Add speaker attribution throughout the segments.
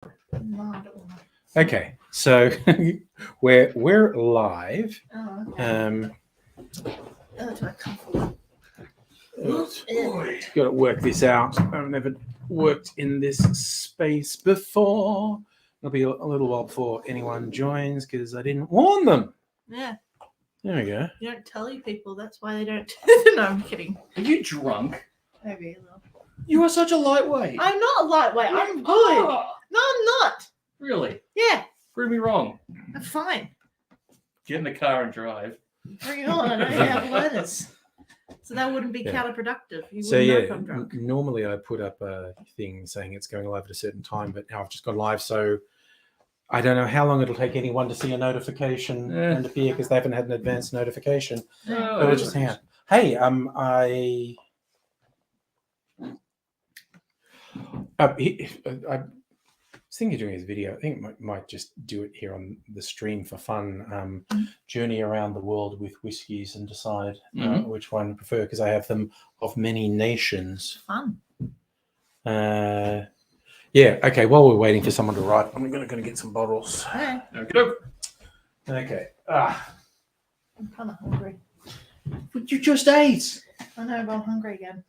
Speaker 1: No, I don't want to.
Speaker 2: Okay, so we're live.
Speaker 1: Oh, okay. That's what I come for.
Speaker 2: Got to work this out. I've never worked in this space before. It'll be a little while before anyone joins because I didn't warn them.
Speaker 1: Yeah,
Speaker 2: There we go.
Speaker 1: you don't tell your people. That's why they don't. No, I'm kidding.
Speaker 3: Are you drunk?
Speaker 1: Maybe a little.
Speaker 3: You are such a lightweight.
Speaker 1: I'm not a lightweight. I'm good.
Speaker 3: Oh,
Speaker 1: No, I'm not.
Speaker 3: really?
Speaker 1: Yeah,
Speaker 3: Prove me wrong.
Speaker 1: I'm fine.
Speaker 3: Get in the car and drive.
Speaker 1: Bring it on. I don't have learners. So that wouldn't be
Speaker 2: Yeah.
Speaker 1: counterproductive. You
Speaker 2: So
Speaker 1: wouldn't know
Speaker 2: yeah,
Speaker 1: if I'm drunk.
Speaker 2: normally I put up a thing saying it's going live at a certain time, but now I've just gone live, so I don't know how long it'll take anyone to see a notification
Speaker 3: Yeah.
Speaker 2: and appear because they haven't had an advance notification.
Speaker 1: Yeah.
Speaker 2: But we'll just hang out. Hey, I was thinking of doing this video. I think I might just do it here on the stream for fun. Journey around the world with whiskies and decide which one I prefer because I have them of many nations.
Speaker 1: Fun.
Speaker 2: Yeah. Okay. While we're waiting for someone to arrive, I'm going to get some bottles.
Speaker 1: Okay.
Speaker 3: Okay.
Speaker 2: Okay.
Speaker 1: I'm kind of hungry.
Speaker 3: But you just ate.
Speaker 1: I know, but I'm hungry again.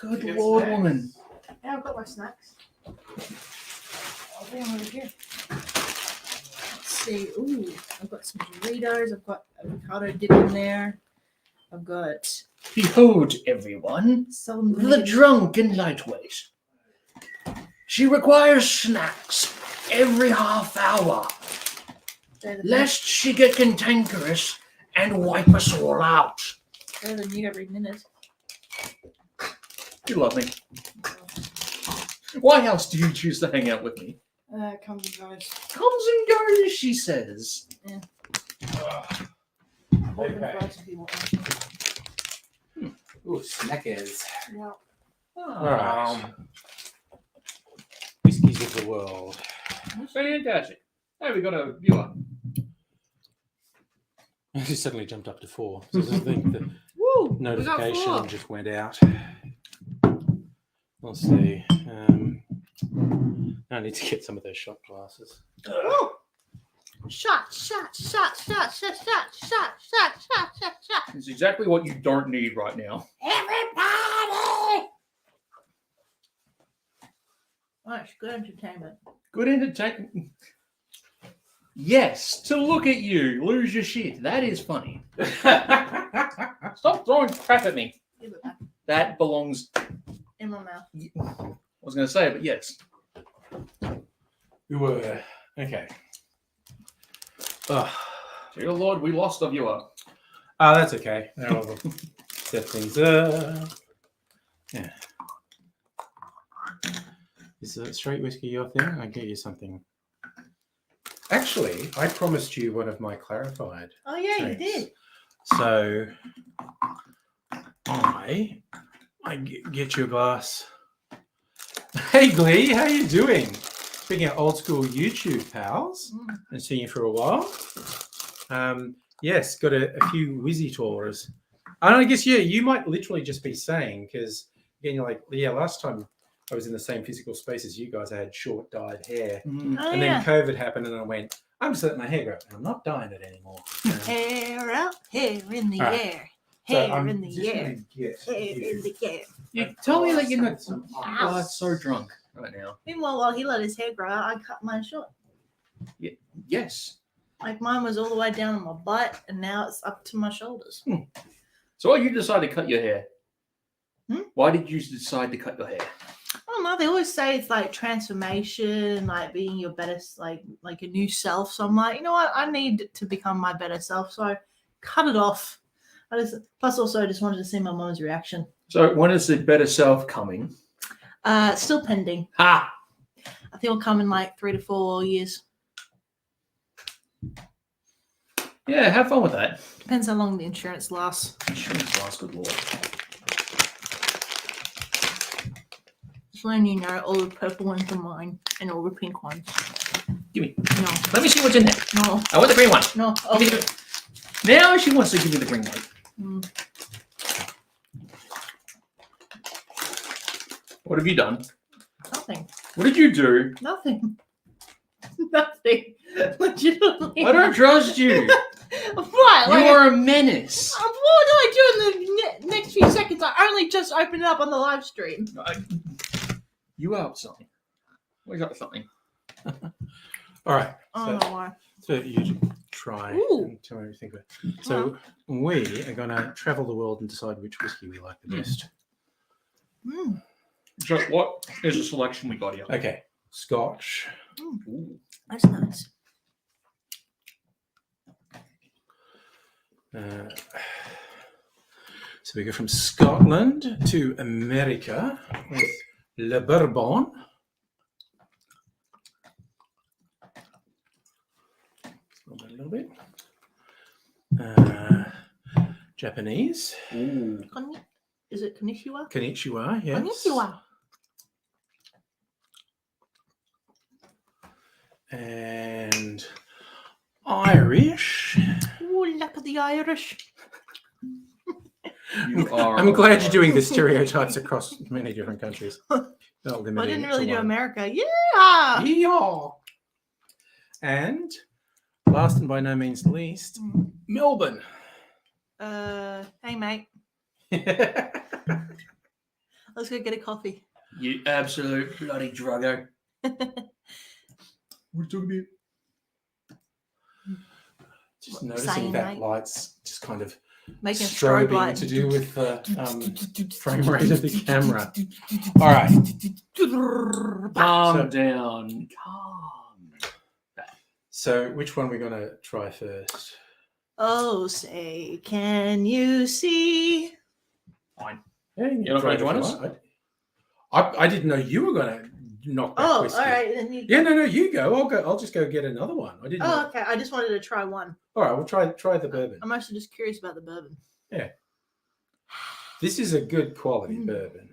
Speaker 3: Good
Speaker 2: Yes,
Speaker 3: Lord,
Speaker 2: snacks.
Speaker 3: woman.
Speaker 1: Yeah, I've got my snacks. I'll bring them over here. Let's see. Ooh, I've got some Doritos. I've got avocado dip in there. I've got
Speaker 3: Behold, everyone,
Speaker 1: some
Speaker 3: the drunk and lightweight. She requires snacks every half hour, lest she get cantankerous and wipe us all out.
Speaker 1: better than you every minute.
Speaker 3: You love me. Why else do you choose to hang out with me?
Speaker 1: Comes and goes.
Speaker 3: Comes and goes, she says.
Speaker 2: Okay.
Speaker 1: Yeah.
Speaker 2: Ooh, snackers.
Speaker 3: Oh,
Speaker 2: Whiskies of the world.
Speaker 3: fantastic. Hey, we got a viewer.
Speaker 2: I just suddenly jumped up to 4. So I think the
Speaker 1: Woo!
Speaker 2: notification just went out. Let's see. I need to get some of those shot glasses.
Speaker 1: Shot.
Speaker 3: It's exactly what you don't need right now.
Speaker 1: Everybody! Nice, good entertainment.
Speaker 3: Good entertainment. Yes, to look at you lose your shit. That is funny. Stop throwing crap at me.
Speaker 1: Give it back
Speaker 3: That belongs.
Speaker 1: in my mouth.
Speaker 3: I was going to say it, but yes.
Speaker 2: We were. Okay. Oh,
Speaker 3: Dear Lord, we lost a viewer.
Speaker 2: that's okay. Now we'll set things up. Yeah. Is straight whiskey your thing? I'll get you something. Actually, I promised you one of my clarified.
Speaker 1: Oh yeah,
Speaker 2: Thanks.
Speaker 1: you did.
Speaker 2: So I get you a glass. Hey Glee, how you doing? Speaking of old school YouTube pals, and seeing you for a while. Yes, got a few Wizzy tours. And I guess you might literally just be saying because again you're like, yeah, last time I was in the same physical space as you guys, I had short dyed hair.
Speaker 1: Oh
Speaker 2: And
Speaker 1: yeah.
Speaker 2: then COVID happened and I went, I'm just letting my hair grow. And I'm not dyeing it anymore.
Speaker 1: Hair out, hair in the
Speaker 2: Alright.
Speaker 1: air,
Speaker 2: So
Speaker 1: hair
Speaker 2: I'm
Speaker 1: in the
Speaker 2: just
Speaker 1: air,
Speaker 2: gonna get
Speaker 1: hair in
Speaker 2: you
Speaker 1: the air.
Speaker 3: You tell me that you're not.
Speaker 2: some
Speaker 3: You are so drunk right now.
Speaker 1: Meanwhile, while he let his hair grow out, I cut mine short.
Speaker 3: Yes.
Speaker 1: Like mine was all the way down on my butt, and now it's up to my shoulders.
Speaker 3: So why did you decide to cut your hair?
Speaker 1: Hmm?
Speaker 3: Why did you decide to cut your hair?
Speaker 1: I don't know. They always say it's like transformation, like being your better, like a new self. So I'm like, you know what? I need to become my better self. So I cut it off. Plus, also, I just wanted to see my mom's reaction.
Speaker 3: So when is the better self coming?
Speaker 1: Still pending.
Speaker 3: Ha!
Speaker 1: I think it'll come in like 3 to 4 years.
Speaker 3: Yeah, have fun with that.
Speaker 1: Depends how long the insurance lasts.
Speaker 3: Insurance lasts, good Lord.
Speaker 1: Just letting you know, all the purple ones are mine, and all the pink ones.
Speaker 3: Give me.
Speaker 1: No,
Speaker 3: Let me see what's in there.
Speaker 1: no,
Speaker 3: I want the green one.
Speaker 1: no.
Speaker 3: Give me
Speaker 1: Okay.
Speaker 3: the- Now she wants to give me the green one.
Speaker 1: Mm.
Speaker 3: What have you done?
Speaker 1: Nothing.
Speaker 3: What did you do?
Speaker 1: Nothing. Nothing. Legitimately.
Speaker 3: I don't trust you.
Speaker 1: What?
Speaker 3: You are a menace.
Speaker 1: What do I do in the next few seconds? I only just opened it up on the live stream.
Speaker 3: You are something. We got something.
Speaker 2: All right.
Speaker 1: I don't know why.
Speaker 2: So you try
Speaker 1: Ooh.
Speaker 2: and tell me what you think of it. So we are going to travel the world and decide which whiskey we like the best.
Speaker 1: Mm.
Speaker 3: So what is the selection we got here?
Speaker 2: Okay. Scotch.
Speaker 3: Ooh.
Speaker 1: That's nice.
Speaker 2: So we go from Scotland to America with Le Bourbon. A little bit. Japanese.
Speaker 3: Ooh.
Speaker 1: Is it Konnichiwa?
Speaker 2: Konnichiwa, yes.
Speaker 1: Konnichiwa.
Speaker 2: And Irish.
Speaker 1: Ooh, look at the Irish.
Speaker 3: You are.
Speaker 2: I'm glad you're doing the stereotypes across many different countries. Not
Speaker 1: I
Speaker 2: limiting
Speaker 1: didn't
Speaker 2: it
Speaker 1: really
Speaker 2: to
Speaker 1: do
Speaker 2: one.
Speaker 1: America. Yeah.
Speaker 2: Yeehaw! And last and by no means least, Melbourne.
Speaker 1: Hey mate, let's go get a coffee.
Speaker 3: You absolute bloody druggo. What are you talking
Speaker 2: Just noticing
Speaker 1: Saying,
Speaker 2: that
Speaker 1: mate.
Speaker 2: light's just kind of
Speaker 1: Making a strobe
Speaker 2: strobing
Speaker 1: light.
Speaker 2: to do with the frame rate of the camera. All right.
Speaker 3: about? Calm down. Calm.
Speaker 2: So which one are we going to try first?
Speaker 1: Oh, say, can you see?
Speaker 3: Fine.
Speaker 2: Yeah, you
Speaker 3: You're not
Speaker 2: try
Speaker 3: gonna
Speaker 2: it
Speaker 3: join
Speaker 2: if you like. I didn't know you were going to knock back
Speaker 1: Oh,
Speaker 2: whiskey.
Speaker 1: all right. Then you.
Speaker 2: Yeah, no, you go. I'll just go get another one. I didn't.
Speaker 1: Oh,
Speaker 2: know.
Speaker 1: okay. I just wanted to try one.
Speaker 2: All right, we'll try the bourbon.
Speaker 1: I'm actually just curious about the bourbon.
Speaker 2: This is a good quality
Speaker 1: Mm.
Speaker 2: bourbon.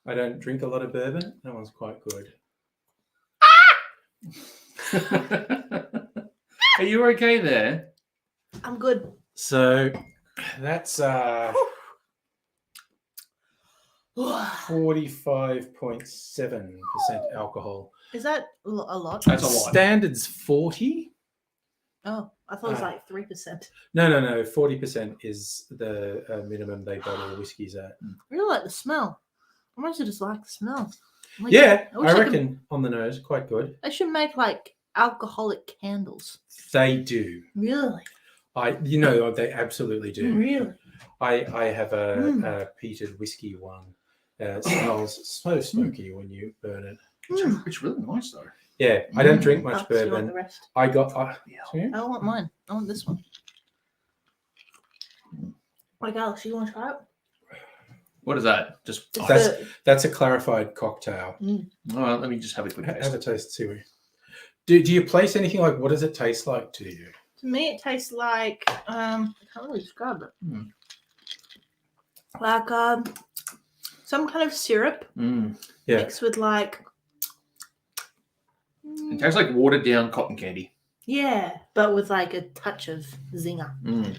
Speaker 2: I don't drink a lot of bourbon. That one's quite good.
Speaker 3: Are you okay there?
Speaker 1: I'm good.
Speaker 2: So that's 45.7% alcohol.
Speaker 1: Is that a lot?
Speaker 3: That's a lot.
Speaker 2: Standard's 40.
Speaker 1: Oh, I thought it was like 3%.
Speaker 2: No. 40% is the minimum they bottle whiskeys at.
Speaker 1: I really like the smell. I mostly just like the smell. Like,
Speaker 2: Yeah,
Speaker 1: wish
Speaker 2: I
Speaker 1: could-
Speaker 2: reckon on the nose, quite good.
Speaker 1: They should make like alcoholic candles.
Speaker 2: They do.
Speaker 1: Really?
Speaker 2: They absolutely do.
Speaker 1: Really?
Speaker 2: I have a peated whiskey one. Smells so smoky when you burn it.
Speaker 3: It's really nice though.
Speaker 2: Yeah, I don't drink
Speaker 1: Oh,
Speaker 2: much
Speaker 1: so you want
Speaker 2: bourbon.
Speaker 1: the rest?
Speaker 2: I got.
Speaker 1: I don't want mine. I want this one. Like Alex, you want to try it?
Speaker 3: What is that? Just
Speaker 1: It's
Speaker 2: That's-
Speaker 1: the-
Speaker 2: That's a clarified cocktail.
Speaker 3: all right, let me just have a quick
Speaker 2: Have
Speaker 3: taste.
Speaker 2: a taste, see what. Do you place anything like? What does it taste like to you?
Speaker 1: to me, it tastes like I can't really describe it.
Speaker 3: Mm.
Speaker 1: Like some kind of syrup
Speaker 3: Mm.
Speaker 2: Yeah.
Speaker 1: mixed with like.
Speaker 3: It tastes like watered down cotton candy.
Speaker 1: Yeah, but with like a touch of zinger.
Speaker 3: Mm.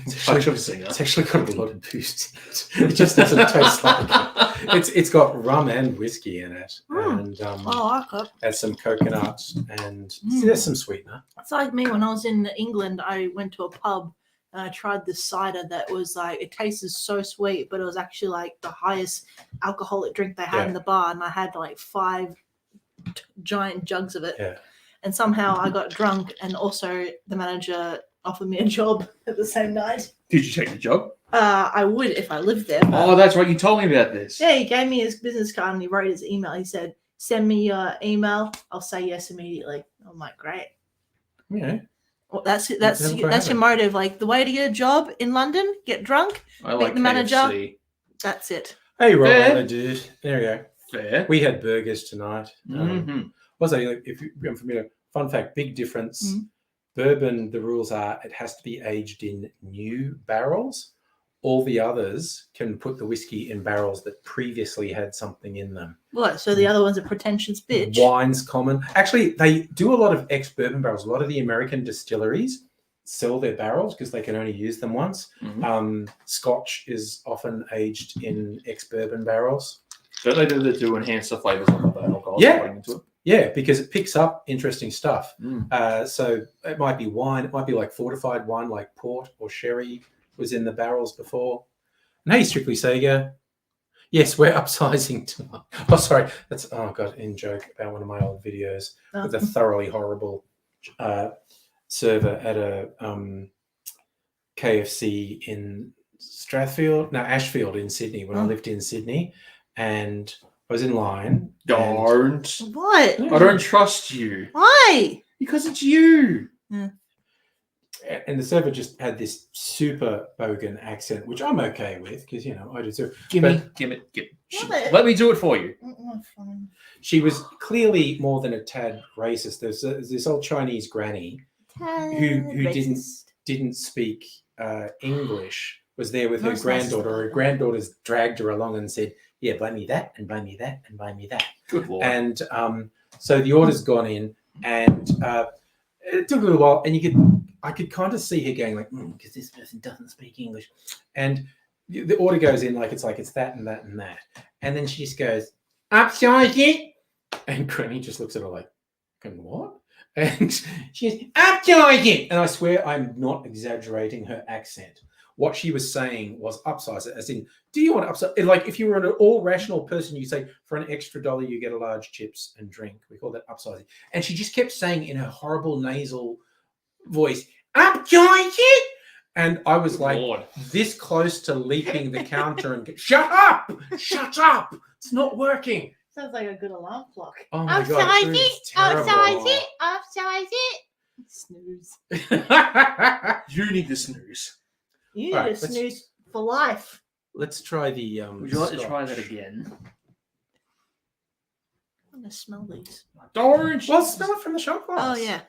Speaker 2: It's
Speaker 3: Touch
Speaker 2: actually,
Speaker 3: of zinger.
Speaker 2: it's actually got a lot of boost in it. It just doesn't taste like it. It's got rum and whiskey in it, and
Speaker 1: Oh, I like it.
Speaker 2: has some coconut and there's some sweetener.
Speaker 1: It's like me when I was in England. I went to a pub and I tried this cider that was like it tasted so sweet, but it was actually like the highest alcoholic drink they had in the bar, and I had like 5 giant jugs of it.
Speaker 2: Yeah.
Speaker 1: And somehow I got drunk, and also the manager offered me a job at the same night.
Speaker 3: Did you take the job?
Speaker 1: I would if I lived there. But
Speaker 3: Oh, that's right. You told me about this.
Speaker 1: yeah, he gave me his business card and he wrote his email. He said, "Send me your email. I'll say yes immediately." I'm like, "Great."
Speaker 2: Yeah.
Speaker 1: Well, that's
Speaker 2: Never quite
Speaker 1: that's your
Speaker 2: happened.
Speaker 1: motive. Like the way to get a job in London, get drunk.
Speaker 3: I like
Speaker 1: the manager.
Speaker 3: KFC.
Speaker 1: That's it.
Speaker 2: Hey,
Speaker 3: Fair.
Speaker 2: Rob, dude. There we go.
Speaker 3: Fair.
Speaker 2: We had burgers tonight.
Speaker 3: Mm-hmm.
Speaker 2: Was like if I'm familiar. Fun fact, big difference.
Speaker 1: Mhm.
Speaker 2: Bourbon, the rules are it has to be aged in new barrels. All the others can put the whiskey in barrels that previously had something in them.
Speaker 1: What? So the other one's a pretentious bitch.
Speaker 2: Wine's common. Actually, they do a lot of ex-bourbon barrels. A lot of the American distilleries sell their barrels because they can only use them once.
Speaker 3: Mhm.
Speaker 2: Scotch is often aged in ex-bourbon barrels.
Speaker 3: Don't they do that to enhance the flavors of the alcohol?
Speaker 2: Yeah.
Speaker 3: Putting into it?
Speaker 2: Yeah, because it picks up interesting stuff.
Speaker 3: Mm.
Speaker 2: So it might be wine. It might be like fortified wine, like port or sherry was in the barrels before. And hey, Strictly Sega. Yes, we're upsizing tonight. Oh, sorry. That's in joke about one of my old videos
Speaker 1: Oh.
Speaker 2: with a thoroughly horrible server at a KFC in Ashfield in Sydney when I
Speaker 1: Oh.
Speaker 2: lived in Sydney, and I was in line.
Speaker 3: Don't.
Speaker 1: What?
Speaker 3: I don't trust you.
Speaker 1: Why?
Speaker 3: Because it's you.
Speaker 2: And the server just had this super bogan accent, which I'm okay with because I do too.
Speaker 3: Give
Speaker 2: But-
Speaker 3: it.
Speaker 1: What?
Speaker 3: Let me do it for you.
Speaker 1: Fine.
Speaker 2: She was clearly more than a tad racist. There's this old Chinese granny who didn't speak English, was there with her
Speaker 1: Most races
Speaker 2: granddaughter. Her
Speaker 1: like that.
Speaker 2: granddaughters dragged her along and said, "Yeah, blame me that, and blame me that, and blame me that."
Speaker 3: Good lord.
Speaker 2: And so the order's gone in, and it took a little while, and I could kind of see her going like, because this person doesn't speak English, and the order goes in like it's that and that and that, and then she just goes, "Upsize it," and Granny just looks at her like, "Going what?" And she goes, "Upsize it," and I swear I'm not exaggerating her accent. What she was saying was upsize it, as in, do you want to upsize? Like if you were an all rational person, you say for an extra $1 you get a large chips and drink. We call that upsizing. And she just kept saying in her horrible nasal voice, "Upsize it," and I was
Speaker 3: Good
Speaker 2: like
Speaker 3: lord.
Speaker 2: this close to leaping the counter and shut up, shut up! It's not working.
Speaker 1: Sounds like a good alarm clock.
Speaker 2: Oh my god, it's terrible.
Speaker 1: Upsize it. Snooze.
Speaker 3: You need to snooze.
Speaker 1: You need
Speaker 2: Alright,
Speaker 1: to
Speaker 2: let's-
Speaker 1: snooze for life.
Speaker 2: Let's try the.
Speaker 3: Would you like to try
Speaker 2: Scotch.
Speaker 3: that again?
Speaker 1: I'm gonna smell these.
Speaker 3: Don't.
Speaker 2: Well, smell it from the shot glass.
Speaker 1: Oh yeah.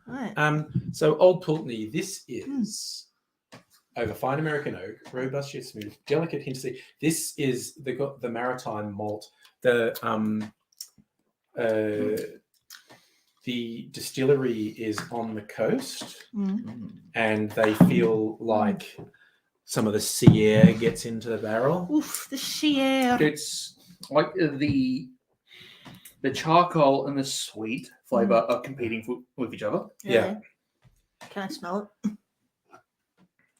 Speaker 1: Right.
Speaker 2: So Old Pulteney, this is over fine American oak, robust yet smooth, delicate hint of sea. This is the maritime malt. The distillery is on the coast,
Speaker 1: Mm.
Speaker 2: and they feel like some of the sea air gets into the barrel.
Speaker 1: Oof, the sheer.
Speaker 3: It's like the charcoal and the sweet flavor are competing with each other.
Speaker 2: Yeah.
Speaker 1: Can I smell it?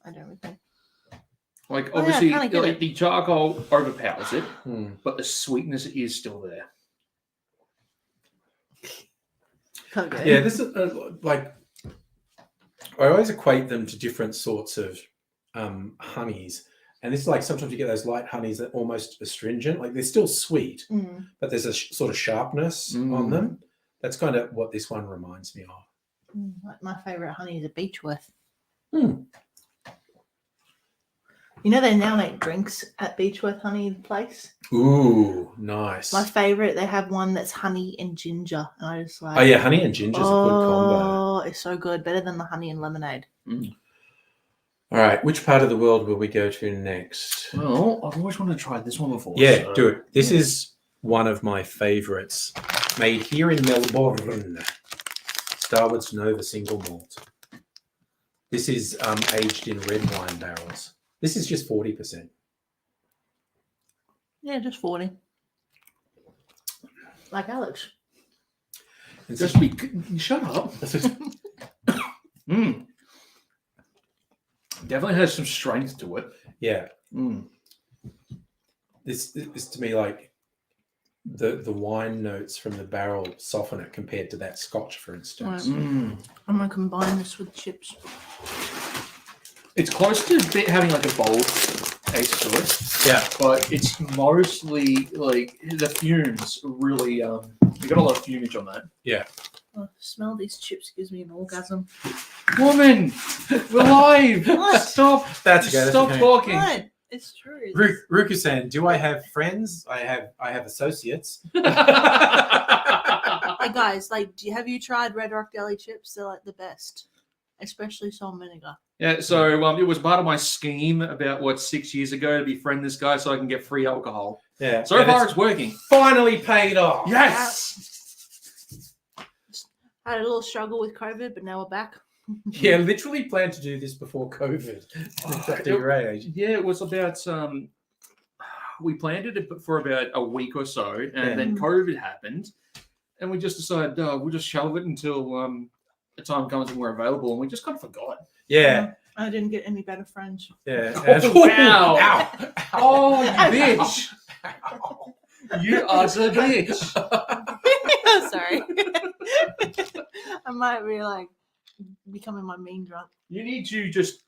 Speaker 1: I don't really.
Speaker 3: Like
Speaker 1: Oh, yeah,
Speaker 3: obviously,
Speaker 1: kinda get
Speaker 3: like
Speaker 1: it.
Speaker 3: the charcoal overpowers it,
Speaker 2: Hmm.
Speaker 3: but the sweetness is still there.
Speaker 1: Okay.
Speaker 2: Yeah, this is like I always equate them to different sorts of honeys, and this is like sometimes you get those light honeys that are almost astringent, like they're still sweet,
Speaker 1: Mm.
Speaker 2: but there's a sort of sharpness on
Speaker 3: Mm.
Speaker 2: them. That's kind of what this one reminds me of.
Speaker 1: Like my favorite honey is a Beechworth.
Speaker 2: Hmm.
Speaker 1: You know they now make drinks at Beechworth Honey Place.
Speaker 2: Ooh, nice.
Speaker 1: My favorite, they have one that's honey and ginger, and I just like.
Speaker 2: Oh yeah, honey and ginger's a good combo.
Speaker 1: Oh, it's so good. Better than the honey and lemonade.
Speaker 2: All right, which part of the world will we go to next?
Speaker 3: Well, I've always wanted to try this one before.
Speaker 2: Yeah,
Speaker 3: so-
Speaker 2: do it. This
Speaker 1: Yeah.
Speaker 2: is one of my favorites, made here in Melbourne. Starward's Nova single malt. This is aged in red wine barrels. This is just 40%.
Speaker 1: Yeah, just 40. Like Alex.
Speaker 2: And
Speaker 3: Just be. Shut up. Mm. Definitely has some strength to it.
Speaker 2: yeah,
Speaker 3: Mm.
Speaker 2: this is to me like the wine notes from the barrel soften it compared to that Scotch, for instance.
Speaker 1: Right.
Speaker 3: Mm.
Speaker 1: I'm going to combine this with chips.
Speaker 3: It's close to having like a bold taste to it,
Speaker 2: Yeah,
Speaker 3: but it's mostly like the fumes really. You got a lot of fumage on that.
Speaker 1: Oh, smell these chips gives me an orgasm.
Speaker 3: Woman, we're live.
Speaker 1: What?
Speaker 3: Stop.
Speaker 2: that's okay.
Speaker 3: Stop
Speaker 2: That's okay.
Speaker 3: talking.
Speaker 1: What? It's true.
Speaker 2: Ruku-san, do I have friends? I have associates.
Speaker 1: Hey guys, like, have you tried Red Rock Deli chips? They're like the best, especially salt and vinegar.
Speaker 3: Yeah, so it was part of my scheme about 6 years ago to befriend this guy so I can get free alcohol.
Speaker 2: Yeah.
Speaker 3: So far, it's working.
Speaker 2: finally paid off.
Speaker 3: Yes.
Speaker 1: Had a little struggle with COVID, but now we're back.
Speaker 2: Yeah, literally planned to do this before COVID.
Speaker 3: Oh,
Speaker 2: Dr. Ray.
Speaker 3: Yeah, it was about we planned it for about a week or so, and then COVID happened, and we just decided we'll just shelve it until the time comes when we're available, and we just kind of forgot.
Speaker 2: Yeah.
Speaker 1: I didn't get any better friends.
Speaker 2: Yeah.
Speaker 3: Wow.
Speaker 2: Ow.
Speaker 3: Oh, you bitch! You are a bitch.
Speaker 1: Sorry. I might be like becoming my mean drunk.
Speaker 3: You need to just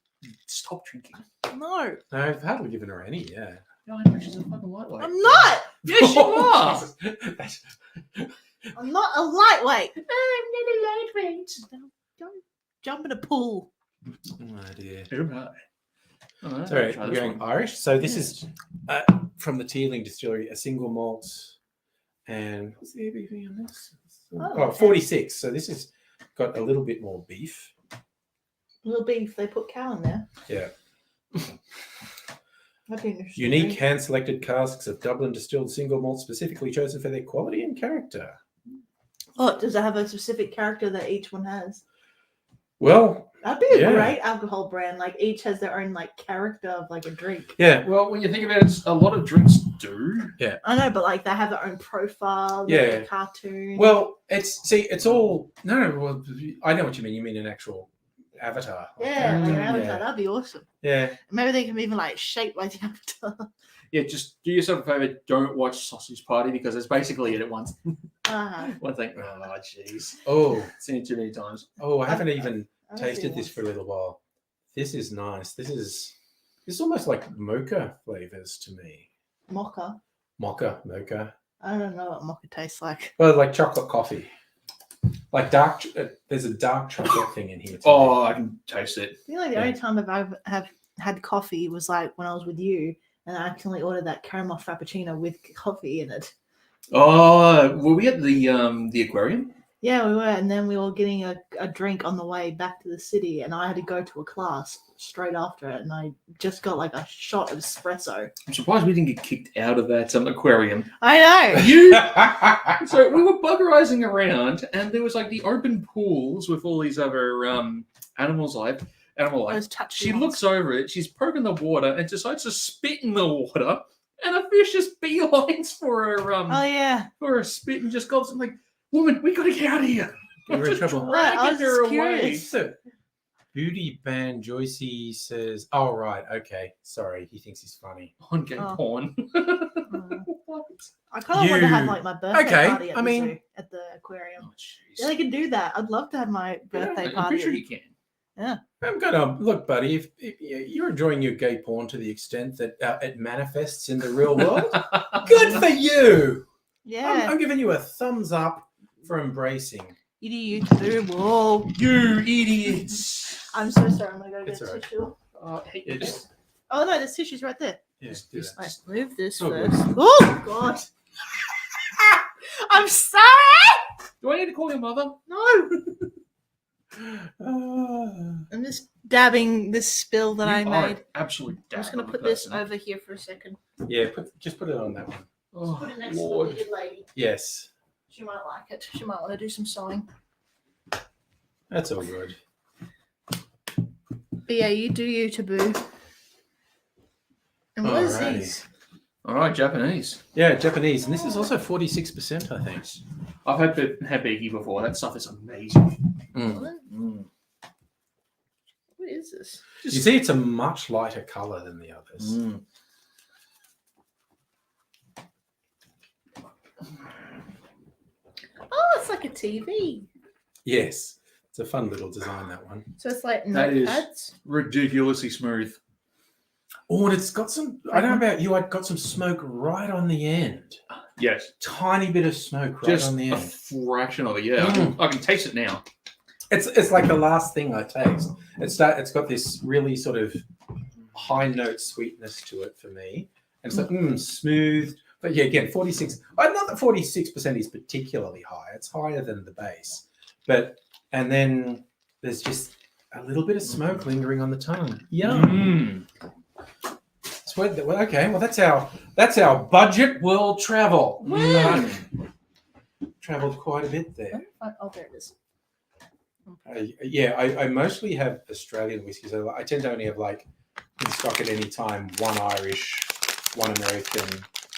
Speaker 3: stop drinking.
Speaker 1: No,
Speaker 2: No, I've hardly given her any, yeah.
Speaker 3: No, I know she's a fucking lightweight.
Speaker 1: I'm not.
Speaker 3: Yes, you are.
Speaker 1: I'm not a lightweight.
Speaker 3: I'm not a lightweight.
Speaker 1: Don't jump in a pool.
Speaker 2: Oh dear.
Speaker 3: Who am I? Oh,
Speaker 2: Sorry,
Speaker 3: try
Speaker 2: we're
Speaker 3: this
Speaker 2: going
Speaker 3: one.
Speaker 2: Irish. So this is from the Teeling Distillery, a single malt. And what's the ABV on this?
Speaker 1: Oh, okay.
Speaker 2: 46. So this has got a little bit more beef.
Speaker 1: Little beef. They put cow in there.
Speaker 2: Yeah.
Speaker 1: That'd be interesting.
Speaker 2: Unique hand-selected casks of Dublin distilled single malt specifically chosen for their quality and character.
Speaker 1: Oh, does it have a specific character that each one has?
Speaker 2: Well,
Speaker 1: That'd be a
Speaker 2: Yeah.
Speaker 1: great alcohol brand. Like each has their own like character of like a drink.
Speaker 2: yeah.
Speaker 3: Well, when you think about it, a lot of drinks do.
Speaker 1: I know, but like they have their own profile.
Speaker 2: Yeah.
Speaker 1: Like a cartoon.
Speaker 2: Well, it's all no. Well, I know what you mean. You mean an actual avatar.
Speaker 1: yeah, like an
Speaker 2: Yeah.
Speaker 1: avatar. That'd be awesome.
Speaker 2: Yeah.
Speaker 1: Maybe they can even like shape like the avatar.
Speaker 3: Yeah, just do yourself a favor. Don't watch Sausage Party because it's basically it at once. One thing. Oh, jeez.
Speaker 2: Oh,
Speaker 3: Seen it too many times.
Speaker 2: I haven't even
Speaker 1: That'd be
Speaker 2: tasted this
Speaker 1: awesome.
Speaker 2: for a little while. This is nice. This is almost like mocha flavors to me.
Speaker 1: Mocha.
Speaker 2: Mocha.
Speaker 1: I don't know what mocha tastes like.
Speaker 2: Well, like chocolate coffee. Like dark. There's a dark chocolate thing in here. Too.
Speaker 3: Oh, I can taste it.
Speaker 1: I feel like the
Speaker 2: Yeah.
Speaker 1: only time I've had coffee was like when I was with you and I accidentally ordered that caramel frappuccino with coffee in it.
Speaker 3: Oh, were we at the aquarium?
Speaker 1: Yeah, we were, and then we were getting a drink on the way back to the city, and I had to go to a class straight after it, and I just got like a shot of espresso.
Speaker 3: I'm surprised we didn't get kicked out of that aquarium.
Speaker 1: I know.
Speaker 3: You. So we were buggerizing around, and there was like the open pools with all these other animal life.
Speaker 1: Those touchy
Speaker 3: She
Speaker 1: ones.
Speaker 3: looks over it. She's poking the water and decides to spit in the water, and a fish just beelines for her
Speaker 1: Oh yeah.
Speaker 3: for her spit and just goes. I'm like, woman, we gotta get out of here.
Speaker 2: You're in
Speaker 3: Just
Speaker 2: trouble.
Speaker 3: dragging
Speaker 1: I was
Speaker 3: her
Speaker 1: just
Speaker 3: away.
Speaker 1: curious.
Speaker 2: So, Beauty Band Joycey says, "Oh right, okay, sorry." He thinks he's funny.
Speaker 3: On gay
Speaker 1: Oh.
Speaker 3: porn. What?
Speaker 1: I kind of want to have
Speaker 2: You-
Speaker 1: like my birthday
Speaker 2: Okay,
Speaker 1: party at
Speaker 2: I
Speaker 1: the
Speaker 2: mean-
Speaker 1: zoo, at the aquarium.
Speaker 3: Oh, jeez.
Speaker 1: Yeah, they can do that. I'd love to have my birthday
Speaker 3: I'm
Speaker 1: party.
Speaker 3: pretty sure you can.
Speaker 2: I'm gonna look, buddy. If you're enjoying your gay porn to the extent that it manifests in the real world, good for you.
Speaker 1: Yeah.
Speaker 2: I'm giving you a thumbs up for embracing.
Speaker 1: You too. Whoa.
Speaker 3: You idiots.
Speaker 1: I'm so sorry. I'm gonna go
Speaker 2: It's
Speaker 1: get a
Speaker 2: alright.
Speaker 1: tissue.
Speaker 3: Hey,
Speaker 2: Yeah,
Speaker 3: just-
Speaker 1: Oh no, there's tissues right there.
Speaker 2: Yeah,
Speaker 3: Just-
Speaker 2: do
Speaker 3: just-
Speaker 2: that.
Speaker 1: Let's move this
Speaker 2: Oh,
Speaker 1: first. Oh god. I'm sorry.
Speaker 3: do I need to call your mother?
Speaker 1: No.
Speaker 2: Ah.
Speaker 1: I'm just dabbing this spill that I
Speaker 3: You are
Speaker 1: made.
Speaker 3: an absolute.
Speaker 1: I'm just
Speaker 3: dab
Speaker 1: gonna
Speaker 3: of a
Speaker 1: put this
Speaker 3: person.
Speaker 1: over here for a second.
Speaker 2: Yeah, just put it on that one.
Speaker 3: Oh,
Speaker 1: Put it next
Speaker 3: Lord.
Speaker 1: to the good lady.
Speaker 2: Yes,
Speaker 1: She might like it. She might want to do some sewing.
Speaker 2: that's all good.
Speaker 1: But yeah, you do you, Taboo. And what is
Speaker 2: Alrighty.
Speaker 1: these?
Speaker 3: All right, Japanese.
Speaker 2: Yeah, Japanese, and this is also 46%, I think.
Speaker 3: I've had Hibiki before. That stuff is amazing.
Speaker 2: Mm.
Speaker 1: What is this?
Speaker 2: You see, it's a much lighter color than the others.
Speaker 3: Mm.
Speaker 1: Oh, it's like a TV.
Speaker 2: Yes, it's a fun little design, that one.
Speaker 1: So it's like
Speaker 3: That is-
Speaker 1: notepads.
Speaker 3: Ridiculously smooth.
Speaker 2: Oh, and it's got some, I don't know about you, I've got some smoke right on the end.
Speaker 3: Yes,
Speaker 2: Tiny bit of smoke right
Speaker 3: just
Speaker 2: on the
Speaker 3: a
Speaker 2: end.
Speaker 3: fraction of it. Yeah,
Speaker 2: Mm.
Speaker 3: I can taste it now.
Speaker 2: It's like the last thing I taste. It's got this really sort of high note sweetness to it for me. And it's like smooth. But yeah, again, 46. Not that 46% is particularly high. It's higher than the base. And then there's just a little bit of smoke lingering on the tongue. Yum. Sweat. Okay, well that's our budget world travel. Traveled quite a bit there.
Speaker 1: Oh, there it is.
Speaker 2: I mostly have Australian whiskies. I tend to only have in stock at any time one Irish one American.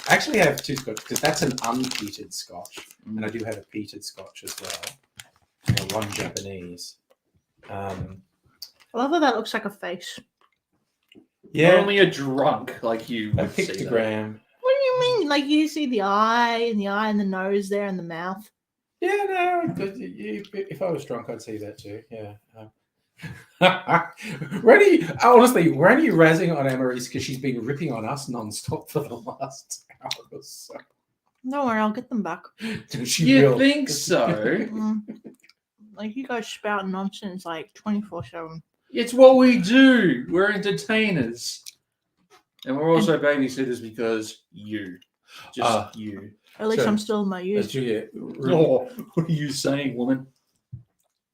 Speaker 2: I actually have 2 Scotch because that's an unpeated Scotch, and I do have a peated Scotch as well, and 1 Japanese.
Speaker 1: I love that looks like a face.
Speaker 2: Yeah,
Speaker 4: Only a drunk like you
Speaker 2: a
Speaker 4: would see that.
Speaker 2: pictogram.
Speaker 1: What do you mean? Like you see the eye and the nose there and the mouth.
Speaker 2: Yeah, no. If I was drunk, I'd see that too. Yeah. We're only razzing on Amaris because she's been ripping on us nonstop for the last hour or so.
Speaker 1: Don't worry, I'll get them back.
Speaker 2: She
Speaker 4: You
Speaker 2: will.
Speaker 4: think so?
Speaker 1: Like you guys spouting nonsense like 24/7.
Speaker 4: It's what we do. We're entertainers. And we're also babysitters because you. Just you.
Speaker 1: At least
Speaker 2: So-
Speaker 1: I'm still in my youth.
Speaker 2: Julia,
Speaker 4: Oh, what are you saying, woman?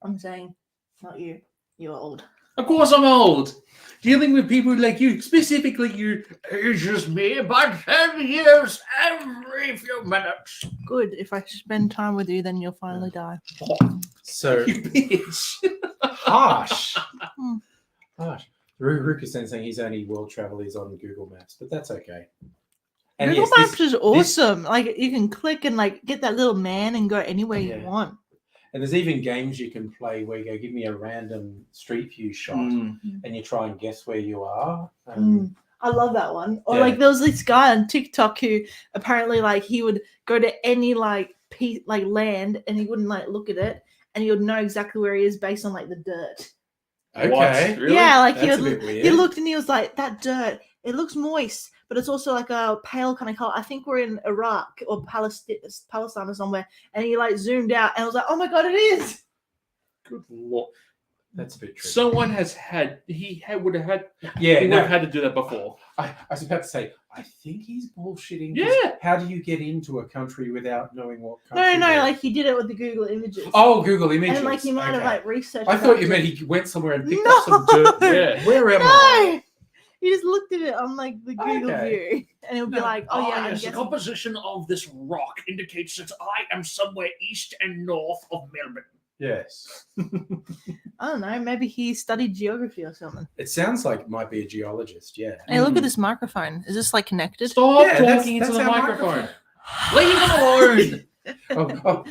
Speaker 1: I'm saying, not you. You're old.
Speaker 4: Of course I'm old. Dealing with people like you, specifically you, ages me about 10 years every few minutes.
Speaker 1: Good. If I spend time with you, then you'll finally die.
Speaker 2: So
Speaker 4: You bitch.
Speaker 2: harsh.
Speaker 1: Hmm.
Speaker 2: Harsh. Ruka-sen saying his only world travel is on Google Maps, but that's okay. And
Speaker 1: Google
Speaker 2: yes,
Speaker 1: Maps is awesome. Like you can click and like get that little man and go anywhere
Speaker 2: Yeah.
Speaker 1: you want.
Speaker 2: and there's even games you can play where you go, give me a random street view shot,
Speaker 4: Mm.
Speaker 2: and you try and guess where you are.
Speaker 1: I love that one. Or
Speaker 2: Yeah.
Speaker 1: like there was this guy on TikTok who apparently like he would go to any like land and he wouldn't like look at it and he would know exactly where he is based on like the dirt.
Speaker 2: Okay.
Speaker 4: What? Really?
Speaker 1: Yeah, like
Speaker 2: That's a bit weird.
Speaker 1: he looked and he was like, that dirt, it looks moist, but it's also like a pale kind of color. I think we're in Iraq or Palestine or somewhere. And he like zoomed out and I was like, oh my God, it is.
Speaker 4: Good lord.
Speaker 2: That's a bit tricky.
Speaker 4: Someone would have had
Speaker 2: yeah,
Speaker 4: he would
Speaker 2: no,
Speaker 4: have had to do that before.
Speaker 2: I was about to say, I think he's bullshitting. 'cause
Speaker 4: Yeah.
Speaker 2: How do you get into a country without knowing what
Speaker 1: No,
Speaker 2: country? they're-
Speaker 1: like he did it with the Google images.
Speaker 2: Oh, Google Images.
Speaker 1: and like he might have
Speaker 2: Okay.
Speaker 1: like researched.
Speaker 2: I
Speaker 1: it
Speaker 2: thought
Speaker 1: out.
Speaker 2: you meant he went somewhere and picked
Speaker 1: No.
Speaker 2: up some dirt.
Speaker 4: Yeah.
Speaker 2: Where am I?
Speaker 1: No, he just looked at it on like the Google
Speaker 2: Okay.
Speaker 1: view, and it would be
Speaker 2: No.
Speaker 1: like, "Oh yeah, I'm
Speaker 3: yes, the
Speaker 1: guessing."
Speaker 3: composition of this rock indicates that I am somewhere east and north of Melbourne.
Speaker 2: Yes.
Speaker 1: I don't know. Maybe he studied geography or something.
Speaker 2: It sounds like it might be a geologist. Yeah.
Speaker 1: Hey, look at this microphone. Is this like connected?
Speaker 4: Stop
Speaker 2: Yeah, that's-
Speaker 4: talking into
Speaker 2: that's
Speaker 4: the
Speaker 2: our
Speaker 4: microphone.
Speaker 2: microphone.
Speaker 4: Leave it alone.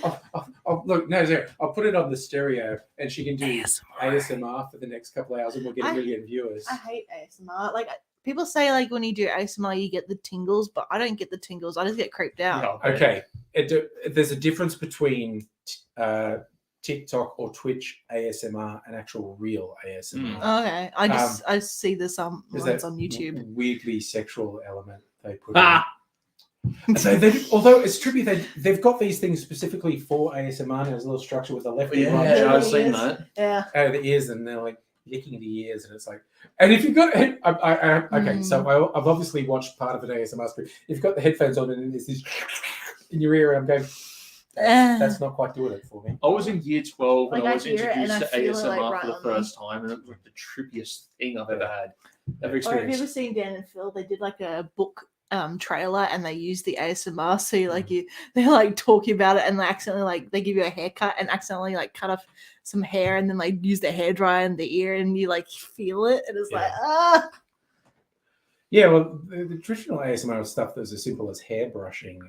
Speaker 2: Look, no, Sarah, I'll put it on the stereo and she can do ASMR for the next couple of hours and we'll get a
Speaker 1: I-
Speaker 2: million viewers.
Speaker 1: I hate ASMR. Like people say, like when you do ASMR, you get the tingles, but I don't get the tingles. I just get creeped out.
Speaker 4: Yeah,
Speaker 2: Okay. There's a difference between TikTok or Twitch ASMR and actual real ASMR.
Speaker 1: Okay, I see this
Speaker 2: There's
Speaker 1: ones
Speaker 2: that
Speaker 1: on YouTube.
Speaker 2: weirdly sexual element they put
Speaker 4: Ah.
Speaker 2: in. So although it's tricky, they've got these things specifically for ASMR. There's a little structure with the left ear, right
Speaker 4: Yeah,
Speaker 2: ear,
Speaker 4: I've seen that.
Speaker 1: Yeah.
Speaker 2: out of the ears, and they're like licking the ears, and it's like. And if you've got, okay, so I've obviously watched part of an ASMR stream. If you've got the headphones on and there's this in your ear, I'm going. That's not quite doing it for me.
Speaker 4: I was in year 12 and
Speaker 1: Like,
Speaker 4: I
Speaker 1: I
Speaker 4: was
Speaker 1: hear it and
Speaker 4: introduced
Speaker 1: I
Speaker 4: to
Speaker 1: feel it,
Speaker 4: ASMR
Speaker 1: like, right
Speaker 4: for the
Speaker 1: on me.
Speaker 4: first time, and it was like the trippiest thing I've ever had. Ever
Speaker 1: Or have you
Speaker 4: experienced.
Speaker 1: ever seen Dan and Phil? They did like a book trailer and they used the ASMR. So they're like talking about it and they accidentally like they give you a haircut and accidentally like cut off some hair and then like use the hairdryer in the ear and you like feel it and it's like
Speaker 2: Yeah, well, the traditional ASMR stuff that's as simple as hair brushing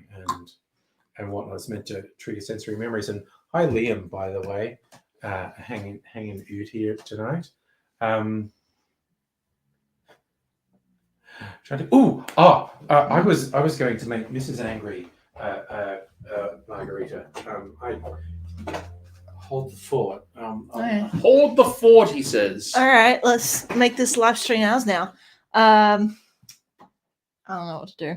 Speaker 2: and whatnot is meant to trigger sensory memories. And hi, Liam, by the way, hanging out here tonight. I was going to make Mrs. Angry margarita. I hold the fort.
Speaker 4: Hold the fort, he says.
Speaker 1: all right, let's make this live stream ours now. I don't know what to do.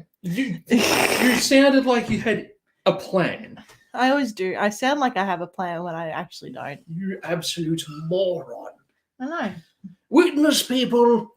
Speaker 4: You sounded like you had a plan.
Speaker 1: I always do. I sound like I have a plan when I actually don't.
Speaker 3: You absolute moron.
Speaker 1: I know.
Speaker 3: Witness, people,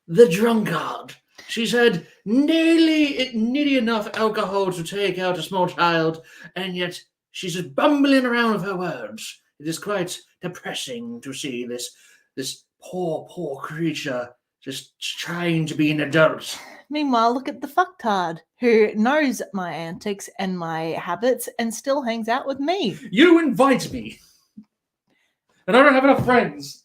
Speaker 3: the drunkard. She's had nearly enough alcohol to take out a small child, and yet she's just bumbling around with her words. It is quite depressing to see this poor creature just trying to be an adult.
Speaker 1: Meanwhile, look at the fucktard who knows my antics and my habits and still hangs out with me.
Speaker 4: You invite me. And I don't have enough friends.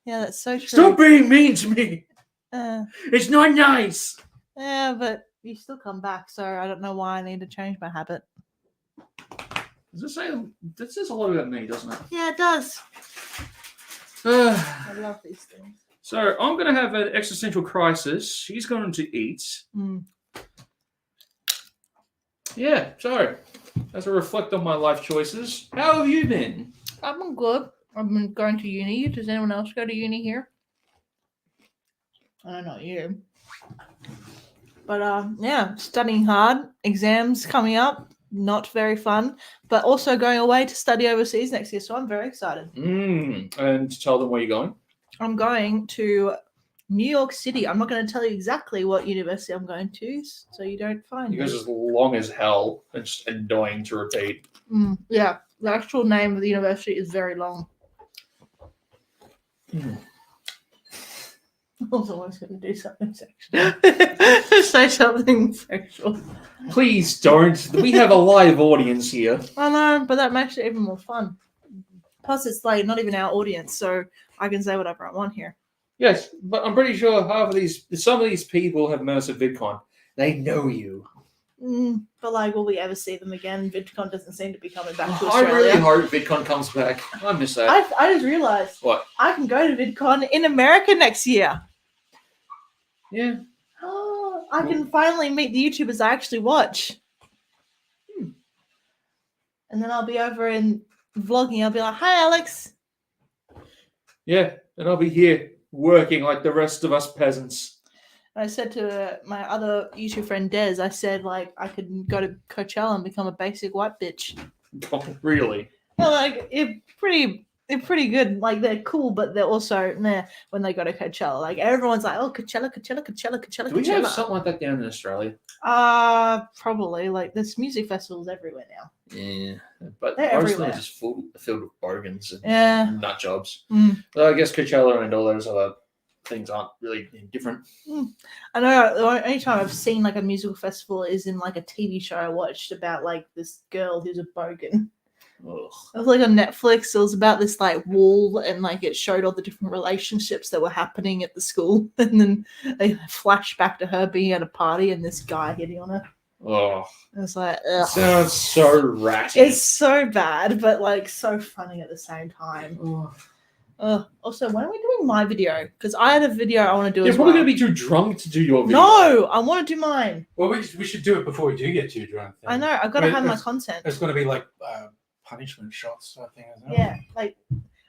Speaker 1: Yeah, that's so true.
Speaker 3: Stop being mean to me.
Speaker 1: Uh,
Speaker 3: It's not nice.
Speaker 1: yeah, but you still come back, so I don't know why I need to change my habit.
Speaker 4: Does it say that says a lot about me, doesn't it?
Speaker 1: Yeah, it does. I love these things.
Speaker 4: So I'm going to have an existential crisis. She's going to eat.
Speaker 1: Mm.
Speaker 4: Yeah, so as I reflect on my life choices, how have you been?
Speaker 1: I've been good. I've been going to uni. Does anyone else go to uni here? I don't know you. But yeah, studying hard. Exams coming up. Not very fun. But also going away to study overseas next year. So I'm very excited.
Speaker 4: And tell them where you're going.
Speaker 1: I'm going to New York City. I'm not going to tell you exactly what university I'm going to, so you don't find
Speaker 4: You guys
Speaker 1: me.
Speaker 4: as long as hell and just annoying to repeat.
Speaker 1: Yeah, the actual name of the university is very long. I was always going to do something sexual. Say something sexual.
Speaker 4: Please don't. We have a live audience here.
Speaker 1: I know, but that makes it even more fun. Plus, it's like not even our audience, so I can say whatever I want here.
Speaker 4: Yes, but I'm pretty sure some of these people have met us at VidCon. They know you.
Speaker 1: But like, will we ever see them again? VidCon doesn't seem to be coming back to
Speaker 4: I
Speaker 1: Australia.
Speaker 4: really hope VidCon comes back. I miss that.
Speaker 1: I just realised
Speaker 4: What?
Speaker 1: I can go to VidCon in America next year.
Speaker 4: Yeah.
Speaker 1: Oh, I can finally meet the YouTubers I actually watch. And then I'll be over in vlogging. I'll be like, "Hi, Alex."
Speaker 4: Yeah, and I'll be here working like the rest of us peasants.
Speaker 1: And I said to my other YouTube friend Des, I said like I could go to Coachella and become a basic white bitch.
Speaker 4: Oh, really?
Speaker 1: Well, like they're pretty good. Like they're cool, but they're also meh when they go to Coachella. Like everyone's like, "Oh, Coachella, Coachella, Coachella, Coachella,
Speaker 4: Do we have
Speaker 1: Coachella."
Speaker 4: something like that down in Australia?
Speaker 1: Probably. Like there's music festivals everywhere now.
Speaker 4: Yeah, but
Speaker 1: They're
Speaker 4: most of them
Speaker 1: everywhere.
Speaker 4: are just filled with bogans and
Speaker 1: Yeah.
Speaker 4: nut jobs.
Speaker 1: Mm.
Speaker 4: So I guess Coachella and all those other things aren't really different.
Speaker 1: I know the only time I've seen like a musical festival is in like a TV show I watched about like this girl who's a bogan.
Speaker 4: Ugh.
Speaker 1: It was like on Netflix. It was about this like wall, and like it showed all the different relationships that were happening at the school, and then they flash back to her being at a party and this guy hitting on her.
Speaker 4: Oh,
Speaker 1: It was like, ugh.
Speaker 4: sounds so ratty.
Speaker 1: It's so bad, but like so funny at the same time. Also, when are we doing my video? Because I had a video I want to do
Speaker 4: You're
Speaker 1: as
Speaker 4: probably
Speaker 1: well.
Speaker 4: going to be too drunk to do your video.
Speaker 1: No, I want to do mine.
Speaker 2: Well, we should do it before we do get too drunk. then.
Speaker 1: I know. I've got to
Speaker 2: But
Speaker 1: have my
Speaker 2: it's-
Speaker 1: content.
Speaker 2: It's going to be like punishment shots, I think. Isn't it?
Speaker 1: Yeah, like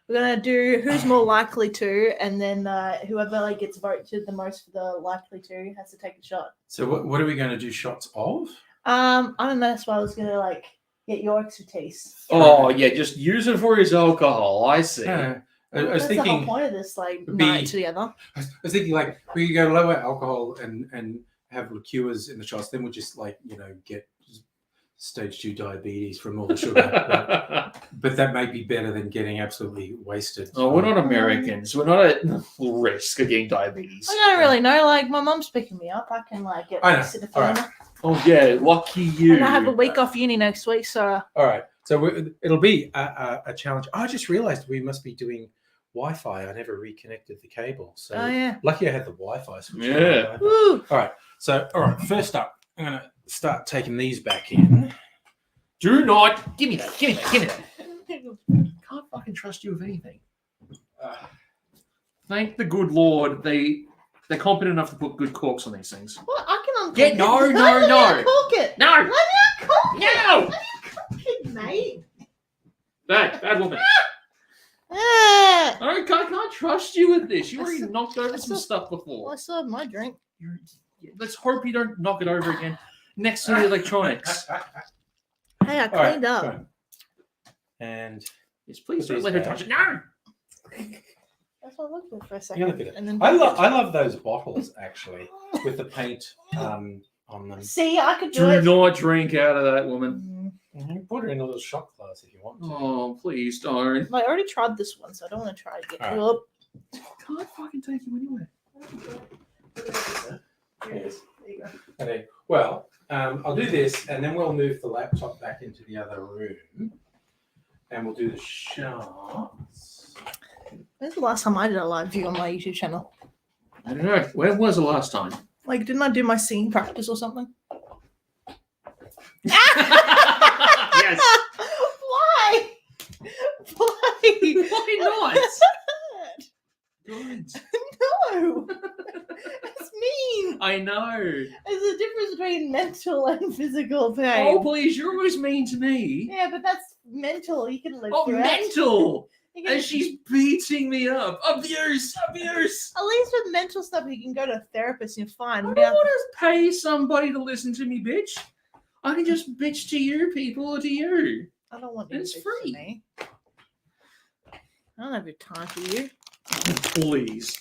Speaker 1: we're gonna do who's more likely to, and then whoever like gets voted the most for the likely to has to take a shot.
Speaker 2: So what are we going to do shots of?
Speaker 1: I don't know. That's why I was gonna like get your expertise.
Speaker 4: Oh, yeah, just use it for his alcohol. I see.
Speaker 2: Yeah. I was
Speaker 1: That's the whole
Speaker 2: thinking.
Speaker 1: point of this like
Speaker 2: would be-
Speaker 1: night together.
Speaker 2: I was thinking like we could go lower alcohol and have liqueurs in the shots. Then we'll just like get stage 2 diabetes from all the sugar. But that may be better than getting absolutely wasted.
Speaker 4: Oh, we're not Americans. We're not at risk of getting diabetes.
Speaker 1: I don't really know. Like my mom's picking me up. I can like get
Speaker 2: I know.
Speaker 1: Citifalina.
Speaker 2: Alright.
Speaker 4: Oh, yeah, lucky you.
Speaker 1: And I have a week off uni next week, so
Speaker 2: All right. So it'll be a challenge. I just realized we must be doing Wi-Fi. I never reconnected the cable. So
Speaker 1: oh yeah.
Speaker 2: lucky I had the Wi-Fi switch. on.
Speaker 4: Yeah.
Speaker 1: Woo!
Speaker 2: So, all right. First up, I'm going to start taking these back in.
Speaker 4: Do not. Give me that. Give me that. Give me that. Can't fucking trust you with anything. Thank the good Lord they're competent enough to put good corks on these things.
Speaker 1: What? I can uncork
Speaker 4: Yeah,
Speaker 1: it.
Speaker 4: no,
Speaker 1: Let
Speaker 4: no,
Speaker 1: me
Speaker 4: no.
Speaker 1: uncork it.
Speaker 4: No!
Speaker 1: Let me uncork it.
Speaker 4: No!
Speaker 1: Let me uncork it, mate.
Speaker 4: Bad woman.
Speaker 1: Ah.
Speaker 4: I can't trust you with this. You
Speaker 1: I
Speaker 4: already
Speaker 1: still-
Speaker 4: knocked over
Speaker 1: I
Speaker 4: some
Speaker 1: still-
Speaker 4: stuff
Speaker 1: Well,
Speaker 4: before.
Speaker 1: I still have my drink.
Speaker 4: Let's hope you don't knock it over again next to the electronics.
Speaker 1: Hey, I
Speaker 2: All right,
Speaker 1: cleaned up.
Speaker 2: fine. And
Speaker 4: Yes, please
Speaker 2: Put
Speaker 4: don't
Speaker 2: these
Speaker 4: let her
Speaker 2: back.
Speaker 4: touch it. No!
Speaker 1: That's what I looked for a
Speaker 2: you
Speaker 1: second.
Speaker 2: look at it.
Speaker 1: And then
Speaker 2: I love those bottles actually with the paint on them.
Speaker 1: See, I could do
Speaker 4: Do
Speaker 1: it.
Speaker 4: not drink out of that, woman.
Speaker 2: You put her in a little shot glass if you want to.
Speaker 4: Oh, please don't.
Speaker 1: I already tried this one, so I don't want to try again.
Speaker 2: All right.
Speaker 1: Well,
Speaker 4: Can't fucking take you anywhere.
Speaker 2: Yes.
Speaker 1: there you go.
Speaker 2: Okay. Well, I'll do this, and then we'll move the laptop back into the other room, and we'll do the shots.
Speaker 1: When's the last time I did a live view on my YouTube channel?
Speaker 4: I don't know. When was the last time?
Speaker 1: Like, didn't I do my singing practice or something?
Speaker 4: Yes.
Speaker 1: Why? Why?
Speaker 4: Why not? Good.
Speaker 1: No. It's mean.
Speaker 4: I know.
Speaker 1: There's a difference between mental and physical pain.
Speaker 4: Oh, please, you're always mean to me.
Speaker 1: Yeah, but that's mental. You can live
Speaker 4: Oh,
Speaker 1: through it.
Speaker 4: mental.
Speaker 1: You can-
Speaker 4: And she's beating me up. Abuse. Abuse.
Speaker 1: At least with mental stuff, you can go to a therapist and you're fine.
Speaker 4: I
Speaker 1: We
Speaker 4: don't
Speaker 1: have-
Speaker 4: want to pay somebody to listen to me, bitch. I can just bitch to you people or to you.
Speaker 1: I don't want you to
Speaker 4: It's
Speaker 1: bitch to
Speaker 4: free.
Speaker 1: me. I don't have your time for you.
Speaker 4: Please.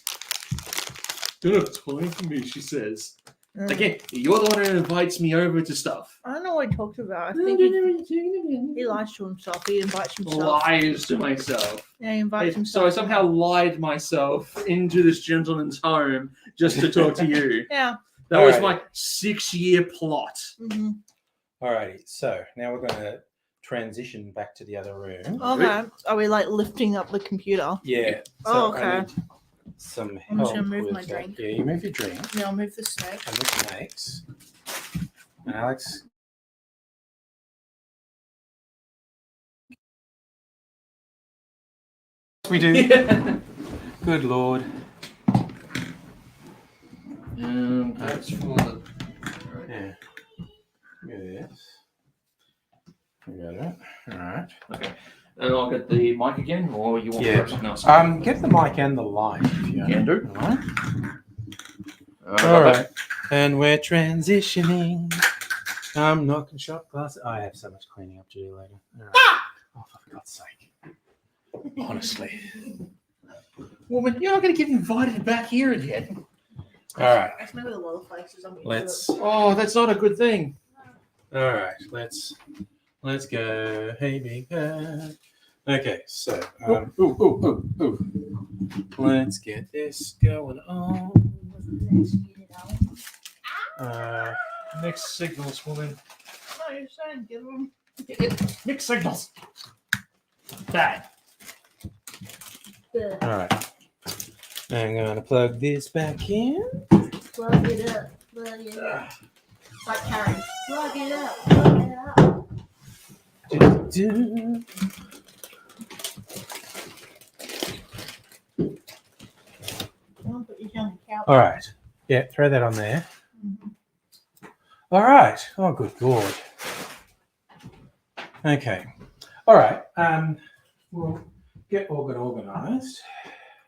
Speaker 4: Don't have time for me, she says.
Speaker 1: Mm.
Speaker 4: Again, you're the one who invites me over to stuff.
Speaker 1: I don't know what he talked about. I think he lies to himself. He invites himself.
Speaker 4: Lies to myself.
Speaker 1: Yeah, he invites
Speaker 4: So
Speaker 1: himself.
Speaker 4: I somehow lied myself into this gentleman's home just to talk to you.
Speaker 1: Yeah.
Speaker 4: That was
Speaker 2: Alright.
Speaker 4: my 6-year plot.
Speaker 1: Mm-hmm.
Speaker 2: Alrighty, so now we're going to transition back to the other room.
Speaker 1: Okay. Are we like lifting up the computer?
Speaker 2: Yeah.
Speaker 1: Oh,
Speaker 2: I
Speaker 1: okay.
Speaker 2: need some
Speaker 1: I'm just
Speaker 2: help
Speaker 1: gonna move
Speaker 2: with
Speaker 1: my
Speaker 2: that.
Speaker 1: drink.
Speaker 2: Yeah, you move your drink
Speaker 1: Yeah, I'll move the snake.
Speaker 2: and the snakes. And Alex. We do. Good Lord.
Speaker 4: That's for the.
Speaker 2: Yeah. Yes. We got it. All right.
Speaker 4: Okay. And I'll get the mic again, or you want
Speaker 2: Yeah.
Speaker 4: to grab something else?
Speaker 2: Get the mic and the light if you
Speaker 4: Can do.
Speaker 2: All right. All right. And we're transitioning. I'm knocking shot glasses. I have so much cleaning up to do later. All right. Oh, for God's sake. Honestly.
Speaker 4: Woman, you're not going to get invited back here again.
Speaker 2: All right.
Speaker 1: That's maybe the little faces. I'm used
Speaker 2: Let's.
Speaker 1: to it.
Speaker 4: Oh, that's not a good thing.
Speaker 2: All right. Let's go. Hey, big bird. Okay. So. Let's get this going on.
Speaker 4: Mixed signals, woman.
Speaker 1: No, you're saying give them.
Speaker 4: Mixed signals. Bad.
Speaker 2: All right. I'm gonna plug this back in.
Speaker 1: Plug it up. Plug it up. It's like Karen. Plug it up. Plug it up.
Speaker 2: Do-do-do.
Speaker 1: I'll put you on the couch.
Speaker 2: All right. Yeah, throw that on there.
Speaker 1: Mhm.
Speaker 2: All right. Oh, good Lord. Okay. All right. We'll get organized.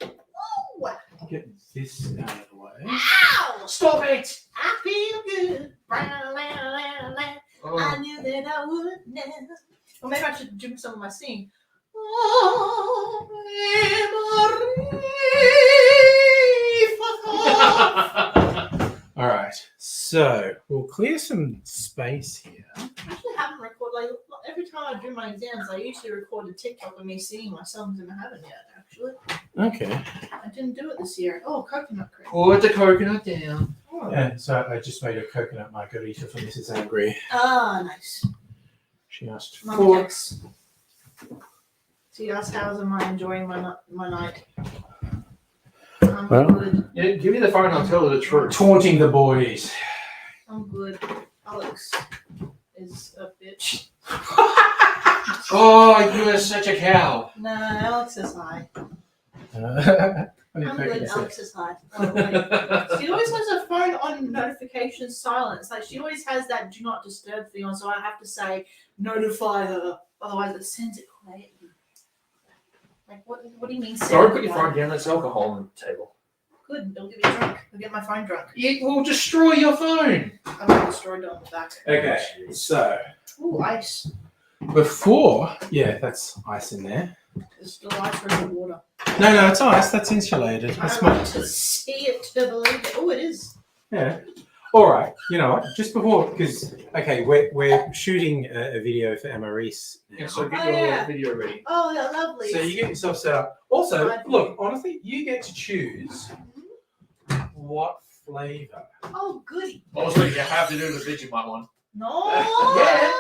Speaker 1: Oh,
Speaker 2: Get this out of the way.
Speaker 1: ow!
Speaker 4: Stop it!
Speaker 1: I feel good. I knew that I would never. Or maybe I should do some of my singing.
Speaker 2: All right. So we'll clear some space here.
Speaker 1: I actually haven't recorded, like, every time I do my exams, I usually record a TikTok of me singing my songs, and I haven't yet, actually.
Speaker 2: Okay.
Speaker 1: I didn't do it this year. Oh, coconut cream.
Speaker 4: Pour the coconut down.
Speaker 1: Oh,
Speaker 2: And so I just made a coconut margarita for Mrs. Angry.
Speaker 1: nice.
Speaker 2: She asked
Speaker 1: Mum
Speaker 2: for.
Speaker 1: text. She asked how am I enjoying my night. I'm
Speaker 2: Well.
Speaker 1: good.
Speaker 4: Yeah, give me the phone, I'll tell her the truth.
Speaker 2: Taunting the boys.
Speaker 1: I'm good. Alex is a bitch.
Speaker 4: Oh, you are such a cow.
Speaker 1: Nah, Alex is high.
Speaker 2: What
Speaker 1: I'm
Speaker 2: did
Speaker 1: good.
Speaker 2: Coconut say?
Speaker 1: Alex is high. Oh, wait. She always has her phone on notification silence. Like she always has that do not disturb thing on, so I have to say notify her. Otherwise, it sends it quietly. Like what? What do you mean? send
Speaker 4: Don't
Speaker 1: it
Speaker 4: put your phone
Speaker 1: quietly?
Speaker 4: down, there's alcohol on the table.
Speaker 1: Good. It'll get me drunk. It'll get my phone drunk.
Speaker 4: It will destroy your phone.
Speaker 1: I'm gonna destroy it on the back.
Speaker 2: Okay, so
Speaker 1: Ooh, ice.
Speaker 2: before, yeah, that's ice in there.
Speaker 1: It's still ice or is it water?
Speaker 2: No, it's ice. That's insulated.
Speaker 1: I
Speaker 2: That's
Speaker 1: don't
Speaker 2: my,
Speaker 1: want to see it to believe it. Oh, it is.
Speaker 2: yeah. All right. You know what? Just before, because okay, we're shooting a video for Emma Reese now.
Speaker 4: Yeah, so get
Speaker 1: Oh,
Speaker 4: your
Speaker 1: yeah.
Speaker 4: video ready.
Speaker 1: Oh, yeah, lovely.
Speaker 2: So you get yourself set up. Also,
Speaker 1: I do.
Speaker 2: look, honestly, you get to choose what flavor.
Speaker 1: Oh, goody.
Speaker 4: Also, you have to do the Vegemite one.
Speaker 1: No.
Speaker 4: Yeah.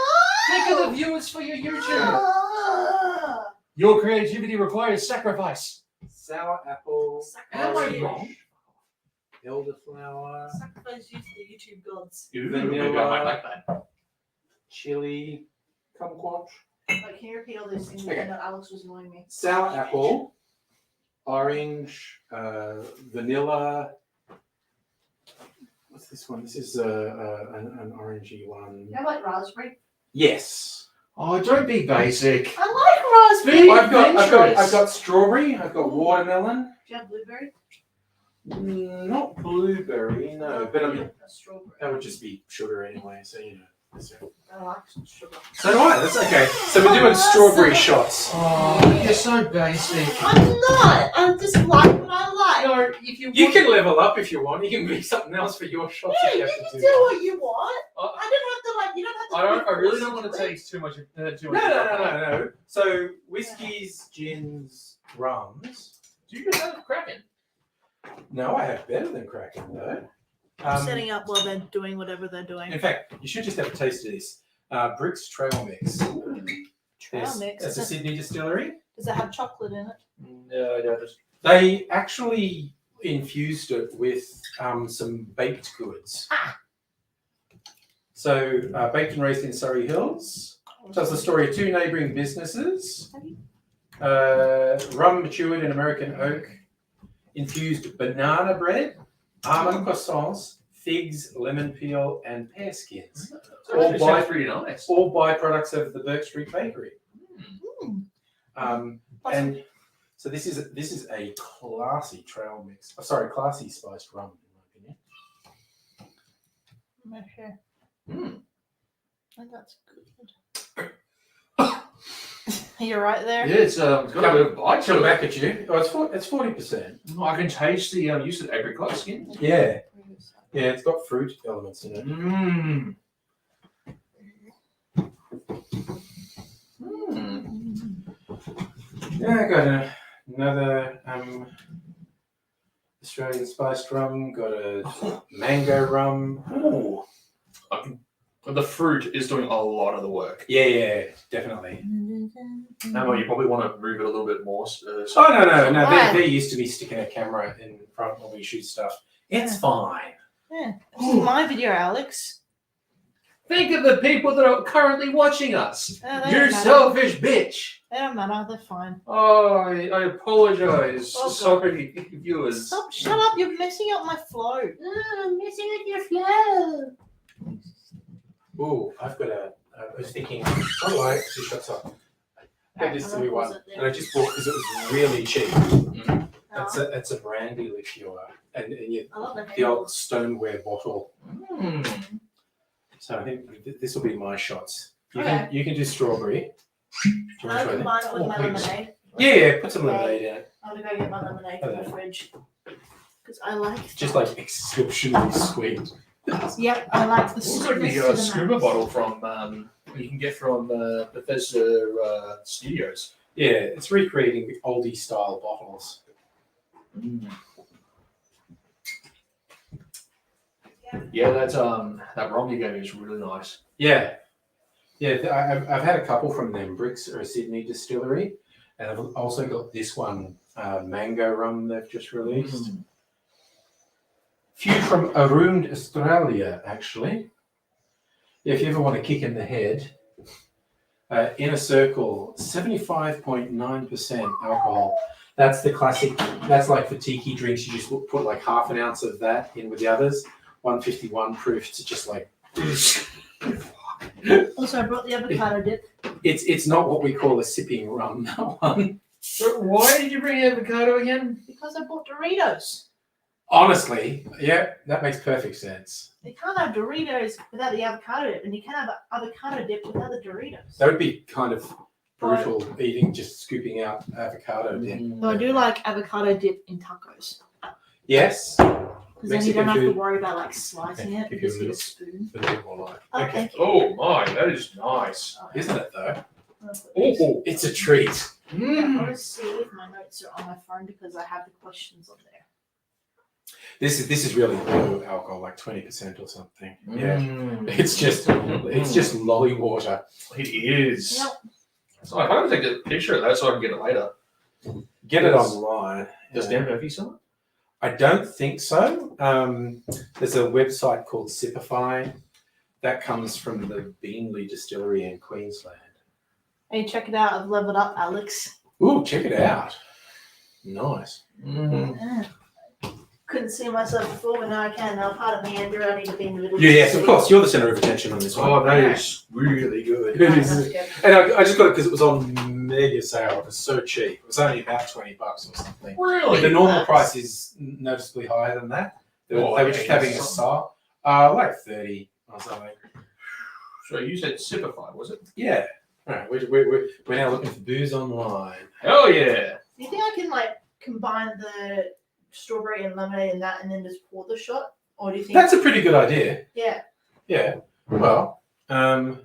Speaker 4: Think of the viewers for your YouTube.
Speaker 1: Ah.
Speaker 4: Your creativity requires sacrifice.
Speaker 2: Sour apple.
Speaker 4: Am I
Speaker 2: orange.
Speaker 4: wrong?
Speaker 2: elderflower,
Speaker 1: Sacrifice you to the YouTube gods.
Speaker 4: Ooh,
Speaker 2: Vanilla.
Speaker 4: maybe I might like that.
Speaker 2: chili, kumquat,
Speaker 1: Like, can you repeat all those things
Speaker 2: Okay.
Speaker 1: again that Alex was annoying me?
Speaker 2: sour apple, orange, vanilla. What's this one? This is an orangey one.
Speaker 1: You have like raspberry?
Speaker 2: Yes.
Speaker 4: Oh, don't be basic.
Speaker 1: I like raspberry.
Speaker 4: Be
Speaker 2: I've
Speaker 4: adventurous.
Speaker 2: got strawberry. I've got watermelon.
Speaker 1: Do you have blueberry?
Speaker 2: Not blueberry, no. But I mean,
Speaker 1: A strawberry.
Speaker 2: that would just be sugar anyway. So you know. that's it.
Speaker 1: I like some sugar.
Speaker 2: So do I. That's okay. So we're doing strawberry shots.
Speaker 4: Oh, you're so basic.
Speaker 1: I'm not. I just like what I like.
Speaker 4: No, if you
Speaker 2: You
Speaker 4: want-
Speaker 2: can level up if you want. You can be something else for your shots
Speaker 1: Yeah,
Speaker 2: if you
Speaker 1: you
Speaker 2: have
Speaker 1: can
Speaker 2: to
Speaker 1: do
Speaker 2: do that.
Speaker 1: what you want.
Speaker 4: I,
Speaker 1: I don't have to like. You don't have to.
Speaker 4: I really don't want to take too much.
Speaker 2: No. So whiskies, gins, rums.
Speaker 4: Do you have Kraken?
Speaker 2: No, I have better than Kraken though.
Speaker 1: Setting up while they're doing whatever they're doing.
Speaker 2: In fact, you should just have a taste of this. Bricks Trail Mix.
Speaker 1: Trail mix.
Speaker 2: That's a Sydney distillery.
Speaker 1: Does it have chocolate in it?
Speaker 4: No, I don't.
Speaker 2: They actually infused it with some baked goods. So, baked and raised in Surrey Hills. Tells the story of two neighbouring businesses. Rum matured in American oak, infused banana bread, almond croissants, figs, lemon peel, and pear skins.
Speaker 4: All
Speaker 2: by-
Speaker 4: sounds pretty nice.
Speaker 2: All byproducts of the Burke Street Bakery. And so this is a classy trail mix. Classy spiced rum, in my opinion.
Speaker 1: Okay. And that's good. You're right there.
Speaker 4: Yeah, it's got a bit of bite
Speaker 2: Come
Speaker 4: to it.
Speaker 2: back at you. Oh, it's 40%.
Speaker 4: I can taste the you said apricot skin.
Speaker 2: Yeah, it's got fruit elements in it.
Speaker 4: Mmm.
Speaker 2: Yeah, I got another Australian spiced rum. Got a mango rum.
Speaker 4: Ooh. The fruit is doing a lot of the work.
Speaker 2: Yeah, definitely.
Speaker 4: Emma, you probably want to move it a little bit more.
Speaker 2: Oh no!
Speaker 1: Why?
Speaker 2: They're used to me sticking a camera in front when we shoot stuff. It's fine.
Speaker 1: Yeah. This is my video, Alex.
Speaker 4: Think of the people that are currently watching us.
Speaker 1: They don't
Speaker 4: You
Speaker 1: matter.
Speaker 4: selfish bitch.
Speaker 1: They don't matter. They're fine.
Speaker 4: Oh, I apologize.
Speaker 1: Oh,
Speaker 4: Sorry, viewers.
Speaker 1: Stop! Shut up! You're messing up my flow.
Speaker 5: I'm messing with your flow.
Speaker 2: Ooh, I've got I was thinking, what do I actually shots up? I had this silly one, and I just bought because it was really cheap. It's a brandy liqueur, and
Speaker 1: I love
Speaker 2: the old stoneware bottle.
Speaker 4: Mm.
Speaker 2: So I think this will be my shots.
Speaker 1: Okay.
Speaker 2: You can do strawberry. Do you
Speaker 1: Can
Speaker 2: want
Speaker 1: I
Speaker 2: to try that?
Speaker 1: combine it with
Speaker 4: Oh,
Speaker 1: my
Speaker 4: please.
Speaker 1: lemonade?
Speaker 2: Yeah, put some lemonade in it.
Speaker 1: I'm gonna go get my lemonade from the fridge because I like.
Speaker 2: Just
Speaker 1: that.
Speaker 2: like exceptionally sweet.
Speaker 1: Yep, I like the
Speaker 4: Looks like
Speaker 1: sweetness
Speaker 4: the
Speaker 1: to the
Speaker 4: scuba
Speaker 1: max.
Speaker 4: bottle from you can get from Bethesda Studios.
Speaker 2: Yeah, it's recreating the oldie style bottles.
Speaker 4: Yeah, that rum you gave me is really nice.
Speaker 2: Yeah. I've had a couple from them. Bricks are a Sydney distillery, and I've also got this one, mango rum they've just released. Few from around Australia, actually. If you ever want to kick in the head, Inner Circle, 75.9% alcohol. That's the classic. That's like for tiki drinks. You just put like half an ounce of that in with the others. 151 proof to just like.
Speaker 1: Also, I brought the avocado dip.
Speaker 2: It's not what we call a sipping rum. That one.
Speaker 4: So why did you bring avocado again?
Speaker 1: Because I bought Doritos.
Speaker 2: Honestly, yeah, that makes perfect sense.
Speaker 1: You can't have Doritos without the avocado dip, and you can't have avocado dip without the Doritos.
Speaker 2: That would be kind of brutal eating, just scooping out avocado dip.
Speaker 1: So I do like avocado dip in tacos.
Speaker 2: Yes,
Speaker 1: Because then you don't
Speaker 2: Mexican
Speaker 1: have to
Speaker 2: food.
Speaker 1: worry about like slicing it. You
Speaker 2: Give you a
Speaker 1: just get a
Speaker 2: little-
Speaker 1: spoon.
Speaker 2: a bit more like.
Speaker 1: Oh,
Speaker 2: Okay,
Speaker 1: thank you.
Speaker 4: Oh my, that is nice.
Speaker 1: Oh,
Speaker 2: isn't it though?
Speaker 4: Oh,
Speaker 2: It's a treat.
Speaker 1: I want to see if my notes are on my phone because I have the questions on there.
Speaker 2: This is really low alcohol, like 20% or something. Yeah,
Speaker 4: Mm.
Speaker 2: it's just lolly water.
Speaker 4: It is.
Speaker 1: Yep.
Speaker 4: So I hope to take a picture of that so I can get it later.
Speaker 2: Get it
Speaker 4: Yes.
Speaker 2: online.
Speaker 4: Does Dan Murphy sell
Speaker 2: I don't think so. There's a website called Sipify that comes from the Beanley Distillery in Queensland.
Speaker 1: Hey, check it out. I've leveled up, Alex.
Speaker 2: Ooh, check it out. Nice.
Speaker 1: Yeah. Couldn't see myself before, but now I can. Now, part of me, Andrew, I need to be in the middle.
Speaker 2: Yes, of course. You're the center of attention on this one.
Speaker 4: Oh, that is really good.
Speaker 2: It is. And I just got it because it was on mega sale. It was so cheap. It was only about $20 or something.
Speaker 4: Really?
Speaker 2: The normal price is noticeably higher than that. They were just having a sale. Like 30 or something.
Speaker 4: So you said Sipify, was it?
Speaker 2: Yeah. All right. We're now looking for booze online.
Speaker 4: Hell yeah.
Speaker 1: Do you think I can like combine the strawberry and lemonade and that, and then just pour the shot? Or do you think?
Speaker 2: That's a pretty good idea.
Speaker 1: Yeah.
Speaker 2: Yeah. Well, let's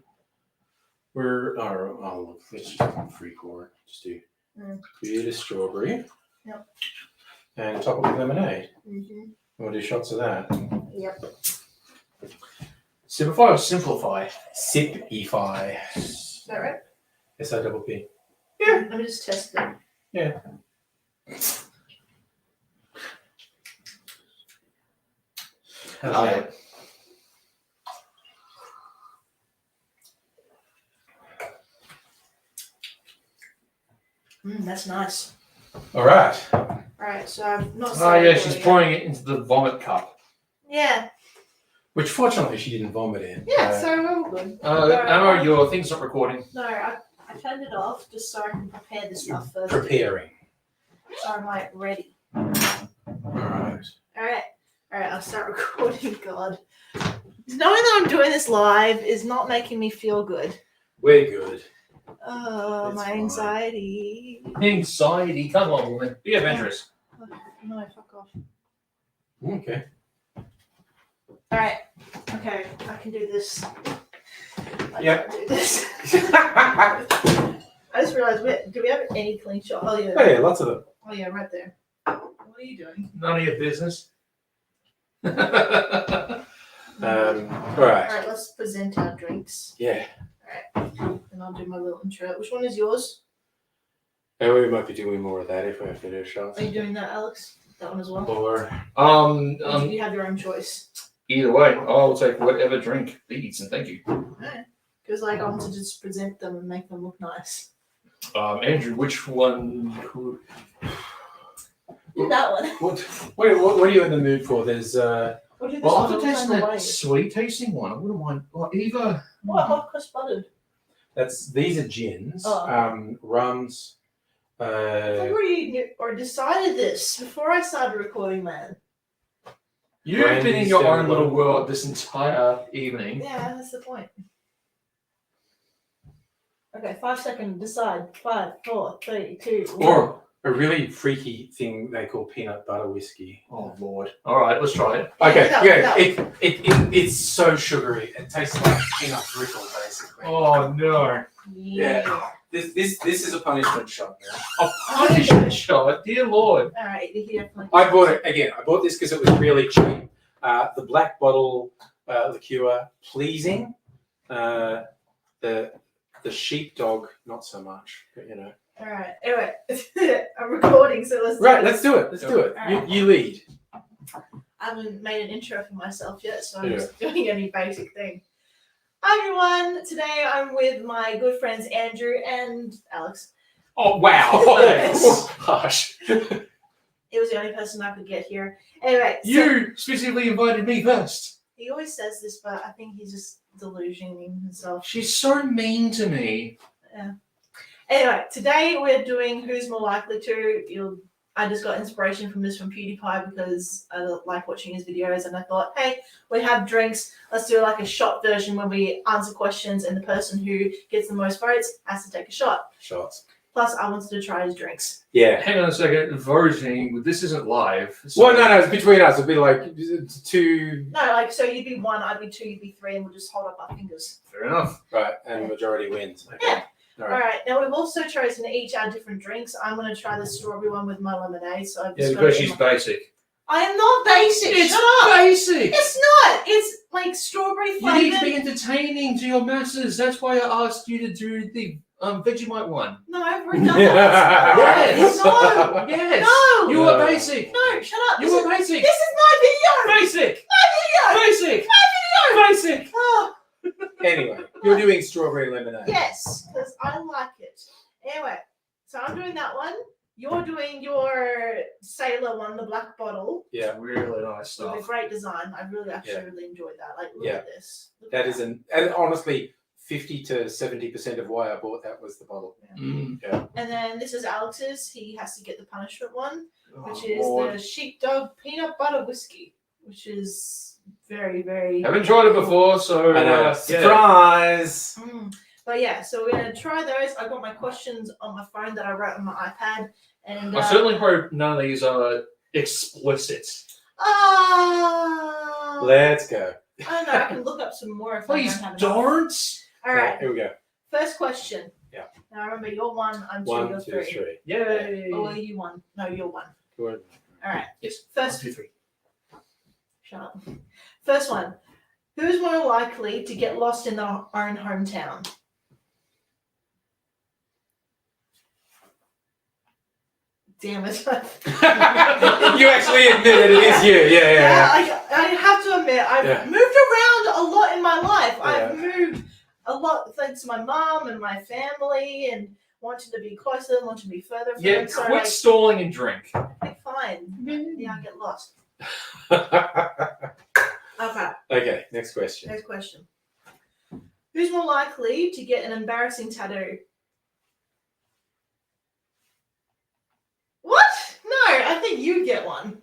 Speaker 2: just do free pour. Just do bit of strawberry.
Speaker 1: Yep.
Speaker 2: And top it with lemonade.
Speaker 1: Mm-hmm.
Speaker 2: We'll do shots of that.
Speaker 1: Yep.
Speaker 4: Simplify or simplify?
Speaker 2: Sipify.
Speaker 1: Is that right?
Speaker 2: SIPP.
Speaker 1: Yeah. Let me just test it.
Speaker 2: Yeah. How's that?
Speaker 1: That's nice.
Speaker 2: All right.
Speaker 1: Alright, so I've not
Speaker 4: Oh yeah,
Speaker 1: started
Speaker 4: she's
Speaker 1: yet.
Speaker 4: pouring it into the vomit cup.
Speaker 1: Yeah.
Speaker 2: Which fortunately she didn't vomit in.
Speaker 1: Yeah, so we're all good.
Speaker 4: Emma, your thing's not recording.
Speaker 1: No, I turned it off just so I can prepare this stuff first.
Speaker 2: Preparing.
Speaker 1: So I'm like ready.
Speaker 2: All right.
Speaker 1: Alright, I'll start recording. God. Knowing that I'm doing this live is not making me feel good.
Speaker 2: We're good.
Speaker 1: Oh,
Speaker 2: It's
Speaker 1: my
Speaker 2: fine.
Speaker 1: anxiety.
Speaker 4: Anxiety, come on, woman. Be adventurous.
Speaker 1: No, fuck off.
Speaker 2: Okay.
Speaker 1: Alright, okay, I can do this. I
Speaker 2: Yep.
Speaker 1: can do this. I just realized, do we have any clean shot? Oh, yeah.
Speaker 2: Oh yeah, lots of them.
Speaker 1: Oh, yeah, right there. What are you doing?
Speaker 4: None of your business.
Speaker 2: All right.
Speaker 1: Alright, let's present our drinks.
Speaker 2: Yeah.
Speaker 1: And I'll do my little intro. Which one is yours?
Speaker 2: And we might be doing more of that if we have to do shots.
Speaker 1: Are you doing that, Alex? That one as well?
Speaker 2: Or
Speaker 1: Or do you have your own choice?
Speaker 4: Either way, I'll take whatever drink beats, and thank you.
Speaker 1: Because like I want to just present them and make them look nice.
Speaker 4: Andrew, which one?
Speaker 1: Do that one.
Speaker 2: what are you in the mood for? There's
Speaker 1: Or do this
Speaker 4: Well,
Speaker 1: one
Speaker 4: after
Speaker 1: all
Speaker 4: tasting
Speaker 1: the
Speaker 4: that
Speaker 1: way.
Speaker 4: sweet tasting one, I wouldn't mind. Well, either.
Speaker 1: What? Hot cross buttered?
Speaker 2: these are gins,
Speaker 1: Oh.
Speaker 2: rums.
Speaker 1: I already knew, or decided this before I started recording, man.
Speaker 4: You've been in
Speaker 2: Brandy's
Speaker 4: your
Speaker 2: down
Speaker 4: own little
Speaker 2: low.
Speaker 4: world this entire evening.
Speaker 1: Yeah, that's the point. Okay, 5 seconds. Decide. 5, 4, 3, 2, 1.
Speaker 2: Or a really freaky thing they call peanut butter whiskey.
Speaker 4: Oh Lord! All right, let's try it.
Speaker 2: Okay,
Speaker 1: No,
Speaker 2: yeah, it's so sugary. It tastes like peanut brittle, basically.
Speaker 4: Oh no!
Speaker 1: Yeah.
Speaker 2: This is a punishment shot. Man.
Speaker 4: A punishment shot, dear Lord!
Speaker 1: All right, you definitely.
Speaker 2: I bought it again. I bought this because it was really cheap. The black bottle liqueur, pleasing. The sheepdog, not so much. But, you know.
Speaker 1: All right. Anyway, I'm recording, so let's.
Speaker 2: Right, let's do it. Let's do it.
Speaker 1: Alright.
Speaker 2: You lead.
Speaker 1: I haven't made an intro for myself yet, so I'm
Speaker 2: Yeah.
Speaker 1: just doing any basic thing. Hi everyone. Today I'm with my good friends Andrew and Alex.
Speaker 4: Oh wow!
Speaker 1: Yes.
Speaker 2: Hush.
Speaker 1: It was the only person I could get here. Anyway, so
Speaker 4: You specifically invited me first.
Speaker 1: he always says this, but I think he's just delusioning himself.
Speaker 4: She's so mean to me.
Speaker 1: Anyway, today we're doing Who's More Likely To. I just got inspiration from this from PewDiePie because I like watching his videos, and I thought, hey, we have drinks. Let's do like a shot version where we answer questions, and the person who gets the most votes has to take a shot.
Speaker 2: Shots.
Speaker 1: Plus, I wanted to try his drinks.
Speaker 2: Yeah.
Speaker 4: Hang on a second. Voting. This isn't live. so-
Speaker 2: Well, no, it's between us. It'd be like two,
Speaker 1: No, like, so you'd be 1, I'd be 2, you'd be 3, and we'll just hold up our fingers.
Speaker 4: Fair enough.
Speaker 2: right, and majority wins. Okay.
Speaker 1: Yeah.
Speaker 2: All
Speaker 1: All
Speaker 2: right.
Speaker 1: right, now we've also chosen each our different drinks. I'm going to try the strawberry one with my lemonade. So I've
Speaker 4: Yeah,
Speaker 1: just got
Speaker 4: because
Speaker 1: it in
Speaker 4: she's
Speaker 1: my-
Speaker 4: basic.
Speaker 1: I am not basic.
Speaker 4: It's
Speaker 1: Shut up.
Speaker 4: basic.
Speaker 1: It's not. It's like strawberry
Speaker 4: You need to be
Speaker 1: flavored.
Speaker 4: entertaining to your masses. That's why I asked you to do the Vegemite one.
Speaker 1: No, I've already done that.
Speaker 4: Yes.
Speaker 1: No.
Speaker 4: Yes.
Speaker 1: No. No!
Speaker 4: You were basic.
Speaker 1: No, shut up.
Speaker 4: You were basic.
Speaker 1: This is my video!
Speaker 4: Basic.
Speaker 1: My video!
Speaker 4: Basic.
Speaker 1: My video!
Speaker 4: Basic.
Speaker 1: Oh,
Speaker 2: Anyway, you're doing strawberry lemonade.
Speaker 1: yes, because I like it. Anyway, so I'm doing that one. You're doing your sailor one, the black bottle.
Speaker 2: Yeah,
Speaker 4: Really nice
Speaker 1: With a
Speaker 4: stuff.
Speaker 1: great design. I really
Speaker 2: Yeah.
Speaker 1: really enjoyed that. Like, look
Speaker 2: Yeah.
Speaker 1: at this. Look
Speaker 2: that
Speaker 1: at
Speaker 2: is and honestly, 50 to 70% of why I bought that was the bottle.
Speaker 4: Mm.
Speaker 1: And then this is Alex's. He has to get the punishment one, which
Speaker 4: Oh,
Speaker 1: is
Speaker 4: Lord.
Speaker 1: the sheepdog peanut butter whiskey, which is very, very.
Speaker 4: Haven't tried it before, so
Speaker 2: I know.
Speaker 4: yeah.
Speaker 2: Surprise!
Speaker 1: But yeah, so we're gonna try those. I got my questions on my phone that I wrote on my iPad, and
Speaker 4: I certainly hope none of these are explicit.
Speaker 2: Let's go.
Speaker 1: I don't know. I can look up some more if
Speaker 4: Please
Speaker 1: I don't have enough.
Speaker 4: don't.
Speaker 1: All right,
Speaker 2: Here we go.
Speaker 1: first question.
Speaker 2: Yeah.
Speaker 1: Now remember, you're one. I'm two.
Speaker 2: 1,
Speaker 1: You're
Speaker 2: 2,
Speaker 1: three.
Speaker 2: 3.
Speaker 4: Yay.
Speaker 1: Oh, well, you one. No, you're one.
Speaker 2: Good.
Speaker 1: All right.
Speaker 4: Yes.
Speaker 1: First,
Speaker 4: 1, 2, 3.
Speaker 1: shut up. First one. Who's more likely to get lost in their own hometown? Damn it.
Speaker 2: You actually admitted it is you. Yeah.
Speaker 1: I have to admit, I've
Speaker 2: Yeah.
Speaker 1: moved around a lot in my life. I've
Speaker 2: Yeah.
Speaker 1: moved a lot thanks to my mom and my family and wanting to be closer, wanting to be further from
Speaker 4: Yeah,
Speaker 1: them. So,
Speaker 4: quit stalling and drink.
Speaker 1: like, fine. Yeah, I get lost. Okay,
Speaker 2: Okay, next question.
Speaker 1: next question. Who's more likely to get an embarrassing tattoo? What? No, I think you get one.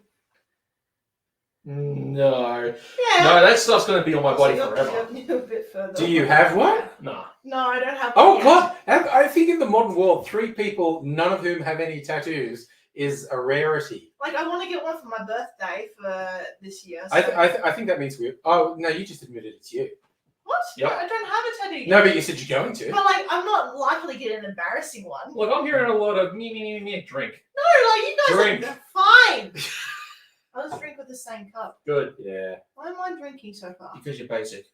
Speaker 4: No.
Speaker 1: Yeah.
Speaker 4: No, that stuff's going to be on my body
Speaker 1: You're-
Speaker 4: forever.
Speaker 1: You're a bit further.
Speaker 2: Do you have one?
Speaker 4: Nah.
Speaker 1: No, I don't have.
Speaker 2: Oh
Speaker 1: one yet.
Speaker 2: God! I think in the modern world, 3 people, none of whom have any tattoos, is a rarity.
Speaker 1: Like, I want to get one for my birthday for this year. So.
Speaker 2: I think that means we. Oh no, you just admitted it's you.
Speaker 1: What?
Speaker 4: Yep.
Speaker 1: No, I don't have a tattoo yet.
Speaker 2: No, but you said you're going to.
Speaker 1: But like, I'm not likely to get an embarrassing one.
Speaker 4: Look, I'm hearing a lot of me, drink.
Speaker 1: No, like you guys
Speaker 4: Drink.
Speaker 1: are fine. I'll just drink with the same cup.
Speaker 4: Good.
Speaker 2: Yeah,
Speaker 1: Why am I drinking so far?
Speaker 4: Because you're basic.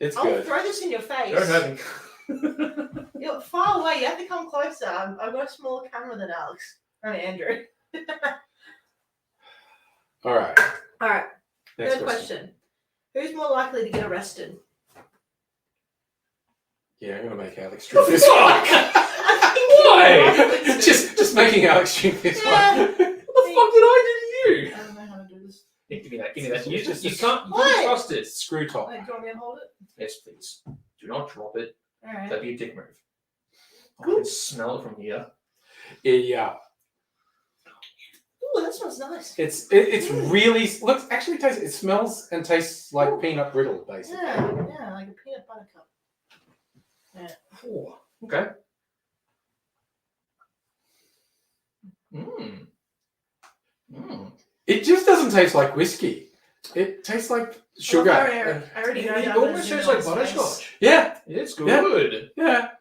Speaker 2: it's
Speaker 1: I'll
Speaker 2: good.
Speaker 1: throw this in your face.
Speaker 4: Don't have me.
Speaker 1: You're far away. You have to come closer. I've got a smaller camera than Alex. Or Andrew.
Speaker 2: All right.
Speaker 1: All right.
Speaker 2: Next
Speaker 1: Third question. Who's more likely to get arrested?
Speaker 2: Yeah, I'm gonna make Alex drink this
Speaker 4: Fuck!
Speaker 2: one.
Speaker 1: I think
Speaker 4: Why?
Speaker 1: you're
Speaker 2: just making Alex drink this
Speaker 1: Yeah.
Speaker 2: one.
Speaker 4: What the fuck did I do to you?
Speaker 1: I don't know how to do this.
Speaker 4: Yeah, give me that. Give me that. You
Speaker 2: It's
Speaker 4: just
Speaker 2: just
Speaker 4: you can't
Speaker 1: What?
Speaker 4: trust it.
Speaker 2: Screw top.
Speaker 1: Wait, do you want me to hold it?
Speaker 4: Yes, please. Do not drop it.
Speaker 1: All right.
Speaker 4: That'd be a dick move. I can smell it from here.
Speaker 2: Yeah,
Speaker 1: Ooh, that smells nice.
Speaker 2: it's really looks actually tastes. It smells and tastes like peanut brittle, basically.
Speaker 1: Yeah, like a peanut butter cup.
Speaker 4: Oh, okay. Mmm. Mmm.
Speaker 2: It just doesn't taste like whiskey. It tastes like sugar.
Speaker 1: I already know
Speaker 4: It
Speaker 1: that
Speaker 4: almost
Speaker 1: was
Speaker 4: tastes
Speaker 1: in
Speaker 4: like
Speaker 1: my face.
Speaker 4: butterscotch.
Speaker 2: Yeah,
Speaker 4: It's
Speaker 2: Yeah.
Speaker 4: good.
Speaker 2: yeah.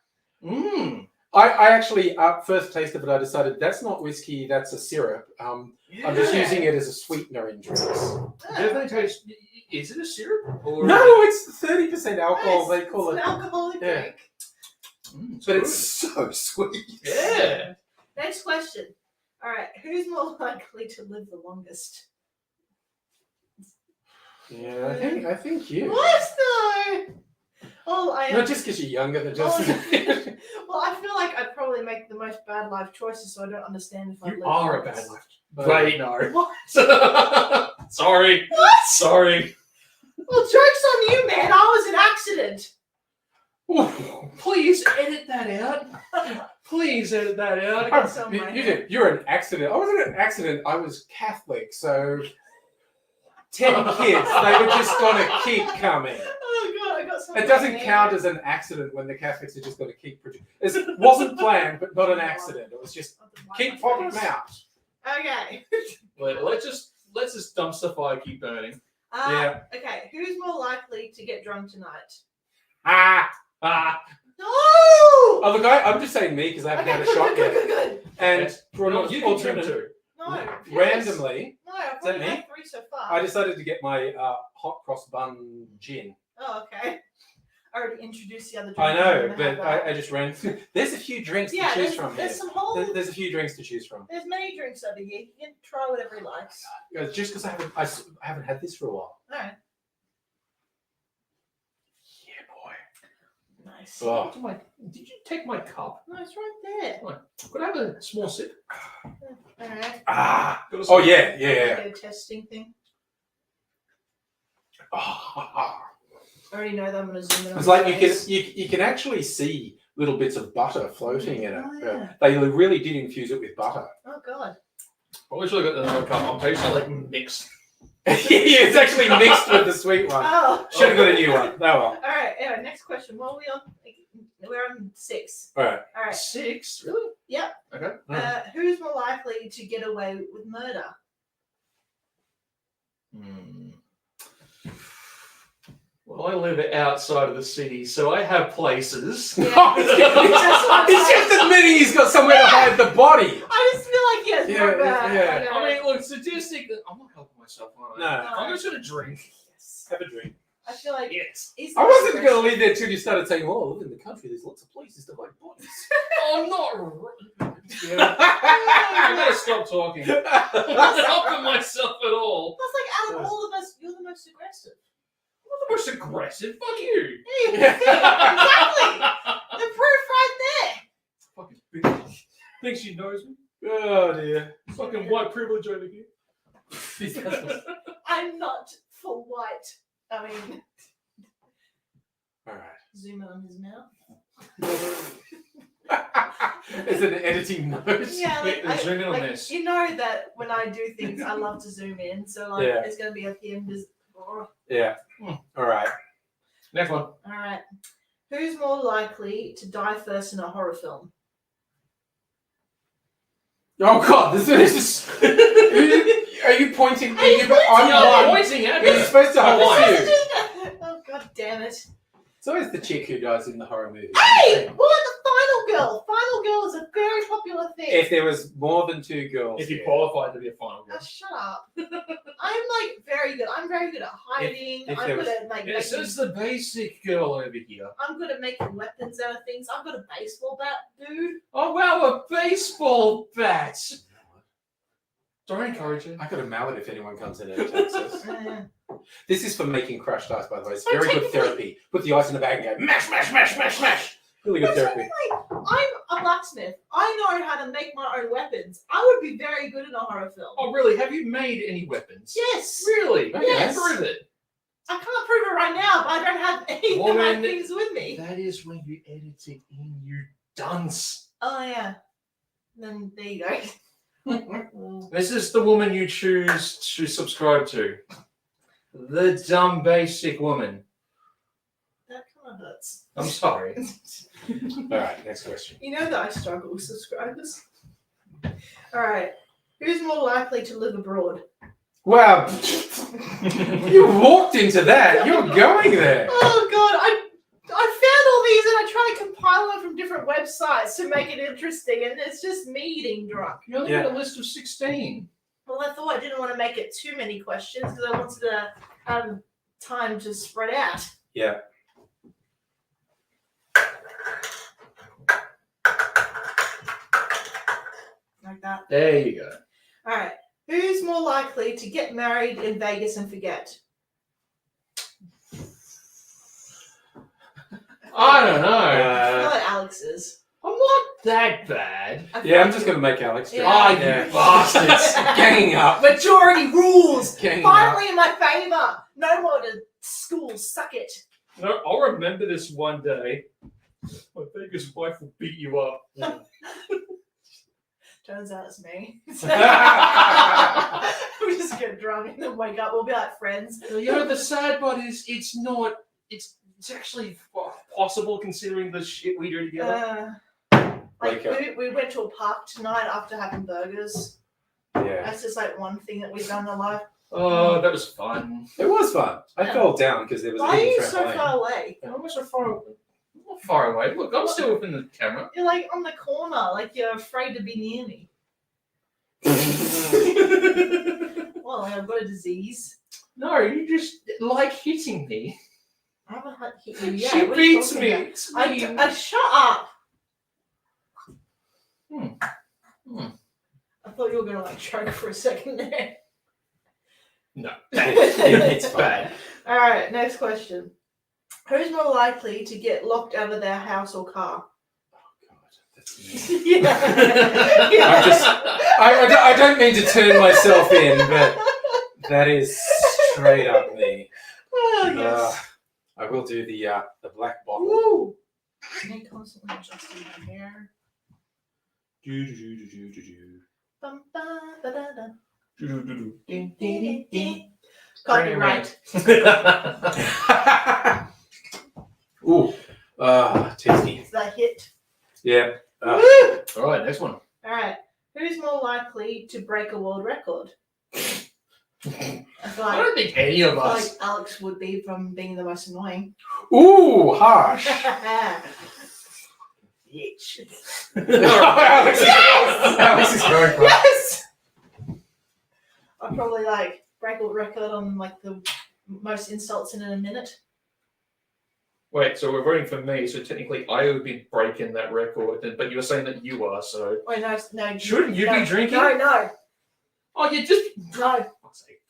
Speaker 4: Mmm.
Speaker 2: I actually first taste of it. I decided that's not whiskey. That's a syrup. I'm just using it as a sweetener in drinks.
Speaker 4: Definitely taste. Is it a syrup? Or
Speaker 2: No, it's 30% alcohol.
Speaker 1: Nice.
Speaker 2: They call
Speaker 1: It's
Speaker 2: it,
Speaker 1: an alcoholic
Speaker 2: Yeah.
Speaker 1: drink.
Speaker 4: Mm,
Speaker 2: but
Speaker 4: good.
Speaker 2: it's so sweet.
Speaker 4: Yeah.
Speaker 1: Next question. All right, who's more likely to live the longest?
Speaker 2: Yeah, I think you.
Speaker 1: What? No. Oh, I am.
Speaker 2: Not just because you're younger than just.
Speaker 1: Well, I feel like I'd probably make the most bad life choices, so I don't understand if I
Speaker 2: You
Speaker 1: live
Speaker 2: are a
Speaker 1: longest.
Speaker 2: bad life. But
Speaker 4: Wait, no.
Speaker 1: What?
Speaker 4: Sorry.
Speaker 1: What?
Speaker 4: Sorry.
Speaker 1: Well, joke's on you, man. I was an accident.
Speaker 4: Please edit that out. Please edit that out.
Speaker 1: got some in my
Speaker 2: You
Speaker 1: hair.
Speaker 2: did. You're an accident. I wasn't an accident. I was Catholic, so 10 kids. They were just gonna keep coming.
Speaker 1: Oh god, I got some.
Speaker 2: It doesn't count as an accident when the Catholics are just going to keep producing. It wasn't planned, but not an accident. It was just keep popping them out.
Speaker 1: Okay.
Speaker 4: Let's just dumpster fire keep burning.
Speaker 2: Yeah.
Speaker 1: Okay, who's more likely to get drunk tonight?
Speaker 2: Ah!
Speaker 1: No.
Speaker 2: Oh, look, I'm just saying me because I haven't
Speaker 1: Okay,
Speaker 2: had a
Speaker 1: good,
Speaker 2: shot
Speaker 1: good,
Speaker 2: yet.
Speaker 1: good, good.
Speaker 2: And
Speaker 4: Yes.
Speaker 2: for an
Speaker 4: No, you can drink
Speaker 2: alternative,
Speaker 4: too.
Speaker 1: No.
Speaker 2: randomly,
Speaker 1: No, I've
Speaker 2: Is that
Speaker 1: only
Speaker 2: me?
Speaker 1: had 3 so far.
Speaker 2: I decided to get my hot cross bun gin.
Speaker 1: Oh, okay. already introduced the other drink.
Speaker 2: I know,
Speaker 1: I'm gonna
Speaker 2: but
Speaker 1: have that.
Speaker 2: I just ran through. There's a few drinks
Speaker 1: Yeah,
Speaker 2: to choose
Speaker 1: there's,
Speaker 2: from
Speaker 1: there's
Speaker 2: here.
Speaker 1: some whole.
Speaker 2: There's a few drinks to choose from.
Speaker 1: There's many drinks over here. You can try whatever he likes.
Speaker 2: Just because I haven't had this for a while.
Speaker 1: All right.
Speaker 2: Yeah, boy.
Speaker 1: Nice.
Speaker 2: Oh.
Speaker 4: Did you take my cup?
Speaker 1: No, it's right there.
Speaker 4: Could I have a small sip?
Speaker 1: All right.
Speaker 2: Ah. Oh yeah, yeah.
Speaker 1: Like a testing thing.
Speaker 2: Oh.
Speaker 1: I already know that I'm gonna zoom in on
Speaker 2: It's like
Speaker 1: his face.
Speaker 2: you can actually see little bits of butter floating in it.
Speaker 1: Oh, yeah.
Speaker 2: They really did infuse it with butter.
Speaker 1: Oh god.
Speaker 4: I should have got the cup. I'm tasting like mixed.
Speaker 2: Yeah, it's actually mixed with the sweet one.
Speaker 1: Oh.
Speaker 2: Should have got a new one. Oh well.
Speaker 1: All right. Anyway, next question. What are we on? We're on 6.
Speaker 2: All right.
Speaker 1: All right.
Speaker 4: 6? Really?
Speaker 1: Yep.
Speaker 4: Okay.
Speaker 1: Who's more likely to get away with murder?
Speaker 4: Well, I live outside of the city, so I have places.
Speaker 1: Yeah.
Speaker 2: He's just admitting he's got somewhere to hide the body.
Speaker 1: I just feel like yes,
Speaker 2: Yeah,
Speaker 1: more bad.
Speaker 2: yeah.
Speaker 4: I mean, look, statistically, I'm not helping myself, am I?
Speaker 2: No.
Speaker 4: I'm just gonna drink.
Speaker 1: Yes.
Speaker 2: Have a drink.
Speaker 1: I feel like
Speaker 4: Yes.
Speaker 1: he's
Speaker 2: I wasn't going to leave there till you started saying, "Oh, I live in the country. There's lots of places to hide bodies."
Speaker 4: I'm not. Yeah. I'm gonna stop talking. I'm not helping myself at all.
Speaker 1: That's like out of all of us, you're the most aggressive.
Speaker 4: I'm the most aggressive. Fuck you.
Speaker 1: Yeah, exactly. The proof right there.
Speaker 4: Fucking bitch. Thinks she knows me.
Speaker 2: Oh dear.
Speaker 4: Fucking white privilege over here.
Speaker 1: I'm not full white. I mean,
Speaker 2: All right.
Speaker 1: zoom in on his mouth.
Speaker 2: Is it an editing note?
Speaker 1: Yeah, like,
Speaker 4: Zoom in on
Speaker 1: like,
Speaker 4: this.
Speaker 1: you know that when I do things, I love to zoom in. So like,
Speaker 2: Yeah.
Speaker 1: it's gonna be of him. Just, all
Speaker 2: Yeah. All right.
Speaker 4: Next one.
Speaker 1: right. Who's more likely to die first in a horror film?
Speaker 2: Oh God, this is. Are you pointing?
Speaker 1: Are you
Speaker 2: I'm
Speaker 1: pointing?
Speaker 4: I'm
Speaker 2: one.
Speaker 4: pointing at
Speaker 2: You're
Speaker 4: me.
Speaker 2: supposed to hold
Speaker 4: Why?
Speaker 2: the two.
Speaker 1: Oh god damn it!
Speaker 2: It's always the chick who dies in the horror movie.
Speaker 1: Hey, what the Final Girl? Final Girl is a very popular thing.
Speaker 2: If there was more than 2 girls,
Speaker 4: If you
Speaker 2: yeah.
Speaker 4: qualified to be a final girl.
Speaker 1: Shut up. I'm like very good. I'm very good at hiding.
Speaker 2: if
Speaker 1: I'm
Speaker 2: there
Speaker 1: good
Speaker 2: was-
Speaker 1: at like
Speaker 4: Yeah,
Speaker 1: making,
Speaker 4: so it's the basic girl over here.
Speaker 1: I'm good at making weapons out of things. I've got a baseball bat, dude.
Speaker 4: Oh wow, a baseball bat. Don't encourage it.
Speaker 2: I got a mallet if anyone comes in and attacks us.
Speaker 1: Uh,
Speaker 2: This is for making crushed ice, by the way. It's
Speaker 1: So
Speaker 2: very good
Speaker 1: technically-
Speaker 2: therapy. Put the ice in the bag and go mash, mash, mash, mash, mash. Really good
Speaker 1: but
Speaker 2: therapy.
Speaker 1: technically, I'm a blacksmith. I know how to make my own weapons. I would be very good in a horror film.
Speaker 4: Oh really? Have you made any weapons?
Speaker 1: Yes.
Speaker 4: Really? Okay,
Speaker 1: Yes.
Speaker 4: prove it.
Speaker 1: I can't prove it right now, but I don't have any of
Speaker 4: Woman.
Speaker 1: my things with me.
Speaker 4: That is when you edit it in, you dunce.
Speaker 1: Oh yeah. Then there you go. Well,
Speaker 4: This is the woman you choose to subscribe to. The dumb basic woman.
Speaker 1: that kind of hurts.
Speaker 4: I'm sorry.
Speaker 2: All right, next question.
Speaker 1: You know that I struggle with subscribers. All right. Who's more likely to live abroad?
Speaker 2: Wow, you walked into that. You're going there.
Speaker 1: Oh God, I found all these and I try to compile them from different websites to make it interesting, and it's just me eating drunk.
Speaker 4: You only
Speaker 2: Yeah.
Speaker 4: got a list of 16.
Speaker 1: Well, I thought I didn't want to make it too many questions because I wanted to have time to spread out.
Speaker 2: Yeah.
Speaker 1: Like that.
Speaker 4: There you go.
Speaker 1: All right. Who's more likely to get married in Vegas and forget?
Speaker 4: I don't know.
Speaker 1: I feel like Alex is.
Speaker 4: I'm not that bad.
Speaker 1: I feel
Speaker 2: Yeah, I'm
Speaker 1: like-
Speaker 2: just going to make Alex drink.
Speaker 1: Yeah.
Speaker 4: Oh, you bastards.
Speaker 2: Ganging up.
Speaker 1: Majority rules.
Speaker 2: Ganging up.
Speaker 1: Finally in my favor. No more to school. Suck it.
Speaker 4: No, I'll remember this one day. My Vegas wife will beat you up.
Speaker 1: Turns out it's me. We just get drunk and then wake up. We'll be like friends.
Speaker 4: You know, the sad part is it's not. It's actually possible considering the shit we do together.
Speaker 1: Like
Speaker 2: Wake up.
Speaker 1: we went to a park tonight after having burgers.
Speaker 2: Yeah.
Speaker 1: That's just like one thing that we've done in our life.
Speaker 4: Oh, that was fun.
Speaker 2: It was fun. I
Speaker 1: Yeah.
Speaker 2: fell down because there was
Speaker 1: Why
Speaker 2: a
Speaker 1: are you
Speaker 2: hidden
Speaker 1: so
Speaker 2: trampoline.
Speaker 1: far away?
Speaker 4: I'm not so far away. I'm not far away. Look, I'm still within the camera.
Speaker 1: You're like on the corner, like you're afraid to be near me. Well, like I've got a disease.
Speaker 4: No, you just like hitting me.
Speaker 1: I haven't hit you yet.
Speaker 4: She
Speaker 1: What are you
Speaker 4: beats
Speaker 1: talking
Speaker 4: me.
Speaker 1: about?
Speaker 4: It's mean.
Speaker 1: I shut up. I thought you were gonna like choke for a second there.
Speaker 4: No.
Speaker 2: It's bad.
Speaker 1: All right, next question. Who's more likely to get locked out of their house or car?
Speaker 2: God, that's me.
Speaker 1: yeah.
Speaker 2: I'm just- I don't mean to turn myself in, but that is straight up me.
Speaker 1: Oh, yes.
Speaker 2: I will do the black bottle.
Speaker 1: Woo. Me constantly adjusting my hair. Bum, ba, da, da, da. Copyright.
Speaker 2: Ooh, tasty.
Speaker 1: It's that hit.
Speaker 2: Yeah.
Speaker 1: Woo.
Speaker 4: All right, next one.
Speaker 1: All right. Who's more likely to break a world record? I feel
Speaker 4: I
Speaker 1: like,
Speaker 4: don't think any of us.
Speaker 1: Alex would be from being the most annoying.
Speaker 2: Ooh, harsh.
Speaker 1: Bitch.
Speaker 2: Alex is going for it.
Speaker 1: Yes. I'll probably like break a record on like the most insults in a minute.
Speaker 4: Wait, so we're voting for me, so technically I would be breaking that record, but you were saying that you are, so.
Speaker 1: Wait, no.
Speaker 4: Shouldn't you be drinking?
Speaker 1: No.
Speaker 4: Oh, you just.
Speaker 1: No.
Speaker 4: Fuck's sake.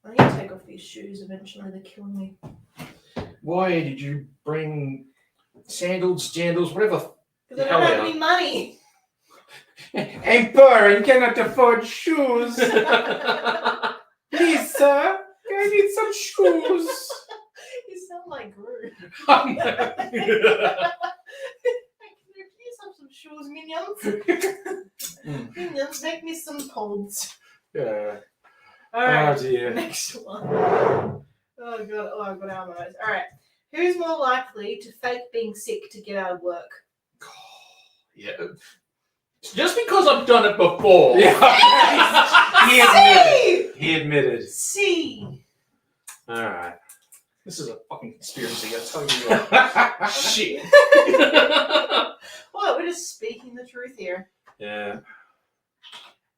Speaker 1: I need to take off these shoes eventually. They're killing me.
Speaker 4: Why did you bring sandals, whatever?
Speaker 1: Because I
Speaker 4: Hell
Speaker 1: don't have
Speaker 4: yeah.
Speaker 1: any money.
Speaker 2: I'm poor and cannot afford shoes. Please, sir, I need some shoes.
Speaker 1: You sound like Gru.
Speaker 4: Oh,
Speaker 1: Can you please have some shoes, minions? Minions, make me some pods.
Speaker 2: Yeah.
Speaker 1: Alright,
Speaker 2: Oh dear.
Speaker 1: next one. Oh god, I've got out of my nose. Alright. Who's more likely to fake being sick to get out of work?
Speaker 4: Yeah. Just because I've done it before.
Speaker 2: Yeah. He admitted. He admitted.
Speaker 1: C.
Speaker 2: All right.
Speaker 4: This is a fucking conspiracy, I tell you what. Shit.
Speaker 1: Well, we're just speaking the truth here.
Speaker 2: Yeah.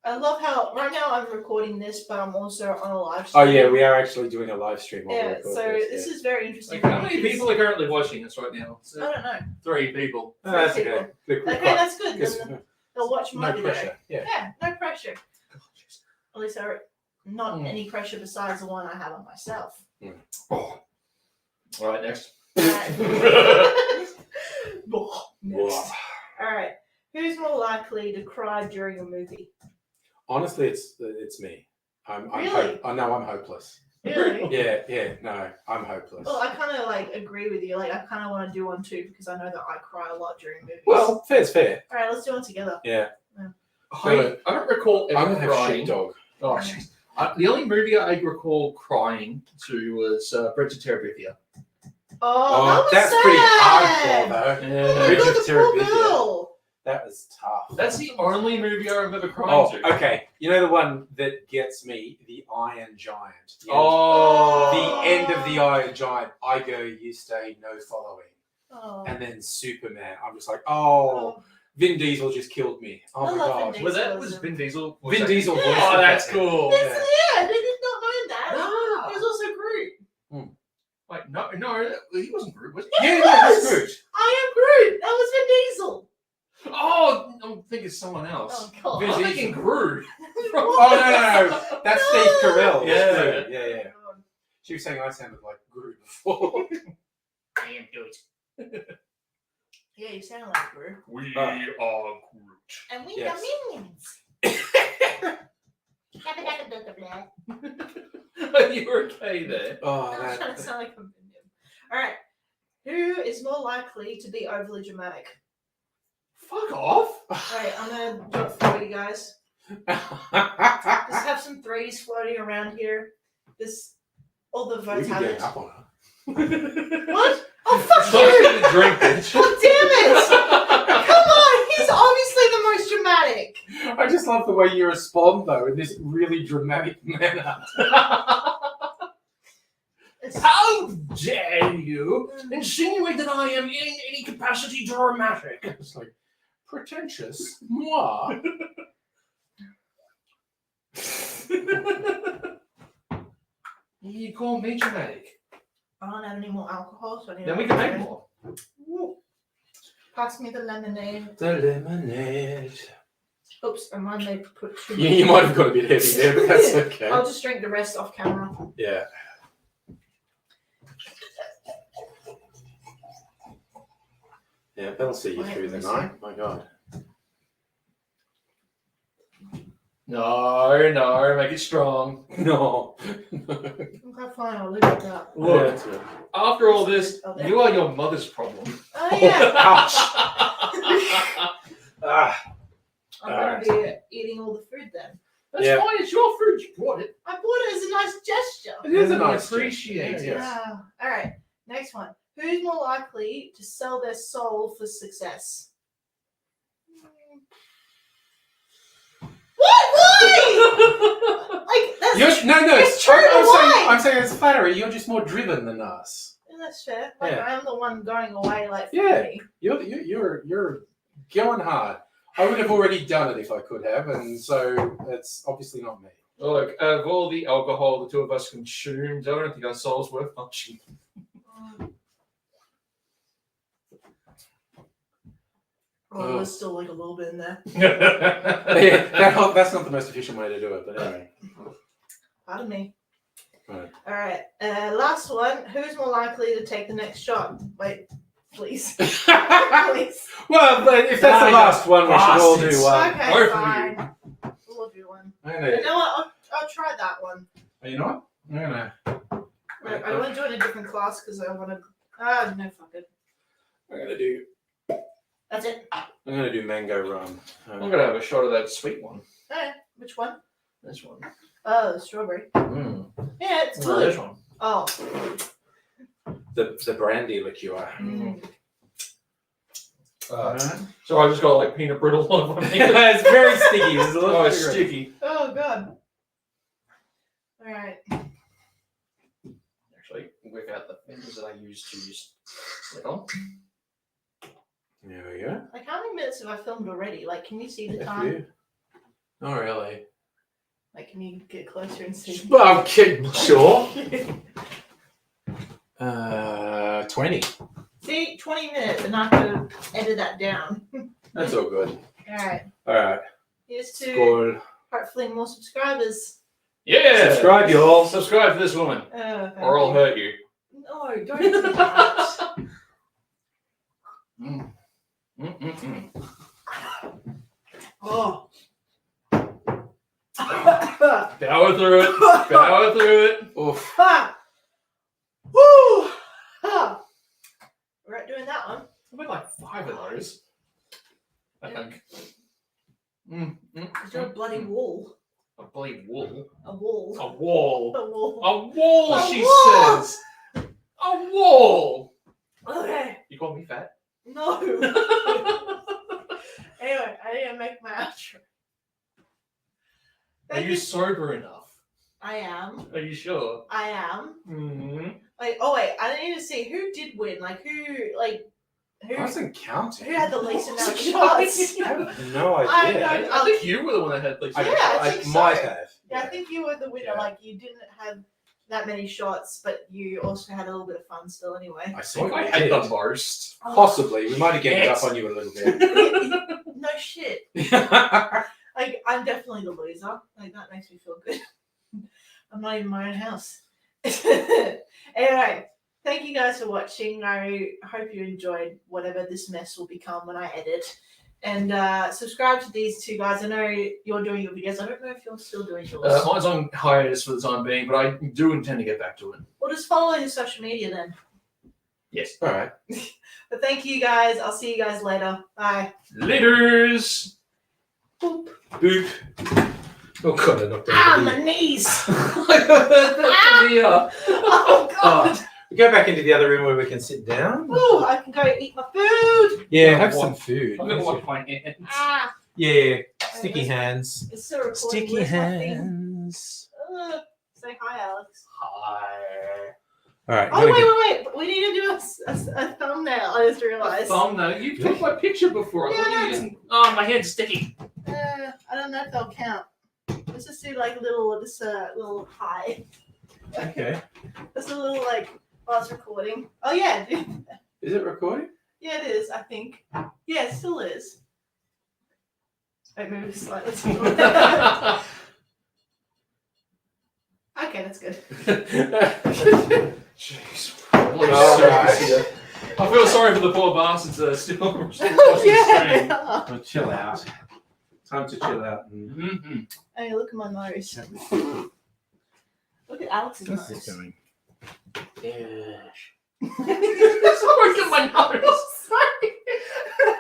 Speaker 1: I love how right now I'm recording this, but I'm also on a live
Speaker 2: Oh
Speaker 1: stream.
Speaker 2: yeah, we are actually doing a live stream. while we
Speaker 1: Yeah,
Speaker 2: record
Speaker 1: so
Speaker 2: this,
Speaker 1: this is very interesting.
Speaker 4: Like, how many people are currently watching this right now?
Speaker 1: I don't know.
Speaker 4: 3 people.
Speaker 2: Oh, that's
Speaker 1: people.
Speaker 2: okay. We're
Speaker 1: Okay,
Speaker 2: quite-
Speaker 1: that's good.
Speaker 2: because-
Speaker 1: Then they'll watch my
Speaker 2: no
Speaker 1: video.
Speaker 2: pressure. Yeah.
Speaker 1: Yeah, no pressure. At least not any pressure besides the one I have on myself.
Speaker 4: Oh. All right, next.
Speaker 1: Alright.
Speaker 2: Wow.
Speaker 1: Next. Alright. Who's more likely to cry during a movie?
Speaker 2: Honestly, it's me. I'm
Speaker 1: Really?
Speaker 2: I'm hopeless.
Speaker 1: Really?
Speaker 2: Yeah. No, I'm hopeless.
Speaker 1: Well, I kind of like agree with you. Like, I kind of want to do one too because I know that I cry a lot during movies.
Speaker 2: Well, fair's fair.
Speaker 1: all right, let's do one together.
Speaker 2: Yeah.
Speaker 4: I don't recall
Speaker 2: I'm
Speaker 4: ever
Speaker 2: gonna have
Speaker 4: crying.
Speaker 2: sheepdog.
Speaker 4: Oh, jeez. The only movie I recall crying to was Bridge of Terabithia.
Speaker 1: Oh, that was
Speaker 2: that's
Speaker 1: sad.
Speaker 2: pretty hardcore though.
Speaker 1: Oh my
Speaker 2: Bridge
Speaker 1: God,
Speaker 2: of
Speaker 1: the poor
Speaker 2: Terabithia.
Speaker 1: girl.
Speaker 2: That was tough.
Speaker 4: That's the only movie I remember crying
Speaker 2: Oh,
Speaker 4: to.
Speaker 2: okay. You know the one that gets me? The Iron Giant. The
Speaker 4: Oh.
Speaker 2: The end of the Iron Giant. I go, you stay, no following.
Speaker 1: Oh.
Speaker 2: And then Superman. I'm just like, oh, Vin Diesel just killed me. Oh
Speaker 1: I
Speaker 2: my
Speaker 1: love Vin
Speaker 2: god.
Speaker 1: Diesel.
Speaker 4: Was that was Vin Diesel? Was
Speaker 2: Vin
Speaker 4: that-
Speaker 2: Diesel voiced
Speaker 4: Oh,
Speaker 2: the
Speaker 4: that's
Speaker 2: Batman.
Speaker 4: cool.
Speaker 2: Yeah.
Speaker 1: Yeah, they did not know that.
Speaker 4: Ah.
Speaker 1: It was also Groot.
Speaker 4: Wait, no, he wasn't Groot, was he?
Speaker 2: Yeah,
Speaker 1: Yes!
Speaker 2: that's good.
Speaker 1: I am Groot. That was Vin Diesel.
Speaker 4: Oh, I'm thinking someone else.
Speaker 1: Oh god.
Speaker 2: Vin
Speaker 4: I'm
Speaker 2: Diesel.
Speaker 4: thinking Groot.
Speaker 2: Oh no. That's Steve Carell.
Speaker 4: Yeah.
Speaker 2: Yeah. She was saying I sounded like Groot before.
Speaker 4: I am Groot.
Speaker 1: Yeah, you sound like Groot.
Speaker 4: We
Speaker 2: Ah.
Speaker 4: are Groot.
Speaker 1: And we
Speaker 2: Yes.
Speaker 1: are minions.
Speaker 4: Are you okay there?
Speaker 2: Oh,
Speaker 1: I'm trying to
Speaker 2: that.
Speaker 1: sound like a minion. All right. Who is more likely to be overly dramatic?
Speaker 4: Fuck off.
Speaker 1: All right, I'm gonna drop 3, guys. Just have some 3s floating around here. This, all the
Speaker 2: We
Speaker 1: votes
Speaker 2: can
Speaker 1: have
Speaker 2: get
Speaker 1: it.
Speaker 2: up on her.
Speaker 1: What? Oh fuck
Speaker 4: Stop
Speaker 1: you!
Speaker 4: getting the drink, bitch.
Speaker 1: Oh damn it! Come on, he's obviously the most dramatic.
Speaker 2: I just love the way you respond though in this really dramatic manner.
Speaker 1: It's-
Speaker 3: How dare you insinuate that I am in any capacity dramatic?
Speaker 2: It's like pretentious. Moi.
Speaker 4: You call me dramatic.
Speaker 1: I don't have any more alcohol, so I need
Speaker 4: Then
Speaker 1: to
Speaker 4: we can make more.
Speaker 1: Woo. Pass me the lemonade.
Speaker 2: The lemonade.
Speaker 1: Oops, and mine they put too much.
Speaker 2: You might have got a bit heavy there, but that's okay.
Speaker 1: I'll just drink the rest off camera.
Speaker 2: Yeah. Yeah, that'll see you
Speaker 1: Wait,
Speaker 2: through the
Speaker 1: let me see.
Speaker 2: night. My God.
Speaker 4: No, make it strong.
Speaker 2: No.
Speaker 1: Okay, fine, I'll leave it at that.
Speaker 4: Look,
Speaker 2: Yeah, that's good.
Speaker 4: after all this,
Speaker 1: Oh, there.
Speaker 4: you are your mother's problem.
Speaker 1: Oh yeah,
Speaker 2: Ah,
Speaker 1: I'm gonna be eating all the food then.
Speaker 4: That's
Speaker 2: Yeah.
Speaker 4: fine, it's your food, you brought it.
Speaker 1: I bought it as a nice gesture.
Speaker 2: it is a
Speaker 4: We
Speaker 2: nice
Speaker 4: appreciate
Speaker 2: gesture,
Speaker 4: it.
Speaker 2: yes.
Speaker 1: Yeah. All right, next one. Who's more likely to sell their soul for success? What? Why? Like that's
Speaker 2: No,
Speaker 1: it's true, why?
Speaker 2: I'm saying it's flattery. You're just more driven than us.
Speaker 1: Yeah, that's fair. Like
Speaker 2: Yeah.
Speaker 1: I'm the one going away. Like
Speaker 2: Yeah.
Speaker 1: me.
Speaker 2: You're going hard. I would have already done it if I could have, and so it's obviously not me.
Speaker 4: Look, out of all the alcohol the two of us consumed, I don't think our soul's worth much.
Speaker 1: Oh, there's still like a little bit in there.
Speaker 2: Yeah, that's not the most efficient way to do it, but anyway.
Speaker 1: Pardon me.
Speaker 2: Right.
Speaker 1: All right. Last one. Who's more likely to take the next shot? Wait, please. Please.
Speaker 2: Well, but if that's the last one, we should all do
Speaker 4: Bastards.
Speaker 2: one.
Speaker 1: Okay,
Speaker 4: both of
Speaker 1: fine. We'll do one.
Speaker 2: I'm
Speaker 1: You
Speaker 2: gonna,
Speaker 1: know what? I'll try that one.
Speaker 2: you know what? I'm gonna.
Speaker 1: I want to do it in a different class because I want to. Ah, no, fuck it.
Speaker 2: I'm gonna do.
Speaker 1: That's it.
Speaker 2: I'm gonna do mango rum.
Speaker 4: I'm gonna have a shot of that sweet one.
Speaker 1: Okay. Which one?
Speaker 4: This one.
Speaker 1: Oh, the strawberry.
Speaker 4: Mm.
Speaker 1: Yeah, it's
Speaker 4: No,
Speaker 1: good.
Speaker 4: this one.
Speaker 1: Oh.
Speaker 2: The brandy liqueur.
Speaker 1: Mm.
Speaker 2: Alright.
Speaker 4: So I just got like peanut brittle on my finger.
Speaker 2: It's very sticky. There's a lot
Speaker 4: Oh,
Speaker 2: of
Speaker 4: it's
Speaker 2: sugar.
Speaker 4: sticky.
Speaker 1: Oh, God. All right.
Speaker 4: Actually, whip out the fingers that I used to use. Click on.
Speaker 2: There we go.
Speaker 1: Like, how many minutes have I filmed already? Like, can you see the
Speaker 2: F
Speaker 1: time?
Speaker 2: you. Not really.
Speaker 1: Like, can you get closer and see?
Speaker 2: Well, I'm kidding. Sure. 20.
Speaker 1: See, 20 minutes, and I could edit that down.
Speaker 2: That's all good.
Speaker 1: All right.
Speaker 2: All right.
Speaker 1: Here's to
Speaker 2: Skål.
Speaker 1: hopefully more subscribers.
Speaker 4: Yeah!
Speaker 2: Subscribe, y'all.
Speaker 4: Subscribe to this woman,
Speaker 1: Thank
Speaker 4: or I'll
Speaker 1: you.
Speaker 4: hurt you.
Speaker 1: No, don't do that.
Speaker 4: Mm. Mm-mm-mm.
Speaker 1: Oh.
Speaker 4: Power through it. Power through it.
Speaker 2: Oof.
Speaker 1: Ha! Woo! Ha! We're not doing that one.
Speaker 4: I made like 5 of those. I think. Mm,
Speaker 1: Is there a bloody wall?
Speaker 4: A bloody wall.
Speaker 1: A wall.
Speaker 4: A wall.
Speaker 1: A wall.
Speaker 4: A wall,
Speaker 1: A
Speaker 4: she
Speaker 1: wall!
Speaker 4: says. A wall.
Speaker 1: Okay.
Speaker 4: You call me fat?
Speaker 1: No. Anyway, I need to make my outro.
Speaker 4: Are
Speaker 1: Thank
Speaker 4: you sober enough?
Speaker 1: I am.
Speaker 4: Are you sure?
Speaker 1: I am.
Speaker 4: Mm-hmm.
Speaker 1: Like, oh wait, I need to see who did win. Like,
Speaker 2: I wasn't counting.
Speaker 1: who had the least amount of shots?
Speaker 2: I have no
Speaker 1: I
Speaker 2: idea.
Speaker 1: know.
Speaker 4: I think you were the one that had like.
Speaker 1: Yeah, I
Speaker 2: I
Speaker 1: think so.
Speaker 2: might have.
Speaker 1: Yeah, I think you were the winner.
Speaker 2: Yeah.
Speaker 1: Like, you didn't have that many shots, but you also had a little bit of fun still. Anyway.
Speaker 2: I
Speaker 4: I
Speaker 2: see.
Speaker 4: think I had the most.
Speaker 2: Possibly. We might have ganged
Speaker 4: Yes.
Speaker 2: up on you a little bit.
Speaker 1: No shit. Like, I'm definitely the loser. Like, that makes me feel good. I'm not in my own house. Anyway, thank you guys for watching. I hope you enjoyed whatever this mess will become when I edit. And subscribe to these two guys. I know you're doing your videos. I don't know if you're still doing yours.
Speaker 4: Mine's on hiatus for the time being, but I do intend to get back to it.
Speaker 1: Well, just follow your social media then.
Speaker 4: Yes.
Speaker 2: All right.
Speaker 1: But thank you guys. I'll see you guys later. Bye.
Speaker 4: Laters.
Speaker 1: Boop.
Speaker 2: Boop. Oh god, I knocked
Speaker 1: Ah,
Speaker 2: out
Speaker 1: my knees.
Speaker 4: I heard that from here.
Speaker 1: Oh, God.
Speaker 2: We go back into the other room where we can sit down.
Speaker 1: Ooh, I can go eat my food.
Speaker 2: Yeah,
Speaker 4: Yeah,
Speaker 2: have
Speaker 4: what-
Speaker 2: some food.
Speaker 4: I'm gonna wash my hands.
Speaker 1: Ah,
Speaker 2: Yeah, sticky hands.
Speaker 1: it's still recording.
Speaker 2: Sticky
Speaker 1: Where's my thing?
Speaker 2: hands.
Speaker 1: Say hi, Alex.
Speaker 4: Hi.
Speaker 2: All right.
Speaker 1: Oh, wait. We need to do a thumbnail. I just realized.
Speaker 4: Thumbnail. You took my picture before. I
Speaker 1: Yeah,
Speaker 4: thought you
Speaker 1: no.
Speaker 4: were using. Oh, my hand's sticky.
Speaker 1: I don't know if they'll count. Let's just do like a little, little hi.
Speaker 2: Okay.
Speaker 1: That's a little like while it's recording. Oh yeah,
Speaker 2: Is it recording?
Speaker 1: yeah, it is. I think. Yeah, it still is. Wait, maybe it's slightly. Okay, that's good.
Speaker 4: Jeez.
Speaker 2: Alright.
Speaker 4: I feel sorry for the poor bastards that are still watching
Speaker 1: Oh
Speaker 4: the stream.
Speaker 1: yeah.
Speaker 2: Well, chill out. Time to chill out. And...
Speaker 4: Mm-hmm.
Speaker 1: Hey, look at my nose. Look at Alex's
Speaker 2: What's
Speaker 1: nose.
Speaker 2: this going?
Speaker 4: Look at my nose.
Speaker 1: Sorry.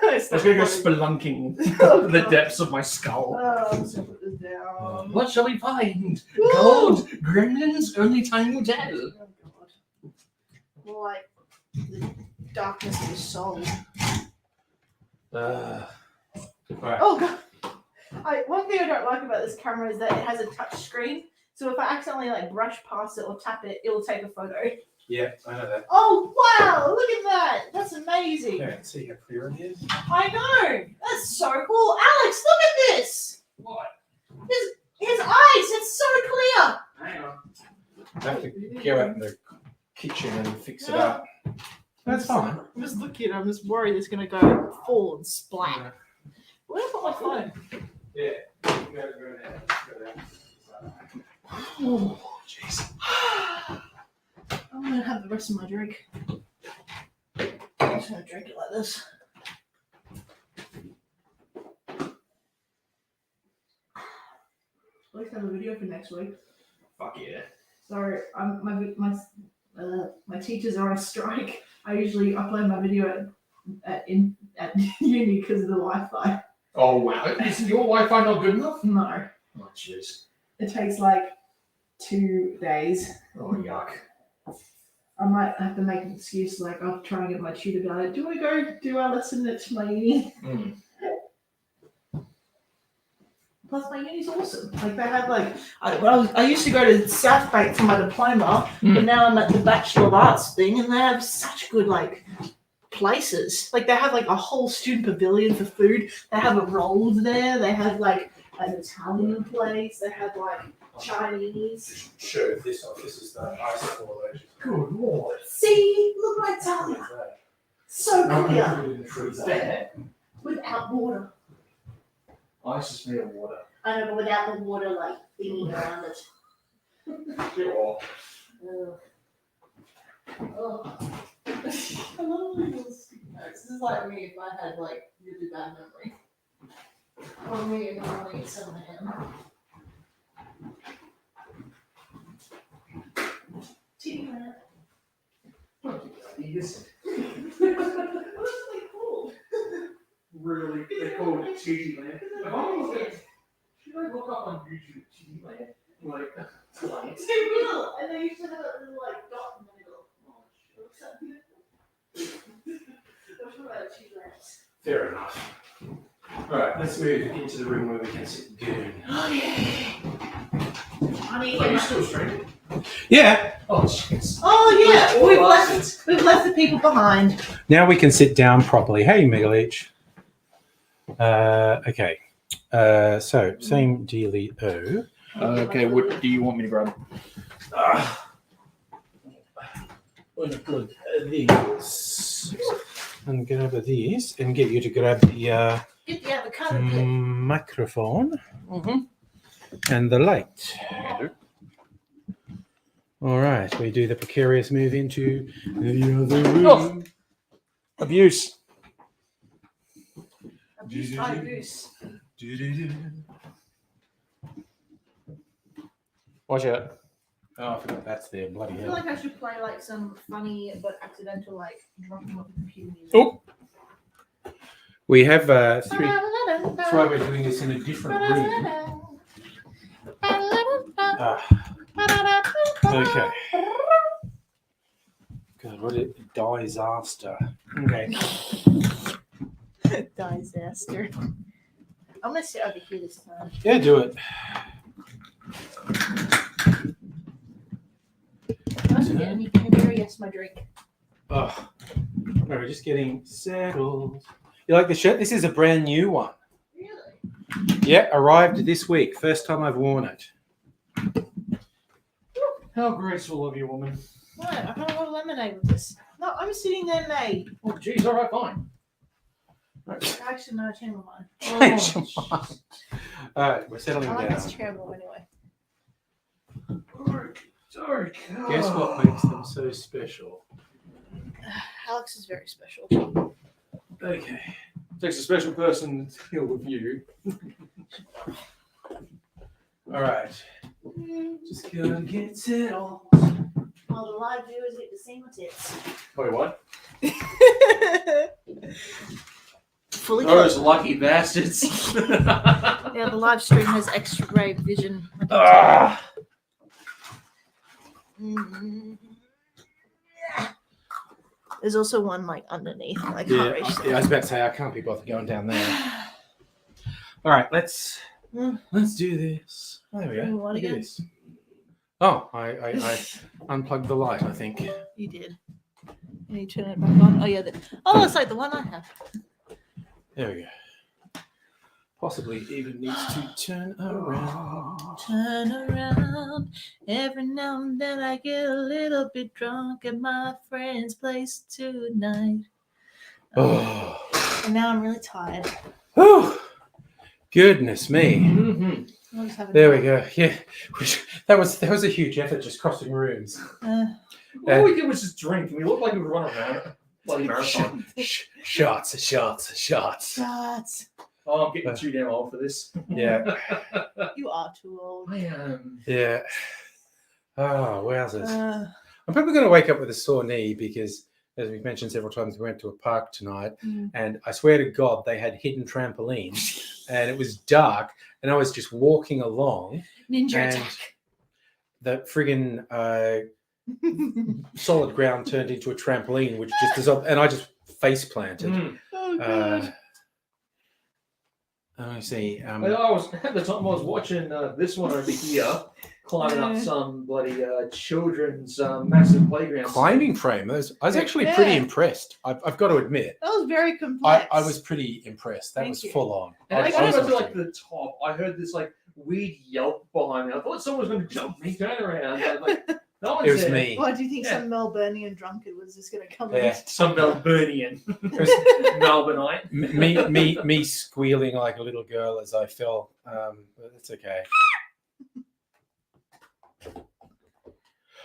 Speaker 4: I was going to go spelunking
Speaker 1: Oh,
Speaker 4: the
Speaker 1: God.
Speaker 4: depths of my skull.
Speaker 1: Oh, I'm just gonna put this down.
Speaker 4: What shall we find?
Speaker 1: Woo!
Speaker 4: Gold, gremlins, only time will tell.
Speaker 1: Oh God. More like the darkness of the soul.
Speaker 2: Alright.
Speaker 1: Oh God. One thing I don't like about this camera is that it has a touch screen. So if I accidentally like brush past it or tap it, it will take a photo.
Speaker 2: Yeah, I know that.
Speaker 1: Oh wow! Look at that. That's amazing.
Speaker 2: Yeah, see how clear it is?
Speaker 1: I know. That's so cool. Alex, look at this.
Speaker 4: What?
Speaker 1: His eyes. It's so clear.
Speaker 4: Hang on.
Speaker 2: I have to go out in the kitchen and fix it up. That's fine.
Speaker 1: I'm just looking. I'm just worried it's gonna go forward splat. Where did I put my phone?
Speaker 2: Yeah.
Speaker 1: Oh, jeez. I'm gonna have the rest of my drink. I'm just gonna drink it like this. At least have a video for next week.
Speaker 4: Fuck yeah.
Speaker 1: Sorry, my teachers are on strike. I usually upload my video at uni because of the Wi-Fi.
Speaker 4: Oh wow. Isn't your Wi-Fi not good enough?
Speaker 1: No,
Speaker 4: Oh jeez.
Speaker 1: it takes like 2 days.
Speaker 4: Oh yuck.
Speaker 1: I might have to make an excuse, like I'll try and get my tutor to be like, do we go do our lesson at my uni?
Speaker 4: Mm.
Speaker 1: Plus my uni's awesome. Like they have like, I used to go to South Bank for my diploma, but now I'm at the Bachelor of Arts thing, and they have such good like places. Like they have like a whole student pavilion for food. They have a rolls there. They have like an Italian place. They have like Chinese.
Speaker 2: Show this off. This is the ice formation.
Speaker 4: Good lord.
Speaker 1: See, look at Italia. So clear
Speaker 2: in the freezer.
Speaker 4: There.
Speaker 1: without water.
Speaker 4: Ice is made of water.
Speaker 1: I know, but without the water like thingy around it.
Speaker 4: Sure.
Speaker 1: Oh. I love those notes. This is like me if I had like really bad memory. Or me in the morning at 7 a.m. Tea man.
Speaker 4: Yes.
Speaker 1: What's it called?
Speaker 4: Really? They call it Cheesy Land. If I look at, should I look up on YouTube Cheesy Land? Like,
Speaker 1: They will, and they used to have a little like dot in the middle. It looks so beautiful. That's what about cheese wraps.
Speaker 2: Fair enough. Alright, let's move into the room where we can sit goon.
Speaker 1: Oh yeah. Honey,
Speaker 4: are you still streaming?
Speaker 2: Yeah.
Speaker 4: Oh, jeez.
Speaker 1: oh yeah,
Speaker 4: Poor
Speaker 1: we've
Speaker 4: bastards.
Speaker 1: left the people behind.
Speaker 2: Now we can sit down properly. Hey, Megalich. Okay. So, same dealio.
Speaker 4: Okay, what do you want me to grab?
Speaker 2: I'm going to plug this and grab this and get you to grab the
Speaker 1: Get the avocado pit.
Speaker 2: microphone
Speaker 4: Mm-hmm.
Speaker 2: and the light. All right, we do the precarious move into the other room.
Speaker 4: Oh. Abuse.
Speaker 1: Abuse by goose.
Speaker 4: Watch out.
Speaker 2: Oh, I forgot that's there. Bloody
Speaker 1: I feel
Speaker 2: hell.
Speaker 1: like I should play like some funny but accidental like dropping of computer music.
Speaker 2: Oh. We have three. That's why we're doing this in a different room. Okay. God, what a disaster. Okay.
Speaker 1: Disaster. I'm gonna sit over here this time.
Speaker 2: Yeah, do it.
Speaker 1: I also get any canary? Yes, my drink.
Speaker 2: Oh, no, we're just getting settled. You like the shirt? This is a brand new one.
Speaker 1: Really?
Speaker 2: Yeah, arrived this week. First time I've worn it.
Speaker 4: How graceful of you, woman.
Speaker 1: No, I can't have lemonade with this. No, I'm sitting there, mate.
Speaker 4: Oh, jeez. All right, fine.
Speaker 1: Actually, no, change my mind.
Speaker 2: Change your mind. All right, we're settling
Speaker 1: I like
Speaker 2: down.
Speaker 1: this chair more anyway.
Speaker 4: Dark.
Speaker 2: Guess what makes them so special?
Speaker 1: Alex is very special.
Speaker 2: Okay.
Speaker 4: Takes a special person to deal with you.
Speaker 2: All right. Just gonna get settled.
Speaker 1: Well, the live viewers get to see my tits.
Speaker 4: Wait, what?
Speaker 1: Fully
Speaker 4: Those
Speaker 1: clothed.
Speaker 4: lucky bastards.
Speaker 1: Yeah, the live stream has extra great vision.
Speaker 2: Ah!
Speaker 1: Mm. There's also one like underneath. I can't
Speaker 2: Yeah,
Speaker 1: reach
Speaker 2: I was about to say I can't be bothered going down there. All right, let's do this. Oh, there we go.
Speaker 1: You want
Speaker 2: Look at
Speaker 1: again?
Speaker 2: this. Oh, I unplugged the light. I think.
Speaker 1: You did. And you turn it back on. Oh yeah. Oh, it's like the one I have.
Speaker 2: There we go. Possibly even needs to turn around.
Speaker 1: Turn around. Every now and then I get a little bit drunk at my friend's place tonight.
Speaker 2: Oh,
Speaker 1: And now I'm really tired.
Speaker 2: oh, goodness me.
Speaker 4: Mm-hmm.
Speaker 1: I'll just have a
Speaker 2: There we
Speaker 1: nap.
Speaker 2: go. Yeah, that was a huge effort just crossing rooms.
Speaker 4: All we did was just drink, and we looked like we were running around a bloody marathon.
Speaker 2: Shots.
Speaker 1: Shots.
Speaker 4: Oh, I'm getting too damn old for this.
Speaker 2: Yeah,
Speaker 1: You are too old.
Speaker 4: I am.
Speaker 2: yeah. Oh, wowzers.
Speaker 1: Uh,
Speaker 2: I'm probably going to wake up with a sore knee because, as we've mentioned several times, we went to a park tonight, and I swear to God, they had hidden trampolines, and it was dark, and I was just walking along,
Speaker 1: Ninja
Speaker 2: and
Speaker 1: attack.
Speaker 2: the friggin' solid ground turned into a trampoline, which just dissolved, and I just face planted.
Speaker 4: Mm.
Speaker 1: Oh god.
Speaker 2: Let me see.
Speaker 4: I was at the time I was watching this one over here, climbing up some bloody children's massive playground.
Speaker 2: Climbing frame. I was actually pretty
Speaker 1: Yeah.
Speaker 2: impressed. I've got to admit,
Speaker 1: That was very complex.
Speaker 2: I was pretty impressed. That
Speaker 1: Thank
Speaker 2: was
Speaker 1: you.
Speaker 2: full on.
Speaker 4: And
Speaker 2: I
Speaker 4: as I
Speaker 2: was
Speaker 4: got to like
Speaker 2: watching.
Speaker 4: the top, I heard this like weird yelp behind me. I thought someone was going to jump me, turn around. I was like, no one's
Speaker 2: It was
Speaker 4: there.
Speaker 2: me.
Speaker 1: Why do you think
Speaker 4: Yeah.
Speaker 1: some Melburnian drunkard was just going to come
Speaker 2: Yeah.
Speaker 4: Some Melburnian,
Speaker 2: It was
Speaker 4: Melbourneite.
Speaker 2: me squealing like a little girl as I fell. But it's okay.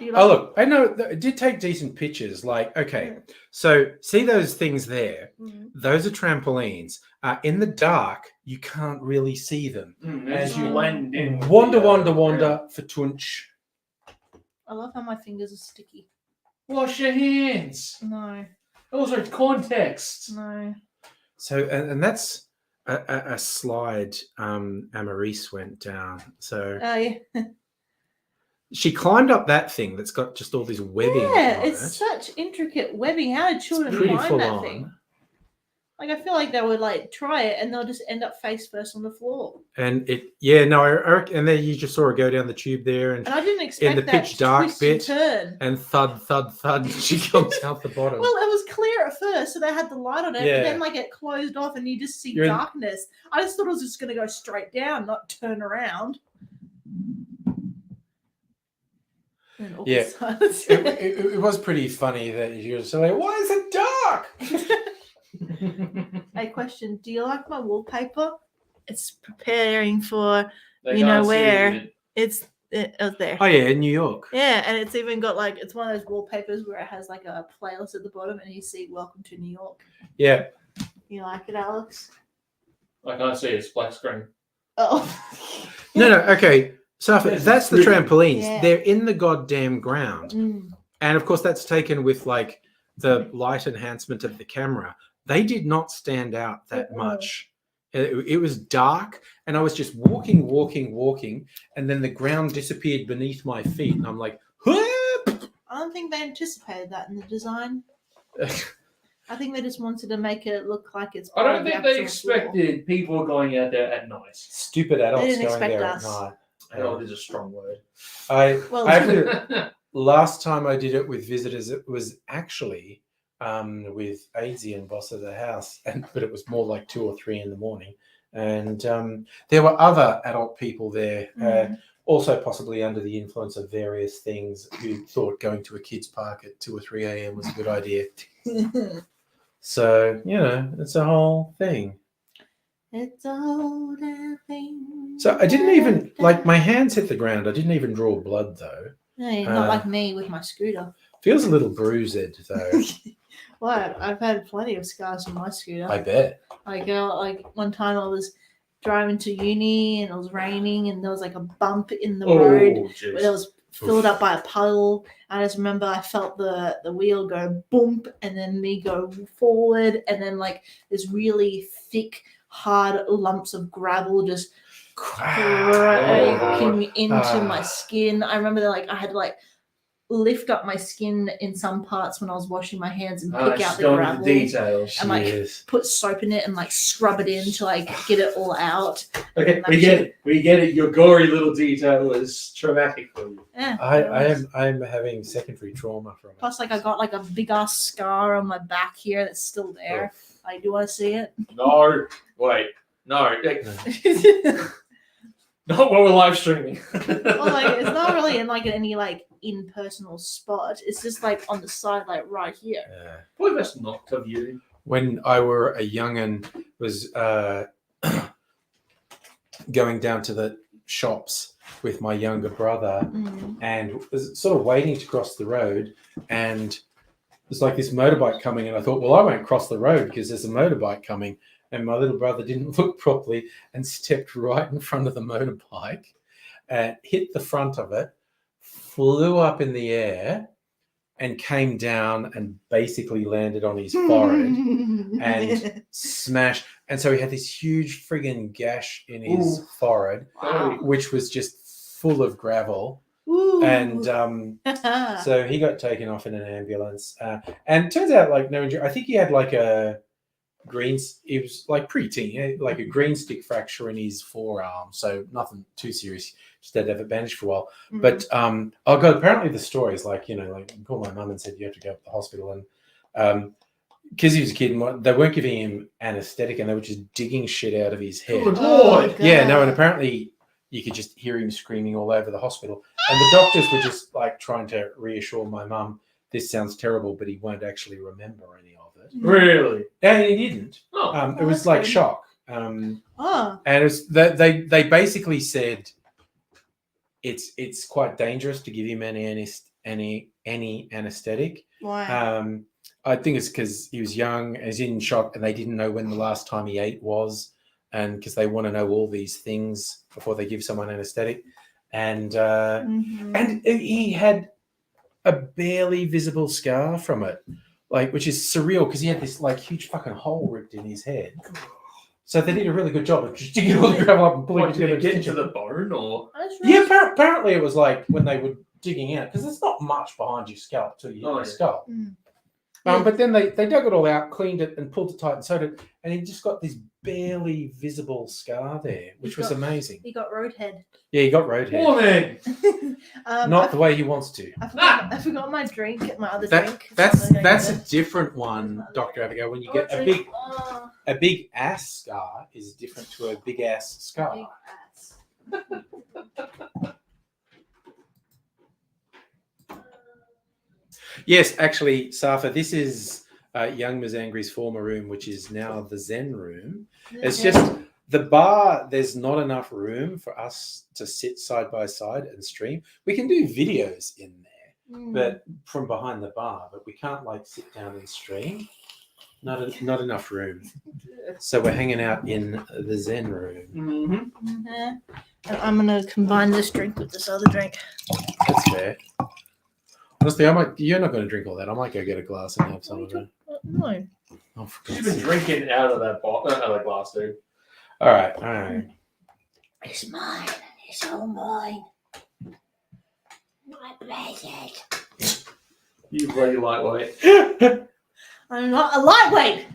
Speaker 1: in?
Speaker 2: Oh look, I know it did take decent pictures. Like, okay, so see those things there?
Speaker 1: Mm.
Speaker 2: Those are trampolines. In the dark, you can't really see them.
Speaker 4: As you blend in. with
Speaker 2: Wander,
Speaker 4: the,
Speaker 2: wander for tunch.
Speaker 1: I love how my fingers are sticky.
Speaker 4: Wash your hands.
Speaker 1: No,
Speaker 4: Those are context.
Speaker 1: no.
Speaker 2: So, and that's a slide. Amaris went down. So
Speaker 1: Oh yeah.
Speaker 2: she climbed up that thing that's got just all this webbing.
Speaker 1: Yeah,
Speaker 2: on
Speaker 1: it's
Speaker 2: it.
Speaker 1: such intricate webbing. How did children
Speaker 2: pretty
Speaker 1: climb
Speaker 2: full
Speaker 1: that
Speaker 2: on.
Speaker 1: thing? Like I feel like they would like try it and they'll just end up face first on the floor.
Speaker 2: And and then you just saw her go down the tube there, and
Speaker 1: And I didn't expect
Speaker 2: the
Speaker 1: that
Speaker 2: pitch dark
Speaker 1: twist and
Speaker 2: bit.
Speaker 1: turn.
Speaker 2: and thud, she comes out the bottom.
Speaker 1: Well, it was clear at first, so they had the light on it,
Speaker 2: Yeah.
Speaker 1: but then like it closed off and you just see
Speaker 2: You're in-
Speaker 1: darkness. I just thought it was just gonna go straight down, not turn around. And awkward
Speaker 2: Yeah.
Speaker 1: silence.
Speaker 2: It was pretty funny that you were just like, why is it dark?
Speaker 1: Hey, question: do you like my wallpaper? It's preparing for
Speaker 4: They
Speaker 1: You know
Speaker 4: can't see
Speaker 1: where?
Speaker 4: it.
Speaker 1: it's there.
Speaker 2: Oh yeah, in New York.
Speaker 1: Yeah, and it's even got like it's one of those wallpapers where it has like a playlist at the bottom, and you see "Welcome to New York."
Speaker 2: Yeah.
Speaker 1: You like it, Alex?
Speaker 4: I can't see it. It's black screen.
Speaker 1: Oh,
Speaker 2: No, okay. So that's the trampolines.
Speaker 1: Yeah.
Speaker 2: They're in the goddamn ground.
Speaker 1: Mm.
Speaker 2: And of course that's taken with like the light enhancement of the camera. They did not stand out that much. It was dark and I was just walking, and then the ground disappeared beneath my feet. And I'm like, whoop!
Speaker 1: I don't think they anticipated that in the design. I think they just wanted to make it look like it's.
Speaker 4: I
Speaker 1: part
Speaker 4: don't
Speaker 1: of the
Speaker 4: think they
Speaker 1: actual floor.
Speaker 4: expected people going out there at night.
Speaker 2: Stupid adults
Speaker 1: didn't
Speaker 2: going
Speaker 1: expect
Speaker 2: there
Speaker 1: us.
Speaker 2: at night.
Speaker 4: Hell is a strong word.
Speaker 1: Well,
Speaker 2: I actually, last time I did it with visitors, it was actually with Aidsy and boss of the house, but it was more like 2 or 3 in the morning. And there were other adult people there. also possibly under the influence of various things, who thought going to a kids' park at 2 or 3 a.m. was a good idea. So, it's a whole thing.
Speaker 1: It's a whole damn thing.
Speaker 2: So I didn't even, like, my hands hit the ground. I didn't even draw blood, though.
Speaker 1: No, not like me with my scooter.
Speaker 2: Feels a little bruised, though.
Speaker 1: What? I've had plenty of scars from my scooter.
Speaker 2: I bet.
Speaker 1: Like one time I was driving to uni and it was raining and there was like a bump in the road
Speaker 4: jeez.
Speaker 1: where it was filled up by a puddle. I just remember I felt the wheel go boom and then me go forward and then like this really thick, hard lumps of gravel just cracking into my skin. I remember that like I had to like lift up my skin in some parts when I was washing my hands and pick out the gravel.
Speaker 4: Details.
Speaker 1: And like
Speaker 2: Yes.
Speaker 1: put soap in it and like scrub it in to like get it all out.
Speaker 4: Okay, we get it. We get it. Your gory little detail was traumatic for you.
Speaker 1: Yeah.
Speaker 2: I'm having secondary trauma from it.
Speaker 1: Plus, like I got like a big ass scar on my back here that's still there. I do want to see it.
Speaker 4: No, wait, no, not while we're live streaming.
Speaker 1: Well, like it's not really in like any like impersonal spot. It's just like on the side, like right here.
Speaker 4: Boy, that's not of you.
Speaker 2: When I were a young'un, was going down to the shops with my younger brother and was sort of waiting to cross the road, and there's like this motorbike coming, and I thought, well, I won't cross the road because there's a motorbike coming. And my little brother didn't look properly and stepped right in front of the motorbike, hit the front of it, flew up in the air, and came down and basically landed on his forehead and smashed. And so he had this huge friggin' gash in his forehead, which was just full of gravel.
Speaker 1: Ooh.
Speaker 2: And so he got taken off in an ambulance. And it turns out, like, no injury. I think he had like it was like preteen, like a green stick fracture in his forearm. So nothing too serious. Just had to have it bandaged for a while. But oh god, apparently the story is like, like I called my mum and said you have to go to the hospital, and because he was a kid, they weren't giving him anesthetic and they were just digging shit out of his head.
Speaker 1: Oh,
Speaker 2: Yeah, no, and apparently you could just hear him screaming all over the hospital. And the doctors were just like trying to reassure my mum, this sounds terrible, but he won't actually remember any of it.
Speaker 4: Really?
Speaker 2: And he didn't.
Speaker 4: Oh,
Speaker 2: It was
Speaker 1: that's
Speaker 2: like
Speaker 1: good.
Speaker 2: shock. And it's they basically said it's quite dangerous to give him any anesthetic.
Speaker 1: Why?
Speaker 2: I think it's because he was young, as in shock, and they didn't know when the last time he ate was, and because they want to know all these things before they give someone anesthetic. And and he had a barely visible scar from it, like, which is surreal because he had this like huge fucking hole ripped in his head. So they did a really good job of just digging all the gravel up and pulling
Speaker 4: What,
Speaker 2: it
Speaker 4: did
Speaker 2: together.
Speaker 4: it get into the bone or?
Speaker 2: Yeah, apparently it was like when they were digging out, because there's not much behind your scalp till you hit your skull. But then they dug it all out, cleaned it, and pulled it tight and sewed it, and he just got this barely visible scar there, which was amazing.
Speaker 1: He got roadhead.
Speaker 2: Yeah, he got roadhead.
Speaker 4: Morning.
Speaker 2: Not the way he wants to.
Speaker 1: I forgot my drink, my other drink.
Speaker 2: That's a different one, Dr. Abigail. When you get a big ass scar is different to a big ass scar.
Speaker 1: Big ass.
Speaker 2: Yes, actually, Safa, this is Young Mazangri's former room, which is now the Zen room. It's just the bar, there's not enough room for us to sit side by side and stream. We can do videos in there, but from behind the bar, but we can't like sit down and stream. Not enough room. So we're hanging out in the Zen room.
Speaker 1: And I'm gonna combine this drink with this other drink.
Speaker 2: That's fair. Honestly, you're not going to drink all that. I might go get a glass and have some of it.
Speaker 1: No.
Speaker 2: Oh, for
Speaker 4: You've
Speaker 2: God's
Speaker 4: been
Speaker 2: sake.
Speaker 4: drinking out of that bottle, out of that glass, dude.
Speaker 2: All right.
Speaker 5: It's mine. It's all mine. My pleasure.
Speaker 4: You bloody lightweight.
Speaker 1: I'm not a lightweight.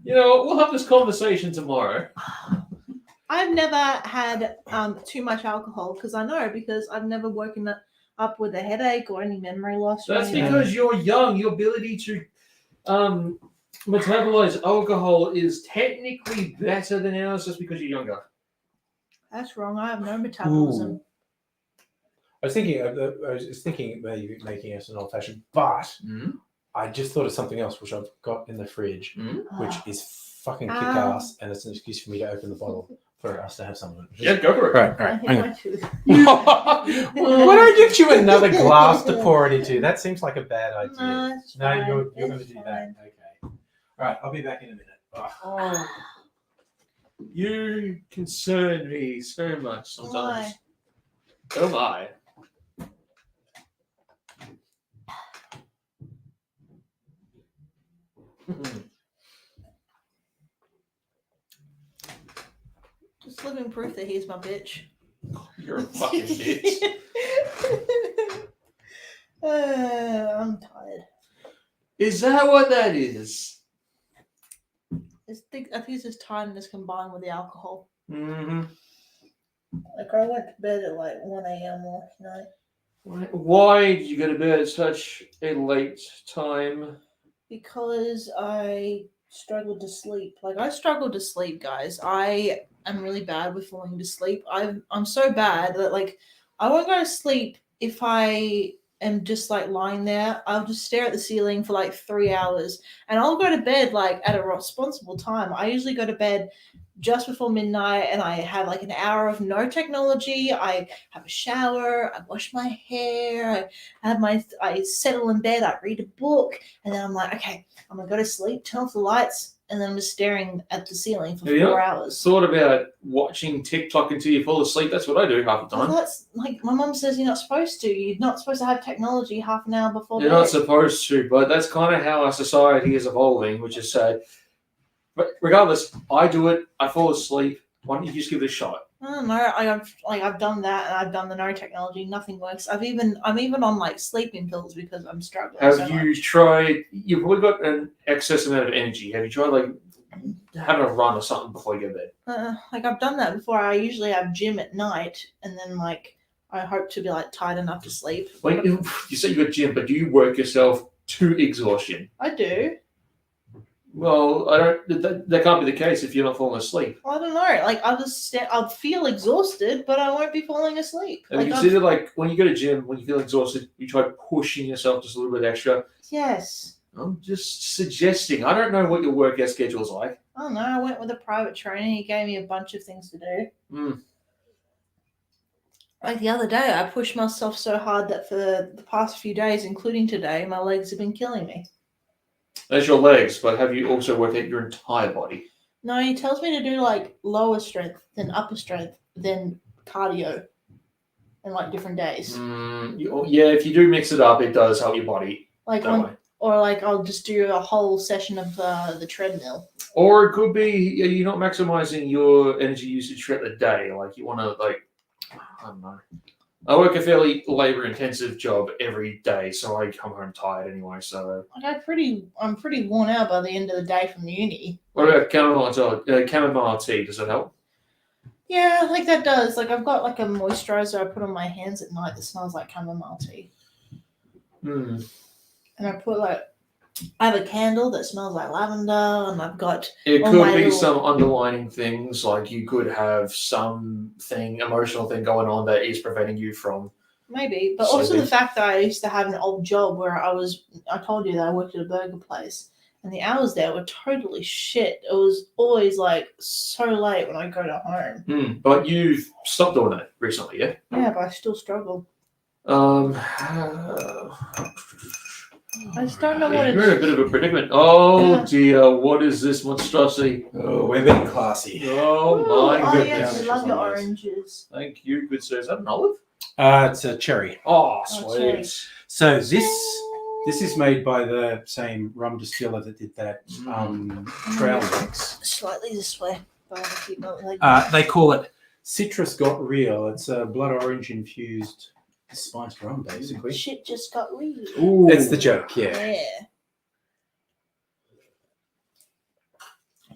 Speaker 4: You know what? We'll have this conversation tomorrow.
Speaker 1: I've never had too much alcohol because I've never woken up with a headache or any memory loss. Or
Speaker 4: That's
Speaker 1: anything.
Speaker 4: because you're young. Your ability to metabolize alcohol is technically better than ours just because you're younger.
Speaker 1: That's wrong. I have no metabolism.
Speaker 2: I was thinking maybe making us an old fashioned, but I just thought of something else which I've got in the fridge, which is fucking kick ass, and it's an excuse for me to open the bottle for us to have some of it.
Speaker 4: Yeah, go for it.
Speaker 2: Right,
Speaker 1: I
Speaker 2: right.
Speaker 1: hit
Speaker 2: Hang
Speaker 1: my
Speaker 2: on.
Speaker 1: tooth.
Speaker 2: Why don't I get you another glass to pour it into? That seems like a bad idea.
Speaker 1: No, it's
Speaker 2: No,
Speaker 1: fine.
Speaker 2: you're going to
Speaker 1: It's
Speaker 2: do
Speaker 1: fine.
Speaker 2: that. Okay. All right, I'll be back in a minute. Oh.
Speaker 4: Oh, you concern me so much sometimes. Oh my.
Speaker 1: Just living proof that he's my bitch.
Speaker 4: You're a fucking bitch.
Speaker 1: I'm tired.
Speaker 4: Is that what that is?
Speaker 1: I think it's just tiredness combined with the alcohol.
Speaker 4: Mm-hmm.
Speaker 1: Like I went to bed at like 1 a.m. last night
Speaker 4: Why did you go to bed at such a late time?
Speaker 1: because I struggled to sleep. Like I struggled to sleep, guys. I am really bad with falling to sleep. I'm so bad that like I won't go to sleep if I am just like lying there. I'll just stare at the ceiling for like 3 hours, and I'll go to bed like at a responsible time. I usually go to bed just before midnight, and I have like an hour of no technology. I have a shower, I wash my hair, I settle in bed, I read a book, and then I'm like, okay, I'm gonna go to sleep, turn off the lights, and then I'm just staring at the ceiling for
Speaker 4: Have you
Speaker 1: 4 hours.
Speaker 4: Thought about watching TikTok until you fall asleep? That's what I do half the
Speaker 1: Well,
Speaker 4: time.
Speaker 1: that's like my mom says you're not supposed to. You're not supposed to have technology half an hour before
Speaker 4: You're
Speaker 1: bed.
Speaker 4: not supposed to, but that's kind of how our society is evolving, which is sad. But regardless, I do it. I fall asleep. Why don't you just give it a shot?
Speaker 1: I don't know. I've done that, and I've done the no technology. Nothing works. I'm even on like sleeping pills because I'm struggling.
Speaker 4: Have
Speaker 1: so
Speaker 4: you
Speaker 1: much.
Speaker 4: tried? You've probably got an excess amount of energy. Have you tried like having a run or something before you go to bed?
Speaker 1: Like I've done that before. I usually have gym at night, and then like I hope to be like tired enough to sleep.
Speaker 4: Like you say you got gym, but do you work yourself to exhaustion?
Speaker 1: I do.
Speaker 4: Well, I don't. That can't be the case if you're not falling asleep.
Speaker 1: I don't know. Like I'll feel exhausted, but I won't be falling asleep.
Speaker 4: Have you considered like when you go to gym, when you feel exhausted, you try pushing yourself just a little bit extra?
Speaker 1: Yes.
Speaker 4: I'm just suggesting. I don't know what your workout schedule is like.
Speaker 1: I don't know. I went with a private trainer. He gave me a bunch of things to do. Like the other day, I pushed myself so hard that for the past few days, including today, my legs have been killing me.
Speaker 4: That's your legs, but have you also worked out your entire body?
Speaker 1: No, he tells me to do like lower strength, then upper strength, then cardio, and like different days.
Speaker 4: Yeah, if you do mix it up, it does help your body
Speaker 1: Like
Speaker 4: that way.
Speaker 1: or like I'll just do a whole session of the treadmill.
Speaker 4: Or it could be you're not maximizing your energy usage throughout the day. Like you want to I don't know. I work a fairly labor-intensive job every day, so I come home tired anyway. So
Speaker 1: Like I'm pretty worn out by the end of the day from the uni.
Speaker 4: what about chamomile tea? Does that help?
Speaker 1: Yeah, like that does. Like I've got like a moisturizer I put on my hands at night that smells like chamomile tea. And I put I have a candle that smells like lavender, and I've got
Speaker 4: It
Speaker 1: on
Speaker 4: could
Speaker 1: my
Speaker 4: be
Speaker 1: little-
Speaker 4: some underlining things, like you could have something emotional thing going on that is preventing you from.
Speaker 1: maybe, but also
Speaker 4: Sleeping.
Speaker 1: the fact that I used to have an old job where I told you that I worked at a burger place, and the hours there were totally shit. It was always like so late when I go to home.
Speaker 4: But you've stopped doing that recently, yeah?
Speaker 1: Yeah, but I still struggle. I just don't know what
Speaker 4: You're in a bit of a predicament. Oh
Speaker 1: Yeah.
Speaker 4: dear, what is this monstrosity?
Speaker 2: Oh, we're being classy.
Speaker 4: Oh
Speaker 1: Ooh,
Speaker 4: my
Speaker 1: oh
Speaker 4: goodness.
Speaker 1: yes, I love your
Speaker 2: Nice.
Speaker 1: oranges.
Speaker 4: Thank you, good sir. Is that an olive?
Speaker 2: It's a cherry.
Speaker 4: Oh,
Speaker 1: cherry.
Speaker 4: sweet.
Speaker 2: So this is made by the same rum distiller that did that trail mix.
Speaker 1: Slightly this way, but I keep my leg.
Speaker 2: They call it Citrus Got Real. It's a blood orange infused spiced rum, basically.
Speaker 1: Shit just got real.
Speaker 4: Ooh.
Speaker 2: That's the joke, yeah.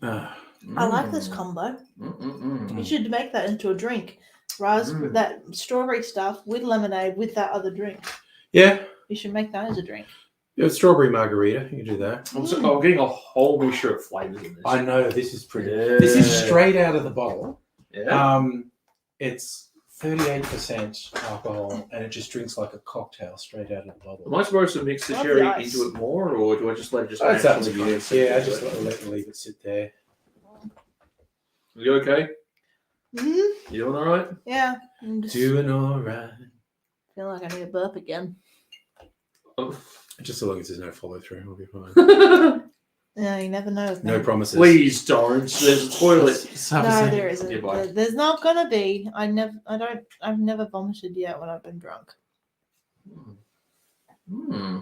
Speaker 1: Yeah. I like this combo.
Speaker 4: Mm.
Speaker 1: You should make that into a drink. Raspberry, that strawberry stuff with lemonade with that other drink.
Speaker 2: Yeah,
Speaker 1: You should make that as a drink.
Speaker 2: strawberry margarita. You can do that.
Speaker 4: I'm getting a whole mixture of flavors in this.
Speaker 2: I know this is pretty.
Speaker 4: Yeah.
Speaker 2: This is straight out of the bottle.
Speaker 4: Yeah.
Speaker 2: It's 38% alcohol, and it just drinks like a cocktail straight out of the bottle.
Speaker 4: Am I supposed to mix the
Speaker 1: Love
Speaker 4: sherry
Speaker 1: the ice.
Speaker 4: into it more, or do I just let it just
Speaker 2: Oh, it's up to
Speaker 4: naturally
Speaker 2: you.
Speaker 4: sit
Speaker 2: Yeah, I
Speaker 4: there?
Speaker 2: just leave it sit there.
Speaker 4: You okay?
Speaker 1: Mhm.
Speaker 4: You doing all right?
Speaker 1: Yeah. I'm just
Speaker 2: Doing all right.
Speaker 1: feel like I need a burp again.
Speaker 4: Oh.
Speaker 2: Just so long as there's no follow through, we'll be fine.
Speaker 1: Yeah, you never know. with
Speaker 2: No
Speaker 1: me.
Speaker 2: promises.
Speaker 4: Please don't. There's a toilet.
Speaker 1: No, there isn't.
Speaker 4: Goodbye.
Speaker 1: There's not gonna be. I've never vomited yet when I've been drunk.
Speaker 4: Hmm.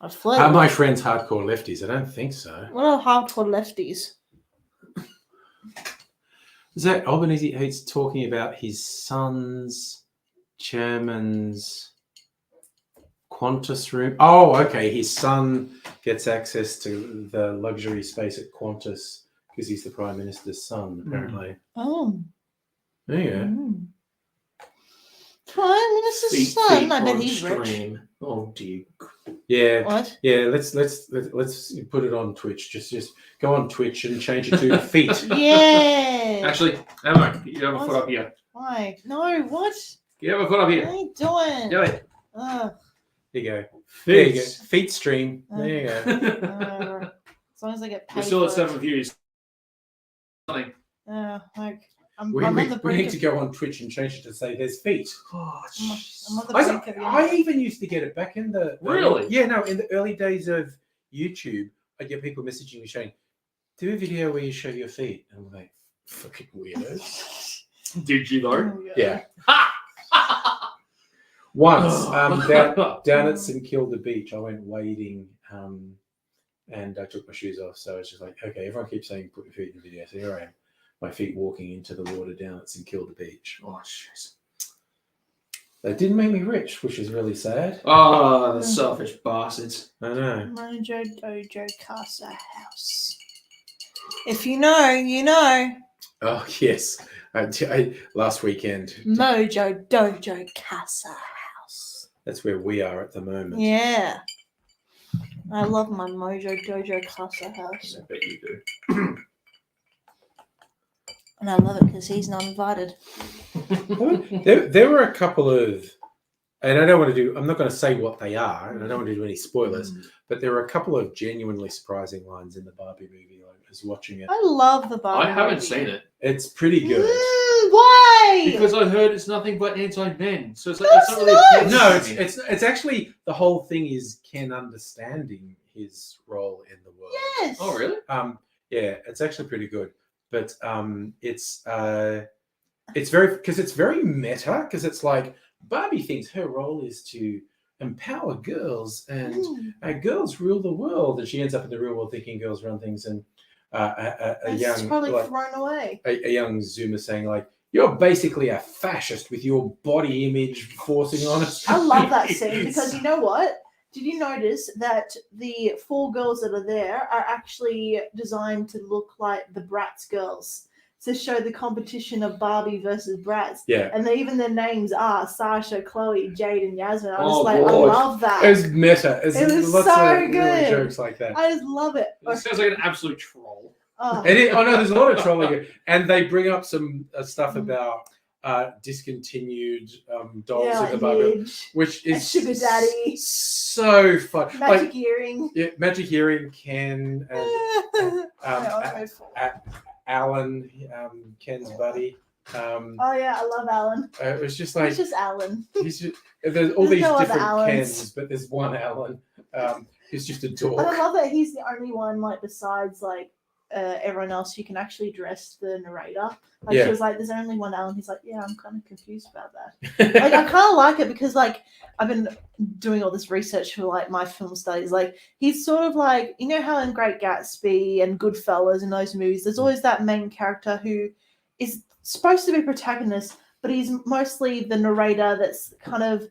Speaker 1: I've fled.
Speaker 2: Are my friends hardcore lefties? I don't think so.
Speaker 1: What are hardcore lefties?
Speaker 2: Is that Albanese who's talking about his son's chairman's Qantas room? Oh, okay. His son gets access to the luxury space at Qantas because he's the Prime Minister's son, apparently.
Speaker 1: Oh.
Speaker 2: There you go.
Speaker 1: Mm. Prime Minister's
Speaker 4: Feet
Speaker 1: son. I bet
Speaker 4: on
Speaker 1: he's rich.
Speaker 4: stream. Oh dear.
Speaker 2: Yeah.
Speaker 1: What?
Speaker 2: Yeah, let's put it on Twitch. Just go on Twitch and change it to feet.
Speaker 1: Yeah.
Speaker 4: Actually, Emma, you have a
Speaker 1: What?
Speaker 4: foot up here.
Speaker 1: Why? No. What?
Speaker 4: You have a foot up
Speaker 1: What
Speaker 4: here.
Speaker 1: are you doing?
Speaker 4: Do it.
Speaker 1: Ugh.
Speaker 2: There you go. There you go.
Speaker 4: Feet.
Speaker 2: Feet stream. There you go.
Speaker 1: As long as I get paid.
Speaker 4: We're still at
Speaker 1: for it.
Speaker 4: 7 views. Something.
Speaker 1: Like I'm
Speaker 2: We
Speaker 1: on the
Speaker 2: need
Speaker 1: brink
Speaker 2: to
Speaker 1: of.
Speaker 2: go on Twitch and change it to say there's feet.
Speaker 4: Oh,
Speaker 1: I'm on the
Speaker 2: I,
Speaker 1: brink of.
Speaker 2: I even used to get it back in the
Speaker 4: Really?
Speaker 2: Yeah, no, in the early days of YouTube, I get people messaging me saying, "Do a video where you show your feet," and I'm like, "Fucking weirdos."
Speaker 4: Did you though?
Speaker 1: Oh,
Speaker 2: Yeah.
Speaker 4: Ha!
Speaker 2: Once down at St Kilda Beach, I went wading, and I took my shoes off. So it's just like, okay, everyone keeps saying put your feet in the video. So here I am, my feet walking into the water down at St Kilda Beach.
Speaker 4: Oh, jeez.
Speaker 2: That didn't make me rich, which is really sad.
Speaker 4: Oh, the selfish bastards.
Speaker 2: I know.
Speaker 1: Mojo Dojo Casa House. If you know, you know.
Speaker 2: Oh yes, last weekend.
Speaker 1: Mojo Dojo Casa House.
Speaker 2: That's where we are at the moment.
Speaker 1: Yeah. I love my Mojo Dojo Casa House.
Speaker 4: I bet you do.
Speaker 1: And I love it because he's not invited.
Speaker 2: There were a couple of, and I'm not going to say what they are, and I don't want to do any spoilers, but there were a couple of genuinely surprising lines in the Barbie movie. Like, I was watching it.
Speaker 1: I love the Barbie.
Speaker 4: I haven't
Speaker 1: movie.
Speaker 4: seen it
Speaker 2: It's pretty good.
Speaker 1: Why?
Speaker 4: because I heard it's nothing but anti-men. So it's like
Speaker 1: No,
Speaker 4: it's not
Speaker 1: it's
Speaker 4: really.
Speaker 1: not.
Speaker 4: appealing
Speaker 2: No,
Speaker 4: to me.
Speaker 2: it's actually the whole thing is Ken understanding his role in the world.
Speaker 1: Yes.
Speaker 4: Oh really?
Speaker 2: Yeah, it's actually pretty good, but it's very because it's very meta because it's like Barbie thinks her role is to empower girls and
Speaker 1: Mm.
Speaker 2: girls rule the world, and she ends up in the real world thinking girls run things, and a
Speaker 1: It's
Speaker 2: young
Speaker 1: probably
Speaker 2: like,
Speaker 1: thrown away.
Speaker 2: a young Zoomer saying like, "You're basically a fascist with your body image forcing on us."
Speaker 1: I love that scene because you know what? Did you notice that the 4 girls that are there are actually designed to look like the Bratz girls to show the competition of Barbie versus Bratz?
Speaker 2: Yeah,
Speaker 1: And even their names are Sasha, Chloe, Jade, and Yasmin. I was
Speaker 4: Oh,
Speaker 1: like, I
Speaker 4: God.
Speaker 1: love that.
Speaker 2: it was meta.
Speaker 1: It was
Speaker 2: lots
Speaker 1: so
Speaker 2: of little
Speaker 1: good.
Speaker 2: jokes like that.
Speaker 1: I just love it.
Speaker 4: It sounds like an absolute troll.
Speaker 1: Oh,
Speaker 2: Oh no, there's a lot of trolling, and they bring up some stuff
Speaker 1: Mm.
Speaker 2: about discontinued dolls
Speaker 1: yeah,
Speaker 2: in the Barbie,
Speaker 1: Midge,
Speaker 2: which
Speaker 1: a
Speaker 2: is
Speaker 1: sugar daddy,
Speaker 2: so fun.
Speaker 1: magic earring.
Speaker 2: Yeah, Magic Earring, Ken, and
Speaker 1: Yeah,
Speaker 2: Alan, Ken's buddy.
Speaker 1: oh yeah, I love Alan.
Speaker 2: It was just like
Speaker 1: It's just Alan.
Speaker 2: he's just, there's all
Speaker 1: There's
Speaker 2: these
Speaker 1: no other
Speaker 2: different
Speaker 1: Alans.
Speaker 2: Kens, but there's one Alan. Who's just a
Speaker 1: And I
Speaker 2: dork.
Speaker 1: love that he's the only one, like, besides like everyone else who can actually address the narrator. Like
Speaker 2: Yeah.
Speaker 1: she was like, "There's only one Alan." He's like, "Yeah, I'm kind of confused about that." Like I kind of like it because like I've been doing all this research for like my film studies. Like he's sort of like, you know how in Great Gatsby and Goodfellas and those movies, there's always that main character who is supposed to be protagonist, but he's mostly the narrator that's kind of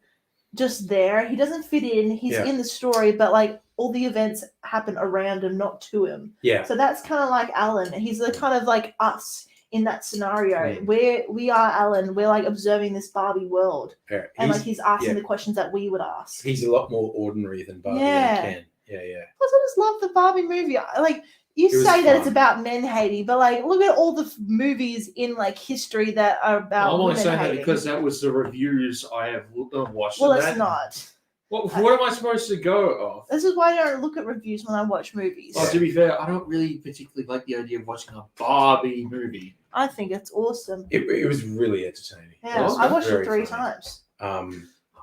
Speaker 1: just there. He doesn't fit in. He's
Speaker 2: Yeah.
Speaker 1: in the story, but like all the events happen around him, not to him.
Speaker 2: Yeah,
Speaker 1: So that's kind of like Alan. He's the kind of like us in that scenario
Speaker 2: Mm.
Speaker 1: where we are Alan. We're like observing this Barbie world,
Speaker 2: yeah.
Speaker 1: and like he's asking
Speaker 2: yeah.
Speaker 1: the questions that we would ask.
Speaker 2: He's a lot more ordinary than Barbie
Speaker 1: Yeah.
Speaker 2: and Ken. Yeah, yeah.
Speaker 1: Plus, I just love the Barbie movie. Like You
Speaker 2: It was
Speaker 1: say that it's
Speaker 2: fun.
Speaker 1: about men hating, but like, look at all the movies in like history that are about
Speaker 4: I'm only
Speaker 1: women
Speaker 4: saying that
Speaker 1: hating.
Speaker 4: because that was the reviews I have watched.
Speaker 1: Well,
Speaker 4: and
Speaker 1: it's
Speaker 4: that,
Speaker 1: not.
Speaker 4: What am I supposed to go off?
Speaker 1: This is why I don't look at reviews when I watch movies.
Speaker 4: Oh, to be fair, I don't really particularly like the idea of watching a Barbie movie.
Speaker 1: I think it's awesome.
Speaker 2: It was really entertaining.
Speaker 1: Yeah,
Speaker 4: Awesome.
Speaker 1: I watched it
Speaker 2: Very
Speaker 1: 3
Speaker 2: funny.
Speaker 1: times
Speaker 4: I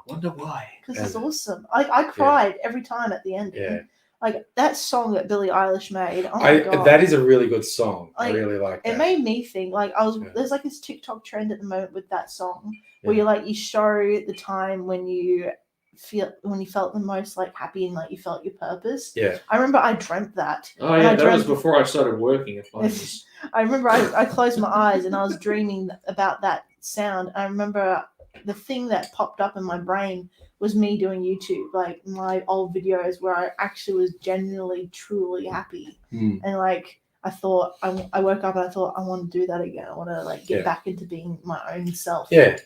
Speaker 4: wonder why.
Speaker 1: because it's
Speaker 2: And-
Speaker 1: awesome. I cried every time at the ending.
Speaker 2: Yeah.
Speaker 1: Like that song that Billie Eilish made. Oh my god,
Speaker 2: That is a really good song. I
Speaker 1: Like,
Speaker 2: really like that.
Speaker 1: it made me think. Like
Speaker 2: Yeah.
Speaker 1: there's like this TikTok trend at the moment with that song where
Speaker 2: Yeah.
Speaker 1: you show the time when you felt the most like happy and like you felt your purpose.
Speaker 2: Yeah.
Speaker 1: I remember I dreamt that.
Speaker 4: Oh
Speaker 1: And
Speaker 4: yeah,
Speaker 1: I
Speaker 4: that was
Speaker 1: dreamt-
Speaker 4: before I started working at Finance.
Speaker 1: I remember I closed my eyes and I was dreaming about that sound. I remember the thing that popped up in my brain was me doing YouTube, like my old videos where I actually was genuinely, truly happy.
Speaker 2: Mm.
Speaker 1: And like I thought, I woke up and I thought, I want to do that again. I want to like get
Speaker 2: Yeah.
Speaker 1: back into being my own self.
Speaker 2: Yeah,
Speaker 1: and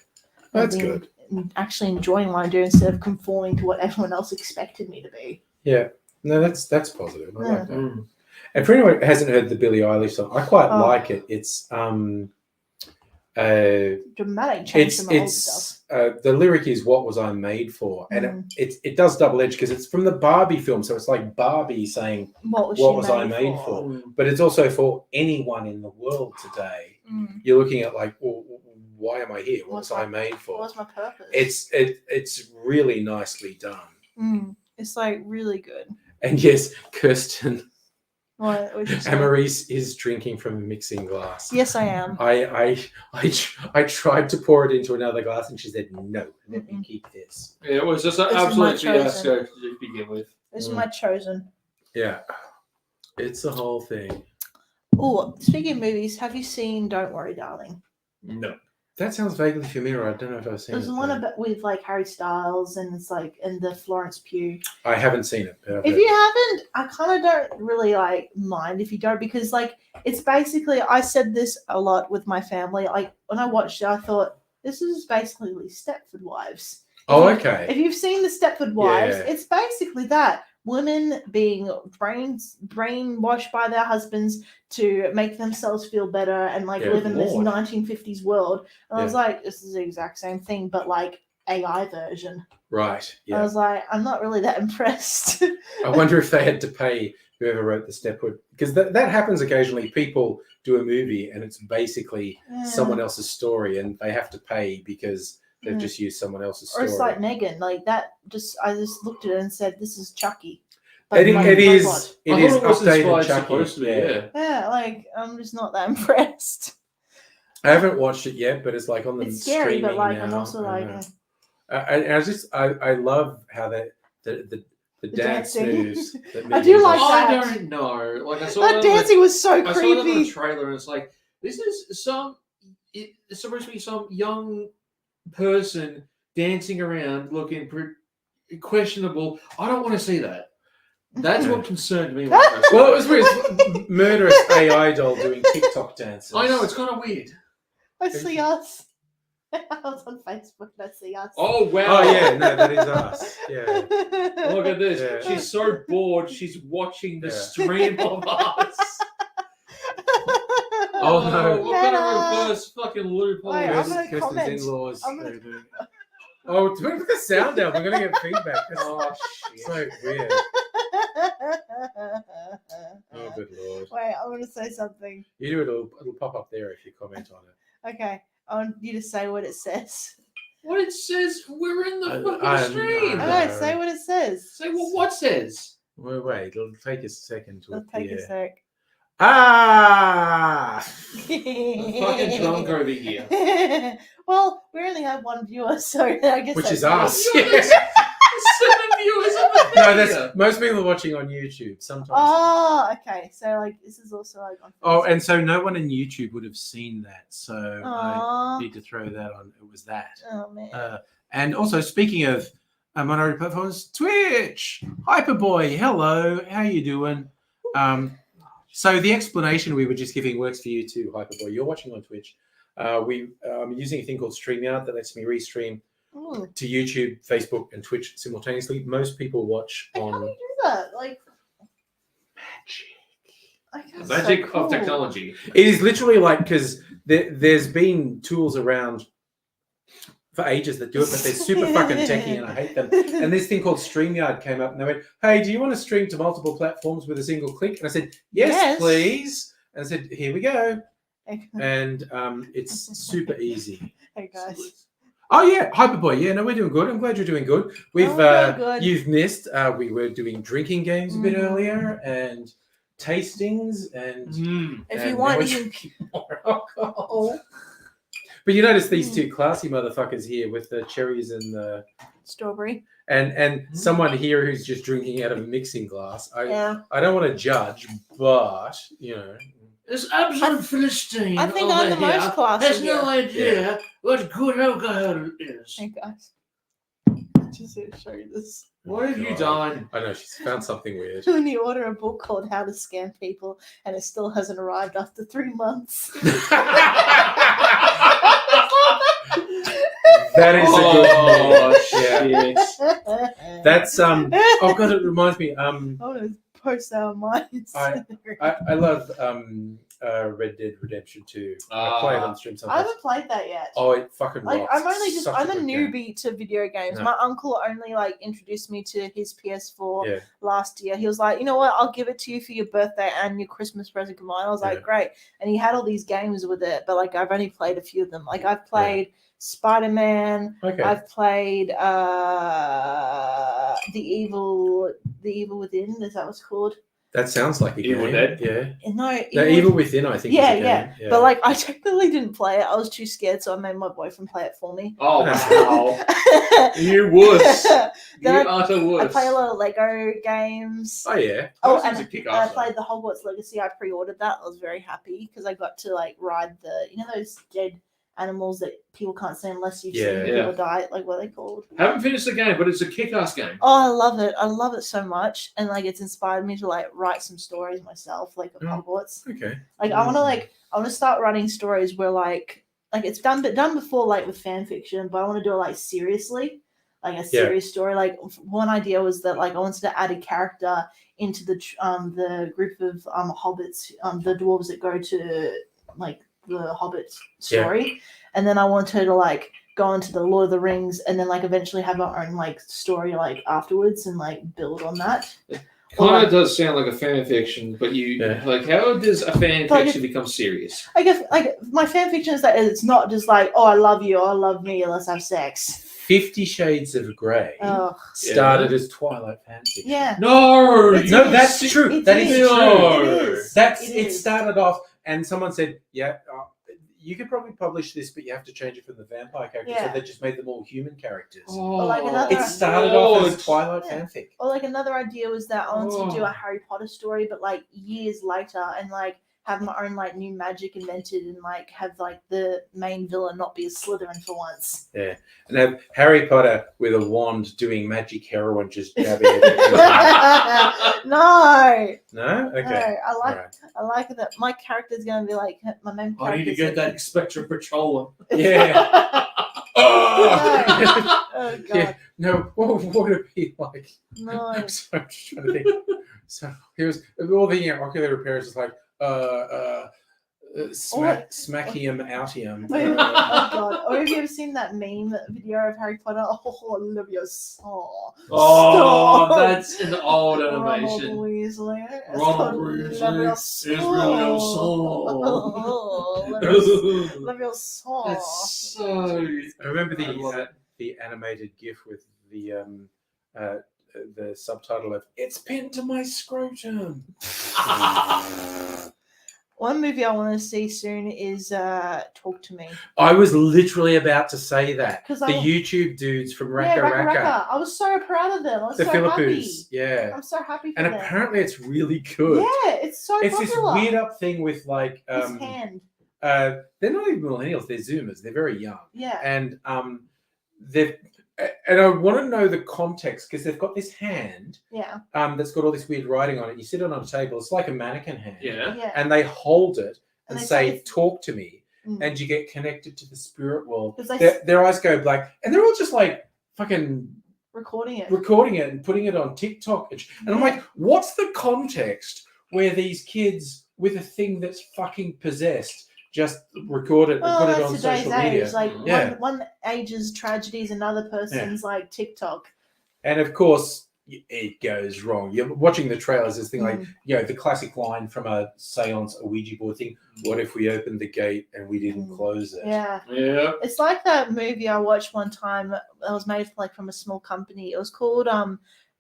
Speaker 2: that's
Speaker 1: being-
Speaker 2: good.
Speaker 1: and actually enjoying what I do instead of conforming to what everyone else expected me to be.
Speaker 2: Yeah, no, that's positive. I like that.
Speaker 4: Mm.
Speaker 2: And for anyone who hasn't heard the Billie Eilish song, I quite
Speaker 1: Oh.
Speaker 2: like it. It's
Speaker 1: Dramatic change from my old stuff.
Speaker 2: it's the lyric is "What was I made for?" and
Speaker 1: Mm.
Speaker 2: it does double edge because it's from the Barbie film, so it's like Barbie saying,
Speaker 1: What
Speaker 2: "What was I made for?"
Speaker 4: Mm.
Speaker 2: But it's also for anyone in the world today.
Speaker 1: Mm.
Speaker 2: You're looking at like, well, why am I here? What
Speaker 1: What's
Speaker 2: was I
Speaker 1: my-
Speaker 2: made
Speaker 1: What
Speaker 2: for?
Speaker 1: was my purpose?
Speaker 2: It's really nicely done.
Speaker 1: It's like really good.
Speaker 2: And yes, Kirsten
Speaker 1: What would you say?
Speaker 2: Amaris is drinking from a mixing glass.
Speaker 1: Yes, I am.
Speaker 2: I tried to pour it into another glass, and she said, "No, let me
Speaker 1: Mm-mm.
Speaker 2: keep this."
Speaker 4: Yeah, it was just an
Speaker 1: This is
Speaker 4: absolute
Speaker 1: my chosen.
Speaker 4: fiasco to begin with.
Speaker 1: This is
Speaker 2: Mm.
Speaker 1: my chosen.
Speaker 2: Yeah, it's the whole thing.
Speaker 1: Oh, speaking of movies, have you seen Don't Worry, Darling?
Speaker 4: No.
Speaker 2: That sounds vaguely familiar. I don't know if I've seen
Speaker 1: There's
Speaker 2: it.
Speaker 1: one
Speaker 2: though.
Speaker 1: about with like Harry Styles and it's like and the Florence Pugh.
Speaker 2: I haven't seen it. But I've
Speaker 1: If
Speaker 2: heard
Speaker 1: you
Speaker 2: it.
Speaker 1: haven't, I kind of don't really like mind if you don't because like it's basically I said this a lot with my family. Like when I watched it, I thought this is basically Stepford Wives.
Speaker 2: Oh,
Speaker 1: If
Speaker 2: okay.
Speaker 1: If you've seen the Stepford Wives,
Speaker 2: Yeah.
Speaker 1: it's basically that women being brainwashed by their husbands to make themselves feel better and like
Speaker 2: Yeah,
Speaker 1: live in this
Speaker 2: Lord.
Speaker 1: 1950s world. And I was
Speaker 2: Yeah.
Speaker 1: like, this is the exact same thing, but like AI version.
Speaker 2: Right.
Speaker 1: I
Speaker 2: Yeah.
Speaker 1: was like, I'm not really that impressed.
Speaker 2: I wonder if they had to pay whoever wrote the Stepwood because that happens occasionally. People do a movie and it's basically
Speaker 1: Yeah.
Speaker 2: someone else's story, and they have to pay because they've
Speaker 1: Yeah.
Speaker 2: just used someone else's
Speaker 1: Or
Speaker 2: story.
Speaker 1: it's like Megan, like that. I just looked at it and said, "This is Chucky."
Speaker 2: It
Speaker 1: like,
Speaker 2: is.
Speaker 1: robot.
Speaker 2: It
Speaker 4: I
Speaker 2: is
Speaker 4: thought it was
Speaker 2: updated
Speaker 4: inspired
Speaker 2: Chucky.
Speaker 4: supposed to be, yeah.
Speaker 1: Yeah, like I'm just not that impressed.
Speaker 2: I haven't watched it yet, but it's like on the
Speaker 1: It's scary, but
Speaker 2: streaming
Speaker 1: like
Speaker 2: now.
Speaker 1: I'm also like
Speaker 2: and I love how the dance
Speaker 1: dancing.
Speaker 2: moves. That
Speaker 1: I do
Speaker 2: Megan
Speaker 1: like
Speaker 2: does.
Speaker 1: that.
Speaker 4: I don't know. Like I saw
Speaker 1: that dancing was so
Speaker 4: I saw it on the
Speaker 1: creepy.
Speaker 4: trailer, and it's like this is it's supposed to be some young person dancing around looking questionable. I don't want to see that. That's what concerned me. When I first
Speaker 2: Well,
Speaker 4: saw
Speaker 2: it was weird. It's murderous AI doll doing TikTok dances.
Speaker 4: I know it's kind of weird.
Speaker 1: I see us. I was on Facebook and I see us.
Speaker 4: Oh wow!
Speaker 2: Oh yeah, no, that is us. Yeah.
Speaker 4: Look at this.
Speaker 2: Yeah.
Speaker 4: She's so bored. She's watching the
Speaker 2: Yeah.
Speaker 4: stream of us.
Speaker 2: Oh, no.
Speaker 4: What kind of
Speaker 1: Meta.
Speaker 4: reverse fucking loophole?
Speaker 1: Wait, I'm
Speaker 4: is
Speaker 1: gonna
Speaker 2: Kirsten's
Speaker 1: comment.
Speaker 2: in-laws.
Speaker 1: I'm gonna-
Speaker 2: they're doing- Oh, put the sound down. We're gonna get feedback. That's
Speaker 4: Oh shit!
Speaker 2: so weird. Oh, good lord.
Speaker 1: Wait, I want to say something.
Speaker 2: You do it'll pop up there if you comment on it.
Speaker 1: Okay, I want you to say what it says.
Speaker 4: What it says? We're in the
Speaker 2: I-
Speaker 4: fucking
Speaker 2: I'm-
Speaker 4: stream.
Speaker 1: I
Speaker 2: No.
Speaker 1: know, say what it says.
Speaker 4: Say what says?
Speaker 2: Wait, it'll take a second to
Speaker 1: It'll take a
Speaker 2: appear.
Speaker 1: sec.
Speaker 2: Ah!
Speaker 4: I'm fucking drunk over here.
Speaker 1: Well, we only have one viewer, so I guess
Speaker 2: Which
Speaker 1: that's
Speaker 2: is us.
Speaker 4: You're the 7 viewers on the
Speaker 2: No,
Speaker 4: video.
Speaker 2: that's most people are watching on YouTube. Sometimes.
Speaker 1: Oh, okay. So like this is also like on.
Speaker 2: Oh,
Speaker 1: Facebook.
Speaker 2: and so no one in YouTube would have seen that. So I
Speaker 1: Aw.
Speaker 2: need to throw that on. It was that.
Speaker 1: Oh man.
Speaker 2: And also, speaking of minority platforms, Twitch, Hyperboy, hello, how you doing? So the explanation we were just giving works for you too, Hyperboy. You're watching on Twitch. I'm using a thing called StreamYard that lets me restream
Speaker 1: Ooh.
Speaker 2: to YouTube, Facebook, and Twitch simultaneously. Most people watch
Speaker 1: How do
Speaker 2: on
Speaker 1: you do that? Like, Okay,
Speaker 4: Magic
Speaker 1: so cool.
Speaker 4: of technology.
Speaker 2: It is literally like, because there's been tools around for ages that do it, but they're super fucking techie and I hate them. And this thing called StreamYard came up and they went, hey, do you want to stream to multiple platforms with a single click? And I said, yes. Please. And I said, here we go. And it's super easy.
Speaker 1: Hey guys.
Speaker 2: Oh yeah, Hyperboy. Yeah, no, we're doing good. I'm glad you're doing good. We've
Speaker 1: we're good.
Speaker 2: you've missed. We were doing drinking games a bit
Speaker 1: Mhm.
Speaker 2: earlier and tastings and
Speaker 1: If
Speaker 2: and
Speaker 1: you
Speaker 2: now
Speaker 1: want,
Speaker 2: we're
Speaker 1: you
Speaker 2: drinking more alcohol. But you notice these two classy motherfuckers here with the cherries and the
Speaker 1: strawberry.
Speaker 2: and someone here who's just drinking out of a mixing glass.
Speaker 1: Yeah.
Speaker 2: I don't want to judge, but you know.
Speaker 3: This absolute Philistine
Speaker 1: I think
Speaker 3: over
Speaker 1: I'm the
Speaker 3: here
Speaker 1: most classy
Speaker 3: has no
Speaker 1: here.
Speaker 3: idea what good alcohol is.
Speaker 1: Hey guys. Just to show you this.
Speaker 4: What have you
Speaker 2: God.
Speaker 4: done?
Speaker 2: I know she's found something weird.
Speaker 1: When you order a book called How to Scam People and it still hasn't arrived after 3 months.
Speaker 2: That is a good
Speaker 4: Oh,
Speaker 2: yeah.
Speaker 4: shit.
Speaker 2: That's oh god, it reminds me.
Speaker 1: I want to post our minds.
Speaker 2: I love Red Dead Redemption 2. I play it on stream
Speaker 1: I
Speaker 2: sometimes.
Speaker 1: haven't played that yet.
Speaker 2: Oh, it fucking
Speaker 1: Like
Speaker 2: rocks.
Speaker 1: I'm only just
Speaker 2: Such
Speaker 1: I'm a
Speaker 2: good game.
Speaker 1: newbie to video games.
Speaker 2: No.
Speaker 1: My uncle only like introduced me to his PS4
Speaker 2: Yeah.
Speaker 1: last year. He was like, you know what, I'll give it to you for your birthday and your Christmas present of mine. I was like,
Speaker 2: Yeah.
Speaker 1: great. And he had all these games with it, but like I've only played a few of them. Like I've played Spider-Man,
Speaker 2: Okay.
Speaker 1: I've played the Evil Within, is that what's called?
Speaker 2: That sounds like a
Speaker 4: Evil
Speaker 2: game.
Speaker 4: Dead?
Speaker 2: Yeah.
Speaker 1: No,
Speaker 2: The Evil Within, I think.
Speaker 1: Yeah,
Speaker 2: is a game.
Speaker 1: yeah. But like I technically didn't play it. I was too scared, so I made my boyfriend play it for me.
Speaker 4: Oh, wow. You wuss. You
Speaker 1: Then
Speaker 4: utter
Speaker 1: I
Speaker 4: wuss.
Speaker 1: play a lot of Lego games.
Speaker 2: Oh yeah.
Speaker 1: Oh,
Speaker 4: That seems
Speaker 1: and
Speaker 4: to kick
Speaker 1: I
Speaker 4: ass,
Speaker 1: played the Hogwarts Legacy. I pre-ordered that. I was very happy because I got to like ride those dead animals that people can't see unless you've
Speaker 2: Yeah.
Speaker 1: seen
Speaker 4: Yeah.
Speaker 1: people die. Like what are they called?
Speaker 4: Haven't finished the game, but it's a kick-ass game.
Speaker 1: Oh, I love it. I love it so much, and like it's inspired me to like write some stories myself, like of
Speaker 2: Mm.
Speaker 1: Hogwarts.
Speaker 2: Okay.
Speaker 1: Like I want to start writing stories where like it's done before like with fan fiction, but I want to do it like seriously, like a serious story. Like one idea was that like I wanted to add a character into the group of hobbits, the dwarves that go to like the Hobbit story, and then I wanted her to like go into the Lord of the Rings, and then like eventually have her own like story like afterwards, and like build on that.
Speaker 4: Kind of does sound like a fan fiction, but like, how does a fan
Speaker 1: Like
Speaker 4: fiction become serious?
Speaker 1: I guess like my fan fiction is that it's not just like, oh, I love you, I love me, let's have sex.
Speaker 2: 50 Shades of Grey
Speaker 1: Oh
Speaker 2: started as Twilight fanfiction.
Speaker 1: yeah.
Speaker 4: No,
Speaker 1: It's-
Speaker 2: No, that's true.
Speaker 1: It
Speaker 2: That is
Speaker 1: is.
Speaker 2: true.
Speaker 4: No.
Speaker 1: It is.
Speaker 2: It
Speaker 1: is.
Speaker 2: started off, and someone said, "Yeah, you could probably publish this, but you have to change it from the vampire characters."
Speaker 1: Yeah.
Speaker 2: So they just made them all human characters.
Speaker 1: like another-
Speaker 2: It started off as
Speaker 4: God.
Speaker 2: Twilight
Speaker 1: Yeah.
Speaker 2: fanfic.
Speaker 1: Or like another idea was that I wanted to do
Speaker 4: Oh.
Speaker 1: a Harry Potter story, but like years later, and like have my own like new magic invented, and like have like the main villain not be a Slytherin for once.
Speaker 2: And have Harry Potter with a wand doing magic heroin, just jabbing it.
Speaker 1: No,
Speaker 2: No, okay.
Speaker 1: no,
Speaker 2: All right.
Speaker 1: I like that my character's gonna be like my main character.
Speaker 3: I need to get that Spectre Patroller.
Speaker 2: Yeah. Oh!
Speaker 1: Oh god,
Speaker 2: Yeah. No, what would it be like?
Speaker 1: no.
Speaker 2: So I'm just trying to think. So here's all the ocular repairs is like smackium outium.
Speaker 1: Oh god! Or have you ever seen that meme video of Harry Potter? Oh, Olivia Saw.
Speaker 3: Oh,
Speaker 1: Stop.
Speaker 3: that's an old
Speaker 1: Ronald
Speaker 3: animation.
Speaker 1: Weasley. It's
Speaker 3: Ronald
Speaker 1: called
Speaker 3: Weasley is really
Speaker 1: Oh,
Speaker 3: That's
Speaker 1: Olivia Saw.
Speaker 3: so.
Speaker 2: I remember
Speaker 3: I love
Speaker 2: the animated GIF with the subtitle of "It's pinned to my scrotum."
Speaker 1: One movie I want to see soon is Talk to Me.
Speaker 2: I was literally about to say that.
Speaker 1: 'Cause
Speaker 2: The
Speaker 1: I-
Speaker 2: YouTube dudes from
Speaker 1: Yeah,
Speaker 2: Raka
Speaker 1: Raka
Speaker 2: Raka,
Speaker 1: Raka. I was so proud of them. I was
Speaker 2: the
Speaker 1: so happy.
Speaker 2: Philippines, yeah.
Speaker 1: I'm so happy for
Speaker 2: And
Speaker 1: them.
Speaker 2: apparently, it's really good.
Speaker 1: Yeah, it's so
Speaker 2: It's this
Speaker 1: popular.
Speaker 2: weird up thing with like
Speaker 1: His hand.
Speaker 2: they're not even millennials, they're Zoomers, they're very young.
Speaker 1: Yeah.
Speaker 2: And I want to know the context because they've got this hand
Speaker 1: Yeah.
Speaker 2: that's got all this weird writing on it. You sit it on a table, it's like a mannequin hand.
Speaker 4: Yeah.
Speaker 1: Yeah.
Speaker 2: And they hold it and
Speaker 1: they
Speaker 2: say, "Talk to me,"
Speaker 1: Mm.
Speaker 2: and you get connected to the spirit world.
Speaker 1: 'Cause they
Speaker 2: Their eyes go black, and they're all just like fucking
Speaker 1: recording it.
Speaker 2: recording it and putting it on TikTok. And I'm like, what's the context where these kids with a thing that's fucking possessed just record it and
Speaker 1: Well,
Speaker 2: put it
Speaker 1: that's
Speaker 2: on
Speaker 1: today's
Speaker 2: social
Speaker 1: age.
Speaker 2: media.
Speaker 1: Like
Speaker 2: Yeah.
Speaker 1: one age's tragedy is another person's like TikTok.
Speaker 2: And of course, it goes wrong. You're watching the trailers, this thing like, the classic line from a seance, a Ouija board thing. What if we opened the gate and we didn't close it?
Speaker 1: Yeah.
Speaker 4: Yeah.
Speaker 1: It's like that movie I watched one time that was made like from a small company. It was called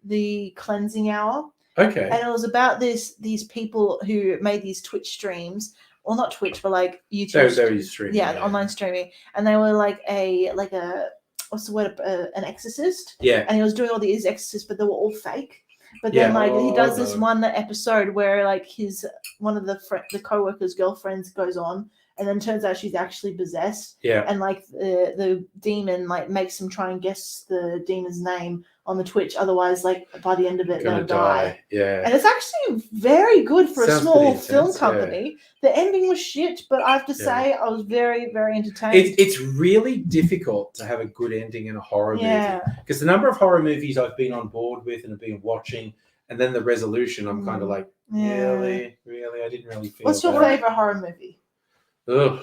Speaker 1: The Cleansing Hour.
Speaker 2: Okay.
Speaker 1: And it was about these people who made these Twitch streams. Well, not Twitch, but like YouTube.
Speaker 2: They were streaming.
Speaker 1: Yeah, online streaming. And they were like a what's the word? An exorcist.
Speaker 2: Yeah.
Speaker 1: And he was doing all these exorcists, but they were all fake. But then,
Speaker 2: Yeah.
Speaker 1: like, he does
Speaker 4: Oh,
Speaker 1: this
Speaker 4: no.
Speaker 1: one episode where, like, one of the co-workers' girlfriends goes on, and then turns out she's actually possessed,
Speaker 2: Yeah.
Speaker 1: and like the demon like makes him try and guess the demon's name on the Twitch. Otherwise, like by the end of it,
Speaker 2: Gonna
Speaker 1: they'll die.
Speaker 2: Yeah.
Speaker 1: And it's actually very good for
Speaker 2: Sounds
Speaker 1: a small
Speaker 2: pretty
Speaker 1: film
Speaker 2: intense, yeah.
Speaker 1: company. The ending was shit, but I have to
Speaker 2: Yeah.
Speaker 1: say I was very, very entertained.
Speaker 2: It's really difficult to have a good ending in a horror
Speaker 1: Yeah.
Speaker 2: movie because the number of horror movies I've been on board with and have been watching, and then the resolution, I'm kind of like, really, I didn't really feel.
Speaker 1: What's your
Speaker 2: that.
Speaker 1: favorite horror movie?
Speaker 2: Ugh.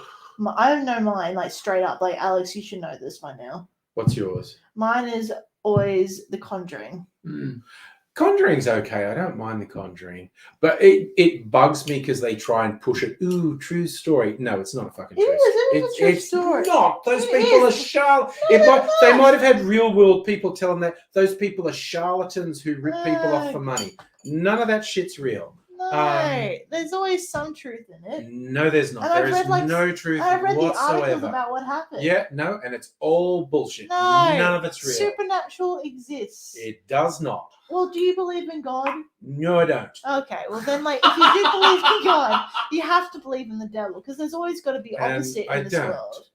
Speaker 1: I know mine, like straight up. Like Alex, you should know this by now.
Speaker 2: What's yours?
Speaker 1: Mine is always The Conjuring.
Speaker 2: Conjuring's okay. I don't mind The Conjuring, but it bugs me because they try and push it. Ooh, true story. No, it's not a fucking
Speaker 1: It
Speaker 2: true.
Speaker 1: is. It is a true
Speaker 2: It's
Speaker 1: story.
Speaker 2: not. Those
Speaker 1: It
Speaker 2: people
Speaker 1: is.
Speaker 2: are charlatans.
Speaker 1: No, they're
Speaker 2: They
Speaker 1: not.
Speaker 2: might have had real world people telling that those people are charlatans who rip people off
Speaker 1: No.
Speaker 2: for money. None of that shit's real.
Speaker 1: No, there's always some truth in it.
Speaker 2: No, there's not.
Speaker 1: And I've
Speaker 2: There is
Speaker 1: read, like,
Speaker 2: no truth
Speaker 1: I've read the articles
Speaker 2: whatsoever.
Speaker 1: about what happened.
Speaker 2: Yeah, no, and it's all bullshit.
Speaker 1: No,
Speaker 2: None of it's real.
Speaker 1: Supernatural exists.
Speaker 2: It does not.
Speaker 1: Well, do you believe in God?
Speaker 2: No, I don't.
Speaker 1: Okay, well then, like, if you do believe in God, you have to believe in the devil because there's always got to be
Speaker 2: And
Speaker 1: opposite
Speaker 2: I
Speaker 1: in this
Speaker 2: don't.
Speaker 1: world.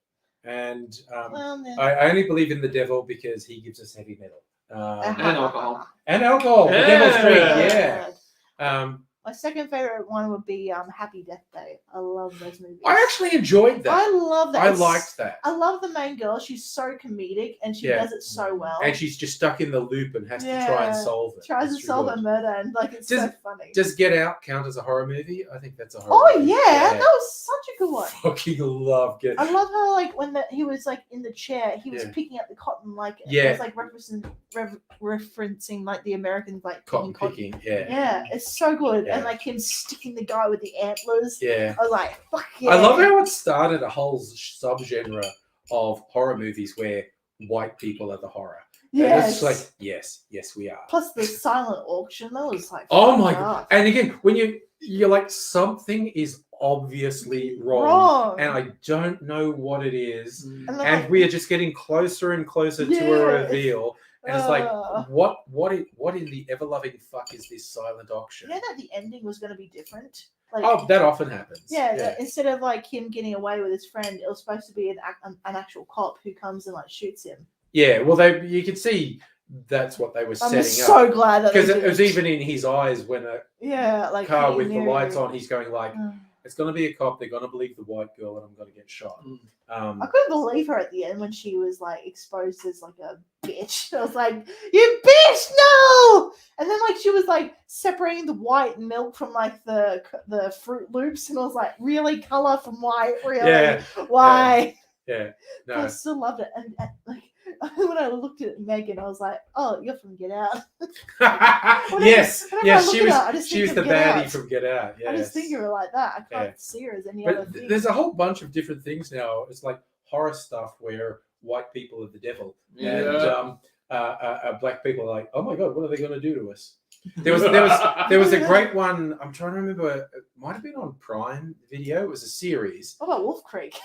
Speaker 2: And
Speaker 1: Well, then.
Speaker 2: I only believe in the devil because he gives us heavy metal.
Speaker 1: Uh-huh.
Speaker 4: And alcohol.
Speaker 2: And alcohol. The devil's drink, yeah.
Speaker 1: My second favorite one would be Happy Death Day. I love those movies.
Speaker 2: I actually enjoyed that.
Speaker 1: I love that.
Speaker 2: I
Speaker 1: It's-
Speaker 2: liked that.
Speaker 1: I love the main girl. She's so comedic and she
Speaker 2: Yeah.
Speaker 1: does it so well.
Speaker 2: And she's just stuck in the loop and has to try and
Speaker 1: Yeah.
Speaker 2: solve it.
Speaker 1: tries
Speaker 2: It's
Speaker 1: to solve
Speaker 2: really
Speaker 1: a
Speaker 2: good.
Speaker 1: murder and like it's so funny.
Speaker 2: Does Get Out count as a horror movie? I think that's a horror
Speaker 1: Oh
Speaker 2: movie.
Speaker 1: yeah, that was such a good one.
Speaker 2: Fucking love Get
Speaker 1: I love how like when he was like in the chair, he was
Speaker 2: Yeah.
Speaker 1: picking up the cotton like
Speaker 2: Yeah.
Speaker 1: it was like referencing like the Americans like
Speaker 2: Cotton
Speaker 1: picking
Speaker 2: picking. Yeah.
Speaker 1: Yeah, it's so good.
Speaker 2: Yeah.
Speaker 1: And like him sticking the guy with the antlers.
Speaker 2: Yeah.
Speaker 1: I was like, fuck yeah.
Speaker 2: I love how it started a whole subgenre of horror movies where white people are the horror. And
Speaker 1: Yes.
Speaker 2: it's like, yes, we are.
Speaker 1: Plus the silent auction, that was like
Speaker 2: Oh my
Speaker 1: fucked
Speaker 2: god!
Speaker 1: up.
Speaker 2: And again, when you're like, something is obviously wrong,
Speaker 1: Wrong.
Speaker 2: and I don't know what it is,
Speaker 1: And then,
Speaker 2: and
Speaker 1: like,
Speaker 2: we are just getting closer and closer to a
Speaker 1: Yes.
Speaker 2: reveal. And it's like,
Speaker 1: uh,
Speaker 2: what in the ever loving fuck is this silent auction?
Speaker 1: you know that the ending was going to be different. Like,
Speaker 2: Oh, that often happens.
Speaker 1: yeah, that instead of like him getting away with his friend, it was supposed to be an actual cop who comes and like shoots him.
Speaker 2: Yeah, well, you can see that's what they were
Speaker 1: I'm
Speaker 2: setting
Speaker 1: so
Speaker 2: up.
Speaker 1: glad that
Speaker 2: Because
Speaker 1: they
Speaker 2: it was
Speaker 1: did.
Speaker 2: even in his eyes when a
Speaker 1: Yeah, like
Speaker 2: car
Speaker 1: he
Speaker 2: with the
Speaker 1: knew.
Speaker 2: lights on, he's going like,
Speaker 1: Mm.
Speaker 2: it's going to be a cop. They're going to believe the white girl, and I'm going to get shot.
Speaker 1: I couldn't believe her at the end when she was like exposed as like a bitch. I was like, "You bitch, no!" And then like she was like separating the white milk from like the Fruit Loops, and I was like, "Really, color from white? Really?
Speaker 2: Yeah.
Speaker 1: Why?"
Speaker 2: Yeah,
Speaker 1: But I
Speaker 2: no.
Speaker 1: still loved it. And like when I looked at Megan, I was like, "Oh, you're from Get Out." Whenever-
Speaker 2: yes,
Speaker 1: whenever I
Speaker 2: yes,
Speaker 1: look
Speaker 2: she
Speaker 1: at
Speaker 2: was.
Speaker 1: her, I just
Speaker 2: She
Speaker 1: think
Speaker 2: was
Speaker 1: of
Speaker 2: the
Speaker 1: Get
Speaker 2: baddie
Speaker 1: Out.
Speaker 2: from Get Out. Yes.
Speaker 1: I just think of her like that. I can't
Speaker 2: Yeah.
Speaker 1: see her as any other
Speaker 2: But
Speaker 1: thing.
Speaker 2: there's a whole bunch of different things now. It's like horror stuff where white people are the devil, and black people are like, "Oh my god, what are they going to do to us?" There was a great one. I'm trying to remember. It might have been on Prime Video. It was a series.
Speaker 1: What about Wolf Creek?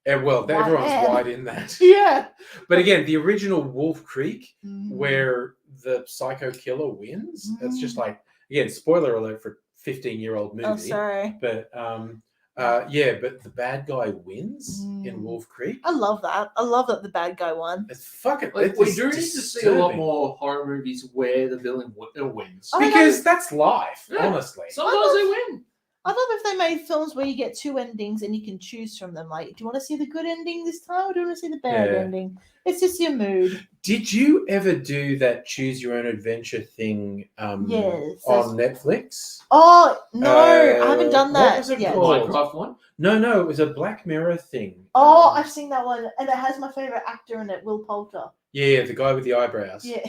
Speaker 2: And well,
Speaker 1: White
Speaker 2: everyone's
Speaker 1: man.
Speaker 2: white in that.
Speaker 1: Yeah.
Speaker 2: But again, the original Wolf Creek,
Speaker 1: Mm.
Speaker 2: where the psycho killer wins. It's just like, again, spoiler alert for a 15-year-old movie.
Speaker 1: Oh, sorry.
Speaker 2: But yeah, but the bad guy wins in
Speaker 1: Mm.
Speaker 2: Wolf Creek.
Speaker 1: I love that. I love that the bad guy won.
Speaker 2: It's fucking.
Speaker 4: Like,
Speaker 2: it's
Speaker 4: we do need to see a lot
Speaker 2: disturbing.
Speaker 4: more horror movies where the villain wins.
Speaker 1: Oh,
Speaker 2: because that's life,
Speaker 4: Yeah.
Speaker 2: honestly.
Speaker 4: Sometimes they win.
Speaker 1: I love if they made films where you get two endings and you can choose from them. Like, do you want to see the good ending this time, or do you want to see the bad
Speaker 2: Yeah.
Speaker 1: ending? It's just your mood.
Speaker 2: Did you ever do that choose your own adventure thing
Speaker 1: Yes,
Speaker 2: on Netflix?
Speaker 1: Oh no, I haven't done
Speaker 2: what
Speaker 1: that
Speaker 2: was it
Speaker 1: yet.
Speaker 2: called?
Speaker 4: Minecraft one.
Speaker 2: No, it was a Black Mirror thing.
Speaker 1: Oh, I've seen that one, and it has my favorite actor in it, Will Poulter.
Speaker 2: Yeah, the guy with the eyebrows.
Speaker 1: Yeah.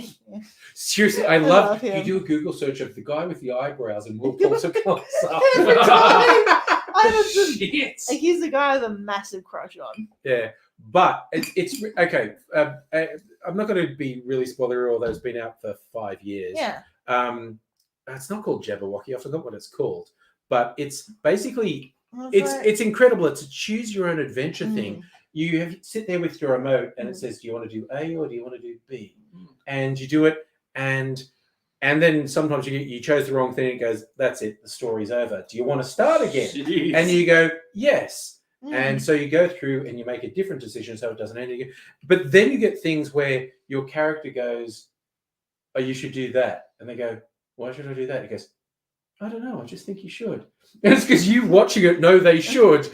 Speaker 2: Seriously, I
Speaker 1: love
Speaker 2: love
Speaker 1: him.
Speaker 2: you do a Google search of the guy with the eyebrows and Will Poulter comes up.
Speaker 1: Every time. I was just,
Speaker 4: Shit.
Speaker 1: like, he's the guy I have a massive crush on.
Speaker 2: Yeah, but it's okay. I'm not going to be really spoilery, although it's been out for 5 years.
Speaker 1: Yeah.
Speaker 2: It's not called Jabberwocky. I forgot what it's called, but it's basically
Speaker 1: I was
Speaker 2: it's
Speaker 1: like,
Speaker 2: it's incredible. It's a choose your own adventure
Speaker 1: mm,
Speaker 2: thing. You have sit there with your remote, and it
Speaker 1: Mm.
Speaker 2: says, "Do you want to do A or do you want to do B?"
Speaker 4: Mm.
Speaker 2: And you do it, and then sometimes you chose the wrong thing. And it goes, "That's it. The story's over. Do you want to start again?"
Speaker 4: Jeez.
Speaker 2: And you go, "Yes."
Speaker 1: mm.
Speaker 2: And so you go through and you make a different decision so it doesn't end again. But then you get things where your character goes, "Oh, you should do that." And they go, "Why should I do that?" He goes, "I don't know. I just think you should." And it's because you watching it know they should.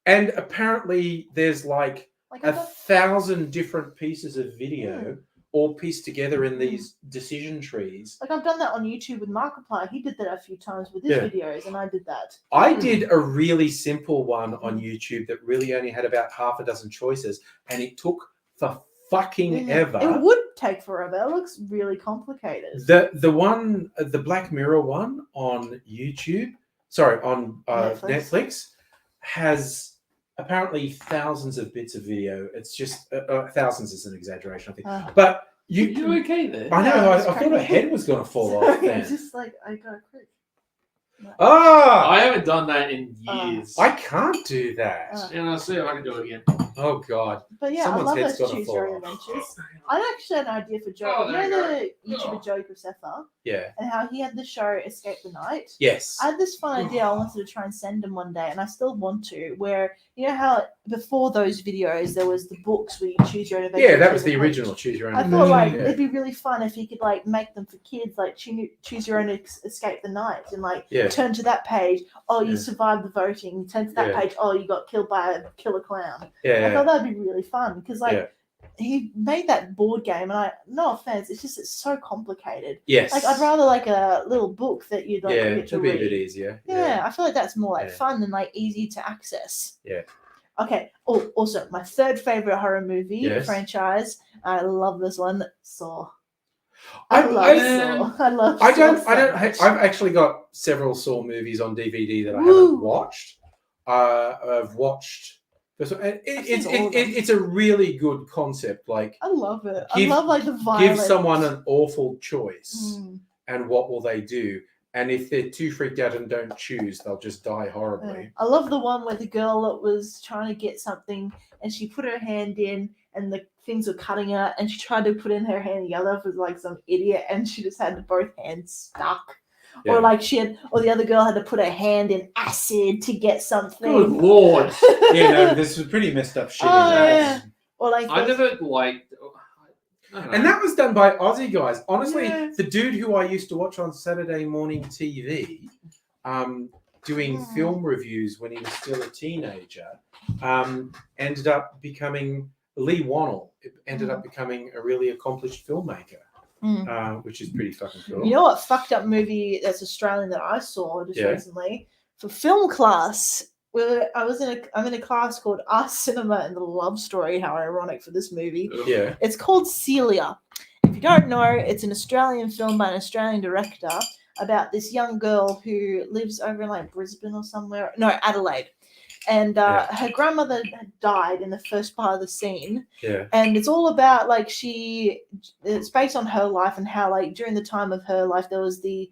Speaker 2: And apparently there's like
Speaker 1: Like, I
Speaker 2: 1,000 different pieces of video
Speaker 1: Mm.
Speaker 2: all pieced together in these decision trees.
Speaker 1: Like, I've done that on YouTube with Markiplier. He did that a few times with his
Speaker 2: Yeah.
Speaker 1: videos, and I did that.
Speaker 2: I did a really simple one on YouTube that really only had about half a dozen choices, and it took for fucking
Speaker 1: Yeah.
Speaker 2: ever.
Speaker 1: It would take forever. It looks really complicated.
Speaker 2: The one, the Black Mirror one on YouTube, sorry, on Netflix, has apparently thousands of bits of video. It's just thousands is an exaggeration, I think.
Speaker 1: Oh.
Speaker 2: But
Speaker 4: you okay there?
Speaker 2: I know.
Speaker 1: Yeah,
Speaker 2: I
Speaker 1: it's
Speaker 2: thought her
Speaker 1: crazy.
Speaker 2: head was going to fall off.
Speaker 1: Sorry,
Speaker 2: Then.
Speaker 1: it's just like, I got a crick.
Speaker 2: Ah,
Speaker 4: I haven't done that in years.
Speaker 2: I can't do that.
Speaker 4: and I'll see if I can do it again.
Speaker 2: Oh God.
Speaker 1: But yeah,
Speaker 2: Someone's
Speaker 1: I love
Speaker 2: head's
Speaker 1: those
Speaker 2: gonna
Speaker 1: choose your own
Speaker 2: fall
Speaker 1: adventures. I actually had an idea for Joe.
Speaker 4: Oh,
Speaker 1: you
Speaker 4: there
Speaker 1: know
Speaker 4: you
Speaker 1: the YouTuber Joey Graceffa
Speaker 2: Yeah.
Speaker 1: and how he had the show Escape the Night?
Speaker 2: Yes.
Speaker 1: I had this fun idea I wanted to try and send him one day, and I still want to, where, you know how before those videos there was the books where you choose your own adventure.
Speaker 2: Yeah, that was
Speaker 1: choose
Speaker 2: the
Speaker 1: a
Speaker 2: original.
Speaker 1: page.
Speaker 2: Choose your own.
Speaker 1: I thought like
Speaker 2: Yeah.
Speaker 1: it'd be really fun if he could like make them for kids, like choose your own escape the night, and like
Speaker 2: Yeah.
Speaker 1: turn to that page. Oh, you
Speaker 2: Yeah.
Speaker 1: survived the voting. You turn to that
Speaker 2: Yeah.
Speaker 1: page. Oh, you got killed by a killer clown. I
Speaker 2: Yeah.
Speaker 1: thought that'd be really fun because like
Speaker 2: Yeah.
Speaker 1: he made that board game, and I no offense, it's so complicated.
Speaker 2: Yes.
Speaker 1: Like I'd rather like a little book that you'd like
Speaker 2: Yeah,
Speaker 1: get to
Speaker 2: it'd be a
Speaker 1: read.
Speaker 2: bit easier.
Speaker 1: Yeah, I feel like that's more like
Speaker 2: Yeah.
Speaker 1: fun and like easy to access.
Speaker 2: Yeah.
Speaker 1: Okay. Oh, also my third favorite horror movie
Speaker 2: Yes.
Speaker 1: franchise. I love this one. Saw.
Speaker 2: I
Speaker 1: love Saw. I love.
Speaker 2: I
Speaker 1: Saw
Speaker 2: don't.
Speaker 1: so
Speaker 2: I don't.
Speaker 1: much.
Speaker 2: I've actually got several Saw movies on DVD that I
Speaker 1: Woo.
Speaker 2: haven't watched. I've watched. This one, and
Speaker 1: I've seen all of them.
Speaker 2: it's a really good concept. Like,
Speaker 1: I love it.
Speaker 2: Give-
Speaker 1: I love like the violence.
Speaker 2: give someone an awful choice,
Speaker 1: Mm,
Speaker 2: and what will they do? And if they're too freaked out and don't choose, they'll just die
Speaker 1: yeah.
Speaker 2: horribly.
Speaker 1: I love the one where the girl that was trying to get something and she put her hand in and the things were cutting her and she tried to put in her hand the other was like some idiot and she just had both hands stuck.
Speaker 2: Yeah.
Speaker 1: Or like or the other girl had to put her hand in acid to get something.
Speaker 4: Good lord.
Speaker 2: Yeah, no, this was pretty messed up shit.
Speaker 1: Oh,
Speaker 2: in that.
Speaker 1: yeah. Or like
Speaker 4: I
Speaker 1: there's-
Speaker 4: never liked. I don't know.
Speaker 2: And that was done by Aussie guys. Honestly,
Speaker 1: Yeah.
Speaker 2: the dude who I used to watch on Saturday morning TV, doing
Speaker 1: Mm.
Speaker 2: film reviews when he was still a teenager, ended up becoming Lee Wannell. Ended up becoming a really accomplished filmmaker, which is pretty fucking cool.
Speaker 1: You know what fucked up movie that's Australian that I saw just
Speaker 2: Yeah.
Speaker 1: recently for film class? I'm in a class called Art Cinema and the Love Story. How ironic for this movie.
Speaker 2: Yeah,
Speaker 1: It's called Celia. If you don't know, it's an Australian film by an Australian director about this young girl who lives over in like Brisbane or somewhere. No, Adelaide. And her grandmother had died in the first part of the scene.
Speaker 2: yeah,
Speaker 1: And it's all about like it's based on her life and how like during the time of her life there was the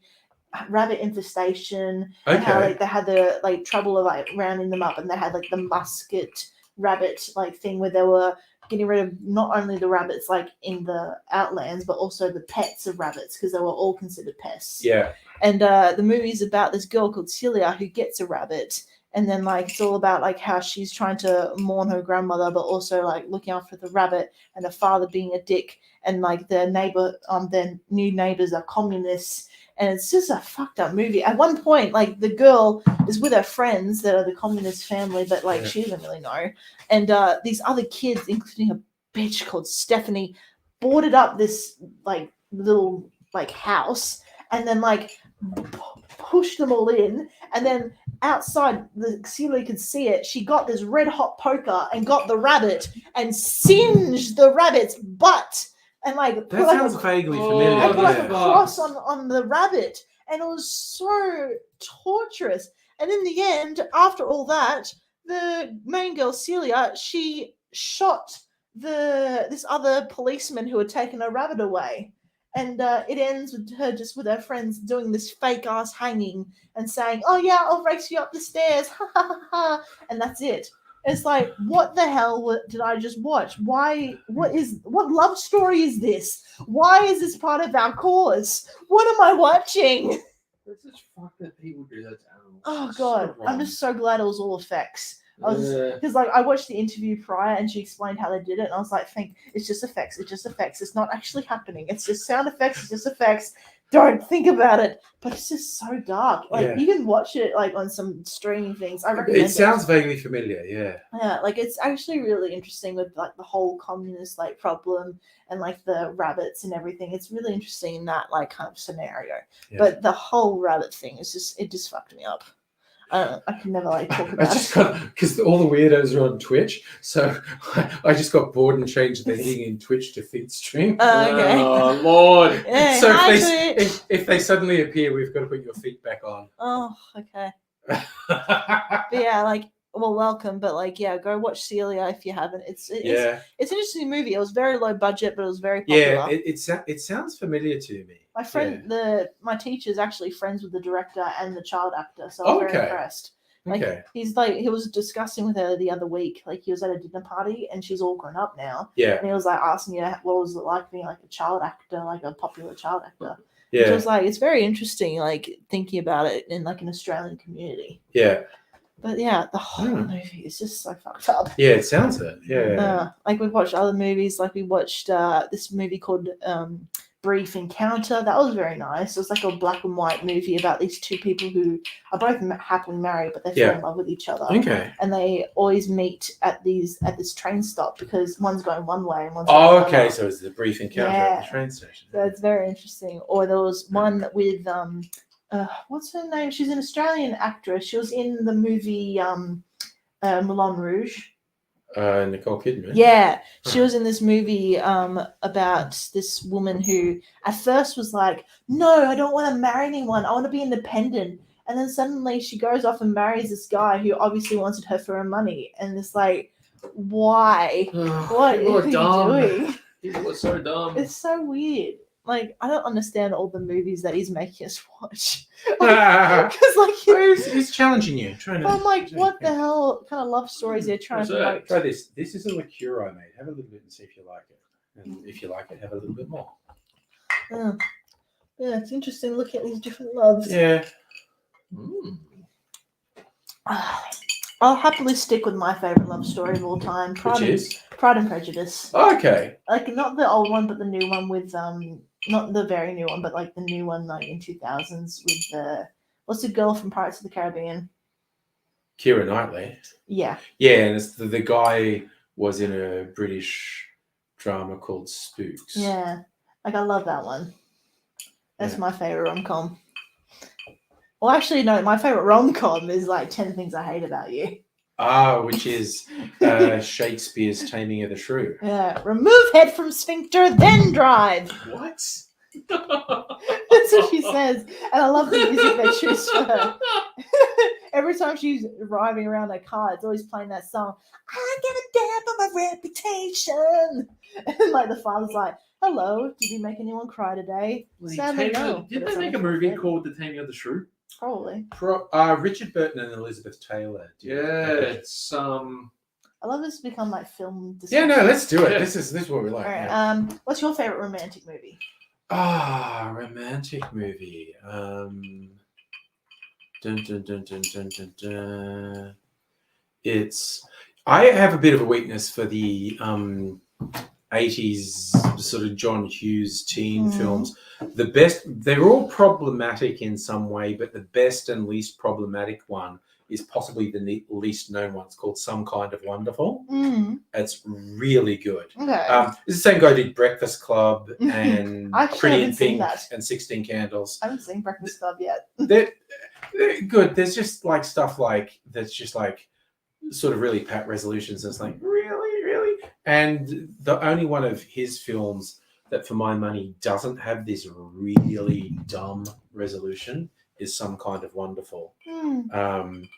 Speaker 1: rabbit infestation and how
Speaker 2: okay,
Speaker 1: like they had the like trouble of like rounding them up and they had like the musket rabbit like thing where they were getting rid of not only the rabbits like in the outlands but also the pets of rabbits because they were all considered pests.
Speaker 2: yeah,
Speaker 1: And the movie's about this girl called Celia who gets a rabbit. And then, like, it's all about, like, how she's trying to mourn her grandmother, but also, like, looking after the rabbit and the father being a dick. And, like, the new neighbors are communists. and it's just a fucked up movie. At one point, like the girl is with her friends that are the communist family, but like
Speaker 2: Yeah.
Speaker 1: she doesn't really know. And these other kids, including a bitch called Stephanie, boarded up this like little like house, and then like pushed them all in, and then outside the Celia could see it. She got this red hot poker and got the rabbit and singed the rabbit's butt and like put
Speaker 2: That
Speaker 1: like
Speaker 2: sounds
Speaker 1: a,
Speaker 2: vaguely
Speaker 4: Oh,
Speaker 2: familiar.
Speaker 1: and put like a
Speaker 2: yeah.
Speaker 1: cross on the rabbit, and it was so torturous. And in the end, after all that, the main girl Celia, she shot this other policeman who had taken her rabbit away. And it ends with her just with her friends doing this fake ass hanging and saying, "Oh yeah, I'll race you up the stairs," ha ha ha ha, and that's it. It's like, what the hell did I just watch? Why? What love story is this? Why is this part of our cause? What am I watching?
Speaker 4: It's just fucked that people do that to animals.
Speaker 1: Oh
Speaker 4: It's
Speaker 1: god,
Speaker 4: so
Speaker 1: I'm
Speaker 4: wrong.
Speaker 1: just so glad it was all effects.
Speaker 4: Yeah.
Speaker 1: Because like I watched the interview prior and she explained how they did it, and I was like, "Think it's just effects. It's just effects. It's not actually happening. It's just sound effects. It's just effects. Don't think about it." But it's just so dark. Like
Speaker 2: Yeah.
Speaker 1: you can watch it like on some streaming things. I recommend
Speaker 2: It sounds vaguely familiar. Yeah.
Speaker 1: Yeah, like it's actually really interesting with like the whole communist like problem and like the rabbits and everything. It's really interesting in that like kind of scenario.
Speaker 2: Yeah.
Speaker 1: But the whole rabbit thing is just fucked me up. I can never like talk
Speaker 2: I
Speaker 1: about
Speaker 2: just
Speaker 1: it.
Speaker 2: got because all the weirdos are on Twitch, so I just got bored and changed the heading in Twitch to feed stream.
Speaker 1: Okay.
Speaker 4: Oh Lord.
Speaker 1: Hey,
Speaker 2: so
Speaker 1: hi,
Speaker 2: if they,
Speaker 1: Twitch.
Speaker 2: if they suddenly appear, we've got to put your feet back on.
Speaker 1: Oh, okay. But yeah, like, well, welcome. But like, yeah, go watch Celia if you haven't. It's an interesting movie. It was very low budget, but it was very popular.
Speaker 2: Yeah. It sounds familiar to me.
Speaker 1: My friend, my teacher is actually friends with the director and the child actor, so I was very
Speaker 2: Okay.
Speaker 1: impressed. Like
Speaker 2: Okay.
Speaker 1: he was discussing with her the other week. Like he was at a dinner party and she's all grown up now,
Speaker 2: Yeah.
Speaker 1: and he was like asking her what was it like being like a child actor, like a popular child actor. Which
Speaker 2: Yeah.
Speaker 1: was like it's very interesting, like thinking about it in like an Australian community.
Speaker 2: Yeah.
Speaker 1: But yeah, the whole movie is just so fucked up.
Speaker 2: Yeah. It sounds it. Yeah.
Speaker 1: Like we've watched other movies, like we watched this movie called Brief Encounter. That was very nice. It was like a black and white movie about these two people who are both happily married, but they fall
Speaker 2: Yeah.
Speaker 1: in love with each other.
Speaker 2: Okay.
Speaker 1: And they always meet at this train stop because one's going one way and one's going
Speaker 2: Oh,
Speaker 1: the
Speaker 2: okay.
Speaker 1: other.
Speaker 2: So it's the brief encounter at
Speaker 1: Yeah.
Speaker 2: the train station.
Speaker 1: So it's very interesting. Or there was one with what's her name? She's an Australian actress. She was in the movie Moulin Rouge.
Speaker 2: Nicole Kidman.
Speaker 1: Yeah, she
Speaker 2: Huh.
Speaker 1: was in this movie about this woman who at first was like, "No, I don't want to marry anyone. I want to be independent." And then suddenly she goes off and marries this guy who obviously wanted her for her money. And it's like, why? What
Speaker 4: People
Speaker 1: are
Speaker 4: are
Speaker 1: you
Speaker 4: dumb.
Speaker 1: doing?
Speaker 4: People are so dumb.
Speaker 1: It's so weird. Like, I don't understand all the movies that he's making us watch.
Speaker 2: Ah.
Speaker 1: Because, like,
Speaker 2: He's challenging you. Trying to.
Speaker 1: I'm like, what the hell kind of love stories they're trying
Speaker 4: What's
Speaker 1: to
Speaker 4: that?
Speaker 1: promote?
Speaker 2: Try this. This is a liqueur I made. Have a little bit and see if you like it. And if you like it, have a little bit more.
Speaker 1: Yeah, it's interesting looking at these different loves.
Speaker 2: Yeah.
Speaker 4: Mm.
Speaker 1: I'll happily stick with my favorite love story of all time,
Speaker 2: Which is?
Speaker 1: Pride and Prejudice.
Speaker 2: Okay.
Speaker 1: Like not the old one, but the new one with not the very new one, but like the new one like in 2000s with the what's the girl from Pirates of the Caribbean?
Speaker 2: Keira Knightley.
Speaker 1: Yeah,
Speaker 2: Yeah, and it's the guy was in a British drama called Spooks.
Speaker 1: yeah. Like I love that one. That's
Speaker 2: Yeah.
Speaker 1: my favorite rom-com. Well, actually, no. My favorite rom-com is like 10 Things I Hate About You.
Speaker 2: Which is Shakespeare's Taming of the Shrew.
Speaker 1: Yeah, remove head from sphincter, then drive.
Speaker 2: What?
Speaker 1: That's what she says, and I love the music they choose for her. Every time she's driving around her car, it's always playing that song. I give a damn for my reputation. And like the father's like, "Hello, did you make anyone cry today?" Sadly, no.
Speaker 4: Did
Speaker 1: but
Speaker 4: they
Speaker 1: it's
Speaker 4: make a
Speaker 1: only
Speaker 4: movie
Speaker 1: for
Speaker 4: called The Taming of the Shrew?
Speaker 1: Probably.
Speaker 2: Richard Burton and Elizabeth Taylor.
Speaker 4: Yeah, it's
Speaker 1: I love this become like film.
Speaker 2: Yeah, no,
Speaker 1: discussion.
Speaker 2: let's do it.
Speaker 4: Yeah.
Speaker 2: This is what we like.
Speaker 1: All right.
Speaker 2: yeah.
Speaker 1: What's your favorite romantic movie?
Speaker 2: Romantic movie. Dun, dun, dun, dun, dun, dun, dun. I have a bit of a weakness for the 80s sort of John Hughes teen
Speaker 1: Mm.
Speaker 2: films. The best, they're all problematic in some way, but the best and least problematic one is possibly the least known one. It's called Some Kind of Wonderful.
Speaker 1: Mm.
Speaker 2: It's really good.
Speaker 1: Okay.
Speaker 2: It's the same guy who did Breakfast Club and
Speaker 1: I actually
Speaker 2: Pretty
Speaker 1: haven't
Speaker 2: in
Speaker 1: seen
Speaker 2: Pink
Speaker 1: that.
Speaker 2: and 16 Candles.
Speaker 1: I haven't seen Breakfast Club yet.
Speaker 2: They're good. There's just like stuff like that's just like sort of really pat resolutions. It's like really. And the only one of his films that, for my money, doesn't have this really dumb resolution is Some Kind of Wonderful.
Speaker 1: Mm.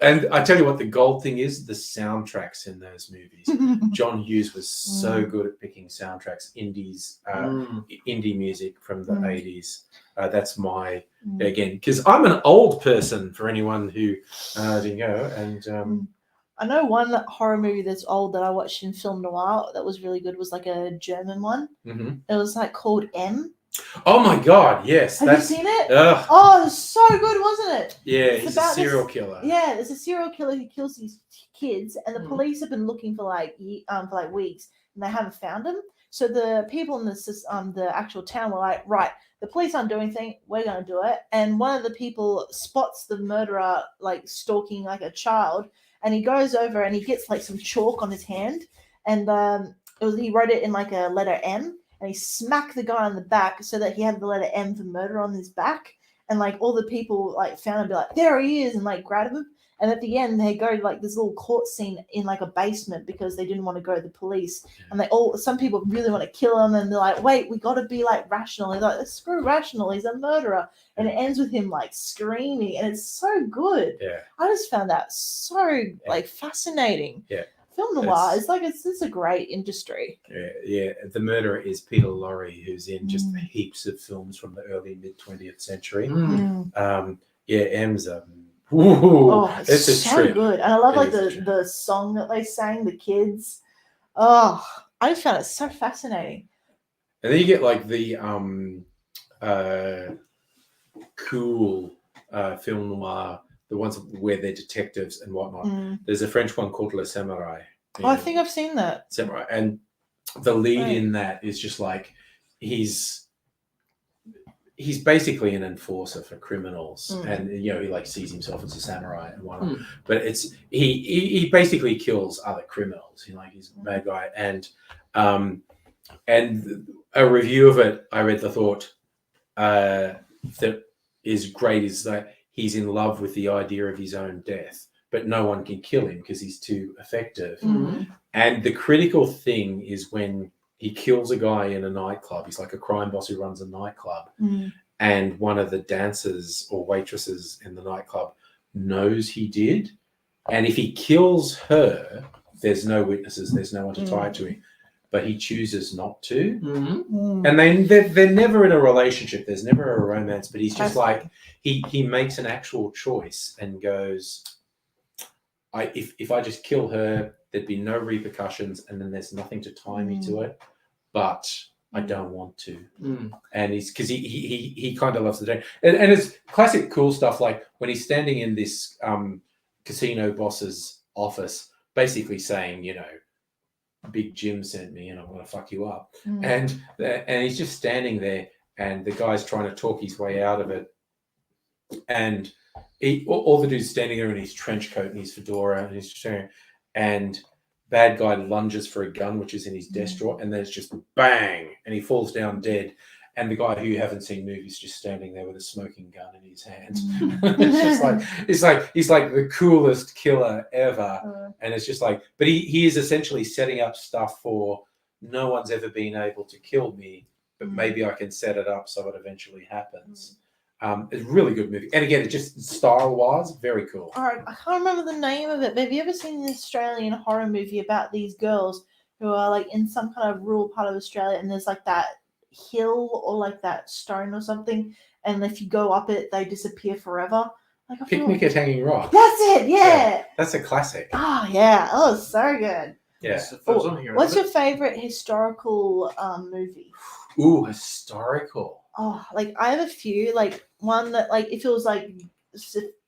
Speaker 2: And I tell you what, the gold thing is the soundtracks in those movies. John Hughes was so good at picking soundtracks, indie music from the 80s. That's my, again, because I'm an old person for anyone who didn't go. And
Speaker 1: I know one horror movie that's old that I watched in film noir that was really good was like a German one.
Speaker 2: Mhm.
Speaker 1: It was like called M.
Speaker 2: Oh my God, yes.
Speaker 1: Have you seen it?
Speaker 2: Ugh.
Speaker 1: Oh, it was so good, wasn't it?
Speaker 2: Yeah,
Speaker 1: It's
Speaker 2: he's a
Speaker 1: about
Speaker 2: serial killer.
Speaker 1: Yeah, there's a serial killer who kills these kids, and the
Speaker 4: Mm.
Speaker 1: police have been looking for like weeks, and they haven't found him. So the people in the actual town were like, right, the police aren't doing anything, we're going to do it. And one of the people spots the murderer like stalking like a child, and he goes over and he gets like some chalk on his hand, and he wrote it in like a letter M, and he smacked the guy on the back so that he had the letter M for murder on his back. And like all the people like found him, be like, there he is, and like grabbed him. And at the end, they go to like this little court scene in like a basement because they didn't want to go to the police. And some people really want to kill him, and they're like, wait, we got to be like rational. They're like, screw rational, he's a murderer. And it ends with him like screaming, and it's so good.
Speaker 2: Yeah.
Speaker 1: I just found that so like fascinating.
Speaker 2: Yeah.
Speaker 1: Film noir is like it's a great industry.
Speaker 2: Yeah. The murderer is Peter Lorre, who's in just heaps of films from the early mid 20th century. M's
Speaker 1: It's
Speaker 2: a
Speaker 1: so
Speaker 2: trip.
Speaker 1: good, and I love
Speaker 2: It
Speaker 1: like
Speaker 2: is a trip.
Speaker 1: the song that they sang, the kids. Oh, I just found it so fascinating.
Speaker 2: And then you get like the cool film noir, the ones where they're detectives and whatnot. There's a French one called Le Samurai.
Speaker 1: Oh, I think I've seen that.
Speaker 2: Samurai, and the lead
Speaker 1: Right.
Speaker 2: in that is just like he's basically an enforcer for criminals, and he like sees himself as a samurai and whatnot. But it's he basically kills other criminals. He's a bad guy, and a review of it I read the thought that is great is that he's in love with the idea of his own death, but no one can kill him because he's too effective. And the critical thing is when he kills a guy in a nightclub. He's like a crime boss who runs a nightclub, and one of the dancers or waitresses in the nightclub knows he did. And if he kills her, there's no witnesses, there's no one to tie it to him. But he chooses not to. And they're never in a relationship. There's never a romance, but he's just like, he makes an actual choice and goes, if I just kill her, there'd be no repercussions, and then there's nothing to tie me to it. But I don't want to. And he's because he kind of loves the day. And it's classic cool stuff like when he's standing in this casino boss's office, basically saying, Big Jim sent me and I'm going to fuck you up. And he's just standing there, and the guy's trying to talk his way out of it. And all the dude's standing there in his trench coat and his fedora, and he's staring, and bad guy lunges for a gun, which is in his desk drawer, and then it's just bang, and he falls down dead. And the guy who you haven't seen movies just standing there with a smoking gun in his hand. It's like he's like the coolest killer ever. And it's just like, but he is essentially setting up stuff for no one's ever been able to kill me, but maybe I can set it up so it eventually happens. It's a really good movie. And again, it's just style-wise, very cool.
Speaker 1: All right, I can't remember the name of it, but have you ever seen an Australian horror movie about these girls who are like in some kind of rural part of Australia, and there's like that hill or like that stone or something, and if you go up it, they disappear forever? Like
Speaker 2: Picnic at Hanging Rock.
Speaker 1: That's it, yeah.
Speaker 2: That's a classic.
Speaker 1: Oh, yeah. Oh, so good.
Speaker 2: Yeah.
Speaker 1: What's your favorite historical movie?
Speaker 2: Ooh, historical.
Speaker 1: Oh, like I have a few. Like one that like it feels like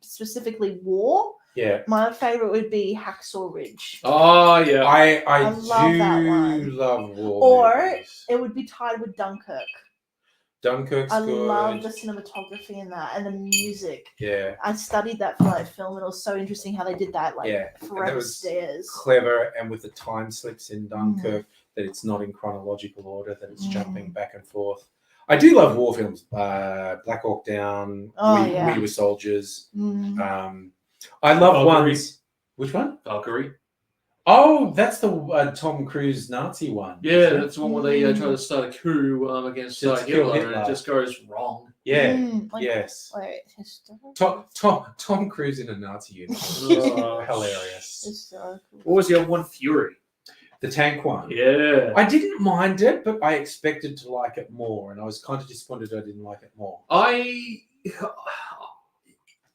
Speaker 1: specifically war,
Speaker 2: Yeah.
Speaker 1: my favorite would be Hacksaw Ridge.
Speaker 4: Oh yeah.
Speaker 2: I
Speaker 1: love
Speaker 2: do
Speaker 1: that one.
Speaker 2: love war
Speaker 1: Or
Speaker 2: movies.
Speaker 1: it would be tied with Dunkirk.
Speaker 2: Dunkirk's
Speaker 1: I
Speaker 2: good.
Speaker 1: love the cinematography in that and the music.
Speaker 2: Yeah.
Speaker 1: I studied that for like film, and it was so interesting how they did that, like
Speaker 2: Yeah. And
Speaker 1: forever
Speaker 2: that was
Speaker 1: stairs.
Speaker 2: clever, and with the time slips in Dunkirk,
Speaker 1: Mm.
Speaker 2: that it's not in chronological order, that it's jumping back and forth. I do love war films. Black Hawk Down,
Speaker 1: Oh,
Speaker 2: we,
Speaker 1: yeah.
Speaker 2: we Were Soldiers.
Speaker 1: Mm.
Speaker 2: I love
Speaker 4: Valkyrie.
Speaker 2: ones. Which one?
Speaker 4: Valkyrie.
Speaker 2: Oh, that's the Tom Cruise Nazi one.
Speaker 4: Yeah,
Speaker 2: isn't it?
Speaker 4: that's the one where they try to start a coup against
Speaker 2: To kill
Speaker 4: Hitler, and
Speaker 2: Hitler.
Speaker 4: it just goes wrong.
Speaker 2: Yeah.
Speaker 1: Like,
Speaker 2: Yes.
Speaker 1: Wait, historical.
Speaker 2: Tom Cruise in a Nazi uniform.
Speaker 4: Oh,
Speaker 2: Hilarious.
Speaker 1: Historical.
Speaker 4: What was the other one? Fury.
Speaker 2: The tank one.
Speaker 4: Yeah.
Speaker 2: I didn't mind it, but I expected to like it more, and I was kind of disappointed I didn't like it more.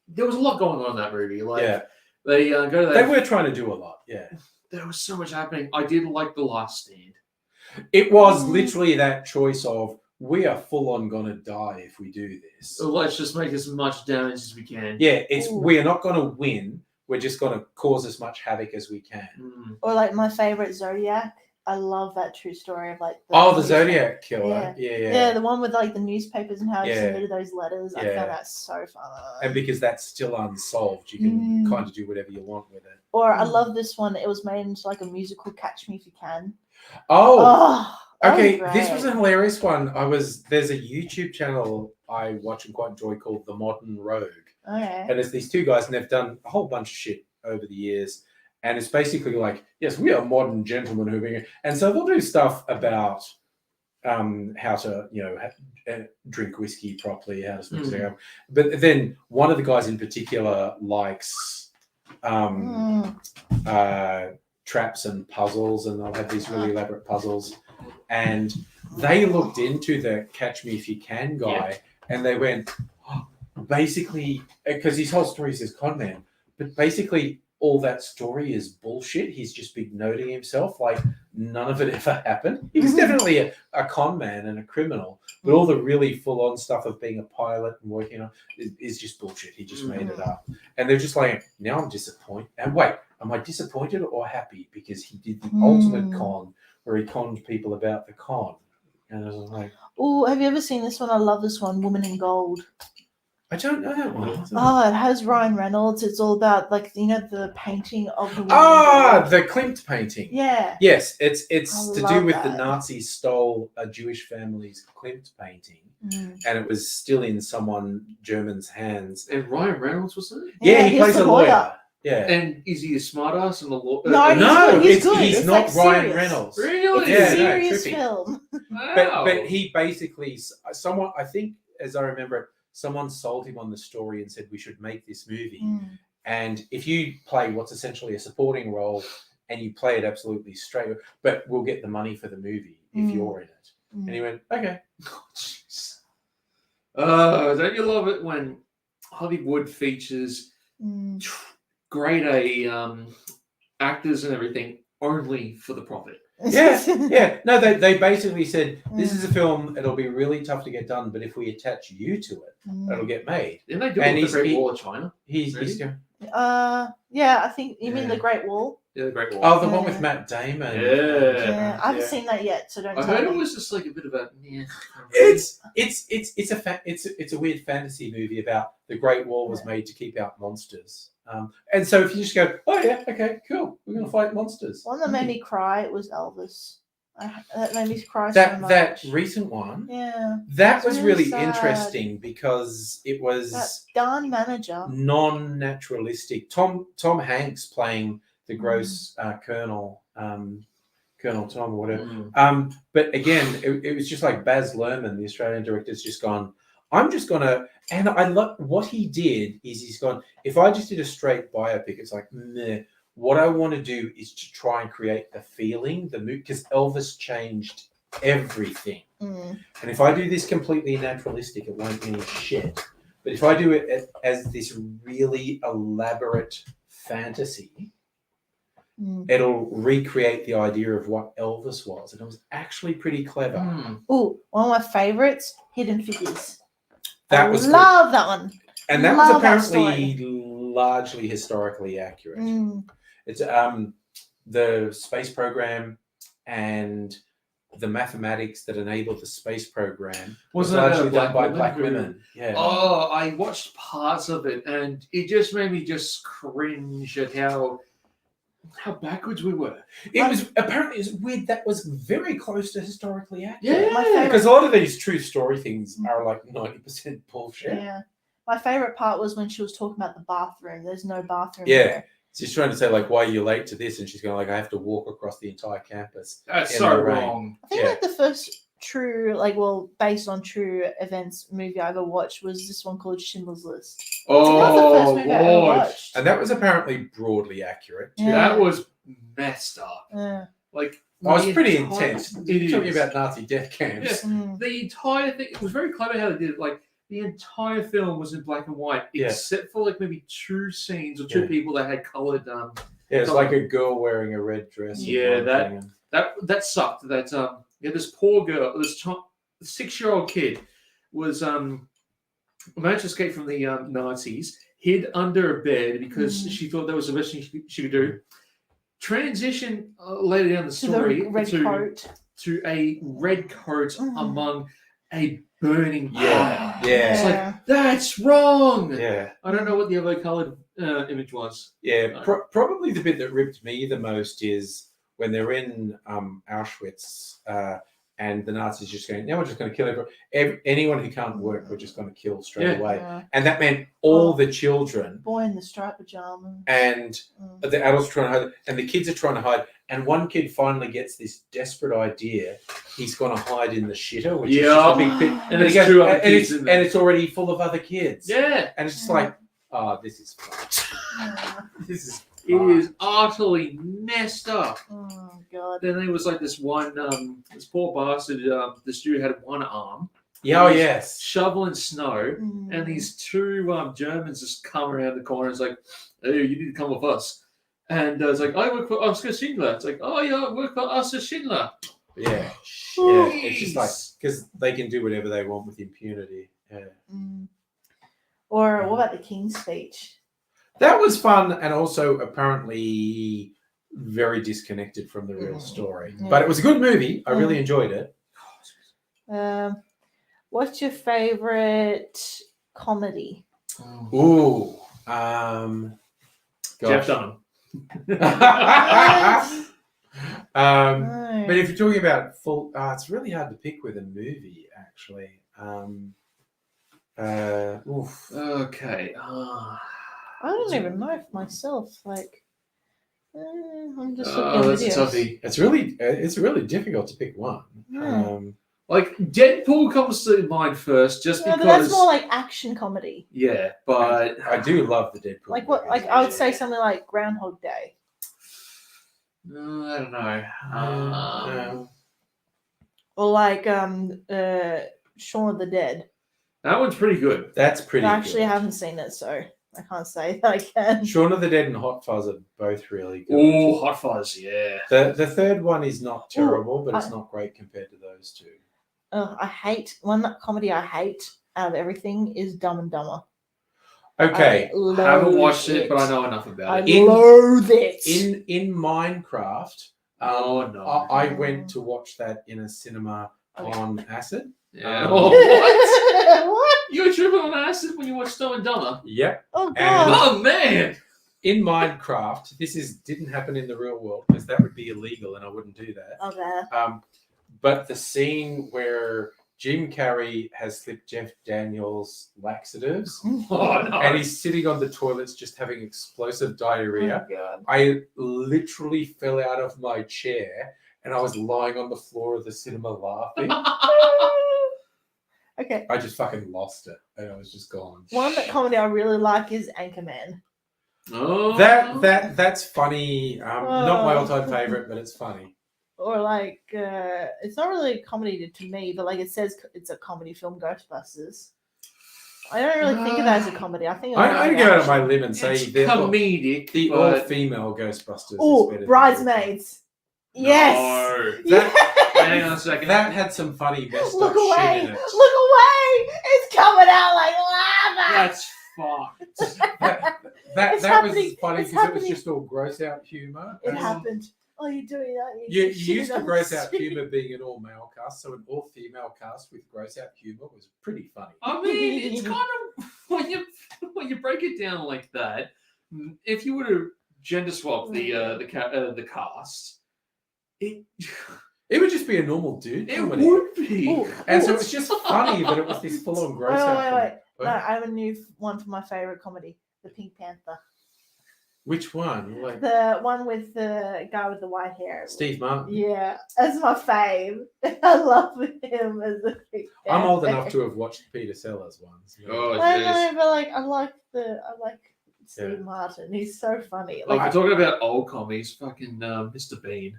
Speaker 4: There was a lot going on in that movie. Like
Speaker 2: Yeah.
Speaker 4: they go to that.
Speaker 2: They were trying to do a lot, yeah.
Speaker 4: There was so much happening. I did like The Last Stand.
Speaker 2: It was
Speaker 1: Mm.
Speaker 2: literally that choice of, we are full on gonna die if we do this.
Speaker 4: So let's just make as much damage as we can.
Speaker 2: Yeah, it's
Speaker 1: Ooh.
Speaker 2: we are not gonna win. We're just gonna cause as much havoc as we can.
Speaker 4: Mm.
Speaker 1: Or like my favorite Zodiac. I love that true story of like
Speaker 2: The Zodiac Killer.
Speaker 1: Yeah.
Speaker 2: Yeah.
Speaker 1: Yeah, the one with like the newspapers and how he
Speaker 2: Yeah.
Speaker 1: submitted those letters. I
Speaker 2: Yeah.
Speaker 1: found that so fun.
Speaker 2: And because that's still unsolved, you can
Speaker 1: Mm.
Speaker 2: kind of do whatever you want with it.
Speaker 1: Or I love this one. It was made into like a musical, Catch Me If You Can.
Speaker 2: Oh,
Speaker 1: that
Speaker 2: okay.
Speaker 1: was
Speaker 2: This was a
Speaker 1: great.
Speaker 2: hilarious one. There's a YouTube channel I watch and quite enjoy called The Modern Rogue.
Speaker 1: Okay.
Speaker 2: And it's these two guys, and they've done a whole bunch of shit over the years. And it's basically like, yes, we are modern gentlemen who are, and so they'll do stuff about how to, drink whiskey properly, how to mix it up. But then one of the guys in particular likes traps and puzzles, and they'll have these really elaborate puzzles. And they looked into the Catch Me If You Can guy, and they went, basically, because his whole story is this con man, but basically all that story is bullshit. He's just big noting himself, like none of it ever happened. He was definitely a con man and a criminal, but all the really full-on stuff of being a pilot and working on is just bullshit. He just made it up. And they're just like, now I'm disappointed. And wait, am I disappointed or happy? Because he did the ultimate con where he conned people about the con. And I was like,
Speaker 1: Oh, have you ever seen this one? I love this one, Woman in Gold.
Speaker 2: I don't know that one.
Speaker 1: Oh, it has Ryan Reynolds. It's all about like the painting of the woman. in gold.
Speaker 2: The Klimt painting.
Speaker 1: Yeah.
Speaker 2: Yes, it's
Speaker 1: I
Speaker 2: to do
Speaker 1: love
Speaker 2: with the
Speaker 1: that.
Speaker 2: Nazis stole a Jewish family's Klimt painting, and it was still in someone German's hands.
Speaker 4: And Ryan Reynolds was in it.
Speaker 2: Yeah, he
Speaker 1: he's
Speaker 2: plays
Speaker 1: the
Speaker 2: a lawyer.
Speaker 1: lawyer.
Speaker 2: Yeah.
Speaker 4: And is he a smartass and a lawyer?
Speaker 1: No, he's good.
Speaker 2: He's
Speaker 1: It's,
Speaker 2: not
Speaker 1: like,
Speaker 2: Ryan
Speaker 1: serious.
Speaker 2: Reynolds.
Speaker 4: Really?
Speaker 1: It's
Speaker 2: Yeah,
Speaker 1: a
Speaker 2: no,
Speaker 1: serious
Speaker 2: trippy.
Speaker 1: film.
Speaker 4: Wow.
Speaker 2: But he basically, someone, I think, as I remember it, someone sold him on the story and said we should make this movie. And if you play what's essentially a supporting role and you play it absolutely straight, but we'll get the money for the movie if you're in it. And he went, okay.
Speaker 4: Don't you love it when Hollywood features grade A actors and everything only for the profit?
Speaker 2: Yeah. No, they basically said, this is a film, it'll be really tough to get done, but if we attach you to it, it'll get made.
Speaker 4: Didn't they do
Speaker 2: And
Speaker 4: it with the Great
Speaker 2: he-
Speaker 4: Wall of China?
Speaker 2: He's
Speaker 4: Really?
Speaker 2: going,
Speaker 1: Yeah, I think you mean
Speaker 2: Yeah.
Speaker 1: the Great Wall.
Speaker 4: Yeah, the Great Wall.
Speaker 2: oh, the one with Matt Damon.
Speaker 4: Yeah.
Speaker 1: I haven't seen that yet, so don't
Speaker 4: I
Speaker 1: tell
Speaker 4: heard
Speaker 1: me.
Speaker 4: it was just like a bit of a
Speaker 2: It's a weird fantasy movie about the Great Wall was made to keep out monsters. And so if you just go, oh yeah, okay, cool, we're gonna fight monsters.
Speaker 1: One that made me cry was Elvis. That made me cry so much.
Speaker 2: That recent one,
Speaker 1: Yeah,
Speaker 2: that
Speaker 1: It's
Speaker 2: was
Speaker 1: really
Speaker 2: really
Speaker 1: sad.
Speaker 2: interesting because it was
Speaker 1: that darn manager.
Speaker 2: non-naturalistic. Tom Hanks playing the gross Colonel Tom or whatever. But again, it was just like Baz Luhrmann, the Australian director's just gone, I'm just gonna, and I love what he did is he's gone, if I just did a straight biopic, it's like, meh. What I want to do is to try and create the feeling, the mood, because Elvis changed everything. And if I do this completely naturalistic, it won't mean shit. But if I do it as this really elaborate fantasy, it'll recreate the idea of what Elvis was. And it was actually pretty clever.
Speaker 1: Oh, one of my favorites, Hidden Figures.
Speaker 2: That
Speaker 1: I
Speaker 2: was
Speaker 1: love that one.
Speaker 2: And that was
Speaker 1: Love that
Speaker 2: apparently largely historically accurate.
Speaker 1: Mm.
Speaker 2: It's the space program and the mathematics that enabled the space program was
Speaker 4: Wasn't it,
Speaker 2: largely done by
Speaker 4: women
Speaker 2: black
Speaker 4: who-
Speaker 2: women. Yeah.
Speaker 4: Oh, I watched parts of it, and it just made me just cringe at how backwards we were.
Speaker 2: It was apparently it was weird. That was very close to historically accurate.
Speaker 4: Yeah.
Speaker 1: My favorite-
Speaker 2: Because a lot of these true story things are like 90% bullshit.
Speaker 1: Yeah. My favorite part was when she was talking about the bathroom. There's no bathroom
Speaker 2: Yeah.
Speaker 1: there.
Speaker 2: She's trying to say like, why are you late to this? And she's going like, I have to walk across the entire campus.
Speaker 4: That's
Speaker 2: In
Speaker 4: so
Speaker 2: the rain.
Speaker 4: wrong.
Speaker 1: I think
Speaker 2: Yeah.
Speaker 1: like the first true, like, well, based on true events movie I ever watched was this one called Schindler's List. That was the first
Speaker 4: Oh,
Speaker 1: movie I ever
Speaker 4: Lord.
Speaker 1: watched.
Speaker 2: And that was apparently broadly accurate. Too.
Speaker 1: Yeah.
Speaker 4: That was messed up.
Speaker 1: Yeah.
Speaker 4: Like,
Speaker 2: Oh, it's
Speaker 4: the
Speaker 2: pretty
Speaker 4: entire-
Speaker 2: intense.
Speaker 4: It
Speaker 2: You're talking
Speaker 4: is.
Speaker 2: about Nazi death camps.
Speaker 1: Mm.
Speaker 4: The entire thing, it was very clever how they did it. Like, the entire film was in black and white,
Speaker 2: Yeah.
Speaker 4: except for like maybe two scenes or two
Speaker 2: Yeah.
Speaker 4: people that had colored.
Speaker 2: Yeah, it's like a girl wearing a red dress.
Speaker 4: Yeah,
Speaker 2: and
Speaker 4: that-
Speaker 2: one thing.
Speaker 4: That sucked. That this poor girl, this 6-year-old kid, was managed to escape from the Nazis, hid under a bed because she thought that was the best thing she could do. Transition later down the
Speaker 1: To
Speaker 4: story
Speaker 1: the red coat.
Speaker 4: to a red coat
Speaker 1: Mhm.
Speaker 4: among a burning
Speaker 2: Yeah,
Speaker 4: pile.
Speaker 2: yeah.
Speaker 4: It's like, that's wrong.
Speaker 2: Yeah,
Speaker 4: I don't know what the other coloured image was.
Speaker 2: yeah. Probably the bit that ripped me the most is when they're in Auschwitz and the Nazis just going, now we're just going to kill anyone who can't work, we're just going to kill straight
Speaker 4: Yeah.
Speaker 2: away.
Speaker 1: Yeah.
Speaker 2: And that meant all
Speaker 1: Oh.
Speaker 2: the children
Speaker 1: Boy in the striped pajamas.
Speaker 2: and
Speaker 1: Mm.
Speaker 2: the adults are trying to hide, and the kids are trying to hide. And one kid finally gets this desperate idea. He's going to hide in the shitter, which is just
Speaker 4: Yeah.
Speaker 2: a big thing.
Speaker 1: And
Speaker 2: And,
Speaker 4: there's
Speaker 2: he goes,
Speaker 4: two other
Speaker 2: and
Speaker 4: kids
Speaker 2: it's,
Speaker 4: in there.
Speaker 2: and it's already full of other kids.
Speaker 4: Yeah.
Speaker 2: And it's just like, oh, this is fun.
Speaker 1: Yeah.
Speaker 2: This is
Speaker 4: It
Speaker 2: fun.
Speaker 4: is utterly messed up.
Speaker 1: Oh god.
Speaker 4: Then there was like this one, this poor bastard, this dude had one arm,
Speaker 2: Yeah, oh, yes.
Speaker 4: shoveling snow,
Speaker 1: Mm.
Speaker 4: and these two Germans just come around the corner. It's like, hey, you need to come with us. And it's like, I work for Oscar Schindler. It's like, oh yeah, I work for Oscar Schindler.
Speaker 2: Yeah. Yeah. It's just like,
Speaker 4: Jeez.
Speaker 2: because they can do whatever they want with impunity. Yeah.
Speaker 1: Mm. Or what about the King's Speech?
Speaker 2: That was fun and also apparently very disconnected from the real story.
Speaker 1: Yeah.
Speaker 2: But it was a good movie. I really enjoyed it.
Speaker 1: What's your favorite comedy?
Speaker 2: Ooh.
Speaker 4: Jeff
Speaker 2: gosh.
Speaker 4: Dunham.
Speaker 1: No.
Speaker 2: But if you're talking about full, it's really hard to pick with a movie, actually. Oof.
Speaker 4: Okay.
Speaker 1: I don't even know if myself. Like, I'm just looking
Speaker 4: Oh,
Speaker 1: at
Speaker 4: that's a
Speaker 1: videos.
Speaker 4: toughie.
Speaker 2: It's really difficult to pick one.
Speaker 1: Yeah.
Speaker 4: Like Deadpool comes to mind first, just
Speaker 1: Yeah,
Speaker 4: because.
Speaker 1: but that's more like action comedy.
Speaker 4: Yeah, but
Speaker 2: I do love the Deadpool.
Speaker 1: Like what?
Speaker 2: movies.
Speaker 1: Like I would say something like Groundhog Day.
Speaker 4: I don't know.
Speaker 1: Or like Shaun of the Dead.
Speaker 4: That one's pretty good.
Speaker 2: That's pretty.
Speaker 1: I actually
Speaker 2: good.
Speaker 1: haven't seen it, so I can't say that I can.
Speaker 2: Shaun of the Dead and Hot Fuzz are both really good.
Speaker 4: Oh, Hot Fuzz, yeah.
Speaker 2: The third one is not terrible, but it's
Speaker 1: I-
Speaker 2: not great compared to those two.
Speaker 1: I hate one comedy I hate out of everything is Dumb and Dumber.
Speaker 2: Okay,
Speaker 1: I
Speaker 4: I haven't
Speaker 1: loathe
Speaker 4: watched it, but I know enough about
Speaker 1: I
Speaker 4: it.
Speaker 2: In-
Speaker 1: loathe it.
Speaker 2: in Minecraft,
Speaker 4: Oh, no.
Speaker 2: I went to watch that in a cinema
Speaker 1: Okay.
Speaker 2: on acid.
Speaker 4: Yeah. Oh, what?
Speaker 1: What?
Speaker 4: You were tripping on acid when you watched Dumb and Dumber?
Speaker 2: Yep.
Speaker 1: Oh
Speaker 2: And-
Speaker 1: god.
Speaker 4: Oh, man!
Speaker 2: In Minecraft, didn't happen in the real world because that would be illegal and I wouldn't do that.
Speaker 1: Okay.
Speaker 2: But the scene where Jim Carrey has slipped Jeff Daniels laxatives
Speaker 4: Oh, no.
Speaker 2: and he's sitting on the toilets just having explosive diarrhea.
Speaker 1: Oh god.
Speaker 2: I literally fell out of my chair and I was lying on the floor of the cinema laughing.
Speaker 1: Okay.
Speaker 2: I just fucking lost it and I was just gone.
Speaker 1: One comedy I really like is Anchorman.
Speaker 4: Oh.
Speaker 2: That's funny. Not my
Speaker 1: Oh.
Speaker 2: all-time favorite, but it's funny.
Speaker 1: Or like it's not really a comedy to me, but like it says it's a comedy film, Ghostbusters. I don't really think of that as a comedy. I think
Speaker 2: I'd go out of my limb and say
Speaker 4: It's
Speaker 2: the
Speaker 4: comedic,
Speaker 2: the
Speaker 4: but...
Speaker 2: all-female Ghostbusters.
Speaker 1: Oh,
Speaker 2: is better than
Speaker 1: Bridesmaids. Yes.
Speaker 4: No.
Speaker 2: That-
Speaker 4: Hang on a second.
Speaker 2: That had some funny messed
Speaker 1: Look
Speaker 2: up
Speaker 1: away!
Speaker 2: shit in it.
Speaker 1: Look away! It's coming out like lava.
Speaker 4: That's fucked.
Speaker 2: That
Speaker 1: It's
Speaker 2: was
Speaker 1: happening.
Speaker 2: funny
Speaker 1: It's
Speaker 2: because it was
Speaker 1: happening.
Speaker 2: just all gross out humor.
Speaker 1: It
Speaker 2: And
Speaker 1: happened. Oh, you're doing that.
Speaker 2: You
Speaker 1: shitting
Speaker 2: used to
Speaker 1: on
Speaker 2: gross
Speaker 1: the
Speaker 2: out
Speaker 1: street.
Speaker 2: humor being an all male cast, so an all female cast with gross out humor was pretty funny.
Speaker 4: I mean, it's kind of when you break it down like that. If you were to gender swap the cast, it
Speaker 2: It would just be a normal dude.
Speaker 4: it
Speaker 2: comedy.
Speaker 4: would be.
Speaker 1: Ooh.
Speaker 2: And so it's just funny that it was this full on gross out.
Speaker 1: Wait.
Speaker 2: comedy.
Speaker 1: No, I have a new one for my favorite comedy, The Pink Panther.
Speaker 2: Which one? Like
Speaker 1: The one with the guy with the white hair.
Speaker 2: Steve Martin?
Speaker 1: Yeah, that's my fave. I love him as a Pink Panther.
Speaker 2: I'm old enough to have watched Peter Sellers ones.
Speaker 4: Oh,
Speaker 1: I
Speaker 4: jeez.
Speaker 1: know, but like I like Steve
Speaker 2: Yeah.
Speaker 1: Martin. He's so funny.
Speaker 4: Like,
Speaker 1: Like
Speaker 4: we're talking about old comedies, fucking Mr. Bean.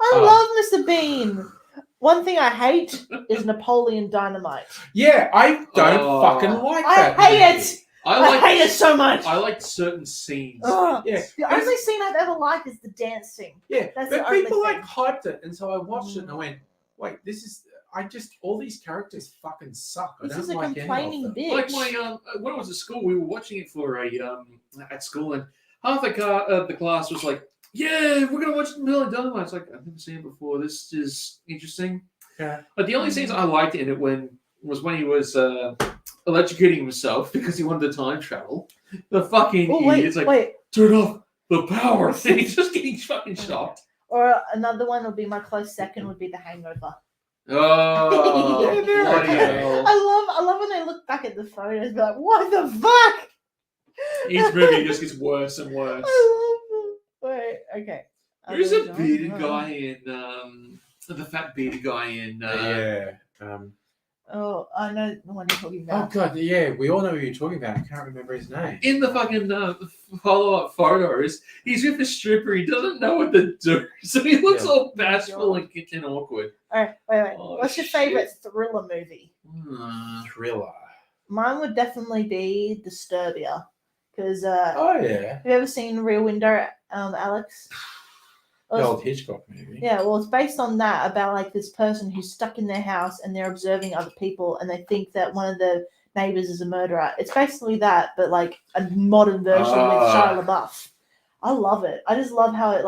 Speaker 1: I love Mr. Bean. One thing I hate is Napoleon Dynamite.
Speaker 2: Yeah, I don't
Speaker 4: Oh.
Speaker 2: fucking like
Speaker 1: I
Speaker 2: that.
Speaker 1: hate
Speaker 2: movie.
Speaker 1: it. I hate it so much.
Speaker 4: I like certain scenes.
Speaker 1: Ugh.
Speaker 2: Yeah,
Speaker 1: The only scene I've ever liked is the dance scene.
Speaker 2: yeah,
Speaker 1: That's
Speaker 2: but
Speaker 1: the only
Speaker 2: people like
Speaker 1: thing.
Speaker 2: hyped it, and so I watched it and I went, "Wait, this is." I just all these characters fucking suck. I
Speaker 1: This
Speaker 2: don't
Speaker 1: is a
Speaker 2: like
Speaker 1: complaining
Speaker 2: any of them.
Speaker 1: bitch.
Speaker 4: Like my when I was at school, we were watching it for a at school, and half the class was like, "Yeah, we're gonna watch Napoleon Dynamite." It's like I've never seen it before. This is interesting.
Speaker 2: Yeah.
Speaker 4: But the only scenes I liked in it was when he was electrocuting himself because he wanted to time travel. The fucking
Speaker 1: Oh
Speaker 4: idiot's like,
Speaker 1: wait.
Speaker 4: turn off the power. And he's just getting fucking shocked.
Speaker 1: Or another one would be my close second would be The Hangover.
Speaker 4: Oh,
Speaker 1: Yeah,
Speaker 2: they're
Speaker 4: bloody
Speaker 2: okay.
Speaker 4: hell.
Speaker 1: I love when I look back at the photos and be like, what the fuck?
Speaker 4: Each movie just gets worse and worse.
Speaker 1: I love them. Wait, okay.
Speaker 4: There's a
Speaker 1: Other
Speaker 4: bearded
Speaker 1: genre.
Speaker 4: guy in the fat bearded guy in
Speaker 2: Yeah.
Speaker 1: Oh, I know the one you're talking
Speaker 2: Oh
Speaker 1: about.
Speaker 2: god, yeah, we all know who you're talking about. I can't remember his name.
Speaker 4: in the fucking follow-up photos, he's with a stripper. He doesn't know what to do, so he looks
Speaker 2: Yeah.
Speaker 4: all bashful and awkward.
Speaker 1: All right, wait.
Speaker 4: Oh,
Speaker 1: What's your
Speaker 4: shit.
Speaker 1: favorite thriller movie?
Speaker 2: Thriller.
Speaker 1: Mine would definitely be Disturbia. Because
Speaker 2: Oh yeah.
Speaker 1: have you ever seen Rear Window, Alex?
Speaker 2: The
Speaker 1: Well,
Speaker 2: old Hitchcock movie.
Speaker 1: yeah, well, it's based on that about like this person who's stuck in their house and they're observing other people and they think that one of the neighbors is a murderer. It's basically that, but like a modern version with Shia LaBeouf. I love it. I just love how it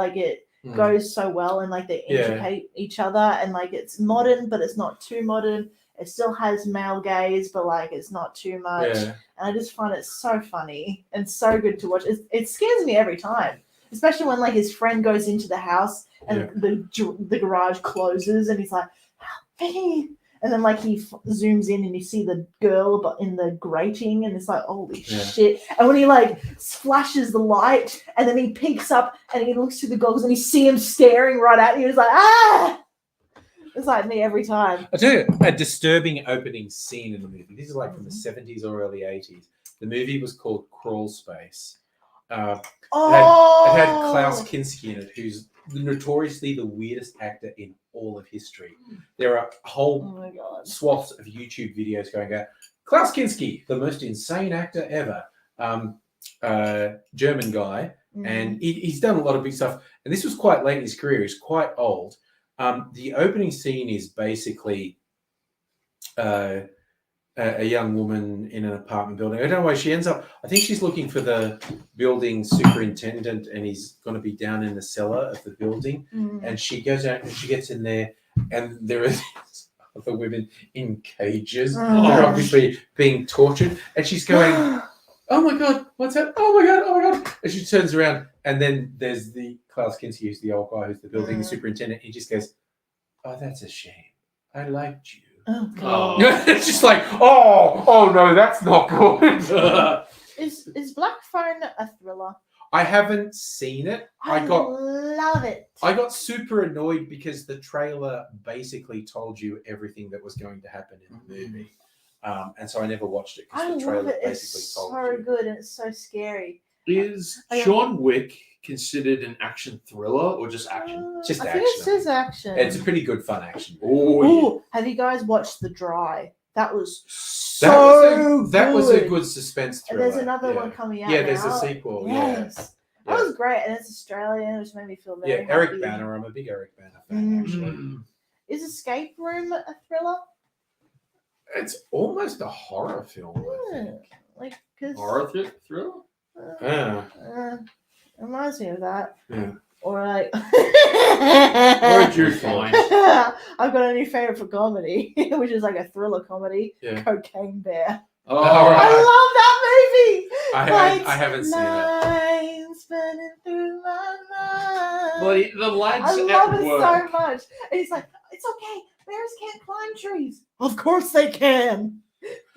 Speaker 2: Mm.
Speaker 1: goes so well and like they
Speaker 2: Yeah.
Speaker 1: educate each other and like it's modern, but it's not too modern. It still has male gaze, but like it's not too much.
Speaker 2: Yeah.
Speaker 1: And I just find it so funny and so good to watch. It scares me every time, especially when like his friend goes into the house and
Speaker 2: Yeah.
Speaker 1: the garage closes and he's like, "Help me!" And then like he zooms in and you see the girl but in the grating and it's like, holy
Speaker 2: Yeah.
Speaker 1: shit! And when he like flashes the light and then he peeks up and he looks through the goggles and you see him staring right at you, he's like, ah! It's like me every time.
Speaker 2: I'll tell you a disturbing opening scene in the movie. This is like from the 70s or early 80s. The movie was called Crawl Space.
Speaker 1: Oh,
Speaker 2: It had Klaus Kinski in it, who's notoriously the weirdest actor in all of history. There are
Speaker 1: Oh
Speaker 2: whole
Speaker 1: my god.
Speaker 2: swaths of YouTube videos going out. Klaus Kinski, the most insane actor ever. German guy.
Speaker 1: Mm.
Speaker 2: And he's done a lot of big stuff. And this was quite late in his career. He's quite old. The opening scene is basically a young woman in an apartment building. I don't know why she ends up. I think she's looking for the building superintendent, and he's going to be down in the cellar of the building.
Speaker 1: Mm.
Speaker 2: And she goes out and she gets in there, and there are these other women in cages.
Speaker 1: Oh.
Speaker 2: They're obviously being tortured, and she's going, "Oh my god, what's that? Oh my god, oh my god!" And she turns around, and then there's the Klaus Kinski, who's the old guy, who's the building superintendent. He just goes, "Oh, that's a shame. I liked you."
Speaker 1: Oh god.
Speaker 2: It's just like, oh no, that's not good.
Speaker 1: Is Black Phone a thriller?
Speaker 2: I haven't seen it. I
Speaker 1: love it.
Speaker 2: got super annoyed because the trailer basically told you everything that was going to happen in the movie, and so I never watched it
Speaker 1: I
Speaker 2: because the
Speaker 1: love
Speaker 2: trailer
Speaker 1: it.
Speaker 2: basically
Speaker 1: It's
Speaker 2: told
Speaker 1: so
Speaker 2: you.
Speaker 1: good and it's so scary.
Speaker 4: Is
Speaker 1: I-
Speaker 4: John Wick considered an action thriller or just action?
Speaker 2: Just
Speaker 1: I think
Speaker 2: action,
Speaker 1: it says action.
Speaker 2: It's a pretty good fun action.
Speaker 4: Oh,
Speaker 1: Ooh, have you guys watched The Dry? That was so
Speaker 2: That was a
Speaker 1: good.
Speaker 2: good suspense
Speaker 1: And
Speaker 2: thriller.
Speaker 1: there's another
Speaker 2: yeah.
Speaker 1: one coming out.
Speaker 2: Yeah, there's a
Speaker 1: now.
Speaker 2: sequel.
Speaker 1: Yes.
Speaker 2: Yeah.
Speaker 1: That was great, and it's Australian, which made me feel
Speaker 2: Yeah,
Speaker 1: very
Speaker 2: Eric
Speaker 1: happy.
Speaker 2: Banner. I'm a big Eric Banner fan, actually.
Speaker 4: Mm.
Speaker 1: Is Escape Room a thriller?
Speaker 2: It's almost a horror film, I think.
Speaker 1: like because
Speaker 4: Horror thriller?
Speaker 2: Yeah.
Speaker 1: it reminds me of that.
Speaker 2: Yeah.
Speaker 1: Or like,
Speaker 4: What did you find?
Speaker 1: I've got a new favorite for comedy, which is like a thriller comedy,
Speaker 2: Yeah.
Speaker 1: Cocaine Bear.
Speaker 4: Oh,
Speaker 1: I love that movie.
Speaker 2: I haven't seen it.
Speaker 1: Lines running through my mind.
Speaker 4: Bloody, the lads
Speaker 1: I love
Speaker 4: at
Speaker 1: it
Speaker 4: work.
Speaker 1: so much. And he's like, it's okay. Bears can't climb trees. Of course they can.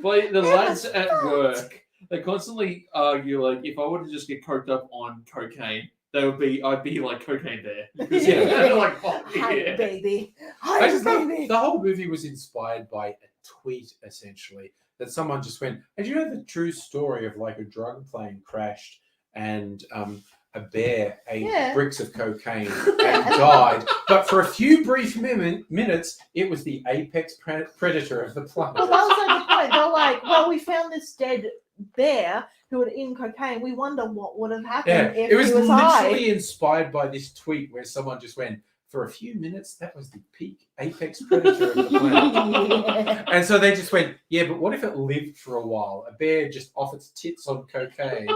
Speaker 4: Bloody, the
Speaker 1: Yeah,
Speaker 4: lads
Speaker 1: that's
Speaker 4: at
Speaker 1: fact.
Speaker 4: work, they constantly argue like, if I were to just get coked up on cocaine, I'd be like Cocaine Bear. Because yeah, they're like, oh,
Speaker 1: Hi,
Speaker 4: yeah.
Speaker 1: baby.
Speaker 2: I
Speaker 1: Hi,
Speaker 2: just
Speaker 1: baby.
Speaker 2: the whole movie was inspired by a tweet, essentially, that someone just went, and you know the true story of like a drug plane crashed and a bear ate
Speaker 1: Yeah.
Speaker 2: bricks of cocaine and died, but for a few brief minutes, it was the apex predator of the planet.
Speaker 1: Well, that was like the point. They're like, well, we found this dead bear who had eaten cocaine. We wonder what would have happened
Speaker 2: Yeah,
Speaker 1: if
Speaker 2: it was
Speaker 1: he was
Speaker 2: literally inspired by this tweet where someone just went, for a few minutes, that was the peak apex predator of the planet.
Speaker 1: high.
Speaker 2: And so they just went, yeah, but what if it lived for a while? A bear just off its tits on cocaine.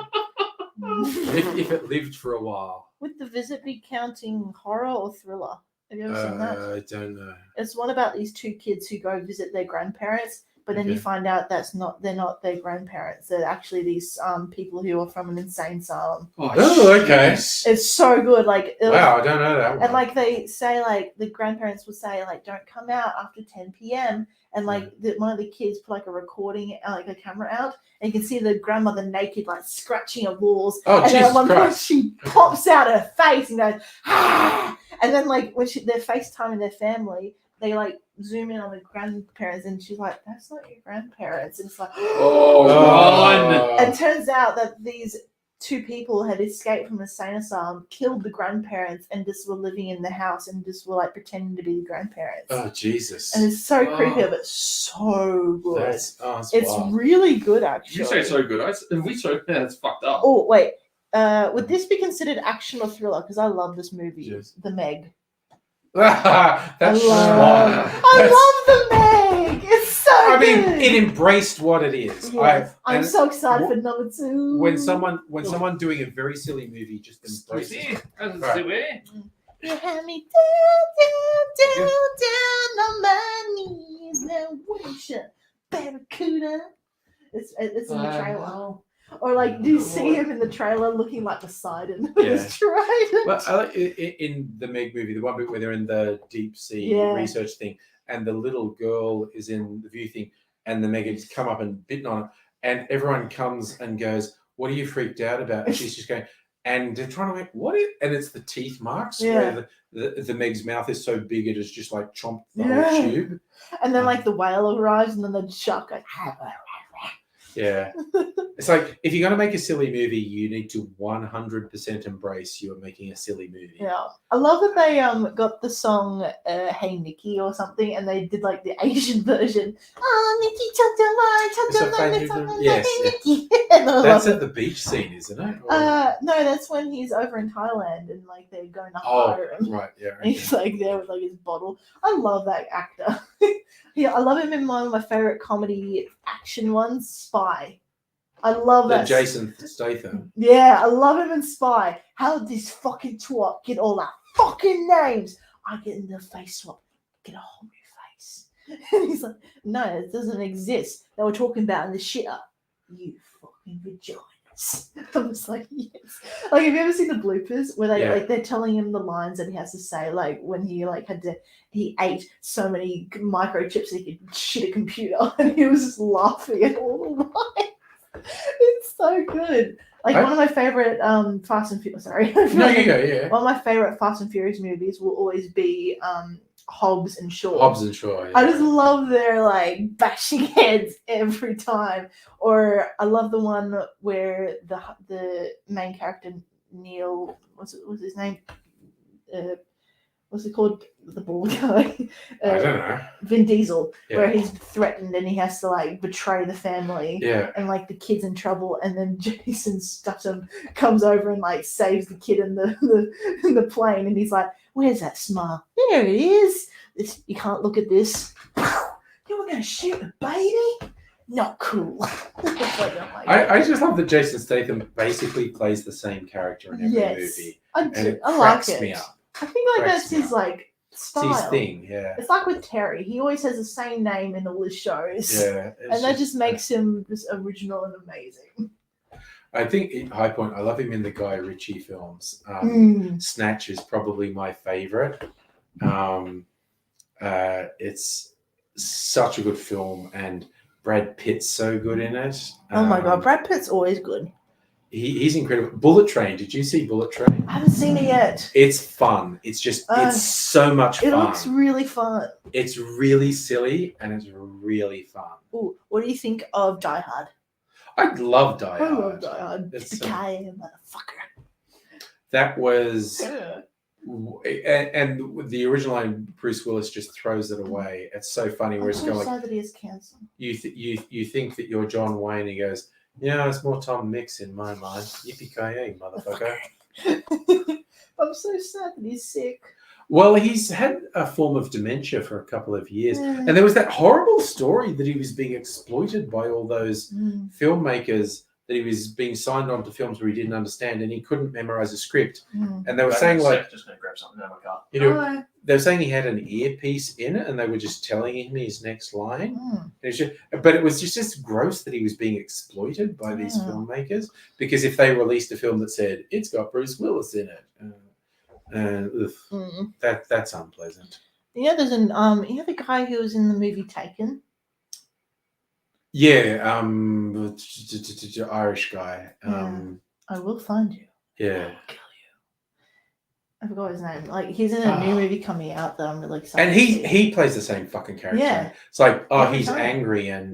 Speaker 2: if it lived for a while.
Speaker 1: Would The Visit be counting horror or thriller? Have you ever seen that?
Speaker 2: I don't know.
Speaker 1: It's one about these two kids who go visit their grandparents, but then you
Speaker 2: Okay.
Speaker 1: find out they're not their grandparents. They're actually these people who are from an insane asylum.
Speaker 2: Oh, okay.
Speaker 1: It's so good. Like it was-
Speaker 2: Wow, I don't know that one.
Speaker 1: and like they say, like the grandparents would say, like don't come out after 10 p.m. And like one of the kids put like a recording, like a camera out, and you can see the grandmother naked, like scratching at walls.
Speaker 2: Oh,
Speaker 1: And then at
Speaker 2: Jesus
Speaker 1: one point
Speaker 2: Christ.
Speaker 1: she pops out her face and goes, ah! And then like when they're FaceTiming their family, they like zoom in on the grandparents and she's like, that's not your grandparents. And it's like,
Speaker 4: Oh, run!
Speaker 1: And it turns out that these two people had escaped from a insane asylum, killed the grandparents, and just were living in the house and just were like pretending to be the grandparents.
Speaker 2: Oh, Jesus.
Speaker 1: And it's so creepy,
Speaker 4: Oh.
Speaker 1: but so good.
Speaker 2: That's
Speaker 1: It's
Speaker 2: wild.
Speaker 1: really good, actually.
Speaker 4: You say so good. We so that's fucked up.
Speaker 1: Oh wait, would this be considered action or thriller? Because I love this movie,
Speaker 2: Yes.
Speaker 1: The Meg.
Speaker 2: That's
Speaker 1: I
Speaker 2: smart.
Speaker 1: love The Meg. It's so
Speaker 2: I mean,
Speaker 1: good.
Speaker 2: it embraced what it is.
Speaker 1: Yes. I'm
Speaker 2: and
Speaker 1: so excited
Speaker 2: w-
Speaker 1: for number 2.
Speaker 2: when someone doing a very silly movie just embraces it. Right.
Speaker 1: You had me down on my knees. Now wouldn't you, Barracuda? It's in the trailer. Or like, do you see him in the trailer looking like Poseidon with his trident?
Speaker 2: But I like in the Meg movie, the one bit where they're in the deep sea
Speaker 1: Yeah.
Speaker 2: research thing, and the little girl is in the view thing, and the Meg has come up and bitten on it, and everyone comes and goes, "What are you freaked out about?" And she's just going, and they're trying to like, "What is?" And it's the teeth marks where the Meg's mouth is so big it has just like chomped the whole tube.
Speaker 1: And then like the whale arrives, and then the shark goes.
Speaker 2: Yeah, it's like if you're going to make a silly movie, you need to 100% embrace you are making a silly movie.
Speaker 1: Yeah, I love that they got the song "Hey Nikki" or something, and they did like the Asian version. Oh, Nikki,
Speaker 2: Yes,
Speaker 1: Nikki. And I
Speaker 2: That's
Speaker 1: love
Speaker 2: at the beach scene, isn't it? Or-
Speaker 1: no, that's when he's over in Thailand and like they're going to
Speaker 2: oh,
Speaker 1: hire him.
Speaker 2: right, yeah.
Speaker 1: And he's like there with like his bottle. I love that actor. Yeah, I love him in one of my favorite comedy action ones, Spy. I love
Speaker 2: The
Speaker 1: that.
Speaker 2: Jason Statham.
Speaker 1: Yeah, I love him in Spy. How did this fucking twat get all that fucking names? I get in the face swap. Get a hold of your face. And he's like, no, it doesn't exist. They were talking about in the shitter. You fucking vaginas. I'm just like, yes. Like, have you ever seen the bloopers where they like they're telling him the lines that he has to say, like when he like he ate so many microchips that he could shit a computer, and he was just laughing at all the lines. It's so good. Like one of my favorite Fast and Furious. Sorry,
Speaker 2: No, you go, yeah.
Speaker 1: one of my favorite Fast and Furious movies will always be Hobbs and Shaw.
Speaker 2: Hobbs and Shaw. Yeah.
Speaker 1: I just love their like bashing heads every time. Or I love the one where the main character Neil, what's his name? What's it called? The bald guy.
Speaker 2: I don't know.
Speaker 1: Vin Diesel,
Speaker 2: Yeah.
Speaker 1: where he's threatened and he has to like betray the family.
Speaker 2: Yeah.
Speaker 1: And like the kid's in trouble, and then Jason Statham comes over and like saves the kid in the plane, and he's like, "Where's that smile? There it is. You can't look at this. You were gonna shoot a baby." not cool. It's like, oh my
Speaker 2: I
Speaker 1: God.
Speaker 2: just love that Jason Statham basically plays the same character in every
Speaker 1: Yes.
Speaker 2: movie.
Speaker 1: I
Speaker 2: And it
Speaker 1: like
Speaker 2: cracks
Speaker 1: it.
Speaker 2: me up.
Speaker 1: I think like
Speaker 2: Cracks
Speaker 1: that's
Speaker 2: me
Speaker 1: his
Speaker 2: up.
Speaker 1: like
Speaker 2: It's
Speaker 1: style.
Speaker 2: his thing, yeah.
Speaker 1: It's like with Terry. He always has the same name in all his shows.
Speaker 2: Yeah.
Speaker 1: And that just makes him just original and amazing.
Speaker 2: I think in High Point, I love him in the Guy Ritchie films. Snatch is probably my favorite. It's such a good film, and Brad Pitt's so good in it.
Speaker 1: Oh my God, Brad Pitt's always good.
Speaker 2: He's incredible. Bullet Train. Did you see Bullet Train?
Speaker 1: I haven't seen it yet.
Speaker 2: It's fun. It's just, it's so much
Speaker 1: It
Speaker 2: fun.
Speaker 1: looks really fun.
Speaker 2: It's really silly and it's really fun.
Speaker 1: Ooh, what do you think of Die Hard?
Speaker 2: I love Die
Speaker 1: I
Speaker 2: Hard.
Speaker 1: love Die Hard.
Speaker 2: It's,
Speaker 1: Yippee-ki-yay, motherfucker.
Speaker 2: That was,
Speaker 1: Yeah.
Speaker 2: and the original line, Bruce Willis just throws it away. It's so funny. Where
Speaker 1: I'm
Speaker 2: it's
Speaker 1: so
Speaker 2: going like,
Speaker 1: sad that he has cancer.
Speaker 2: you think that you're John Wayne. He goes, yeah, it's more Tom Mix in my mind. Yippee-ki-yay, motherfucker.
Speaker 1: I'm so sad that he's sick.
Speaker 2: Well, he's had a form of dementia for a couple of years.
Speaker 1: Yeah.
Speaker 2: And there was that horrible story that he was being exploited by all those filmmakers, that he was being signed on to films where he didn't understand and he couldn't memorize a script. And they were saying, like,
Speaker 4: just gonna grab something out of my car.
Speaker 2: you know, they were saying he had an earpiece in it and they were just telling him his next line. But it was just gross that he was being exploited by these filmmakers, because if they released a film that said, it's got Bruce Willis in it, that's unpleasant.
Speaker 1: Yeah, there's an you know the guy who was in the movie Taken?
Speaker 2: Yeah, Irish guy.
Speaker 1: I will find you.
Speaker 2: Yeah.
Speaker 1: Kill you. I forgot his name. Like he's in a new movie coming out that I'm really excited.
Speaker 2: And
Speaker 1: to see.
Speaker 2: he plays the same fucking character.
Speaker 1: Yeah.
Speaker 2: It's like, oh,
Speaker 1: Every
Speaker 2: he's
Speaker 1: time.
Speaker 2: angry and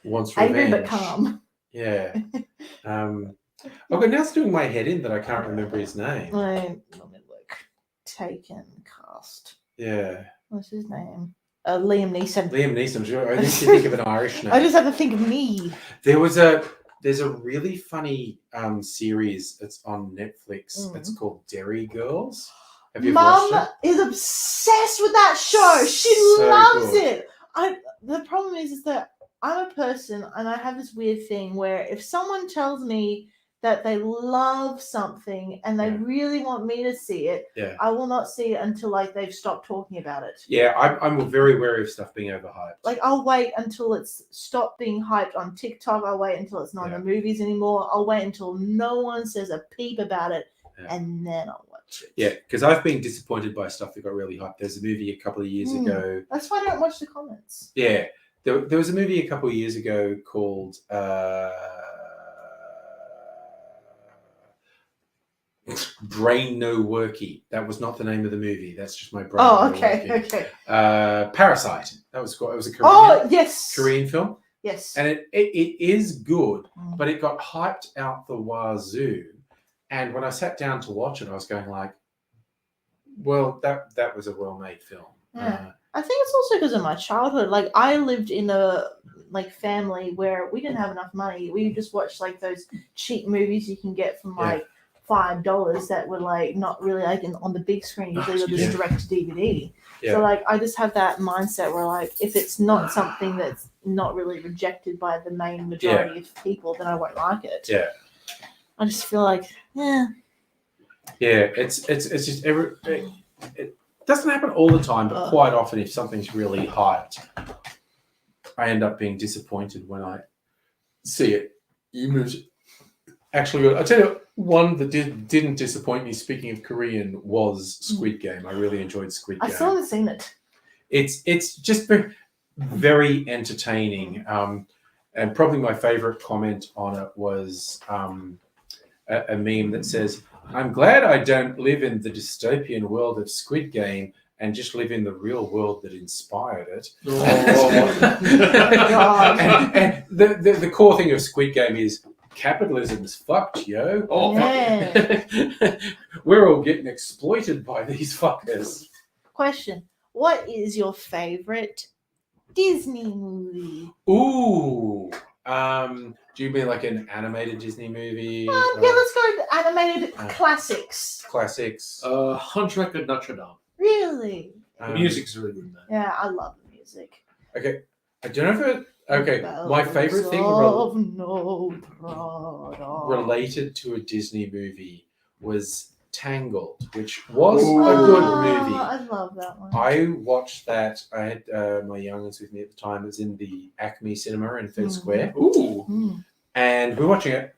Speaker 2: wants revenge.
Speaker 1: angry but calm.
Speaker 2: Yeah. Okay, now it's doing my head in that I can't remember his name.
Speaker 1: Let me look. Taken cast.
Speaker 2: Yeah.
Speaker 1: What's his name? Liam Neeson.
Speaker 2: Liam Neeson. Sure. I need to think of an Irish name.
Speaker 1: I just have to think of me.
Speaker 2: There's a really funny series that's on Netflix. It's called Derry Girls. Have you watched
Speaker 1: Mum
Speaker 2: it?
Speaker 1: is obsessed with that show. She
Speaker 2: So
Speaker 1: loves
Speaker 2: good.
Speaker 1: it. The problem is that I'm a person and I have this weird thing where if someone tells me that they love something and they really want me to see it, I will not see it until like they've stopped talking about it.
Speaker 2: Yeah, I'm very wary of stuff being overhyped.
Speaker 1: Like I'll wait until it's stopped being hyped on TikTok. I'll wait until it's not in the movies anymore. I'll wait until no one says a peep about it, and then I'll watch it.
Speaker 2: Yeah, because I've been disappointed by stuff that got really hyped. There's a movie a couple of years ago.
Speaker 1: That's why I don't watch the comments.
Speaker 2: Yeah, there was a movie a couple of years ago called Brain No Worky. That was not the name of the movie. That's just my brain.
Speaker 1: Oh,
Speaker 2: no
Speaker 1: okay,
Speaker 2: worky.
Speaker 1: okay.
Speaker 2: Parasite. It was a Korean.
Speaker 1: Oh, yes.
Speaker 2: Korean film.
Speaker 1: Yes.
Speaker 2: And it is good, but it got hyped out the wazoo. And when I sat down to watch it, I was going like, well, that was a well-made film.
Speaker 1: Yeah. I think it's also because of my childhood. Like I lived in a family where we didn't have enough money. We just watched like those cheap movies you can get from like $5 that were like not really like on the big screen. Usually they're just direct to DVD. So like I just have that mindset where like if it's not something that's not really rejected by the main majority of people, then I won't like it.
Speaker 2: Yeah.
Speaker 1: I just feel like
Speaker 2: Yeah, it's just it doesn't happen all the time, but quite often if something's really hyped, I end up being disappointed when I see it. Actually, I'll tell you one that didn't disappoint me, speaking of Korean, was Squid Game. I really enjoyed Squid Game.
Speaker 1: I still haven't seen it.
Speaker 2: It's just very entertaining. And probably my favorite comment on it was a meme that says, I'm glad I don't live in the dystopian world of Squid Game and just live in the real world that inspired it. And the core thing of Squid Game is capitalism's fucked, yo. We're all getting exploited by these fuckers.
Speaker 1: Question. What is your favorite Disney movie?
Speaker 2: Ooh. Do you mean like an animated Disney movie?
Speaker 1: Yeah, let's go with animated classics.
Speaker 2: Classics.
Speaker 4: Hunchback of Notre Dame.
Speaker 1: Really?
Speaker 4: The music's really good in that.
Speaker 1: Yeah, I love the music.
Speaker 2: Okay. I don't know if Okay, my favorite thing
Speaker 1: Of Notre Dame.
Speaker 2: related to a Disney movie was Tangled, which was
Speaker 4: Ooh.
Speaker 2: a good
Speaker 1: Ah,
Speaker 2: movie.
Speaker 1: I love that one.
Speaker 2: I watched that. I had my youngins with me at the time. It was in the Acme Cinema in Fair Square,
Speaker 4: Ooh.
Speaker 1: Mm.
Speaker 2: and we're watching it.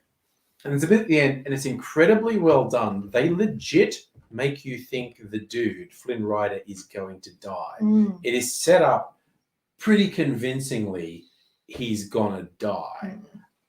Speaker 2: And it's a bit at the end, and it's incredibly well done. They legit make you think the dude, Flynn Rider, is going to die.
Speaker 1: Mm.
Speaker 2: It is set up pretty convincingly he's gonna die.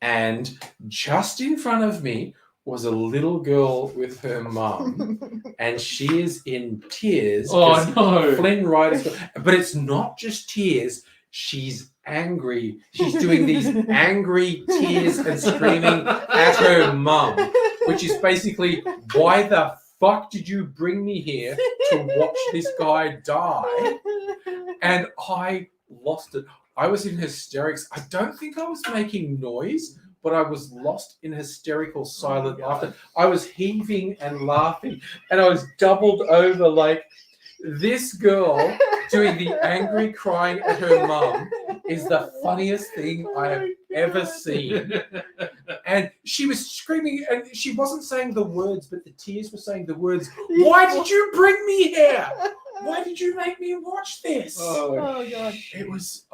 Speaker 2: And just in front of me was a little girl with her mum, and she is in tears.
Speaker 4: Oh
Speaker 2: 'cause
Speaker 4: no.
Speaker 2: Flynn Rider's, but it's not just tears. She's angry. She's doing these angry tears and screaming at her mum, which is basically, why the fuck did you bring me here to watch this guy die? And I lost it. I was in hysterics. I don't think I was making noise, but I was lost in hysterical silent laughter. I was heaving and laughing, and I was doubled over like, this girl doing the angry crying at her mum is the funniest thing I have ever seen. And she was screaming, and she wasn't saying the words, but the tears were saying the words. Why did you bring me here? Why did you make me watch this?
Speaker 4: Oh.
Speaker 1: Oh god.
Speaker 2: It was,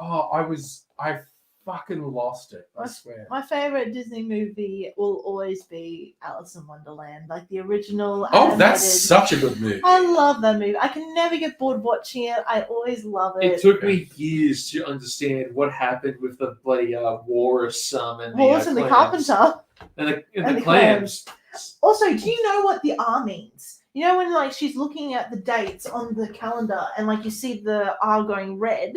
Speaker 2: I fucking lost it. I swear.
Speaker 1: My favorite Disney movie will always be Alice in Wonderland, like the original.
Speaker 2: Oh, that's
Speaker 1: animated.
Speaker 2: such a good movie.
Speaker 1: I love that movie. I can never get bored watching it. I always love it.
Speaker 4: It took me years to understand what happened with the bloody Walrus and
Speaker 1: Horse and the
Speaker 4: clams.
Speaker 1: Carpenter.
Speaker 4: And the clams.
Speaker 1: Also, do you know what the R means? You know when like she's looking at the dates on the calendar and like you see the R going red?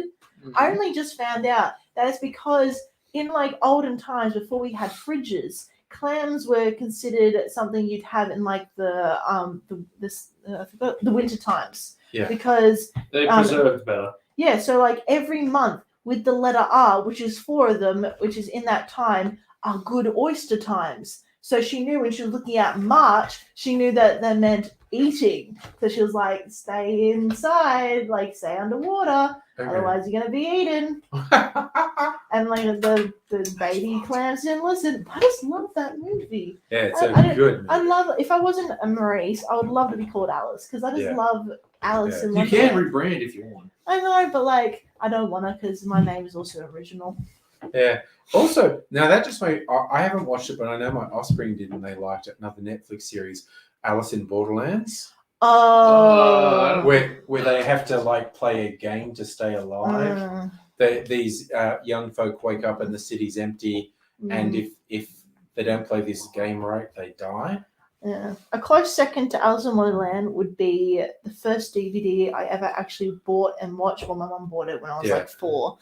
Speaker 1: I only just found out that it's because in like olden times before we had fridges, clams were considered something you'd have in like the winter times.
Speaker 2: Yeah.
Speaker 1: Because
Speaker 4: They preserved better.
Speaker 1: yeah, so like every month with the letter R, which is 4 of them, which is in that time, are good oyster times. So she knew when she was looking at March, she knew that that meant eating. So she was like, stay inside, like stay underwater, otherwise you're gonna be eaten. And like the baby clams didn't listen. I just love that movie.
Speaker 2: Yeah, it's
Speaker 1: I
Speaker 2: a good movie.
Speaker 1: I love if I wasn't a Maurice, I would love to be called Alice because I just
Speaker 2: Yeah.
Speaker 1: love Alice
Speaker 2: Yeah.
Speaker 1: in
Speaker 4: You
Speaker 1: Wonderland.
Speaker 4: can rebrand if you want.
Speaker 1: I know, but like I don't want to because my name is also original.
Speaker 2: Yeah. Also, now that just made, I haven't watched it, but I know my offspring did and they liked it. Another Netflix series, Alice in Borderlands,
Speaker 1: Oh.
Speaker 2: where they have to like play a game to stay alive. These young folk wake up and the city's empty, and if they don't play this game right, they die.
Speaker 1: Yeah. A close second to Alice in Wonderland would be the first DVD I ever actually bought and watched. Well, my mum bought it when I was
Speaker 2: Yeah.
Speaker 1: like 4.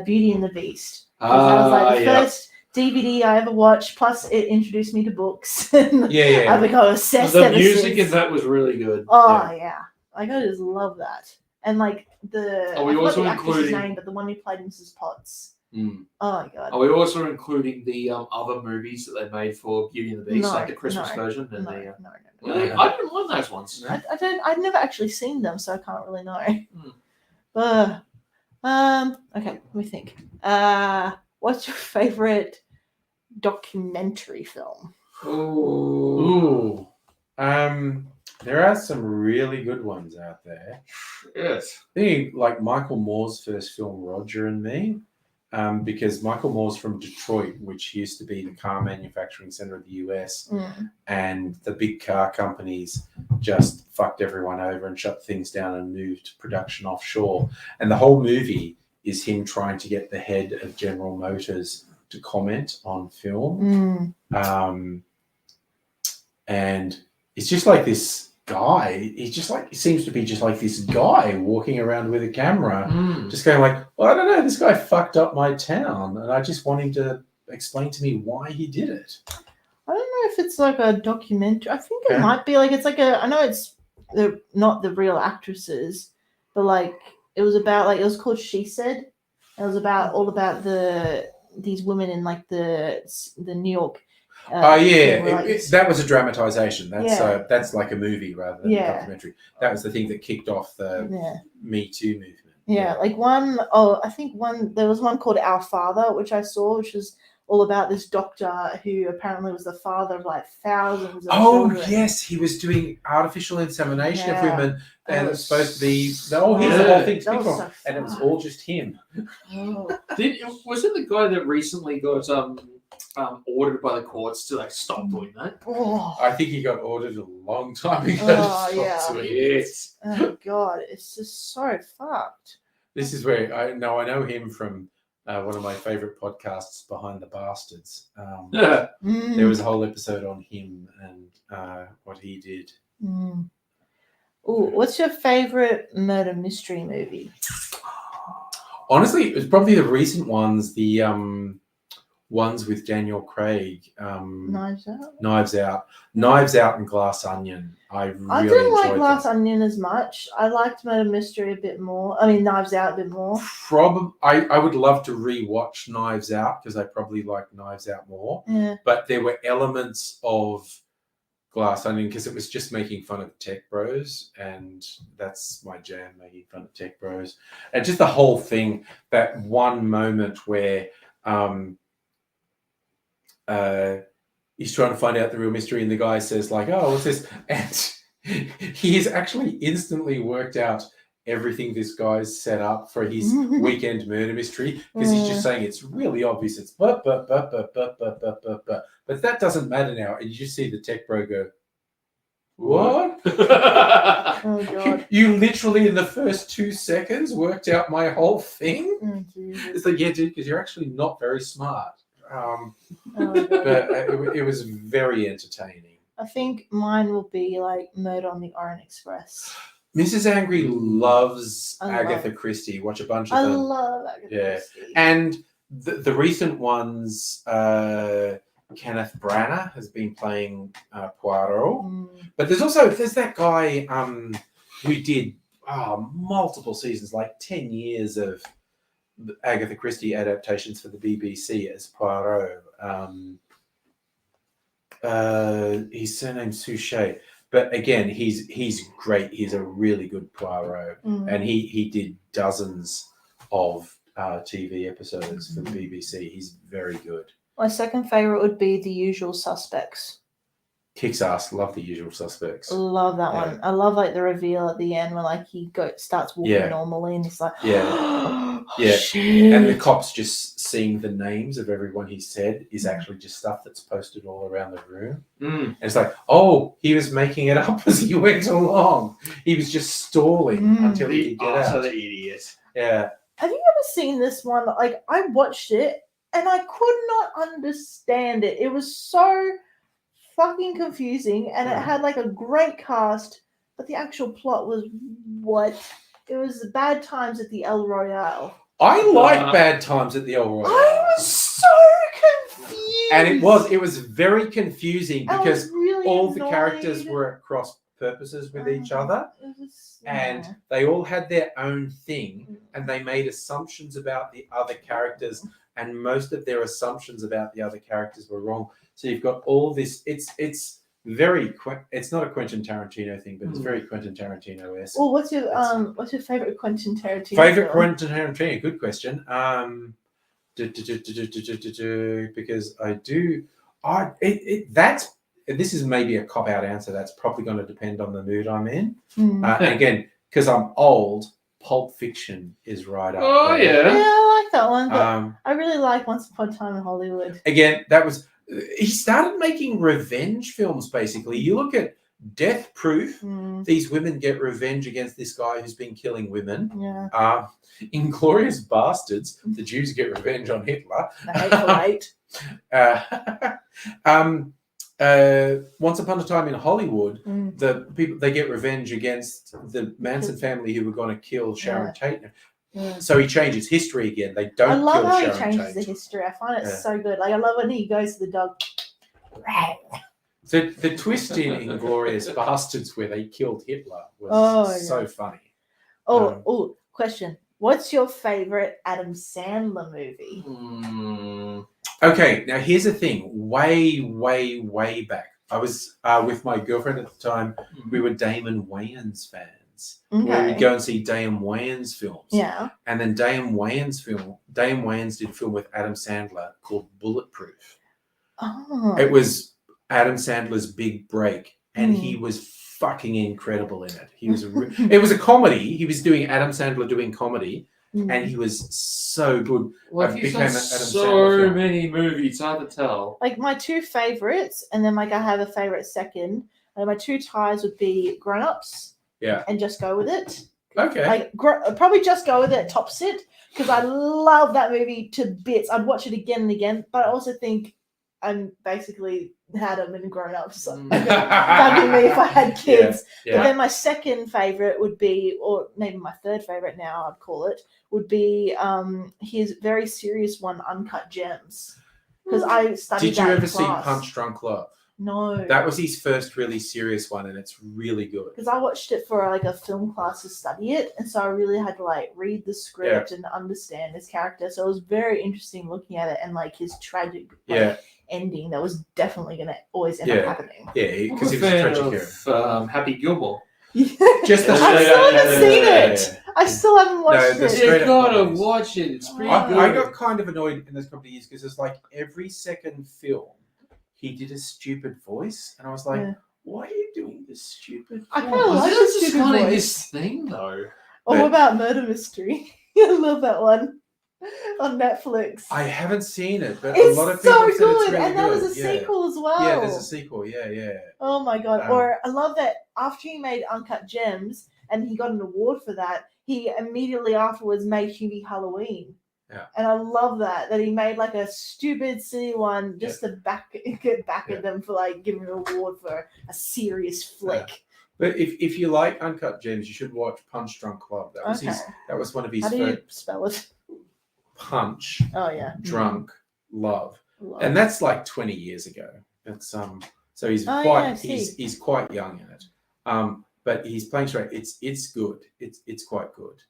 Speaker 1: Beauty and the Beast. That was like the first DVD I ever watched. Plus, it introduced me to books. And
Speaker 2: Yeah.
Speaker 1: I become obsessed.
Speaker 4: The
Speaker 1: ever
Speaker 4: music
Speaker 1: since.
Speaker 4: in that was really good.
Speaker 1: Oh yeah, like I just love that. And like the
Speaker 4: Are we
Speaker 1: I forgot
Speaker 4: also
Speaker 1: the actress's
Speaker 4: including-
Speaker 1: name, but the one who played Mrs. Potts.
Speaker 2: Mm.
Speaker 1: Oh my god.
Speaker 4: Are we also including the other movies that they made for Beauty and the Beast,
Speaker 1: No,
Speaker 4: like the Christmas
Speaker 1: no,
Speaker 4: version?
Speaker 1: No,
Speaker 4: And
Speaker 1: no,
Speaker 4: the,
Speaker 1: no.
Speaker 4: Really? I didn't mind those ones.
Speaker 1: I don't. I've never actually seen them, so I can't really know.
Speaker 4: Hmm.
Speaker 1: But okay, let me think. What's your favorite documentary film?
Speaker 2: Ooh. There are some really good ones out there.
Speaker 4: Yes.
Speaker 2: I think like Michael Moore's first film, Roger and Me, because Michael Moore's from Detroit, which used to be the car manufacturing center of the US, and the big car companies just fucked everyone over and shut things down and moved production offshore. And the whole movie is him trying to get the head of General Motors to comment on film. And it's just like this guy. He seems to be just like this guy walking around with a camera, just going like, well, I don't know, this guy fucked up my town, and I just want him to explain to me why he did it.
Speaker 1: I don't know if it's like a documentary. I think it
Speaker 2: Okay.
Speaker 1: might be like it's like a. I know it's not the real actresses, but like it was about like it was called She Said. It was about all about these women in like the New York.
Speaker 2: Oh yeah,
Speaker 1: were, like,
Speaker 2: that was a dramatization.
Speaker 1: Yeah.
Speaker 2: That's like a movie rather than a documentary. That was the thing that kicked off the
Speaker 1: yeah.
Speaker 2: Me Too movement.
Speaker 1: Yeah, like one, oh, I think there was one called Our Father, which I saw, which was all about this doctor who apparently was the father of like thousands of
Speaker 2: Oh
Speaker 1: children.
Speaker 2: yes, he was doing artificial insemination of
Speaker 1: Yeah.
Speaker 2: women, and it was supposed to be. Here's the
Speaker 1: Oh,
Speaker 2: whole thing to
Speaker 1: that
Speaker 2: be
Speaker 1: was
Speaker 2: from,
Speaker 1: so
Speaker 2: and it was
Speaker 1: fun.
Speaker 2: all just him.
Speaker 1: Oh.
Speaker 4: Was it the guy that recently got ordered by the courts to like stop doing that?
Speaker 1: Oh.
Speaker 2: I think he got ordered a long time ago.
Speaker 1: Oh,
Speaker 2: to
Speaker 1: yeah.
Speaker 2: stop doing it.
Speaker 4: Yes.
Speaker 1: Oh god, it's just so fucked.
Speaker 2: This is where I know him from one of my favorite podcasts, Behind the Bastards. There was a whole episode on him and what he did.
Speaker 1: Ooh, what's your favorite murder mystery movie?
Speaker 2: Honestly, it was probably the recent ones, the ones with Daniel Craig.
Speaker 1: Knives Out.
Speaker 2: Knives Out and Glass Onion. I really
Speaker 1: didn't like
Speaker 2: enjoyed
Speaker 1: Glass
Speaker 2: them.
Speaker 1: Onion as much. I liked Murder Mystery a bit more. I mean, Knives Out a bit more.
Speaker 2: I would love to rewatch Knives Out because I probably like Knives Out more.
Speaker 1: Yeah.
Speaker 2: But there were elements of Glass Onion because it was just making fun of tech bros, and that's my jam, making fun of tech bros. And just the whole thing, that one moment where he's trying to find out the real mystery, and the guy says like, "Oh, what's this?" And he has actually instantly worked out everything this guy's set up for his weekend murder mystery because he's just saying it's really obvious. It's but that doesn't matter now, and you just see the tech bro go, "What?"
Speaker 1: Oh god.
Speaker 2: You literally in the first 2 seconds worked out my whole thing.
Speaker 1: Oh, Jesus.
Speaker 2: It's like, yeah, dude, because you're actually not very smart.
Speaker 1: Oh, God.
Speaker 2: But it was very entertaining.
Speaker 1: I think mine will be like Murder on the Orient Express.
Speaker 2: Mrs. Angry loves
Speaker 1: I love-
Speaker 2: Agatha Christie. Watch a bunch of
Speaker 1: I
Speaker 2: them.
Speaker 1: love Agatha
Speaker 2: Yeah.
Speaker 1: Christie.
Speaker 2: And the recent ones, Kenneth Branagh has been playing Poirot. But there's that guy who did multiple seasons, like 10 years of Agatha Christie adaptations for the BBC as Poirot. His surname's Suchet. But again, he's great. He's a really good Poirot. And he did dozens of TV episodes for the BBC. He's very good.
Speaker 1: My second favorite would be The Usual Suspects.
Speaker 2: Kicks ass. Love The Usual Suspects.
Speaker 1: Love that
Speaker 2: Yeah.
Speaker 1: one. I love like the reveal at the end when like he starts walking
Speaker 2: Yeah.
Speaker 1: normally and it's like
Speaker 2: Yeah.
Speaker 1: oh,
Speaker 2: Yeah.
Speaker 1: shit.
Speaker 2: And the cops just seeing the names of everyone he said is actually just stuff that's posted all around the room. And it's like, oh, he was making it up as he went along. He was just stalling until he could get out.
Speaker 4: The idiot.
Speaker 2: Yeah.
Speaker 1: Have you ever seen this one? Like I watched it and I could not understand it. It was so fucking confusing and it had like a great cast, but the actual plot was what? It was Bad Times at the El Royale.
Speaker 2: I like Bad Times at the El Royale.
Speaker 1: I was so confused.
Speaker 2: And it was very confusing
Speaker 1: I was
Speaker 2: because
Speaker 1: really
Speaker 2: all the
Speaker 1: annoyed.
Speaker 2: characters were at cross purposes with each other.
Speaker 1: It was,
Speaker 2: And they all had their own thing, and they made assumptions about the other characters, and most of their assumptions about the other characters were wrong. So you've got all this. It's very. It's not a Quentin Tarantino thing, but it's very Quentin Tarantino-esque.
Speaker 1: Well, what's your favorite Quentin Tarantino?
Speaker 2: Favorite
Speaker 1: film?
Speaker 2: Quentin Tarantino? Good question. Because I do. That's. This is maybe a cop-out answer. That's probably going to depend on the mood I'm in. And again, because I'm old, Pulp Fiction is right up
Speaker 4: Oh
Speaker 2: there.
Speaker 1: Yeah,
Speaker 4: yeah.
Speaker 1: I like that one. But
Speaker 2: Um,
Speaker 1: I really like Once Upon a Time in Hollywood.
Speaker 2: again, that was he started making revenge films. Basically, you look at Death Proof. These women get revenge against this guy who's been killing women.
Speaker 1: Yeah,
Speaker 2: Inglorious Bastards, the Jews get revenge on Hitler.
Speaker 1: The Hateful Eight.
Speaker 2: Once Upon a Time in Hollywood,
Speaker 1: Mm.
Speaker 2: the people they get revenge against the Manson family who were going to kill Sharon Tate.
Speaker 1: Yeah.
Speaker 2: So he changes history again. They don't
Speaker 1: I love
Speaker 2: kill
Speaker 1: how he
Speaker 2: Sharon
Speaker 1: changes the
Speaker 2: Tate.
Speaker 1: history. I find it
Speaker 2: Yeah.
Speaker 1: so good. Like I love when he goes to the dog.
Speaker 2: So the twist in Inglorious Bastards where they killed Hitler was
Speaker 1: Oh,
Speaker 2: so funny.
Speaker 1: Oh, question. What's your favorite Adam Sandler movie?
Speaker 2: Okay, now here's the thing. Way back, I was with my girlfriend at the time. We were Damon Wayans fans. Wayans, where
Speaker 1: Okay.
Speaker 2: we go and see Dame Wayans films.
Speaker 1: Yeah.
Speaker 2: And then Dame Wayans did a film with Adam Sandler called Bulletproof.
Speaker 1: Oh.
Speaker 2: It was Adam Sandler's big break, and he
Speaker 1: Mm.
Speaker 2: was fucking incredible in it. He was it was a comedy. He was doing Adam Sandler doing comedy,
Speaker 1: Mm.
Speaker 2: and he was so good.
Speaker 4: Like
Speaker 2: It
Speaker 4: you've
Speaker 2: became
Speaker 4: done
Speaker 2: an Adam Sandler
Speaker 4: so
Speaker 2: film.
Speaker 4: many movies, it's hard to tell.
Speaker 1: Like my two favorites, and then like I have a favorite second. And my two ties would be Grown Ups.
Speaker 2: Yeah.
Speaker 1: And Just Go With It.
Speaker 2: Okay.
Speaker 1: Like probably Just Go With It tops it because I love that movie to bits. I'd watch it again and again, but I also think I'm basically Adam in Grown Ups. So that'd be me if I had kids.
Speaker 2: Yeah.
Speaker 1: But then my second favorite would be, or maybe my third favorite now, I'd call it, would be his very serious one, Uncut Gems. Because I studied
Speaker 2: Did you
Speaker 1: that in
Speaker 2: ever see
Speaker 1: class.
Speaker 2: Punch Drunk Love?
Speaker 1: No.
Speaker 2: That was his first really serious one, and it's really good.
Speaker 1: Because I watched it for like a film class to study it, and so I really had to like read the script and understand his character. So it was very interesting looking at it and like his tragic ending that was definitely going to always end up happening.
Speaker 2: Yeah,
Speaker 4: I'm
Speaker 2: because
Speaker 4: a
Speaker 2: he was a
Speaker 4: fan
Speaker 2: tragic hero.
Speaker 4: of Happy Gilmore.
Speaker 2: Just the
Speaker 1: I still haven't seen it.
Speaker 2: yeah.
Speaker 1: I still haven't watched
Speaker 2: the
Speaker 1: it.
Speaker 2: straight
Speaker 4: You
Speaker 2: up
Speaker 4: gotta
Speaker 2: comedies.
Speaker 4: watch it. It's pretty
Speaker 1: I-
Speaker 4: good.
Speaker 2: I got kind of annoyed in this couple of years because it's like every second film he did a stupid voice, and I was like,
Speaker 1: Yeah.
Speaker 2: "Why are you doing this stupid?"
Speaker 1: I
Speaker 2: voice?
Speaker 1: kinda like
Speaker 4: This
Speaker 1: the
Speaker 4: is
Speaker 1: stupid
Speaker 4: kind of
Speaker 1: voice.
Speaker 4: his thing, though.
Speaker 1: Or what about Murder Mystery? I love that one on Netflix.
Speaker 2: I haven't seen it, but
Speaker 1: It's
Speaker 2: a lot of people
Speaker 1: so
Speaker 2: said it's
Speaker 1: good,
Speaker 2: really
Speaker 1: and that
Speaker 2: good.
Speaker 1: was a
Speaker 2: Yeah.
Speaker 1: sequel as well.
Speaker 2: Yeah, there's a sequel. Yeah.
Speaker 1: Oh my god!
Speaker 2: Um,
Speaker 1: Or I love that after he made Uncut Gems and he got an award for that, he immediately afterwards made Hubie Halloween.
Speaker 2: Yeah.
Speaker 1: And I love that he made like a stupid silly one just to get back
Speaker 2: Yeah.
Speaker 1: at them for like giving an award for a serious flick.
Speaker 2: But if you like Uncut Gems, you should watch Punch Drunk Love. That was
Speaker 1: Okay.
Speaker 2: that was one of his
Speaker 1: How do you
Speaker 2: first
Speaker 1: spell it?
Speaker 2: Punch
Speaker 1: Oh yeah.
Speaker 2: Drunk Love.
Speaker 1: Love.
Speaker 2: And that's like 20 years ago. It's so he's
Speaker 1: Oh,
Speaker 2: quite
Speaker 1: yeah, I see.
Speaker 2: he's quite young in it. But he's playing straight. It's good. It's quite good.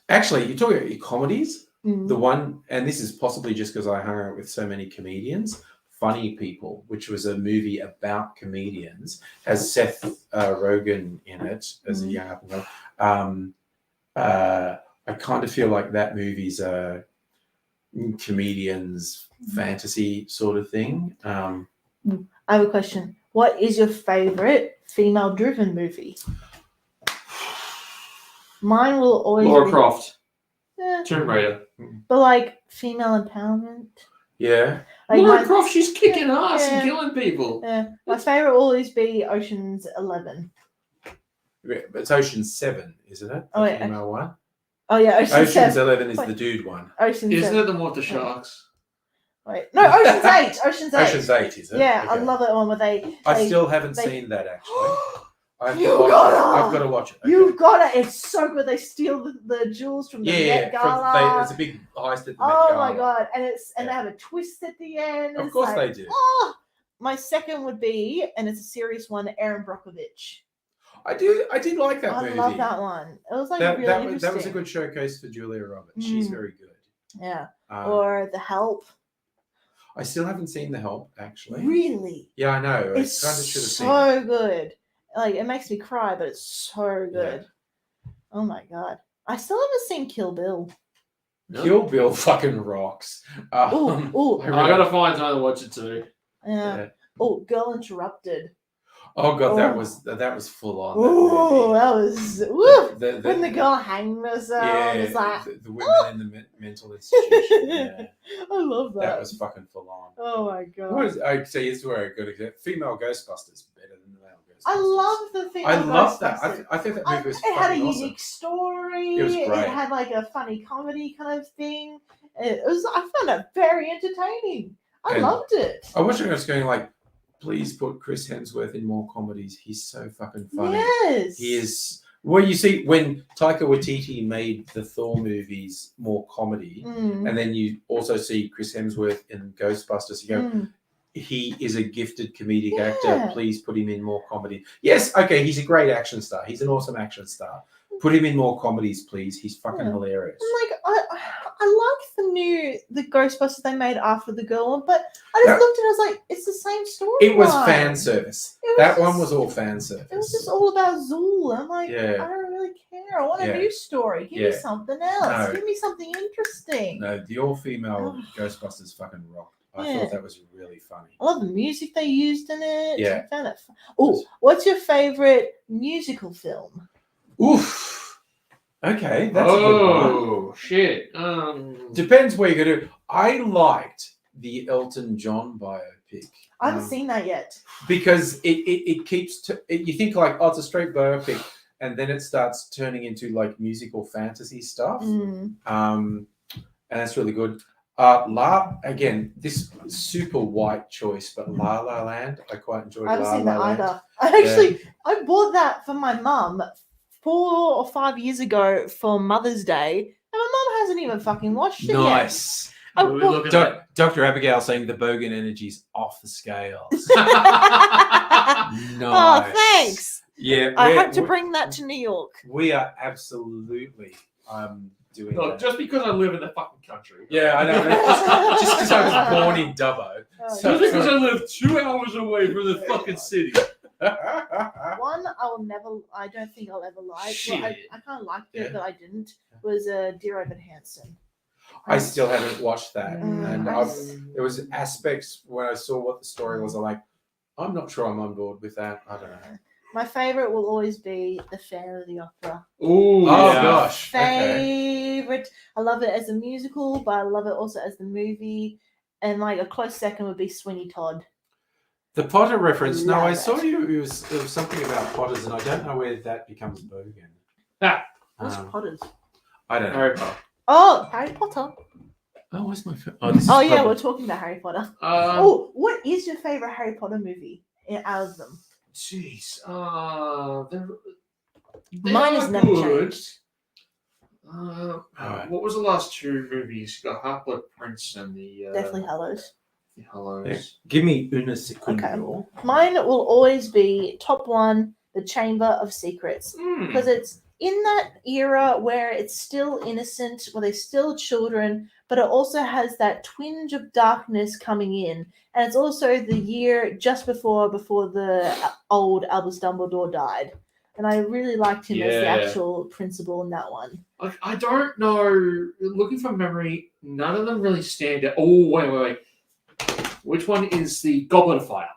Speaker 2: Actually, you're talking about your comedies.
Speaker 1: Mm.
Speaker 2: The one, and this is possibly just because I hung out with so many comedians. Funny People, which was a movie about comedians, has Seth Rogen in it as a young up and coming. I kind of feel like that movie's a comedian's fantasy sort of thing.
Speaker 1: I have a question. What is your favorite female-driven movie? Mine will always
Speaker 4: Laura
Speaker 1: be
Speaker 4: Croft,
Speaker 1: eh,
Speaker 4: Tomb Raider.
Speaker 1: but like female empowerment.
Speaker 2: Yeah.
Speaker 1: Like
Speaker 4: Laura
Speaker 1: my,
Speaker 4: Croft, she's kicking ass
Speaker 1: Yeah.
Speaker 4: and killing people.
Speaker 1: my favorite will always be Ocean's 11.
Speaker 2: It's Ocean's 7, isn't it?
Speaker 1: Oh,
Speaker 2: The
Speaker 1: wait,
Speaker 2: female one.
Speaker 1: Oh yeah, Ocean's
Speaker 2: Ocean's
Speaker 1: 7.
Speaker 2: 11 is
Speaker 1: Wait.
Speaker 2: the dude one.
Speaker 1: Ocean's
Speaker 4: Isn't
Speaker 1: 7.
Speaker 4: it the one with the sharks?
Speaker 1: Wait, no, Ocean's 8. Ocean's 8.
Speaker 2: Ocean's 8, is it?
Speaker 1: Yeah, I
Speaker 2: Okay.
Speaker 1: love that one where they.
Speaker 2: I still haven't
Speaker 1: they-
Speaker 2: seen that actually. I've
Speaker 1: You
Speaker 2: got
Speaker 1: gotta!
Speaker 2: to watch it. Okay.
Speaker 1: You've got it. It's so good. They steal the jewels from the Met Gala.
Speaker 2: There's a big heist at the Met
Speaker 1: Oh
Speaker 2: Gala.
Speaker 1: my god! And they
Speaker 2: Yeah.
Speaker 1: have a twist at the end.
Speaker 2: Of
Speaker 1: It's
Speaker 2: course
Speaker 1: like,
Speaker 2: they do.
Speaker 1: Oh, my second would be, and it's a serious one, Aaron Brockovich.
Speaker 2: I did like that
Speaker 1: I
Speaker 2: movie.
Speaker 1: love that one. It was like
Speaker 2: That,
Speaker 1: really
Speaker 2: that,
Speaker 1: interesting.
Speaker 2: that was a good showcase for Julia Roberts. She's
Speaker 1: Mm.
Speaker 2: very good.
Speaker 1: Yeah.
Speaker 2: Or
Speaker 1: Or The Help.
Speaker 2: I still haven't seen The Help actually.
Speaker 1: Really,
Speaker 2: Yeah, I know.
Speaker 1: it's
Speaker 2: I kind of should have seen it.
Speaker 1: so good. Like it makes me cry, but it's so good. Oh my god! I still haven't seen Kill Bill.
Speaker 2: Kill Bill fucking rocks.
Speaker 1: Ooh,
Speaker 2: I
Speaker 4: I
Speaker 2: really-
Speaker 4: gotta find time to watch it too.
Speaker 1: yeah.
Speaker 2: Yeah.
Speaker 1: Oh, Girl Interrupted.
Speaker 2: Oh god, that
Speaker 1: Oh.
Speaker 2: was full on.
Speaker 1: Ooh, that was woo.
Speaker 2: The-
Speaker 1: When the girl hanged herself,
Speaker 2: yeah,
Speaker 1: it's like
Speaker 2: the women in the mental institution. Yeah,
Speaker 1: I love that.
Speaker 2: that was fucking full on.
Speaker 1: Oh my god!
Speaker 2: What is, I see, it's where a good example. Female Ghostbusters better than the male Ghostbusters.
Speaker 1: I love the thing.
Speaker 2: I
Speaker 1: about
Speaker 2: love that.
Speaker 1: Ghostbusters.
Speaker 2: I think that movie was
Speaker 1: It had a
Speaker 2: fucking awesome.
Speaker 1: unique story.
Speaker 2: It was great.
Speaker 1: It had like a funny comedy kind of thing. It was. I found it very entertaining. I
Speaker 2: And
Speaker 1: loved it.
Speaker 2: I wish I was going like, please put Chris Hemsworth in more comedies. He's so fucking funny.
Speaker 1: Yes.
Speaker 2: He is. Well, you see, when Taika Waititi made the Thor movies more comedy,
Speaker 1: Mm,
Speaker 2: and then you also see Chris Hemsworth in Ghostbusters, you go,
Speaker 1: mm.
Speaker 2: he is a gifted comedic
Speaker 1: Yeah.
Speaker 2: actor. Please put him in more comedy. Yes, okay, he's a great action star. He's an awesome action star. Put him in more comedies, please. He's fucking
Speaker 1: Yeah.
Speaker 2: hilarious.
Speaker 1: And like I like the Ghostbusters they made after the girl one, but I just
Speaker 2: That-
Speaker 1: looked at it. I was like, it's the same story.
Speaker 2: It was fan service.
Speaker 1: It
Speaker 2: That
Speaker 1: just-
Speaker 2: one was all fan service.
Speaker 1: It was just all about Zool. I'm like,
Speaker 2: Yeah.
Speaker 1: I don't really care. I want
Speaker 2: Yeah.
Speaker 1: a new story. Give me
Speaker 2: Yeah.
Speaker 1: something else.
Speaker 2: No.
Speaker 1: Give me something interesting.
Speaker 2: No, the all-female
Speaker 1: Oh.
Speaker 2: Ghostbusters fucking rocked. I
Speaker 1: Yeah.
Speaker 2: thought that was really funny.
Speaker 1: I love the music they used in it.
Speaker 2: Yeah.
Speaker 1: I found it fun. Oh, what's your favorite musical film?
Speaker 2: Oof. Okay, that's a good one.
Speaker 4: Oh shit.
Speaker 2: Depends where you're gonna. I liked the Elton John biopic.
Speaker 1: I haven't seen that yet.
Speaker 2: Because it keeps you think like, oh, it's a straight biopic, and then it starts turning into like musical fantasy stuff.
Speaker 1: Mm.
Speaker 2: And that's really good. Again, this super white choice, but La La Land, I quite enjoyed.
Speaker 1: I haven't
Speaker 2: La
Speaker 1: seen
Speaker 2: La
Speaker 1: that
Speaker 2: Land.
Speaker 1: either. I bought that for my mum 4 or 5 years ago for Mother's Day, and my mum hasn't even fucking watched it yet.
Speaker 2: Nice.
Speaker 1: I
Speaker 4: Look
Speaker 1: bought-
Speaker 4: at that.
Speaker 2: Dr. Abigail saying the Bogan energy's off the scales.
Speaker 1: Oh,
Speaker 2: Nice.
Speaker 1: thanks.
Speaker 2: Yeah,
Speaker 1: I
Speaker 2: we're-
Speaker 1: hope to bring that to New York.
Speaker 2: we are absolutely doing
Speaker 4: Look,
Speaker 2: that.
Speaker 4: just because I live in the fucking country.
Speaker 2: Yeah, I know. Just because I was born in Dubbo.
Speaker 1: Oh,
Speaker 2: So-
Speaker 4: Just because I live 2 hours away from the fucking city.
Speaker 1: One I don't think I'll ever like. Well, I
Speaker 4: Shit.
Speaker 1: kind of liked
Speaker 2: Yeah.
Speaker 1: it, but I didn't. Was Dear Evan Hansen.
Speaker 2: I still haven't watched that, and
Speaker 1: I
Speaker 2: there was aspects when I saw what the story was. I'm like, I'm not sure I'm on board with that. I don't know.
Speaker 1: My favorite will always be The Phantom of the Opera.
Speaker 4: Ooh,
Speaker 2: Oh
Speaker 4: yeah.
Speaker 2: gosh. Okay.
Speaker 1: Favorite. I love it as a musical, but I love it also as the movie. And like a close second would be Sweeney Todd.
Speaker 2: The Potter reference. No, I
Speaker 1: Love
Speaker 2: saw
Speaker 1: it.
Speaker 2: you. It was something about Potters, and I don't know where that becomes Bogan.
Speaker 4: Ah.
Speaker 1: What's
Speaker 2: Um,
Speaker 1: Potters?
Speaker 2: I don't know.
Speaker 4: Harry Potter.
Speaker 1: Oh, Harry Potter.
Speaker 2: Oh, where's my phone? Oh, this is
Speaker 1: Oh yeah,
Speaker 2: probably-
Speaker 1: we're talking about Harry Potter.
Speaker 4: Oh,
Speaker 1: What is your favorite Harry Potter movie out of them?
Speaker 4: jeez.
Speaker 1: Mine has never changed.
Speaker 2: Alright.
Speaker 4: What was the last 2 movies? You got Half-Blood Prince and the
Speaker 1: Definitely Hallows.
Speaker 4: the Hallows.
Speaker 2: Yeah. Give me una secundo.
Speaker 1: Mine will always be top one, The Chamber of Secrets.
Speaker 4: Hmm.
Speaker 1: Because it's in that era where it's still innocent, where they're still children, but it also has that twinge of darkness coming in. And it's also the year just before the old Albus Dumbledore died. And I really liked him as the
Speaker 4: Yeah.
Speaker 1: actual principal in that one.
Speaker 4: I don't know. Looking from memory, none of them really stand out. Oh, wait. Which one is the Goblet of Fire?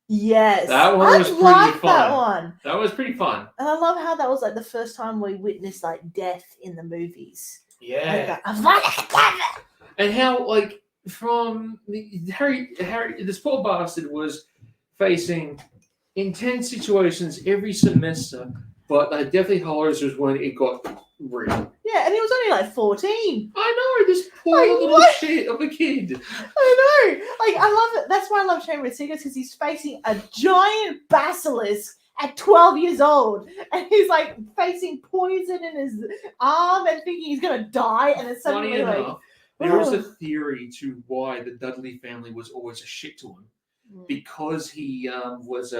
Speaker 1: Yes.
Speaker 4: That one
Speaker 1: I
Speaker 4: was pretty
Speaker 1: like that
Speaker 4: fun.
Speaker 1: one.
Speaker 4: That was pretty fun.
Speaker 1: And I love how that was like the first time we witnessed like death in the movies. Like
Speaker 4: Yeah.
Speaker 1: that. I like that.
Speaker 4: And how, like, from Harry, this poor bastard was facing intense situations every semester, but Deathly Hallows was when it got real.
Speaker 1: Yeah, and he was only like 14.
Speaker 4: I know, this poor
Speaker 1: Like,
Speaker 4: little
Speaker 1: what?
Speaker 4: shit of a kid.
Speaker 1: I know. Like, I love it. That's why I love Chamber of Secrets, because he's facing a giant basilisk at 12 years old. And he's like facing poison in his arm and thinking he's going to die. And then
Speaker 4: Funny
Speaker 1: suddenly, like,
Speaker 4: enough, there is a
Speaker 1: oh.
Speaker 4: theory to why the Dudley family was always a shit to him. Because he was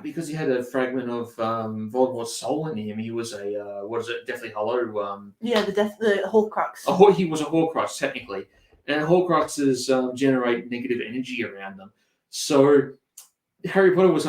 Speaker 4: because he had a fragment of Voldemort's soul in him. He was a Deathly Hollow.
Speaker 1: Yeah, the Horcrux.
Speaker 4: He was a Horcrux technically, and Horcruxes generate negative energy around them. So Harry Potter was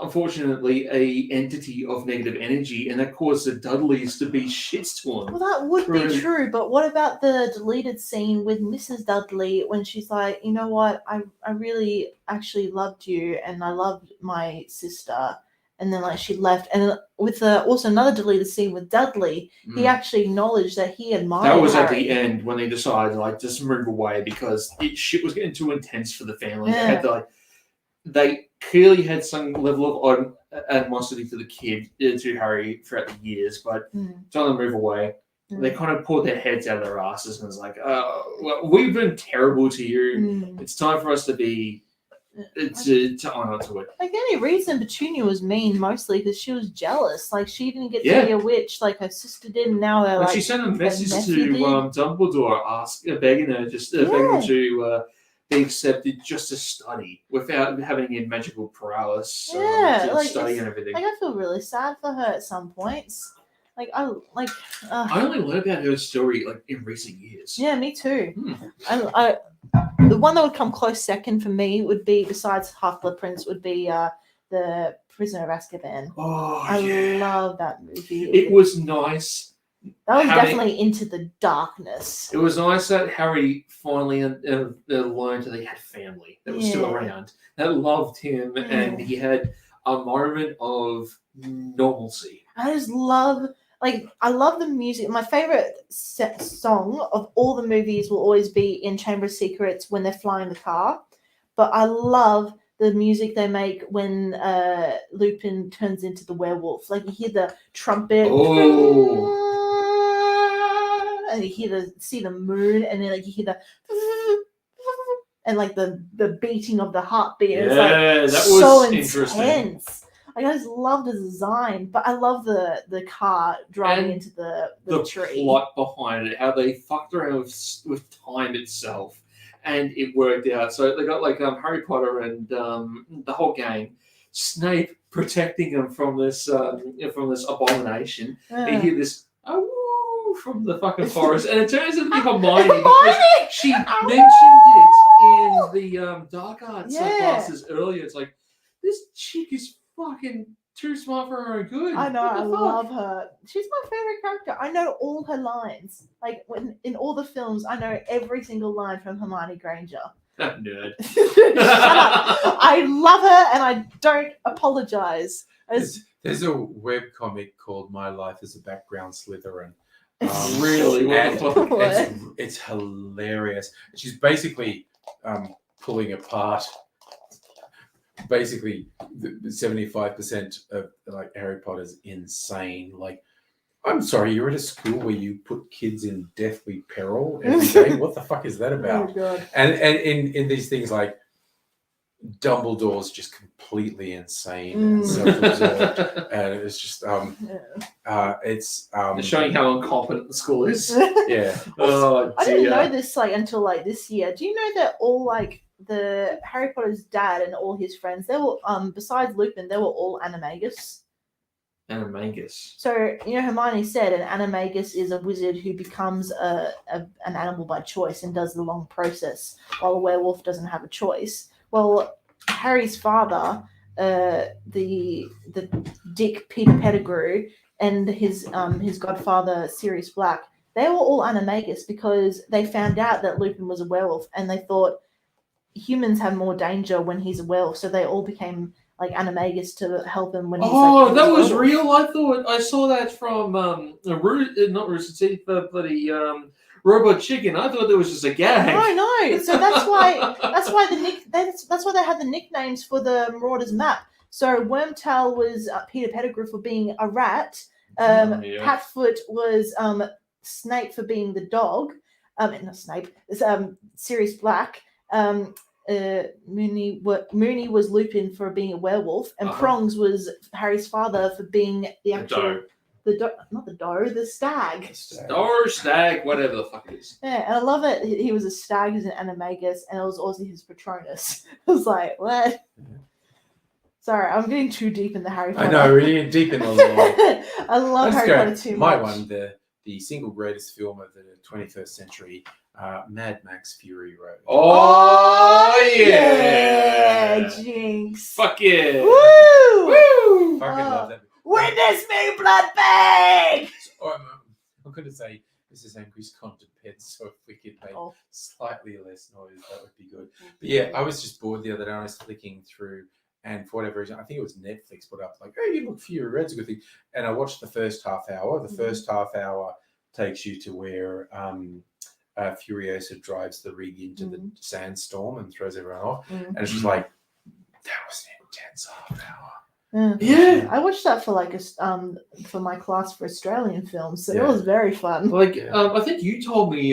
Speaker 4: unfortunately a entity of negative energy, and that caused the Dudleys to be shits to him.
Speaker 1: Well, that would be
Speaker 4: Right.
Speaker 1: true, but what about the deleted scene with Mrs. Dudley when she's like, you know what, I really actually loved you and I loved my sister, and then like she left, and with also another deleted scene with Dudley, he actually acknowledged that he admired
Speaker 4: That was at
Speaker 1: Harry.
Speaker 4: the end when they decided like just move away because shit was getting too intense for the family. They
Speaker 1: Yeah.
Speaker 4: had to, they clearly had some level of animosity to the kid, to Harry throughout the years, but
Speaker 1: Mm,
Speaker 4: trying to move away.
Speaker 1: mm,
Speaker 4: They kind of pulled their heads out of their asses and was like, "Oh, well, we've been terrible to you.
Speaker 1: mm.
Speaker 4: It's time for us to be to honor to it."
Speaker 1: Like the only reason Petunia was mean mostly because she was jealous. Like she didn't get
Speaker 4: Yeah.
Speaker 1: to be a witch like her sister did, and now they're
Speaker 4: When
Speaker 1: like,
Speaker 4: she sent a message
Speaker 1: nephew
Speaker 4: to
Speaker 1: did.
Speaker 4: Dumbledore, begging her, begging
Speaker 1: Yeah.
Speaker 4: him to be accepted just to study without having any magical prowess,
Speaker 1: Yeah,
Speaker 4: to
Speaker 1: like,
Speaker 4: study
Speaker 1: it's-
Speaker 4: and everything.
Speaker 1: like I feel really sad for her at some points. Like I like.
Speaker 4: I only learned about her story like in recent years.
Speaker 1: Yeah, me too.
Speaker 4: Hmm.
Speaker 1: I the one that would come close second for me would be, besides Half Blood Prince, would be the Prisoner of Azkaban.
Speaker 4: Oh,
Speaker 1: I
Speaker 4: yeah.
Speaker 1: love that movie.
Speaker 4: It was nice.
Speaker 1: That was
Speaker 4: having-
Speaker 1: definitely into the darkness.
Speaker 4: It was nice that Harry finally learned that he had family that was still
Speaker 1: Yeah.
Speaker 4: around, that loved him, and he had a moment of normalcy.
Speaker 1: I just love, like, I love the music. My favorite song of all the movies will always be in Chamber of Secrets when they're flying the car. But I love the music they make when Lupin turns into the werewolf. Like, you hear the trumpet.
Speaker 4: Oh.
Speaker 1: And you see the moon, and then like you hear the and like the beating of the heartbeat.
Speaker 4: Yeah,
Speaker 1: It's like
Speaker 4: that was
Speaker 1: so
Speaker 4: interesting.
Speaker 1: intense. Like, I just love the design, but I love the car driving
Speaker 4: And
Speaker 1: into the
Speaker 4: The
Speaker 1: tree.
Speaker 4: plot behind it, how they fucked around with time itself, and it worked out. So they got like Harry Potter and the whole gang, Snape protecting them from this abomination. And you hear this from the fucking forest, and it turns out to be Hermione because she mentioned it in the dark arts classes earlier. It's like, this chick is fucking too smart for her own good.
Speaker 1: I know,
Speaker 4: What the
Speaker 1: I
Speaker 4: fuck?
Speaker 1: love her. She's my favorite character. I know all her lines. Like, when in all the films, I know every single line from Hermione Granger.
Speaker 4: Nerd.
Speaker 1: Shut up. I love her, and I don't apologize.
Speaker 2: There's a webcomic called My Life as a Background Slytherin.
Speaker 4: Really? What
Speaker 2: and
Speaker 4: the fuck?
Speaker 1: What?
Speaker 2: it's hilarious. She's basically pulling apart basically the 75% of like Harry Potter's insane. Like, I'm sorry, you're at a school where you put kids in deathly peril every day. What the fuck is that
Speaker 1: Oh
Speaker 2: about?
Speaker 1: god.
Speaker 2: And in these things like Dumbledore's just completely insane and self-absorbed, and it's just it's
Speaker 4: They're showing how incompetent the school is.
Speaker 2: yeah.
Speaker 4: Oh
Speaker 1: I didn't
Speaker 4: dear.
Speaker 1: know this like until like this year. Do you know that all like the Harry Potter's dad and all his friends, they were besides Lupin, they were all animagus.
Speaker 4: Animagus.
Speaker 1: So, you know, Hermione said an animagus is a wizard who becomes an animal by choice and does the long process, while a werewolf doesn't have a choice. Well, Harry's father, the Dick Peter Pettigrew, and his godfather Sirius Black, they were all animagus because they found out that Lupin was a werewolf, and they thought humans have more danger when he's a werewolf, so they all became like animagus to help him when he's like.
Speaker 4: That was
Speaker 1: werewolf.
Speaker 4: real. I thought I saw that from not Rooster Teeth, but bloody Robot Chicken. I thought there was just a gag.
Speaker 1: No. So that's why that's why they had the nicknames for the Marauders map. So Wormtail was Peter Pettigrew for being a rat.
Speaker 4: Yeah.
Speaker 1: Patfoot was Snape for being the dog. Not Snape. It's Sirius Black. Mooney was Lupin for being a werewolf, and Prongs was Harry's father for being the actual the stag.
Speaker 4: Or stag, whatever the fuck it is.
Speaker 1: Yeah, and I love it. He was a stag, he's an animagus, and it was also his Patronus. I was like, what? Sorry, I'm getting too deep in the Harry Potter.
Speaker 2: I know, really deep in the lore.
Speaker 1: I love Harry Potter too
Speaker 2: My
Speaker 1: much.
Speaker 2: one, the single greatest film of the 21st century, Mad Max Fury Road.
Speaker 4: Oh yeah!
Speaker 1: Jinx.
Speaker 4: Fuck yeah!
Speaker 1: Woo!
Speaker 4: Woo!
Speaker 2: Fucking love that.
Speaker 1: Witness me, Bloodbag!
Speaker 2: So, I'm going to say Mrs. Angry's content pets, so if we could make slightly less noise, that would be good. But yeah, I was just bored the other day. I was flicking through, and for whatever reason, I think it was Netflix put up like, "Hey, look, Fury Road's a good thing." And I watched the first half hour. The first half hour takes you to where Furiosa drives the rig into the sandstorm and throws everyone off. And it's just like, that was an intense half hour.
Speaker 4: Yeah.
Speaker 1: I watched that for like for my class for Australian films, so it
Speaker 2: Yeah.
Speaker 1: was very fun.
Speaker 4: Like, I think you told me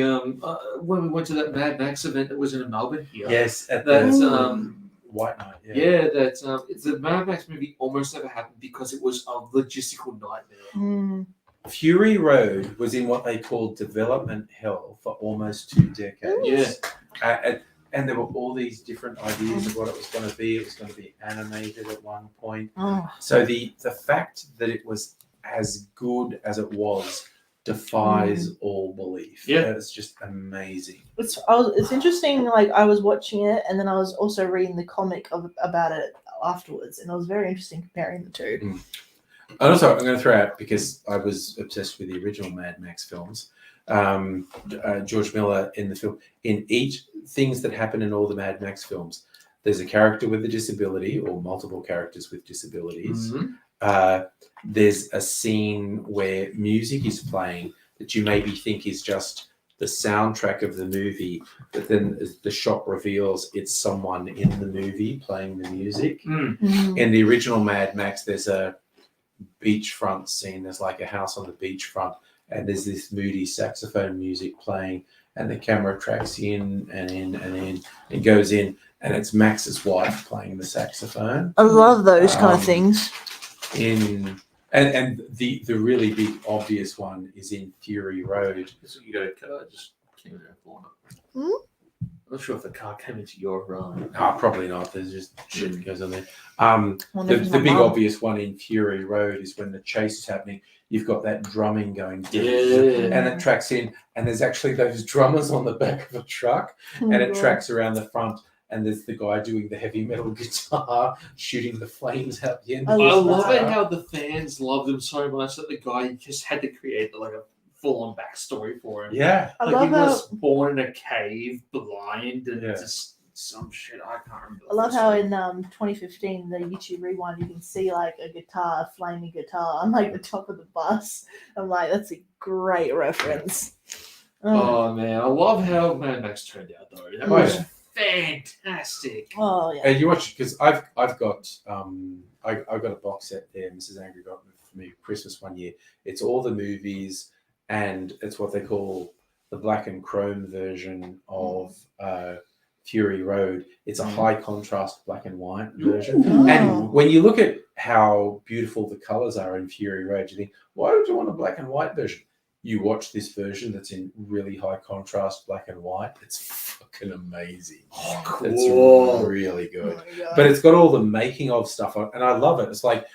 Speaker 4: when we went to that Mad Max event that was in Melbourne here.
Speaker 2: Yes, at
Speaker 4: That's
Speaker 2: the White Knight.
Speaker 4: yeah, that's it's the Mad Max movie almost never happened because it was a logistical nightmare.
Speaker 2: Fury Road was in what they called development hell for almost 2 decades.
Speaker 4: Yeah.
Speaker 2: And there were all these different ideas of what it was going to be. It was going to be animated at one point.
Speaker 1: Oh.
Speaker 2: So the fact that it was as good as it was defies all belief.
Speaker 4: Yeah.
Speaker 2: It's just amazing.
Speaker 1: It's interesting. Like I was watching it, and then I was also reading the comic about it afterwards, and it was very interesting comparing the two.
Speaker 2: And also, I'm going to throw out, because I was obsessed with the original Mad Max films, George Miller in the film, in each things that happen in all the Mad Max films, there's a character with a disability or multiple characters with disabilities. There's a scene where music is playing that you maybe think is just the soundtrack of the movie, but then the shot reveals it's someone in the movie playing the music. In the original Mad Max, there's a beachfront scene. There's like a house on the beachfront, and there's this moody saxophone music playing, and the camera tracks in and in and in and goes in, and it's Max's wife playing the saxophone.
Speaker 1: I love those kind of things.
Speaker 2: And the really big obvious one is in Fury Road.
Speaker 4: So you got a car just came in the corner.
Speaker 1: Hmm?
Speaker 4: I'm not sure if the car came into your run.
Speaker 2: Probably not. There's just shit that goes on there.
Speaker 1: Wonder if
Speaker 2: The
Speaker 1: my
Speaker 2: big
Speaker 1: mum-
Speaker 2: obvious one in Fury Road is when the chase is happening. You've got that drumming going,
Speaker 4: Yeah.
Speaker 2: and it tracks in, and there's actually those drummers on the back of a truck, and it tracks around the front, and there's the guy doing the heavy metal guitar, shooting the flames out the end.
Speaker 1: I
Speaker 2: of
Speaker 4: I
Speaker 2: the
Speaker 4: love it
Speaker 2: guitar.
Speaker 4: how the fans love them so much that the guy just had to create like a full-on backstory for him.
Speaker 2: Yeah.
Speaker 1: I
Speaker 4: Like
Speaker 1: love
Speaker 4: he
Speaker 1: how
Speaker 4: was born in a cave, blind, and
Speaker 2: Yeah.
Speaker 4: just some shit I can't remember.
Speaker 1: I love how in 2015 the YouTube Rewind you can see like a guitar, a flaming guitar on like the top of the bus. I'm like, that's a great reference.
Speaker 4: Oh man, I love how Mad Max turned out though. That
Speaker 2: Oh,
Speaker 4: was
Speaker 2: yeah.
Speaker 4: fantastic.
Speaker 1: Oh yeah.
Speaker 2: And you watch, because I've got I got a box set there. Mrs. Angry got for me for Christmas one year. It's all the movies, and it's what they call the black and chrome version of Fury Road. It's a high contrast black and white version.
Speaker 1: Oh.
Speaker 2: And when you look at how beautiful the colors are in Fury Road, you think, why would you want a black and white version? You watch this version that's in really high contrast black and white. It's fucking amazing.
Speaker 4: Oh,
Speaker 2: It's
Speaker 4: cool.
Speaker 2: really
Speaker 1: Oh
Speaker 2: good.
Speaker 1: my God.
Speaker 2: But it's got all the making of stuff on, and I love it. It's like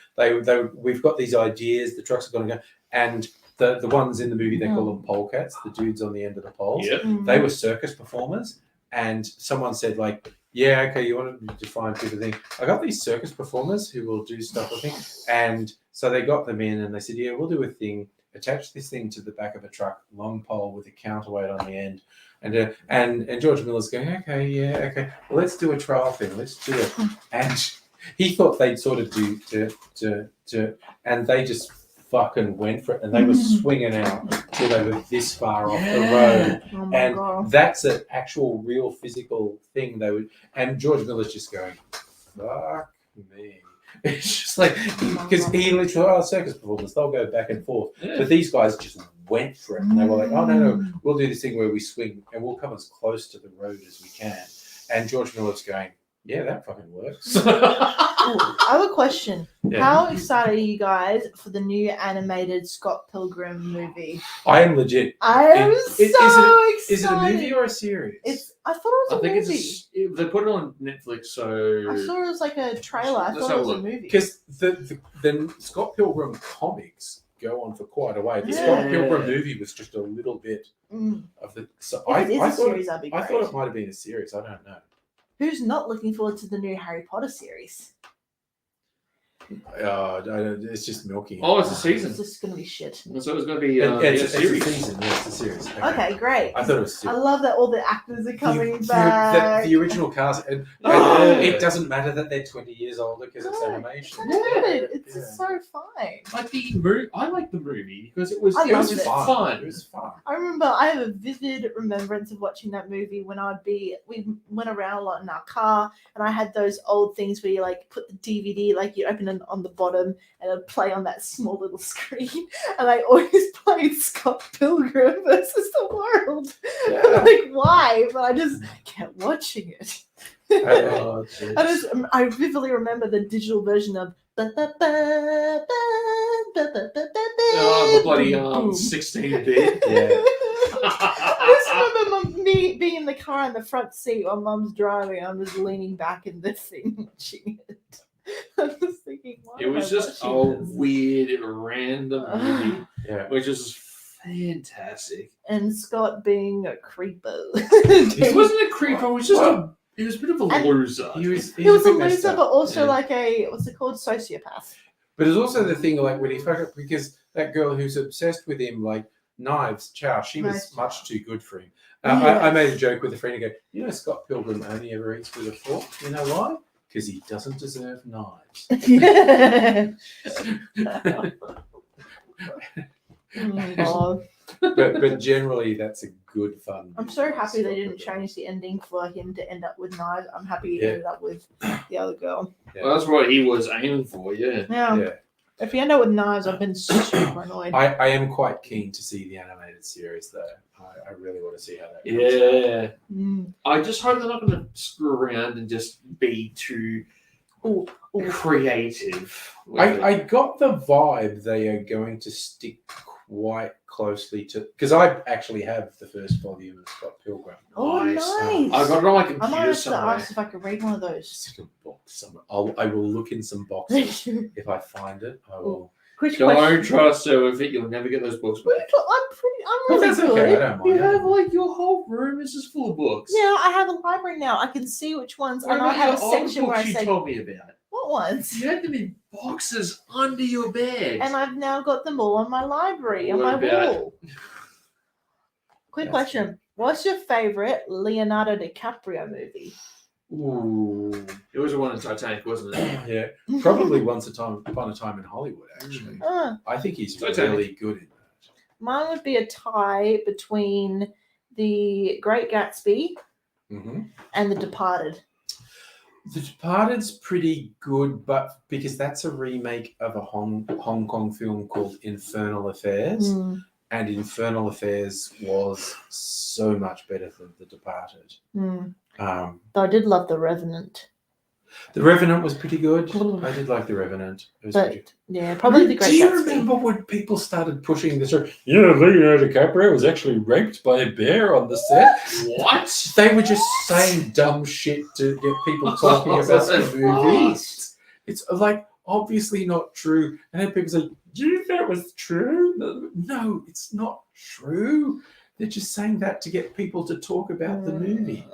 Speaker 2: we've got these ideas. The trucks are going to go, and the ones in the movie, they call them polecats. The dudes on the end of the poles.
Speaker 4: Yep.
Speaker 2: They were circus performers, and someone said like, "Yeah, okay, you want to define people thing? I got these circus performers who will do stuff with me," and so they got them in, and they said, "Yeah, we'll do a thing. Attach this thing to the back of a truck, long pole with a counterweight on the end." And George Miller's going, "Okay, yeah, okay. Well, let's do a trial thing. Let's do it." And he thought they'd sort of do and they just fucking went for it, and they were swinging out till they were this far off the road.
Speaker 1: Oh my
Speaker 2: And
Speaker 1: God.
Speaker 2: that's an actual, real, physical thing. They would, and George Miller's just going, "Fuck me." It's just like, because he literally, circus performers, they'll go back and forth.
Speaker 4: Yeah.
Speaker 2: But these guys just went for it. And they were like, "Oh, no, we'll do this thing where we swing and we'll come as close to the road as we can." And George Miller's going, "Yeah, that fucking works."
Speaker 1: Ooh, I have a question.
Speaker 2: Yeah.
Speaker 1: How excited are you guys for the new animated Scott Pilgrim movie?
Speaker 2: I am legit.
Speaker 1: I am
Speaker 2: Is it-
Speaker 1: so excited.
Speaker 2: Is it a movie or a series?
Speaker 1: I thought it
Speaker 4: I
Speaker 1: was a
Speaker 4: think
Speaker 1: movie.
Speaker 4: they put it on Netflix, so
Speaker 1: I saw it was like a trailer. I
Speaker 4: Let's
Speaker 1: thought
Speaker 4: have
Speaker 1: it
Speaker 4: a
Speaker 1: was a
Speaker 4: look.
Speaker 1: movie.
Speaker 2: Because the Scott Pilgrim comics go on for quite a way. The
Speaker 1: Yeah.
Speaker 2: Scott Pilgrim movie was just a little bit
Speaker 1: Mm.
Speaker 2: of the. So
Speaker 1: If it is
Speaker 2: I
Speaker 1: a
Speaker 2: thought
Speaker 1: series, that'd be
Speaker 2: I
Speaker 1: great.
Speaker 2: thought it might have been a series. I don't know.
Speaker 1: Who's not looking forward to the new Harry Potter series?
Speaker 2: It's just milking.
Speaker 4: Oh, it's a season.
Speaker 1: It's just going to be shit.
Speaker 4: so it was going to be
Speaker 2: It's
Speaker 4: a
Speaker 2: a
Speaker 4: series.
Speaker 2: season. Yeah, it's a series.
Speaker 1: Okay, great.
Speaker 2: I thought it was a
Speaker 1: I
Speaker 2: series.
Speaker 1: love that all the actors are coming
Speaker 2: the,
Speaker 1: back.
Speaker 2: The original cast, and
Speaker 4: Oh.
Speaker 2: it doesn't matter that they're 20 years older because it's
Speaker 1: No,
Speaker 2: animation.
Speaker 1: It's so good. It's
Speaker 2: Yeah.
Speaker 1: just so fine.
Speaker 4: Like the movie, I like the movie because it was
Speaker 1: I
Speaker 4: it was
Speaker 1: loved it.
Speaker 4: fun.
Speaker 2: It was fun.
Speaker 1: I remember I have a vivid remembrance of watching that movie when we went around a lot in our car, and I had those old things where you like put the DVD, like you open it on the bottom and it'd play on that small little screen, and I always played Scott Pilgrim versus the World.
Speaker 2: Yeah.
Speaker 1: Like why? But I just kept watching it.
Speaker 2: Oh, jeez.
Speaker 1: I vividly remember the digital version of
Speaker 4: Oh, the bloody 16-bit.
Speaker 2: Yeah.
Speaker 1: I just remember me being in the car in the front seat while Mum's driving. I'm just leaning back in the thing watching it. I'm just thinking thinking, why
Speaker 4: It
Speaker 1: am
Speaker 4: was
Speaker 1: I
Speaker 4: just a
Speaker 1: watching this?
Speaker 4: weird, random movie,
Speaker 2: Yeah.
Speaker 4: which is fantastic.
Speaker 1: And Scott being a creeper.
Speaker 4: He wasn't a creeper. He was just he was a bit of a
Speaker 1: And-
Speaker 4: loser.
Speaker 2: He was
Speaker 1: He was a
Speaker 2: bit messed
Speaker 1: loser,
Speaker 2: up.
Speaker 1: but also
Speaker 4: Yeah.
Speaker 1: like a what's it called, sociopath.
Speaker 2: But it's also the thing, like when he fucked up, because that girl who's obsessed with him, like Knives Chow, she was
Speaker 1: Knives
Speaker 2: much
Speaker 1: Chow.
Speaker 2: too good for him.
Speaker 1: Yeah.
Speaker 2: I made a joke with a friend and go, you know, Scott Pilgrim only ever eats with a fork. You know why? Because he doesn't deserve knives.
Speaker 1: Yeah. Oh,
Speaker 2: but generally, that's a good fun.
Speaker 1: I'm
Speaker 2: movie,
Speaker 1: so happy they
Speaker 2: Scott
Speaker 1: didn't
Speaker 2: Pilgrim.
Speaker 1: change the ending for him to end up with knives. I'm happy he
Speaker 2: Yeah.
Speaker 1: ended up with the other girl.
Speaker 4: Well, that's what he was aiming for, yeah.
Speaker 1: Yeah.
Speaker 2: Yeah.
Speaker 1: If you end up with knives, I've been super annoyed.
Speaker 2: I am quite keen to see the animated series, though. I really want to see how that comes out.
Speaker 4: Yeah.
Speaker 1: Mm.
Speaker 4: I just hope they're not going to screw around and just be too
Speaker 1: Ooh, ooh.
Speaker 4: creative. with it.
Speaker 2: I got the vibe they are going to stick quite closely to, because I actually have the first volume of Scott Pilgrim.
Speaker 1: Oh,
Speaker 4: Nice.
Speaker 1: nice.
Speaker 4: I got it on my
Speaker 1: I might
Speaker 4: computer
Speaker 1: have to
Speaker 4: somewhere.
Speaker 1: ask if I could read one of those.
Speaker 2: It's in a box somewhere. I will look in some boxes. If I find it, I will.
Speaker 1: Quick
Speaker 4: Don't
Speaker 1: question.
Speaker 4: trust her with it. You'll never get those books back.
Speaker 1: I'm
Speaker 2: But
Speaker 1: really
Speaker 2: that's
Speaker 1: good.
Speaker 2: okay. I don't mind.
Speaker 4: You have like your whole room is just full of books.
Speaker 1: Yeah, I have a library now. I can see which ones,
Speaker 4: What
Speaker 1: and I
Speaker 4: about
Speaker 1: have a
Speaker 4: your old
Speaker 1: section where I
Speaker 4: books you
Speaker 1: say
Speaker 4: told me about?
Speaker 1: what ones.
Speaker 4: You had them in boxes under your bed.
Speaker 1: And I've now got them all on my library on
Speaker 4: What
Speaker 1: my
Speaker 4: about-
Speaker 1: wall. Quick
Speaker 2: That's
Speaker 1: question: what's your favorite Leonardo DiCaprio movie?
Speaker 4: Ooh, it was the one in Titanic, wasn't it?
Speaker 2: Yeah, probably upon a time in Hollywood. Actually,
Speaker 1: Uh,
Speaker 2: I think he's
Speaker 4: Titanic.
Speaker 2: really good in that.
Speaker 1: mine would be a tie between The Great Gatsby
Speaker 2: Mm-hmm.
Speaker 1: and The Departed.
Speaker 2: The Departed's pretty good, but because that's a remake of a Hong Kong film called Infernal Affairs,
Speaker 1: Mm,
Speaker 2: and Infernal Affairs was so much better than The Departed.
Speaker 1: mm.
Speaker 2: Um,
Speaker 1: Though I did love The Revenant,
Speaker 2: The Revenant was pretty good. I did like The Revenant. It was pretty.
Speaker 1: but yeah, probably The Great
Speaker 2: Do you
Speaker 1: Gatsby.
Speaker 2: remember when people started pushing this? Yeah, Leonardo DiCaprio was actually raped by a bear on the set.
Speaker 4: What?
Speaker 2: They were just saying dumb shit to get people talking about the movie. It's like obviously not true. And then people say, "Do you think that was true?" No, it's not true. They're just saying that to get people to talk about the movie.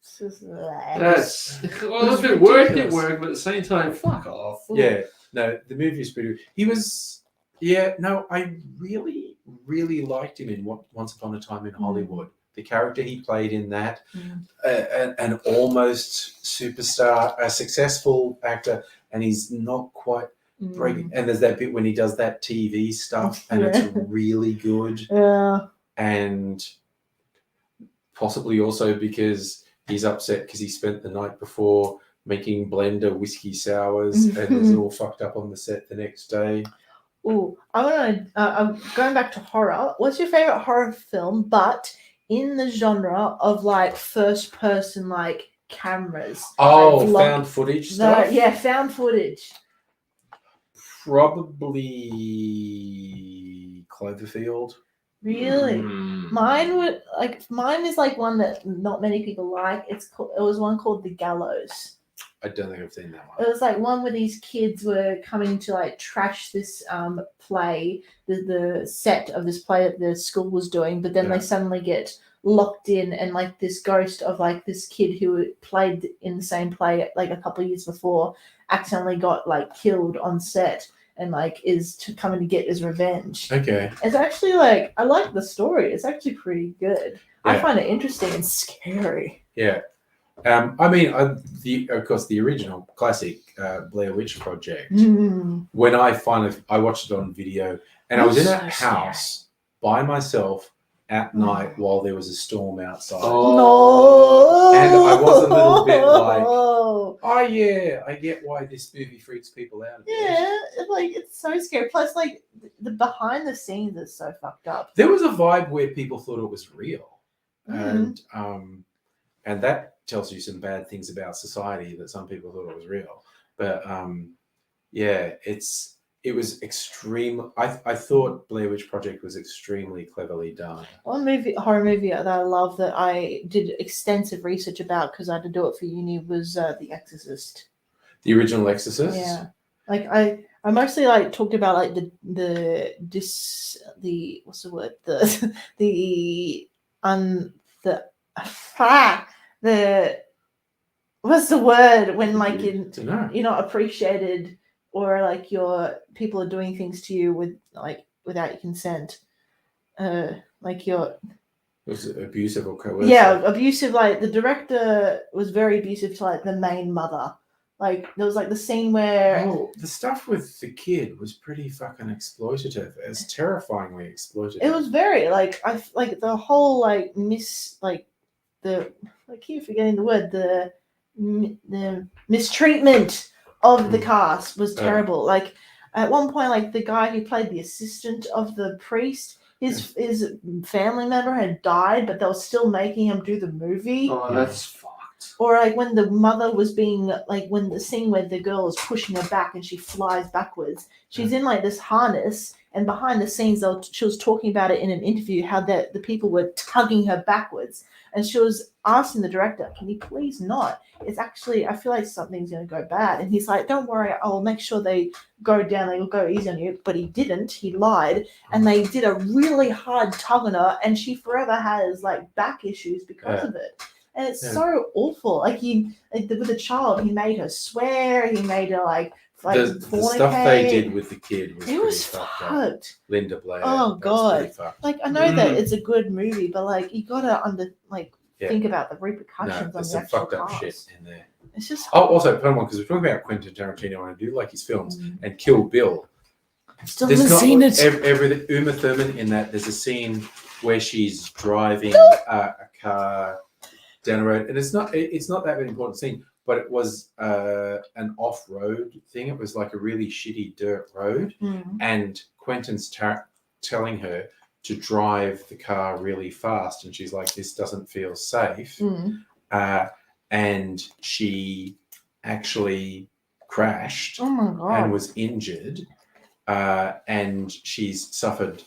Speaker 1: It's just-
Speaker 4: That's well,
Speaker 2: That's
Speaker 4: if it worked, it
Speaker 2: ridiculous.
Speaker 4: worked, but at the same time, fuck off.
Speaker 2: Yeah, no, the movie is pretty. He was, yeah, no, I really, really liked him in Once Upon a Time in Hollywood. The character he played in that,
Speaker 1: Mm.
Speaker 2: an almost superstar, a successful actor, and he's not quite breaking. And there's that bit when he does that TV stuff, and
Speaker 1: Yeah.
Speaker 2: it's really good.
Speaker 1: Yeah.
Speaker 2: And possibly also because he's upset because he spent the night before making blender whiskey sours and is all fucked up on the set the next day.
Speaker 1: Ooh, I want to. I'm going back to horror. What's your favorite horror film, but in the genre of like first person, like cameras?
Speaker 2: Oh,
Speaker 1: like,
Speaker 2: found footage stuff?
Speaker 1: Yeah, found footage.
Speaker 2: Probably Cloverfield.
Speaker 1: Really?
Speaker 4: Mm.
Speaker 1: Mine is like one that not many people like. It was one called The Gallows.
Speaker 2: I don't think I've seen that
Speaker 1: It
Speaker 2: one.
Speaker 1: was like one where these kids were coming to like trash this play, the set of this play that the school was doing, but then
Speaker 2: Yeah.
Speaker 1: they suddenly get locked in, and like this ghost of like this kid who played in the same play like a couple of years before accidentally got like killed on set, and like is coming to get his revenge.
Speaker 2: Okay.
Speaker 1: It's actually like I like the story. It's actually pretty good. I
Speaker 2: Yeah.
Speaker 1: find it interesting and scary.
Speaker 2: Yeah. I mean, of course, the original classic Blair Witch Project.
Speaker 1: Mm.
Speaker 2: When I watched it on video, and I was in
Speaker 1: So
Speaker 2: a house by myself at night while there was a storm outside.
Speaker 4: Oh.
Speaker 1: No.
Speaker 2: And I was a little bit like, oh yeah, I get why this movie freaks people out a bit.
Speaker 1: Yeah, it's so scary. Plus, like the behind the scenes is so fucked up.
Speaker 2: There was a vibe where people thought it was real,
Speaker 1: Mhm.
Speaker 2: and that tells you some bad things about society that some people thought it was real. But yeah, it was extreme. I thought Blair Witch Project was extremely cleverly done.
Speaker 1: One horror movie that I love that I did extensive research about because I had to do it for uni was The Exorcist.
Speaker 2: The original Exorcist.
Speaker 1: Yeah, Like I mostly like talked about like the what's the word, the the the what's the word when like you're not appreciated, or like your people are doing things to you without your consent. Like you're
Speaker 2: Was it abusive or coercive?
Speaker 1: Yeah, abusive. Like the director was very abusive to like the main mother. Like there was like the scene where
Speaker 2: Oh, the stuff with the kid was pretty fucking exploitative. It's terrifyingly exploitative.
Speaker 1: it was very like like the whole like I keep forgetting the word, the mistreatment of the cast was terrible. Like at one point, like the guy who played the assistant of the priest, his family member had died, but they were still making him do the movie.
Speaker 4: Oh, that's fucked.
Speaker 1: Or like when the mother was being like, when the scene where the girl is pushing her back and she flies backwards, she's in like this harness, and behind the scenes she was talking about it in an interview how the people were tugging her backwards, and she was asking the director, can you please not, it's actually, I feel like something's going to go bad. And he's like, don't worry, I'll make sure they go down, they will go easy on you. But he didn't, he lied, and they did a really hard tug on her, and she forever has like back issues because of it. And it's so awful. Like with the child, he made her swear. He made her like
Speaker 2: the stuff they did with the kid was
Speaker 1: it was
Speaker 2: fucked up.
Speaker 1: fucked.
Speaker 2: Linda Blair.
Speaker 1: Oh
Speaker 2: that's
Speaker 1: god!
Speaker 2: pretty fucked.
Speaker 1: Like I know that it's a good movie, but like you gotta think about the repercussions on
Speaker 2: there's
Speaker 1: the
Speaker 2: some
Speaker 1: actual
Speaker 2: fucked up
Speaker 1: cast.
Speaker 2: shit in there.
Speaker 1: It's just
Speaker 2: Also, put on one because we're talking about Quentin Tarantino, and I do like his films, and Kill Bill.
Speaker 1: still
Speaker 2: There's
Speaker 1: haven't seen it.
Speaker 2: everything. Uma Thurman in that. There's a scene where she's driving a car down a road, and it's not that an important scene, but it was an off-road thing. It was like a really shitty dirt road, and Quentin's telling her to drive the car really fast, and she's like, this doesn't feel safe. And she actually crashed
Speaker 1: Oh my god!
Speaker 2: and was injured, and she's suffered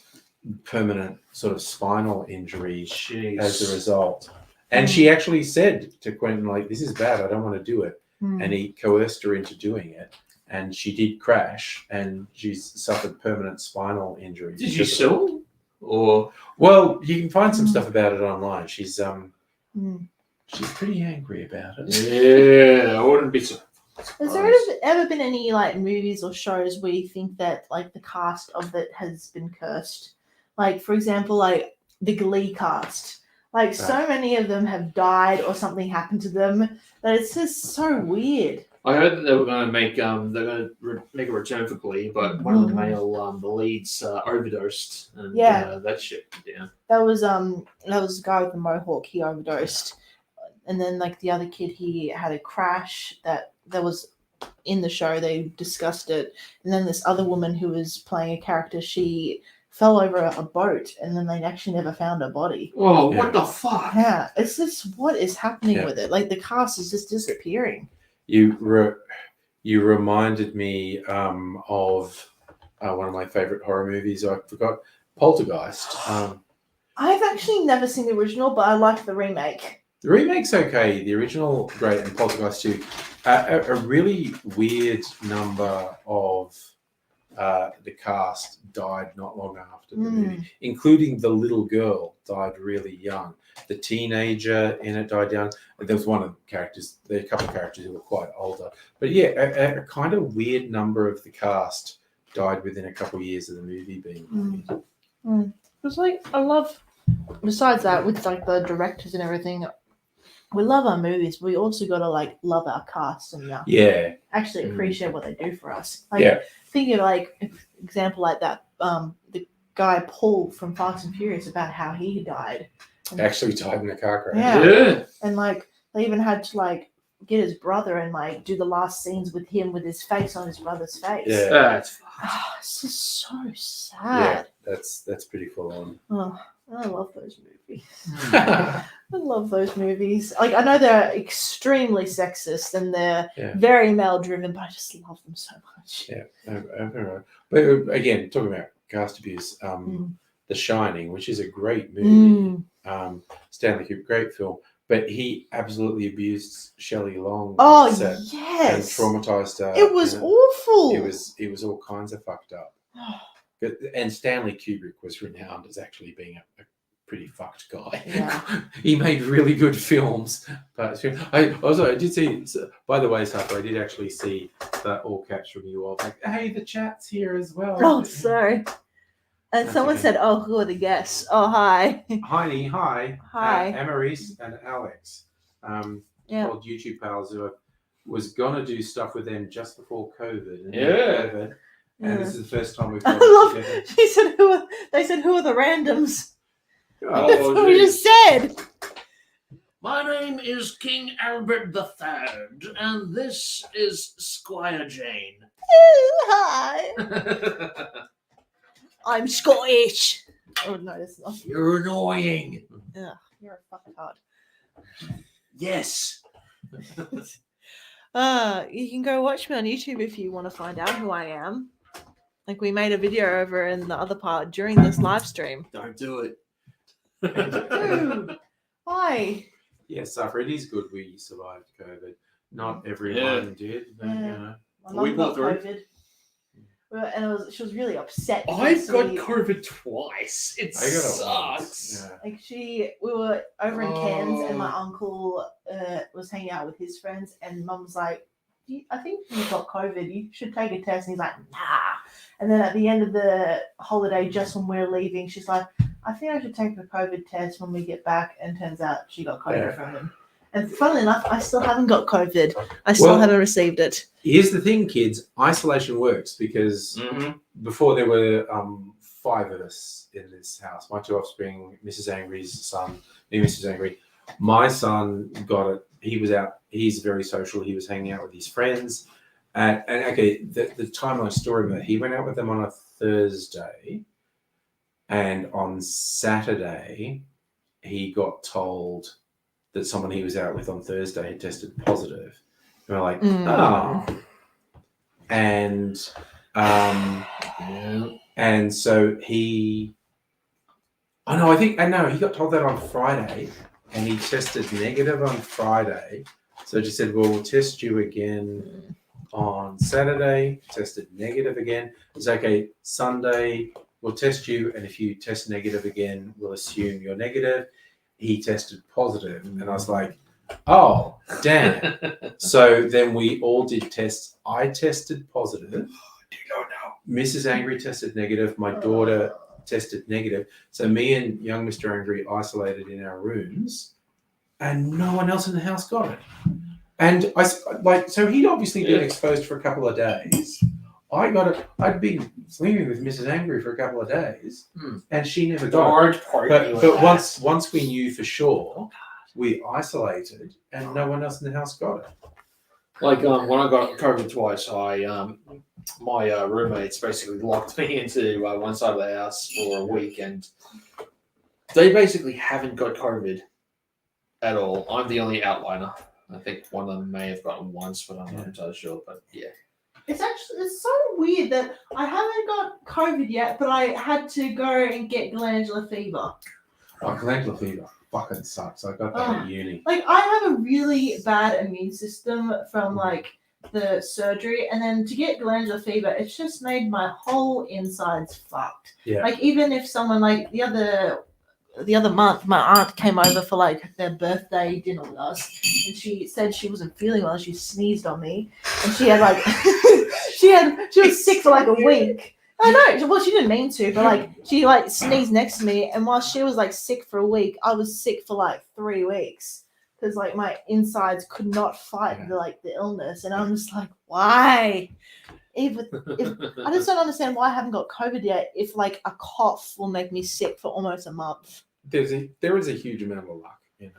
Speaker 2: permanent sort of spinal injuries as a result. And she actually said to Quentin, like, this is bad, I don't want to do it. And he coerced her into doing it. And she did crash, and she's suffered permanent spinal injuries.
Speaker 4: Did you sue? Or
Speaker 2: well, you can find some stuff about it online. She's pretty angry about it.
Speaker 4: yeah, I wouldn't be surprised.
Speaker 1: Has there ever been any like movies or shows where you think that like the cast of it has been cursed? Like for example, like the Glee cast. Like so many of them have died or something happened to them that it's just so weird.
Speaker 4: I heard that they were going to make make a return for Glee, but one of the male the leads overdosed, and that shit went down.
Speaker 1: That was the guy with the mohawk. He overdosed, and then like the other kid, he had a crash that was in the show. They discussed it, and then this other woman who was playing a character, she fell over a boat, and then they actually never found her body.
Speaker 4: Oh, what the fuck?
Speaker 1: Yeah, it's just what is happening with it. Like the cast is just disappearing.
Speaker 2: You reminded me of one of my favorite horror movies. I forgot, Poltergeist.
Speaker 1: I've actually never seen the original, but I like the remake.
Speaker 2: The remake's okay. The original, great, and Poltergeist 2. A really weird number of the cast died not long after the movie, including the little girl died really young. The teenager in it died young. There was one of the characters, there are a couple of characters who were quite older. But yeah, a kind of weird number of the cast died within a couple of years of the movie being made.
Speaker 1: It's like, I love, besides that, with like the directors and everything, we love our movies, but we also got to like love our cast and actually appreciate what they do for us. Like, think of like, example like that, the guy Paul from Fast and Furious, about how he died.
Speaker 2: Actually died in a car crash.
Speaker 4: Yeah.
Speaker 1: And like they even had to like get his brother and like do the last scenes with him with his face on his brother's face.
Speaker 4: Yeah, that's
Speaker 1: it's just so sad.
Speaker 2: Yeah, that's pretty full on.
Speaker 1: Oh, I love those movies. I love those movies. Like I know they're extremely sexist and they're very male driven, but I just love them so much.
Speaker 2: Yeah, but again, talking about cast abuse, The Shining, which is a great movie. Stanley Kubrick, great film, But he absolutely abused Shelley Long.
Speaker 1: Oh
Speaker 2: on set and
Speaker 1: yes,
Speaker 2: traumatized her.
Speaker 1: it was
Speaker 2: and
Speaker 1: awful.
Speaker 2: It was all kinds of fucked up. And Stanley Kubrick was renowned as actually being a pretty fucked guy.
Speaker 1: Yeah.
Speaker 2: He made really good films. But I did see, by the way, Safra, I did actually see that all caps from you all. Like, hey, the chat's here as well.
Speaker 1: Oh, sorry. And
Speaker 2: That's
Speaker 1: someone
Speaker 2: okay.
Speaker 1: said, "Oh, who are the guests?" Oh, hi.
Speaker 2: Heine, hi.
Speaker 1: Hi.
Speaker 2: Amaris and Alex.
Speaker 1: Yeah.
Speaker 2: Old YouTube pals who was gonna do stuff with them just before COVID. And then
Speaker 4: Yeah.
Speaker 2: COVID, and this is the first time we've
Speaker 1: I
Speaker 2: done it
Speaker 1: love.
Speaker 2: together.
Speaker 1: She said, "Who are?" They said, "Who are the randoms?"
Speaker 2: Oh,
Speaker 1: That's what we just said.
Speaker 3: My name is King Albert III, and this is Squire Jane.
Speaker 1: Hi. I'm Scottish. Oh no, that's not.
Speaker 3: You're annoying.
Speaker 1: You're a fucking hard.
Speaker 3: Yes.
Speaker 1: You can go watch me on YouTube if you want to find out who I am. Like we made a video over in the other part during this live stream.
Speaker 3: Don't do it.
Speaker 1: Dude, why?
Speaker 2: Yes, Safra, it is good we survived COVID. Not everyone did, but
Speaker 1: Yeah.
Speaker 2: you know.
Speaker 1: My
Speaker 3: We
Speaker 1: mum got
Speaker 3: pulled through.
Speaker 1: COVID. And she was really upset.
Speaker 3: I've
Speaker 1: because
Speaker 3: got
Speaker 1: we-
Speaker 3: COVID twice. It
Speaker 2: I got it
Speaker 3: sucks.
Speaker 2: once. Yeah.
Speaker 1: Like we were over in Cairns, and my
Speaker 3: Oh.
Speaker 1: uncle was hanging out with his friends, and Mum's like, "I think you've got COVID. You should take a test." And he's like, "Nah." And then at the end of the holiday, just when we're leaving, she's like, "I think I should take a COVID test when we get back." And turns out she got COVID
Speaker 2: Yeah.
Speaker 1: from him. And funnily enough, I still haven't got COVID. I still
Speaker 2: Well-
Speaker 1: haven't received it.
Speaker 2: Here's the thing, kids. Isolation works because
Speaker 4: Mhm.
Speaker 2: before there were 5 of us in this house. My 2 offspring, Mrs. Angry's son, me, Mrs. Angry. My son got it. He was out. He's very social. He was hanging out with his friends. And okay, the timeline story, but he went out with them on a Thursday. And on Saturday, he got told that someone he was out with on Thursday had tested positive. And we're like, oh. And and so he, he got told that on Friday, and he tested negative on Friday. So she said, well, we'll test you again on Saturday. Tested negative again. It's okay. Sunday, we'll test you, and if you test negative again, we'll assume you're negative. He tested positive, and I was like, oh, damn. So then we all did tests. I tested positive. Mrs. Angry tested negative. My daughter tested negative. So me and young Mr. Angry isolated in our rooms, and no one else in the house got it. And so he'd obviously been exposed for a couple of days. I got it. I'd been sleeping with Mrs. Angry for a couple of days, and she never got it. But once we knew for sure, we isolated, and no one else in the house got it.
Speaker 4: Like when I got COVID twice, my roommates basically locked me into one side of the house for a week, and they basically haven't got COVID at all. I'm the only outliner. I think one of them may have gotten once, but I'm not entirely sure. But yeah,
Speaker 1: It's so weird that I haven't got COVID yet, but I had to go and get glandular fever.
Speaker 2: Oh, glandular fever fucking sucks. I got that at uni.
Speaker 1: Like I have a really bad immune system from like the surgery, and then to get glandular fever, it's just made my whole insides fucked.
Speaker 2: Yeah.
Speaker 1: Like even if someone like the other month, my aunt came over for like their birthday dinner with us, and she said she wasn't feeling well. She sneezed on me, and she had like she was sick for like a week. I know. Well, she didn't mean to, but like she like sneezed next to me, and while she was like sick for a week, I was sick for like 3 weeks because like my insides could not fight the illness, and I'm just like, why? If I just don't understand why I haven't got COVID yet. If like a cough will make me sick for almost a month.
Speaker 2: There is a huge amount of luck. You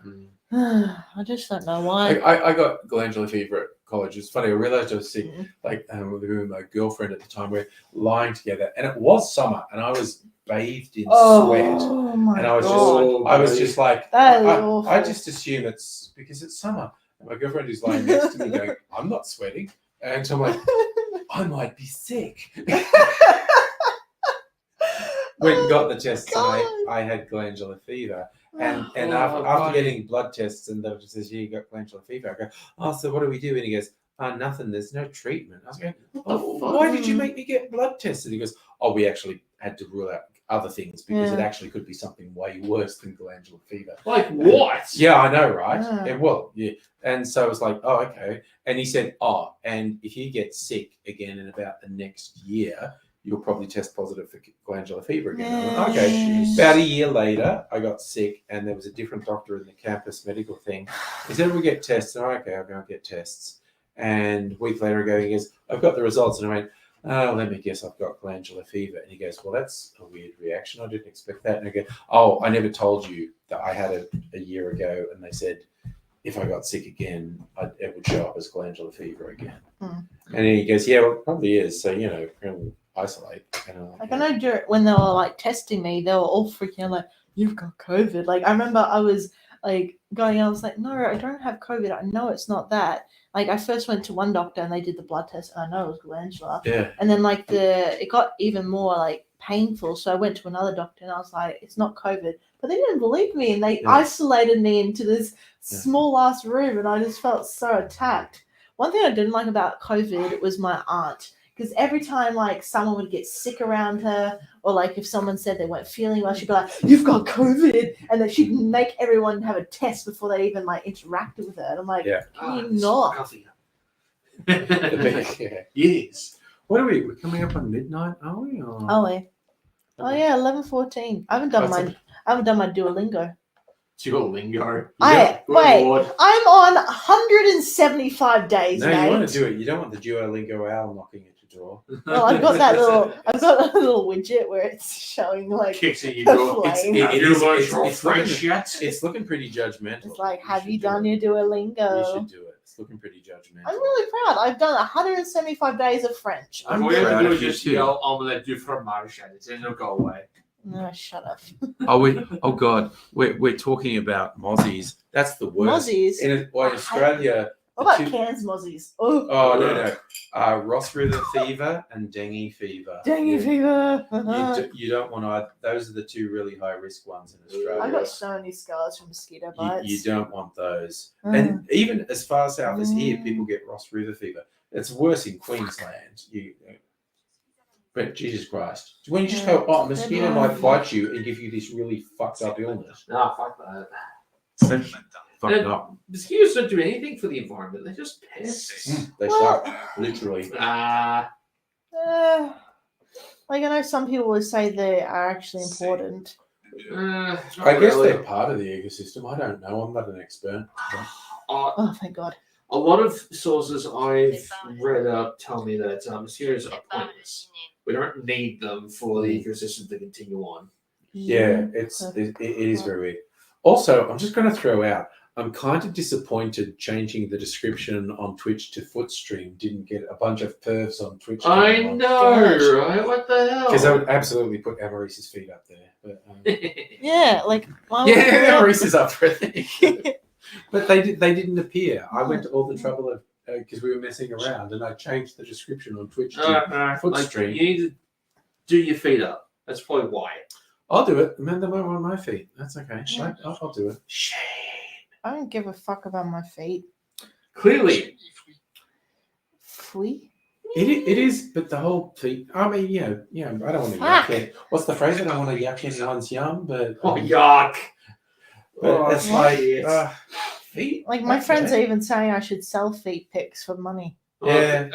Speaker 2: know?
Speaker 1: I just don't know why.
Speaker 2: I got glandular fever at college. It's funny. I realized I was sick, with my girlfriend at the time. We're lying together, and it was summer, and I was bathed in sweat,
Speaker 1: Oh my
Speaker 2: and I was
Speaker 1: god!
Speaker 2: just like,
Speaker 1: That is
Speaker 2: I
Speaker 1: awful.
Speaker 2: just assume it's because it's summer. And my girlfriend is lying next to me, going, "I'm not sweating," and so I'm like, I might be sick. Went and got the test, and I had glandular fever. And
Speaker 4: Oh,
Speaker 2: after
Speaker 4: buddy.
Speaker 2: getting blood tests, and the doctor says, "Yeah, you got glandular fever." I go, "Oh, so what do we do?" And he goes, "Nothing. There's no treatment." I was going, "Oh,
Speaker 4: fuck?
Speaker 2: why did you make me get blood tested?" He goes, "Oh, we actually had to rule out other things because it
Speaker 1: Yeah.
Speaker 2: actually could be something way worse than glandular fever."
Speaker 4: Like what?
Speaker 2: Yeah, I know, right?
Speaker 1: Yeah.
Speaker 2: And well, yeah. And so I was like, "Oh, okay." And he said, "Oh, and if you get sick again in about the next year, you'll probably test positive for glandular fever again." I went, "Okay."
Speaker 1: Yes.
Speaker 2: About a year later, I got sick, and there was a different doctor in the campus medical thing. He said, "We get tests." And okay, I'll go get tests. And a week later, I go, he goes, "I've got the results." And I went, "Oh, let me guess, I've got glandular fever." And he goes, "Well, that's a weird reaction. I didn't expect that." And I go, "Oh, I never told you that I had it a year ago, and they said if I got sick again, it would show up as glandular fever again."
Speaker 1: Hmm.
Speaker 2: And he goes, "Yeah, well, it probably is. So, really isolate." And I'm
Speaker 1: Like I know when they were like testing me, they were all freaking out like, "You've got COVID." Like I remember I was like going, I was like, "No, I don't have COVID. I know it's not that." Like I first went to one doctor and they did the blood test, and I know it was glandular.
Speaker 2: Yeah.
Speaker 1: And then like it got even more like painful, so I went to another doctor and I was like, "It's not COVID," but they didn't believe me and they
Speaker 2: Yeah.
Speaker 1: isolated me into this
Speaker 2: Yeah.
Speaker 1: small ass room, and I just felt so attacked. One thing I didn't like about COVID was my aunt. Because every time, like, someone would get sick around her, or, like, if someone said they weren't feeling well, she'd be like, "You've got COVID." And then she'd make everyone have a test before they even, like, interacted with her. And I'm like,
Speaker 2: Yeah.
Speaker 1: can you not?
Speaker 4: Coffee.
Speaker 2: Yeah.
Speaker 4: Yes.
Speaker 2: What are we? We're coming up on midnight, are we? Or...
Speaker 1: Oh, yeah, 11:14. I haven't done my Duolingo.
Speaker 4: Duolingo.
Speaker 1: Wait,
Speaker 4: Lord.
Speaker 1: I'm on 175 days,
Speaker 2: No,
Speaker 1: mate.
Speaker 2: you want to do it. You don't want the Duolingo owl knocking at your door.
Speaker 1: Well, I've got that little widget where it's showing like
Speaker 4: Kicks in your door.
Speaker 1: It's-
Speaker 2: it
Speaker 4: Have you
Speaker 2: is-
Speaker 4: learned
Speaker 2: it's-
Speaker 4: your
Speaker 2: it's
Speaker 4: French
Speaker 2: looking-
Speaker 4: yet?
Speaker 2: It's looking pretty judgmental.
Speaker 1: it's like, have
Speaker 2: should
Speaker 1: you
Speaker 2: do
Speaker 1: done
Speaker 2: it.
Speaker 1: your Duolingo?
Speaker 2: You should do it. It's looking pretty judgmental.
Speaker 1: I'm really proud. I've done 175 days of French.
Speaker 2: I'm
Speaker 4: All you have
Speaker 2: proud
Speaker 4: to do
Speaker 2: of
Speaker 4: is
Speaker 2: you
Speaker 4: just
Speaker 2: too.
Speaker 4: yell omelette du fromage at it and it'll go away.
Speaker 1: No, shut up.
Speaker 2: Oh God, we're talking about mozzies. That's the worst.
Speaker 1: Mozzies.
Speaker 2: In Australia.
Speaker 1: What about
Speaker 2: the two-
Speaker 1: Cairns mozzies? Oh,
Speaker 2: Oh no. Ross River fever and dengue fever.
Speaker 1: dengue
Speaker 2: You-
Speaker 1: fever.
Speaker 2: You don't want to. Those are the two really high risk ones in Australia.
Speaker 1: I've got so many scars from mosquito bites.
Speaker 2: You don't want those.
Speaker 1: Mm.
Speaker 2: And even as far south as here, people get Ross River fever. It's worse in Queensland. But Jesus Christ, when you just go, "Oh, a mosquito
Speaker 1: Yeah.
Speaker 2: might bite you and give you this really fucked up illness."
Speaker 4: Nah, fuck that.
Speaker 2: So fucked
Speaker 4: And-
Speaker 2: up.
Speaker 4: Mosquitoes don't do anything for the environment. They're just pests.
Speaker 2: They
Speaker 1: Well-
Speaker 2: suck, literally.
Speaker 4: Ah,
Speaker 1: Like I know some people would say they are actually important.
Speaker 4: not
Speaker 2: I guess
Speaker 4: really.
Speaker 2: they're part of the ecosystem. I don't know. I'm not an expert.
Speaker 1: Oh, thank God.
Speaker 4: A lot of sources I've read up tell me that mosquitoes are pointless. We don't need them for the ecosystem to continue on.
Speaker 2: Yeah, it is very weird. Also, I'm just going to throw out, I'm kind of disappointed changing the description on Twitch to Footstream didn't get a bunch of pervs on Twitch.
Speaker 4: I know, right? What the hell?
Speaker 2: Because I would absolutely put Amaris's feet up there. But,
Speaker 1: Yeah, like why would
Speaker 2: yeah,
Speaker 1: we-
Speaker 2: Amaris is up for it. But they didn't appear. I went to all the trouble of, because we were messing around, and I changed the description on Twitch to
Speaker 4: like,
Speaker 2: Footstream.
Speaker 4: you need to do your feet up. That's probably why.
Speaker 2: I'll do it. Man, they won't on my feet. That's okay.
Speaker 1: Yeah.
Speaker 2: I'll do it.
Speaker 4: Shame.
Speaker 1: I don't give a fuck about my feet.
Speaker 4: Clearly.
Speaker 1: Flea?
Speaker 2: It is, but the whole feet. I mean, I don't want to yuck it. What's the phrase? I don't want to yuck anyone's yum, but
Speaker 4: Oh, yuck.
Speaker 2: but it's
Speaker 4: Oh,
Speaker 2: like
Speaker 4: shit.
Speaker 2: feet.
Speaker 1: Like my
Speaker 2: okay.
Speaker 1: friends are even saying I should sell feet pics for money.
Speaker 2: Yeah.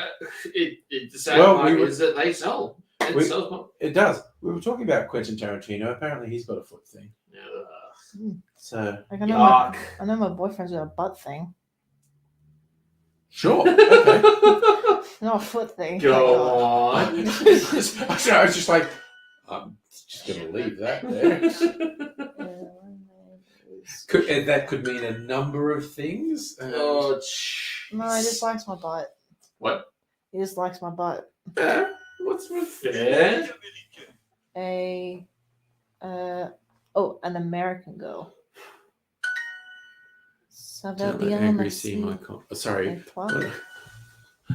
Speaker 4: The sad
Speaker 2: Well,
Speaker 4: part
Speaker 2: we were-
Speaker 4: is that they sell. It
Speaker 2: we-
Speaker 4: sells more.
Speaker 2: It does. We were talking about Quentin Tarantino. Apparently, he's got a foot thing. So
Speaker 1: Like I know,
Speaker 4: Yuck.
Speaker 1: I know my boyfriend's got a butt thing.
Speaker 2: sure. Okay.
Speaker 1: Not a foot thing.
Speaker 4: Go
Speaker 1: thank
Speaker 4: on.
Speaker 2: I was just like, I'm just going to leave that there.
Speaker 1: God.
Speaker 2: That could mean a number of things.
Speaker 4: Oh,
Speaker 1: No, he just likes my butt.
Speaker 4: What?
Speaker 1: He just likes my butt.
Speaker 2: What's with
Speaker 4: Fair?
Speaker 1: An American girl. Ça va
Speaker 2: Don't
Speaker 1: bien,
Speaker 2: let angry
Speaker 1: merci.
Speaker 2: see my sorry.
Speaker 1: Et toi?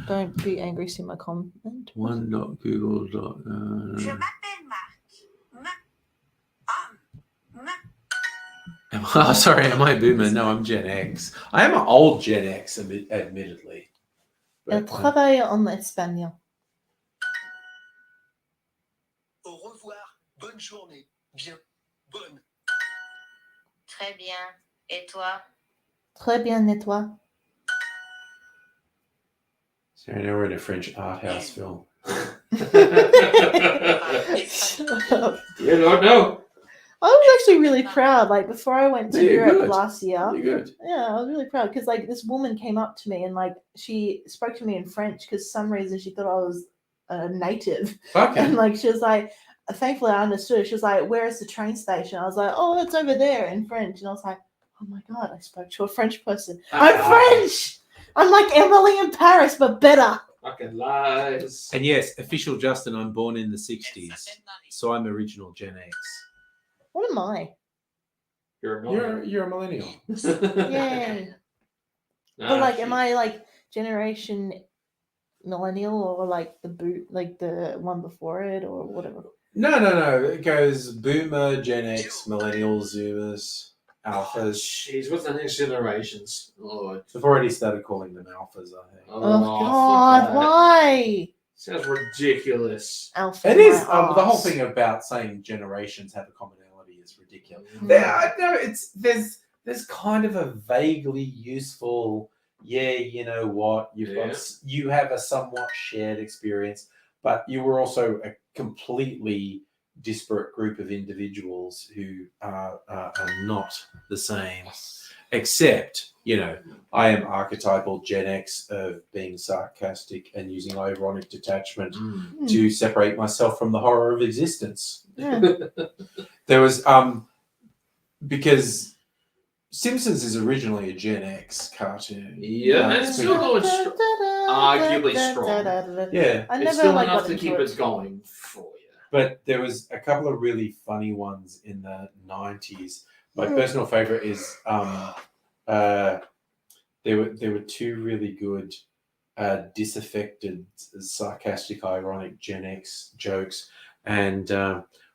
Speaker 1: Don't be angry, see my comment.
Speaker 2: One dot Google dot.
Speaker 5: Je m'appelle Marc.
Speaker 2: Oh, sorry, am I a boomer? No, I'm Gen X. I am an old Gen X, admittedly.
Speaker 1: Elle
Speaker 2: But,
Speaker 1: travaille en espagnol.
Speaker 6: Au revoir. Bonne journée. Bien. Bonne.
Speaker 5: Très bien. Et toi?
Speaker 1: Très bien, et toi?
Speaker 2: so now we're in a French art house film.
Speaker 1: Shut up.
Speaker 4: Yeah, no.
Speaker 1: I was actually really proud. Like before I went to
Speaker 2: Yeah,
Speaker 1: Europe
Speaker 2: good.
Speaker 1: last year,
Speaker 2: Really good.
Speaker 1: yeah, I was really proud because like this woman came up to me and like she spoke to me in French because some reason she thought I was a native,
Speaker 2: Okay.
Speaker 1: and like she was like, thankfully I understood. She was like, "Where is the train station?" I was like, "Oh, it's over there," in French, and I was like, "Oh my god, I spoke to a French person. I'm French. I'm like Emily in Paris, but better."
Speaker 4: Fucking lies.
Speaker 2: And yes, official Justin, I'm born in the 60s. So I'm original Gen X.
Speaker 1: What am I?
Speaker 4: You're a millennial.
Speaker 2: You're a millennial.
Speaker 1: Yay! But like, am I like generation millennial or like the one before it or whatever?
Speaker 2: No. It goes boomer, Gen X, millennial, zoomers, alphas.
Speaker 4: Jeez, what's the next generations? Lord.
Speaker 2: I've already started calling them alphas, I think.
Speaker 1: Oh,
Speaker 4: fuck
Speaker 1: god,
Speaker 4: that.
Speaker 1: why?
Speaker 4: Sounds ridiculous.
Speaker 1: Alpha.
Speaker 2: It is
Speaker 1: my
Speaker 2: the whole
Speaker 1: arse.
Speaker 2: thing about saying generations have a commonality is ridiculous.
Speaker 1: Mm.
Speaker 2: No, there's kind of a vaguely useful. Yeah, you know what? You have a somewhat shared experience, but you were also a completely disparate group of individuals who are not the same. Except, I am archetypal Gen X of being sarcastic and using ironic detachment to separate myself from the horror of existence.
Speaker 1: Yeah.
Speaker 2: There was because Simpsons is originally a Gen X cartoon.
Speaker 4: Yeah, it's still going arguably strong.
Speaker 2: Yeah,
Speaker 1: I
Speaker 4: It's
Speaker 1: never
Speaker 4: still
Speaker 1: like
Speaker 4: enough
Speaker 1: got
Speaker 4: to
Speaker 1: into
Speaker 4: keep
Speaker 1: it.
Speaker 4: it going for you.
Speaker 2: but there was a couple of really funny ones in the 90s. My personal favorite is there were two really good disaffected, sarcastic, ironic Gen X jokes, and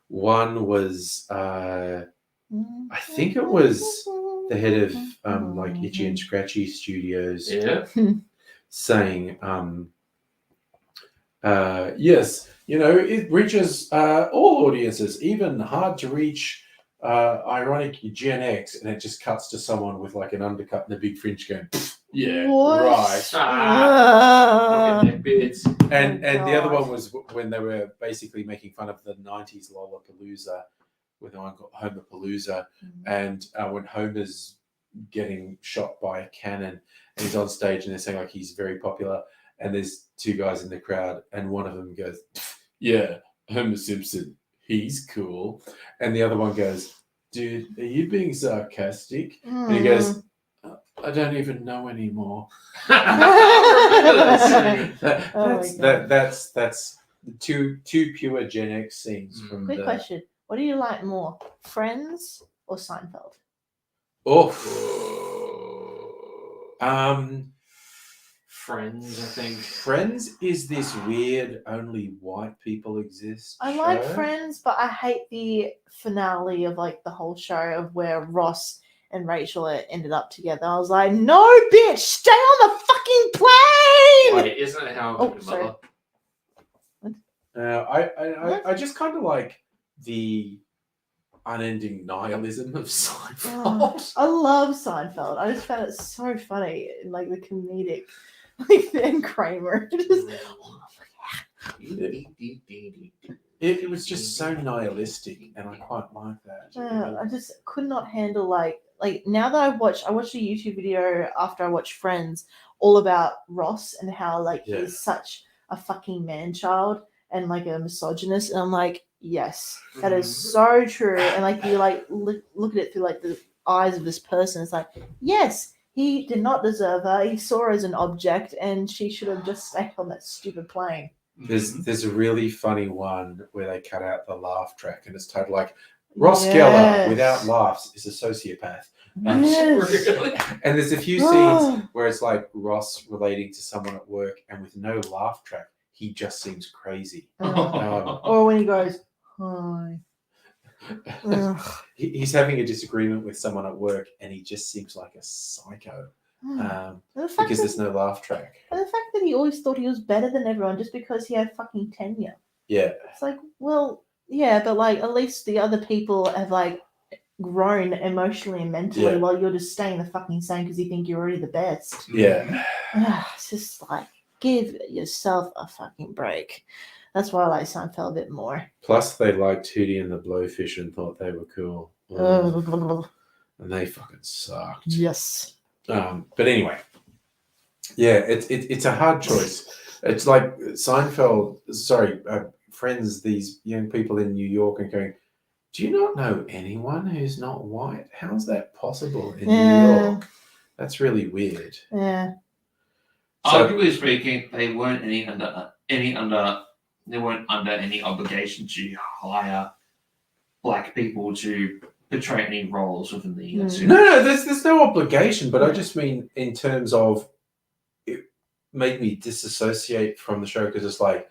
Speaker 2: one was I think it was the head of like Itchy and Scratchy Studios
Speaker 4: Yeah.
Speaker 2: saying, yes, it reaches all audiences, even hard to reach ironic Gen X, and it just cuts to someone with like an undercut and a big fringe going, yeah,
Speaker 1: What?
Speaker 2: right.
Speaker 4: Fucking neck beards.
Speaker 2: And
Speaker 1: Oh,
Speaker 2: the other
Speaker 1: God.
Speaker 2: one was when they were basically making fun of the 90s Lollapalooza, with the one called Homerpalooza, and when Homer's getting shot by a cannon and he's on stage and they're saying like he's very popular, and there's two guys in the crowd and one of them goes, yeah, Homer Simpson, he's cool, and the other one goes, dude, are you being sarcastic? And he goes, I don't even know anymore. That's two pure Gen X scenes from
Speaker 1: Quick
Speaker 2: the.
Speaker 1: question: what do you like more, Friends or Seinfeld?
Speaker 2: Oh,
Speaker 4: Friends, I think.
Speaker 2: Friends is this weird only white people exist.
Speaker 1: I like
Speaker 2: show.
Speaker 1: Friends, but I hate the finale of like the whole show of where Ross and Rachel ended up together. I was like, no, bitch, stay on the fucking plane.
Speaker 4: Wait, isn't it how I
Speaker 1: Oh,
Speaker 4: met your
Speaker 1: sorry.
Speaker 4: mother?
Speaker 2: I just kind of like the unending nihilism of Seinfeld.
Speaker 1: I love Seinfeld. I just found it so funny, and like the comedic, like and Kramer. Just,
Speaker 2: It was just so nihilistic, and I quite like that.
Speaker 1: I just could not handle like now that I watched a YouTube video after I watched Friends all about Ross and how like
Speaker 2: Yeah.
Speaker 1: he's such a fucking man child and like a misogynist, and I'm like, yes, that is so true. And like you like look at it through like the eyes of this person, it's like, yes, he did not deserve her. He saw her as an object, and she should have just stayed on that stupid plane.
Speaker 2: There's a really funny one where they cut out the laugh track, and it's titled like Ross Geller
Speaker 1: Yes.
Speaker 2: without laughs is a sociopath. And,
Speaker 1: Yes.
Speaker 4: Really?
Speaker 2: and there's a few scenes where it's like Ross relating to someone at work, and with no laugh track, he just seems crazy.
Speaker 1: Or when he goes, hi. Ugh.
Speaker 2: He's having a disagreement with someone at work, and he just seems like a psycho
Speaker 1: And the fact
Speaker 2: because
Speaker 1: that-
Speaker 2: there's no laugh track.
Speaker 1: and the fact that he always thought he was better than everyone just because he had fucking tenure.
Speaker 2: Yeah,
Speaker 1: It's like, well, yeah, but like at least the other people have like grown emotionally and mentally
Speaker 2: Yeah.
Speaker 1: while you're just staying the fucking same because you think you're already the best.
Speaker 2: yeah.
Speaker 1: It's just like give yourself a fucking break. That's why I like Seinfeld a bit more.
Speaker 2: Plus, they liked Hootie and the Blowfish and thought they were cool, and they fucking sucked.
Speaker 1: Yes.
Speaker 2: But anyway, yeah, it's a hard choice. It's like Seinfeld. Sorry, Friends. These young people in New York are going. Do you not know anyone who's not white? How's that possible in New
Speaker 1: Yeah.
Speaker 2: York? That's really weird.
Speaker 1: Yeah.
Speaker 2: So-
Speaker 4: Arguably speaking, they weren't they weren't under any obligation to hire black people to portray any roles within the
Speaker 1: Mm.
Speaker 4: series.
Speaker 2: No, there's no obligation, but I just mean in terms of it made me disassociate from the show because it's like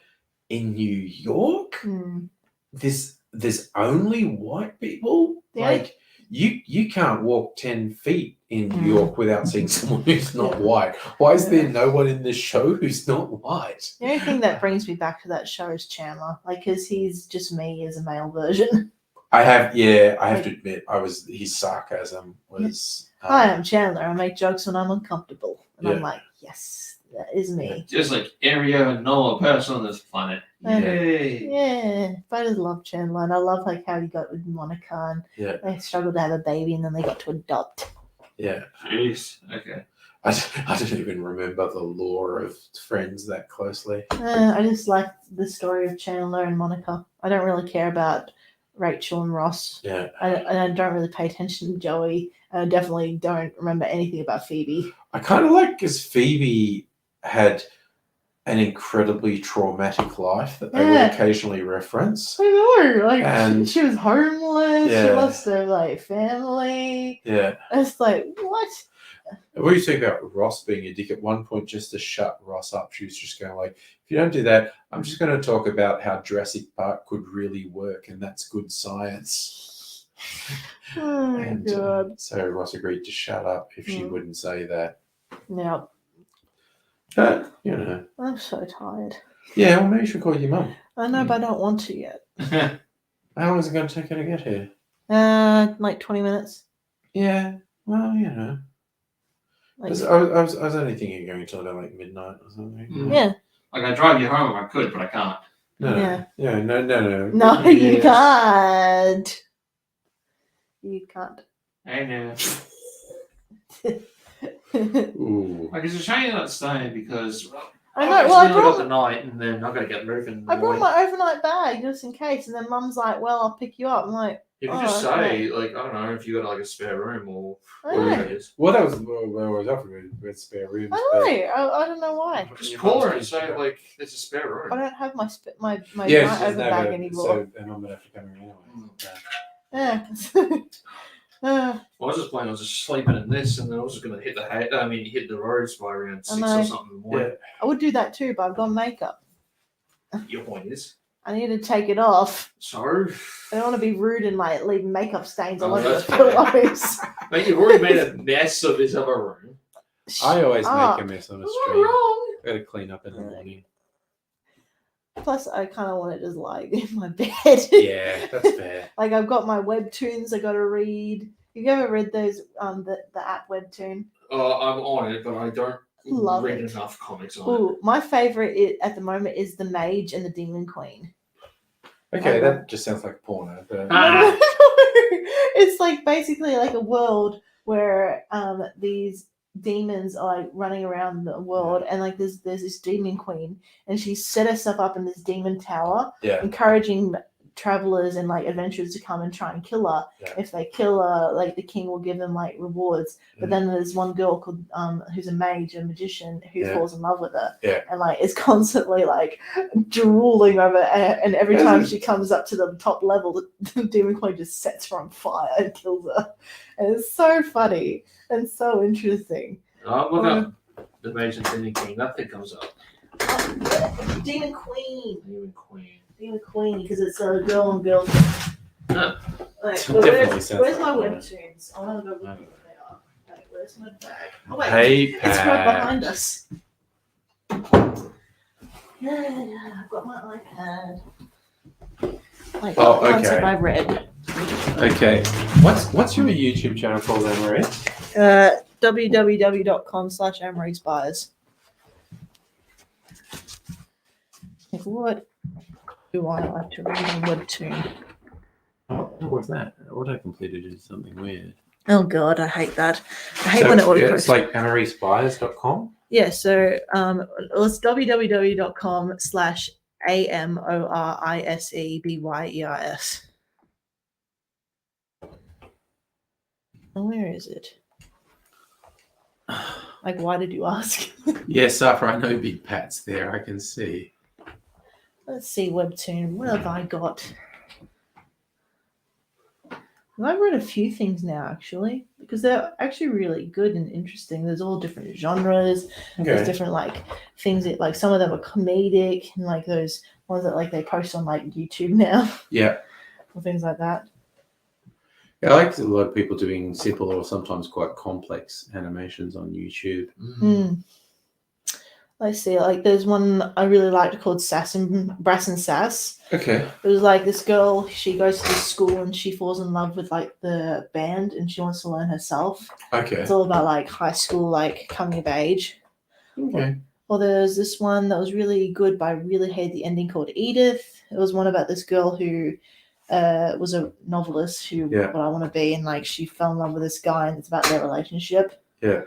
Speaker 2: in New York,
Speaker 1: Mm.
Speaker 2: there's only white people.
Speaker 1: Yeah.
Speaker 2: Like you can't walk 10 feet in New
Speaker 1: Mm.
Speaker 2: York without seeing someone who's not
Speaker 1: Yeah.
Speaker 2: white. Why is there
Speaker 1: Yeah.
Speaker 2: no one in this show who's not white?
Speaker 1: The only thing that brings me back to that show is Chandler, like, because he's just me as a male version.
Speaker 2: I have to admit, his sarcasm was.
Speaker 1: Hi, I'm Chandler. I make jokes when I'm uncomfortable, and
Speaker 2: Yeah.
Speaker 1: I'm like, yes, that is me.
Speaker 4: Just like every other normal person on this planet.
Speaker 1: Yeah.
Speaker 4: Yay.
Speaker 1: Yeah, but I just love Chandler, and I love like how he got with Monica, and
Speaker 2: Yeah.
Speaker 1: they struggled to have a baby, and then they got to adopt.
Speaker 2: Yeah.
Speaker 4: Jeez. Okay.
Speaker 2: I don't even remember the lore of Friends that closely.
Speaker 1: I just like the story of Chandler and Monica. I don't really care about Rachel and Ross.
Speaker 2: Yeah.
Speaker 1: I don't really pay attention to Joey. And I definitely don't remember anything about Phoebe.
Speaker 2: I kind of like because Phoebe had an incredibly traumatic life that they
Speaker 1: Yeah.
Speaker 2: would occasionally reference.
Speaker 1: I know, like
Speaker 2: And-
Speaker 1: she was homeless. She
Speaker 2: Yeah.
Speaker 1: lost her like family.
Speaker 2: Yeah.
Speaker 1: It's like what?
Speaker 2: We talk about Ross being a dick at one point just to shut Ross up. She was just going like, if you don't do that, I'm just going to talk about how Jurassic Park could really work, and that's good science.
Speaker 1: Oh my
Speaker 2: And
Speaker 1: god!
Speaker 2: so Ross agreed to shut up if she
Speaker 1: Mm.
Speaker 2: wouldn't say that.
Speaker 1: Now
Speaker 2: But, you know.
Speaker 1: I'm so tired.
Speaker 2: Yeah, well, maybe you should call your mum.
Speaker 1: I know, but I don't want to yet.
Speaker 2: How long is it going to take her to get here?
Speaker 1: Like 20 minutes.
Speaker 2: Yeah, well, you know. I
Speaker 1: Like,
Speaker 2: was only thinking of going until about like midnight or something.
Speaker 4: Mm.
Speaker 1: yeah.
Speaker 4: Like I drive you home if I could, but I can't.
Speaker 2: No,
Speaker 1: Yeah.
Speaker 2: yeah, no.
Speaker 1: No, you
Speaker 2: Yes.
Speaker 1: can't. You can't.
Speaker 4: Hey now.
Speaker 2: Ooh.
Speaker 4: Like it's a shame you're not staying because
Speaker 1: I know. Well, I
Speaker 4: got
Speaker 1: brought
Speaker 4: the night and then I've got to get moving. in the
Speaker 1: I brought
Speaker 4: morning.
Speaker 1: my overnight bag just in case, and then Mum's like, "Well, I'll pick you up." I'm like,
Speaker 4: You can
Speaker 1: Oh,
Speaker 4: just
Speaker 1: okay.
Speaker 4: say like I don't know if you got like a spare room or
Speaker 1: I
Speaker 4: whatever
Speaker 1: know.
Speaker 4: it is.
Speaker 2: Well, that was where I was offered with spare rooms.
Speaker 1: I know. I don't know why.
Speaker 4: Just call her and say like there's a spare room.
Speaker 1: I don't have my my
Speaker 2: Yeah,
Speaker 1: night
Speaker 2: she
Speaker 1: over
Speaker 2: doesn't
Speaker 1: bag
Speaker 2: have it,
Speaker 1: anymore.
Speaker 2: so then I'm gonna have to come here anyway.
Speaker 1: Yeah.
Speaker 4: Well, I was just planning on just sleeping in this, and then I was just gonna hit the roads by around 6
Speaker 1: know.
Speaker 4: or something in the morning.
Speaker 1: I would do that too, but I've got makeup.
Speaker 4: Your point is,
Speaker 1: I need to take it off.
Speaker 4: so
Speaker 1: I don't want to be rude and like leave makeup stains all
Speaker 4: Oh,
Speaker 1: over the
Speaker 4: that's fair.
Speaker 1: pillows.
Speaker 4: mate, you've already made a mess of this other room.
Speaker 2: I always
Speaker 1: Ah,
Speaker 2: make a mess on a
Speaker 1: I'm not
Speaker 2: stream.
Speaker 1: wrong.
Speaker 2: I gotta clean up in the morning.
Speaker 1: Plus, I kind of want to just lie in my bed.
Speaker 2: Yeah, that's fair.
Speaker 1: Like I've got my webtoons I got to read. Have you ever read those? The app Webtoon.
Speaker 4: I'm on it, but I don't
Speaker 1: Love
Speaker 4: read
Speaker 1: it.
Speaker 4: enough comics on
Speaker 1: Oh, my favorite at the moment is the Mage and the Demon Queen.
Speaker 2: Okay, that just sounds like porno. But
Speaker 4: Ah.
Speaker 1: It's like basically like a world where these demons are like running around the world, and like there's this demon queen, and she set herself up in this demon tower,
Speaker 2: yeah,
Speaker 1: encouraging travelers and like adventurers to come and try and kill her.
Speaker 2: Yeah.
Speaker 1: If they kill her, like the king will give them like rewards. But
Speaker 2: Mm.
Speaker 1: then there's one girl called who's a mage, a magician, who
Speaker 2: Yeah.
Speaker 1: falls in love with her,
Speaker 2: Yeah.
Speaker 1: and like is constantly like drooling over, and every
Speaker 2: Isn't-
Speaker 1: time she comes up to the top level, the demon queen just sets her on fire and kills her. And it's so funny and so interesting.
Speaker 4: Oh, look up the Mage and Demon King. Nothing comes up.
Speaker 1: Oh, yeah. Demon Queen.
Speaker 4: Demon Queen.
Speaker 1: Demon Queen, because it's a girl on girl thing. Like,
Speaker 2: Definitely
Speaker 1: where's
Speaker 2: sounds
Speaker 1: where's my
Speaker 2: like that.
Speaker 1: webtoons? I want to go look at what they are. Like, where's my bag? Oh wait,
Speaker 2: Hey,
Speaker 1: it's right
Speaker 2: Pat.
Speaker 1: behind us. Yeah, I've got my iPad. Like,
Speaker 2: Oh,
Speaker 1: what ones
Speaker 2: okay.
Speaker 1: have I read?
Speaker 2: Okay. What's your YouTube channel called, Anne-Marie?
Speaker 1: www.com/AmorySpies. Like, what do I like to read on Webtoon?
Speaker 2: Oh, what's that? Auto-completed is something weird.
Speaker 1: Oh god, I hate that. I hate when it auto
Speaker 2: it's like AnneMarieSpies.com?
Speaker 1: Yeah, so it's www.com/AMORISEBYERS. Oh, where is it? Like, why did you ask?
Speaker 2: Yeah, Safra, I know Big Pat's there. I can see.
Speaker 1: Let's see, Webtoon. What have I got? I've read a few things now, actually, because they're actually really good and interesting. There's all different genres. There's
Speaker 2: Okay.
Speaker 1: different like things that like some of them are comedic and like those ones that like they post on like YouTube now
Speaker 2: Yeah.
Speaker 1: or things like that.
Speaker 2: Yeah, I like a lot of people doing simple or sometimes quite complex animations on YouTube.
Speaker 1: Hmm. Let's see, like there's one I really liked called Brass and Sass.
Speaker 2: Okay.
Speaker 1: It was like this girl, she goes to this school and she falls in love with like the band and she wants to learn herself.
Speaker 2: Okay.
Speaker 1: It's all about like high school, like coming of age.
Speaker 2: Okay.
Speaker 1: Or there's this one that was really good, but I really hated the ending called Edith. It was one about this girl who was a novelist who what I want to be, and like she fell in love with this guy and it's about their relationship.
Speaker 2: Yeah.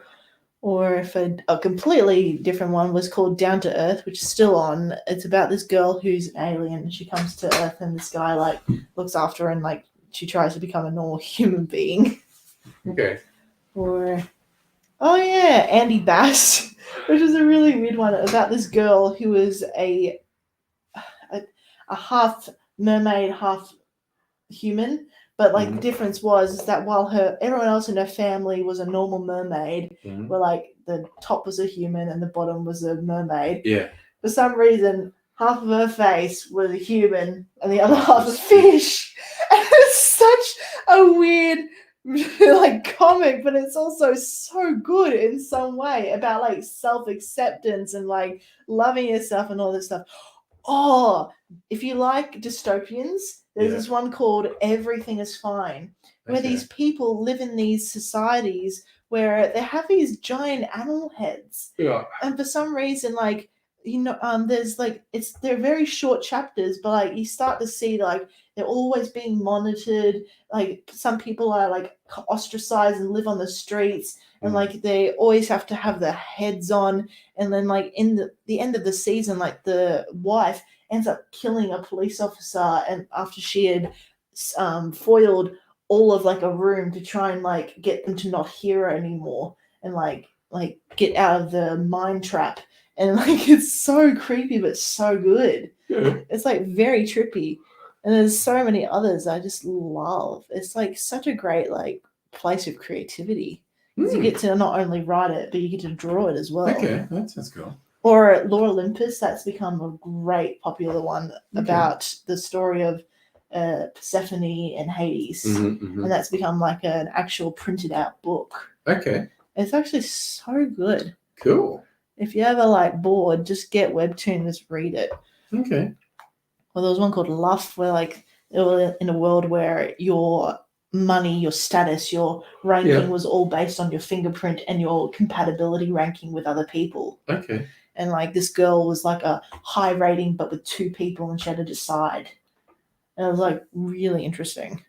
Speaker 1: Or if a completely different one was called Down to Earth, which is still on. It's about this girl who's an alien and she comes to Earth and this guy like looks after her and like she tries to become a normal human being.
Speaker 2: Okay.
Speaker 1: Or oh yeah, Andy Bass, which is a really weird one about this girl who is a half mermaid, half human. But like the difference was that while everyone else in her family was a normal mermaid, where like the top was a human and the bottom was a mermaid.
Speaker 2: Yeah.
Speaker 1: For some reason, half of her face was a human and the other half a fish. And it's such a weird like comic, but it's also so good in some way about like self-acceptance and like loving yourself and all this stuff. Oh, if you like dystopians, there's this one called Everything is Fine, where these people live in these societies where they have these giant animal heads.
Speaker 2: Yeah.
Speaker 1: And for some reason, like, you know, there's like they're very short chapters, but like you start to see like they're always being monitored. Like some people are like ostracized and live on the streets, and like they always have to have their heads on. And then like in the end of the season, like the wife ends up killing a police officer, and after she had foiled all of like a room to try and like get them to not hear her anymore, and like get out of the mind trap. And like it's so creepy but so good.
Speaker 2: Yeah.
Speaker 1: It's like very trippy. And there's so many others I just love. It's like such a great like place of creativity. Because you get to not only write it, but you get to draw it as well.
Speaker 2: Okay, that sounds cool.
Speaker 1: Or Lore Olympus, that's become a great popular one about the story of Persephone and Hades. And that's become like an actual printed out book.
Speaker 2: Okay.
Speaker 1: It's actually so good.
Speaker 2: Cool.
Speaker 1: If you're ever like bored, just get Webtoon, just read it.
Speaker 2: Okay.
Speaker 1: Well, there was one called Luff, where like it was in a world where your money, your status, your ranking was all based on your fingerprint and your compatibility ranking with other people.
Speaker 2: Okay.
Speaker 1: And like this girl was like a high rating, but with two people, and she had to decide. And it was like really interesting.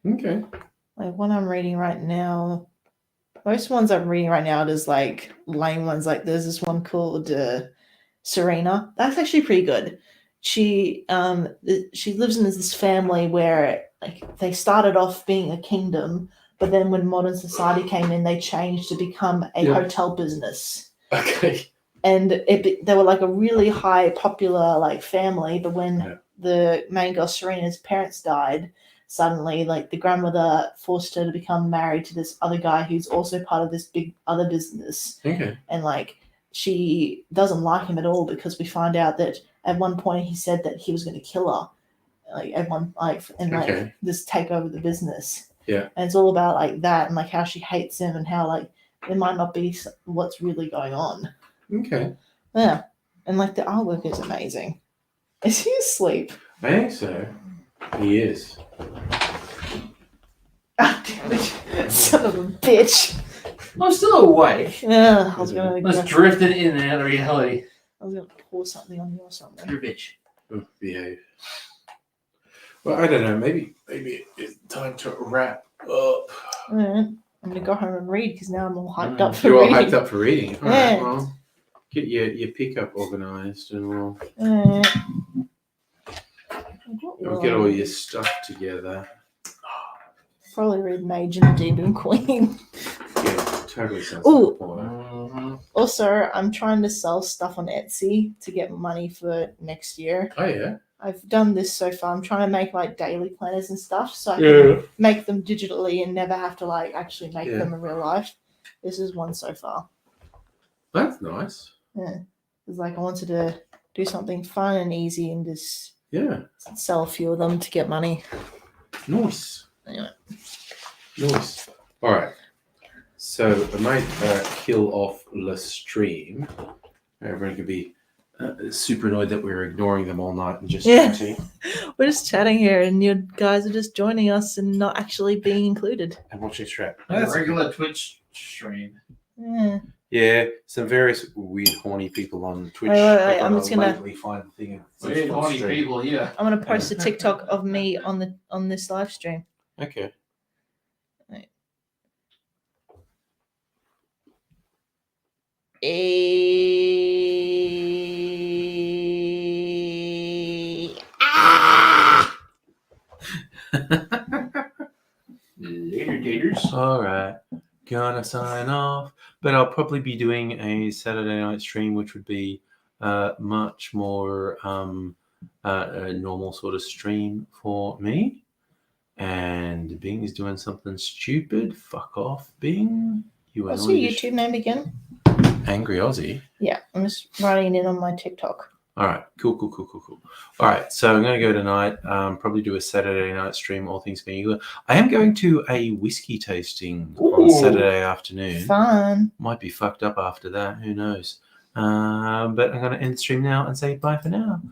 Speaker 2: Okay.
Speaker 1: Like one I'm reading right now. Most ones I'm reading right now is like lame ones. Like there's this one called Serena. That's actually pretty good. She lives in this family where like they started off being a kingdom, but then when modern society came in, they changed to become a hotel business.
Speaker 2: Okay.
Speaker 1: And they were like a really high popular like family, but when the main girl Serena's parents died, suddenly like the grandmother forced her to become married to this other guy who's also part of this big other business.
Speaker 2: Okay.
Speaker 1: And like she doesn't like him at all because we find out that at one point he said that he was going to kill her. like everyone and
Speaker 2: Okay.
Speaker 1: just take over the business.
Speaker 2: Yeah.
Speaker 1: And it's all about like that and like how she hates him and how like it might not be what's really going on.
Speaker 2: Okay.
Speaker 1: Yeah, and like the artwork is amazing. Is he asleep?
Speaker 2: I think so. He is.
Speaker 1: Ah, damn it. Son of a bitch.
Speaker 4: I'm still awake.
Speaker 1: Yeah, I was gonna
Speaker 4: Just drifting in and out of reality.
Speaker 1: I was gonna pour something on you or something.
Speaker 4: You're a bitch.
Speaker 2: Oh, behave. Well, I don't know. Maybe it's time to wrap up.
Speaker 1: Alright, I'm gonna go home and read because now I'm all hyped up for
Speaker 2: You're all
Speaker 1: reading.
Speaker 2: hyped up for reading. All
Speaker 1: Yeah.
Speaker 2: right. Well, get your pickup organised, and we'll get all your stuff together.
Speaker 1: Probably read Mage and the Demon Queen.
Speaker 2: Yeah, totally sounds
Speaker 1: Ooh.
Speaker 2: like porno.
Speaker 1: Also, I'm trying to sell stuff on Etsy to get money for next year.
Speaker 2: Oh yeah.
Speaker 1: I've done this so far. I'm trying to make like daily planners and stuff so I can make them digitally and never have to like actually make
Speaker 2: Yeah.
Speaker 1: them in real life. This is one so far.
Speaker 2: That's nice.
Speaker 1: Yeah. It's like I wanted to do something fun and easy and just
Speaker 2: Yeah.
Speaker 1: sell a few of them to get money.
Speaker 2: Nice.
Speaker 1: Anyway.
Speaker 2: Nice. All right. So I might kill off the stream. Everyone could be super annoyed that we're ignoring them all night and just
Speaker 1: Yeah.
Speaker 2: chatting
Speaker 1: We're just chatting here and you guys are just joining us and not actually being included.
Speaker 2: and watching Strap.
Speaker 4: A regular Twitch stream.
Speaker 1: Yeah.
Speaker 2: Yeah, some various weird horny people on Twitch.
Speaker 1: Wait,
Speaker 2: are
Speaker 1: I'm just gonna-
Speaker 2: lately find the thing. of
Speaker 4: Weird
Speaker 2: full
Speaker 4: horny
Speaker 2: stream.
Speaker 4: people here.
Speaker 1: I'm gonna post a TikTok of me on this live stream.
Speaker 2: Okay.
Speaker 4: Later, daters.
Speaker 2: All right. Gonna sign off, but I'll probably be doing a Saturday night stream, which would be much more a normal sort of stream for me. And Bing is doing something stupid. Fuck off, Bing. You
Speaker 1: What's
Speaker 2: annoy
Speaker 1: your
Speaker 2: the
Speaker 1: YouTube name again?
Speaker 2: Angry Aussie.
Speaker 1: Yeah, I'm just writing it on my TikTok.
Speaker 2: All right, cool. All right, so I'm going to go tonight. Probably do a Saturday night stream, all things being equal. I am going to a whiskey tasting on
Speaker 4: Ooh.
Speaker 2: Saturday afternoon.
Speaker 1: Fun.
Speaker 2: Might be fucked up after that. Who knows? But I'm going to end the stream now and say bye for now.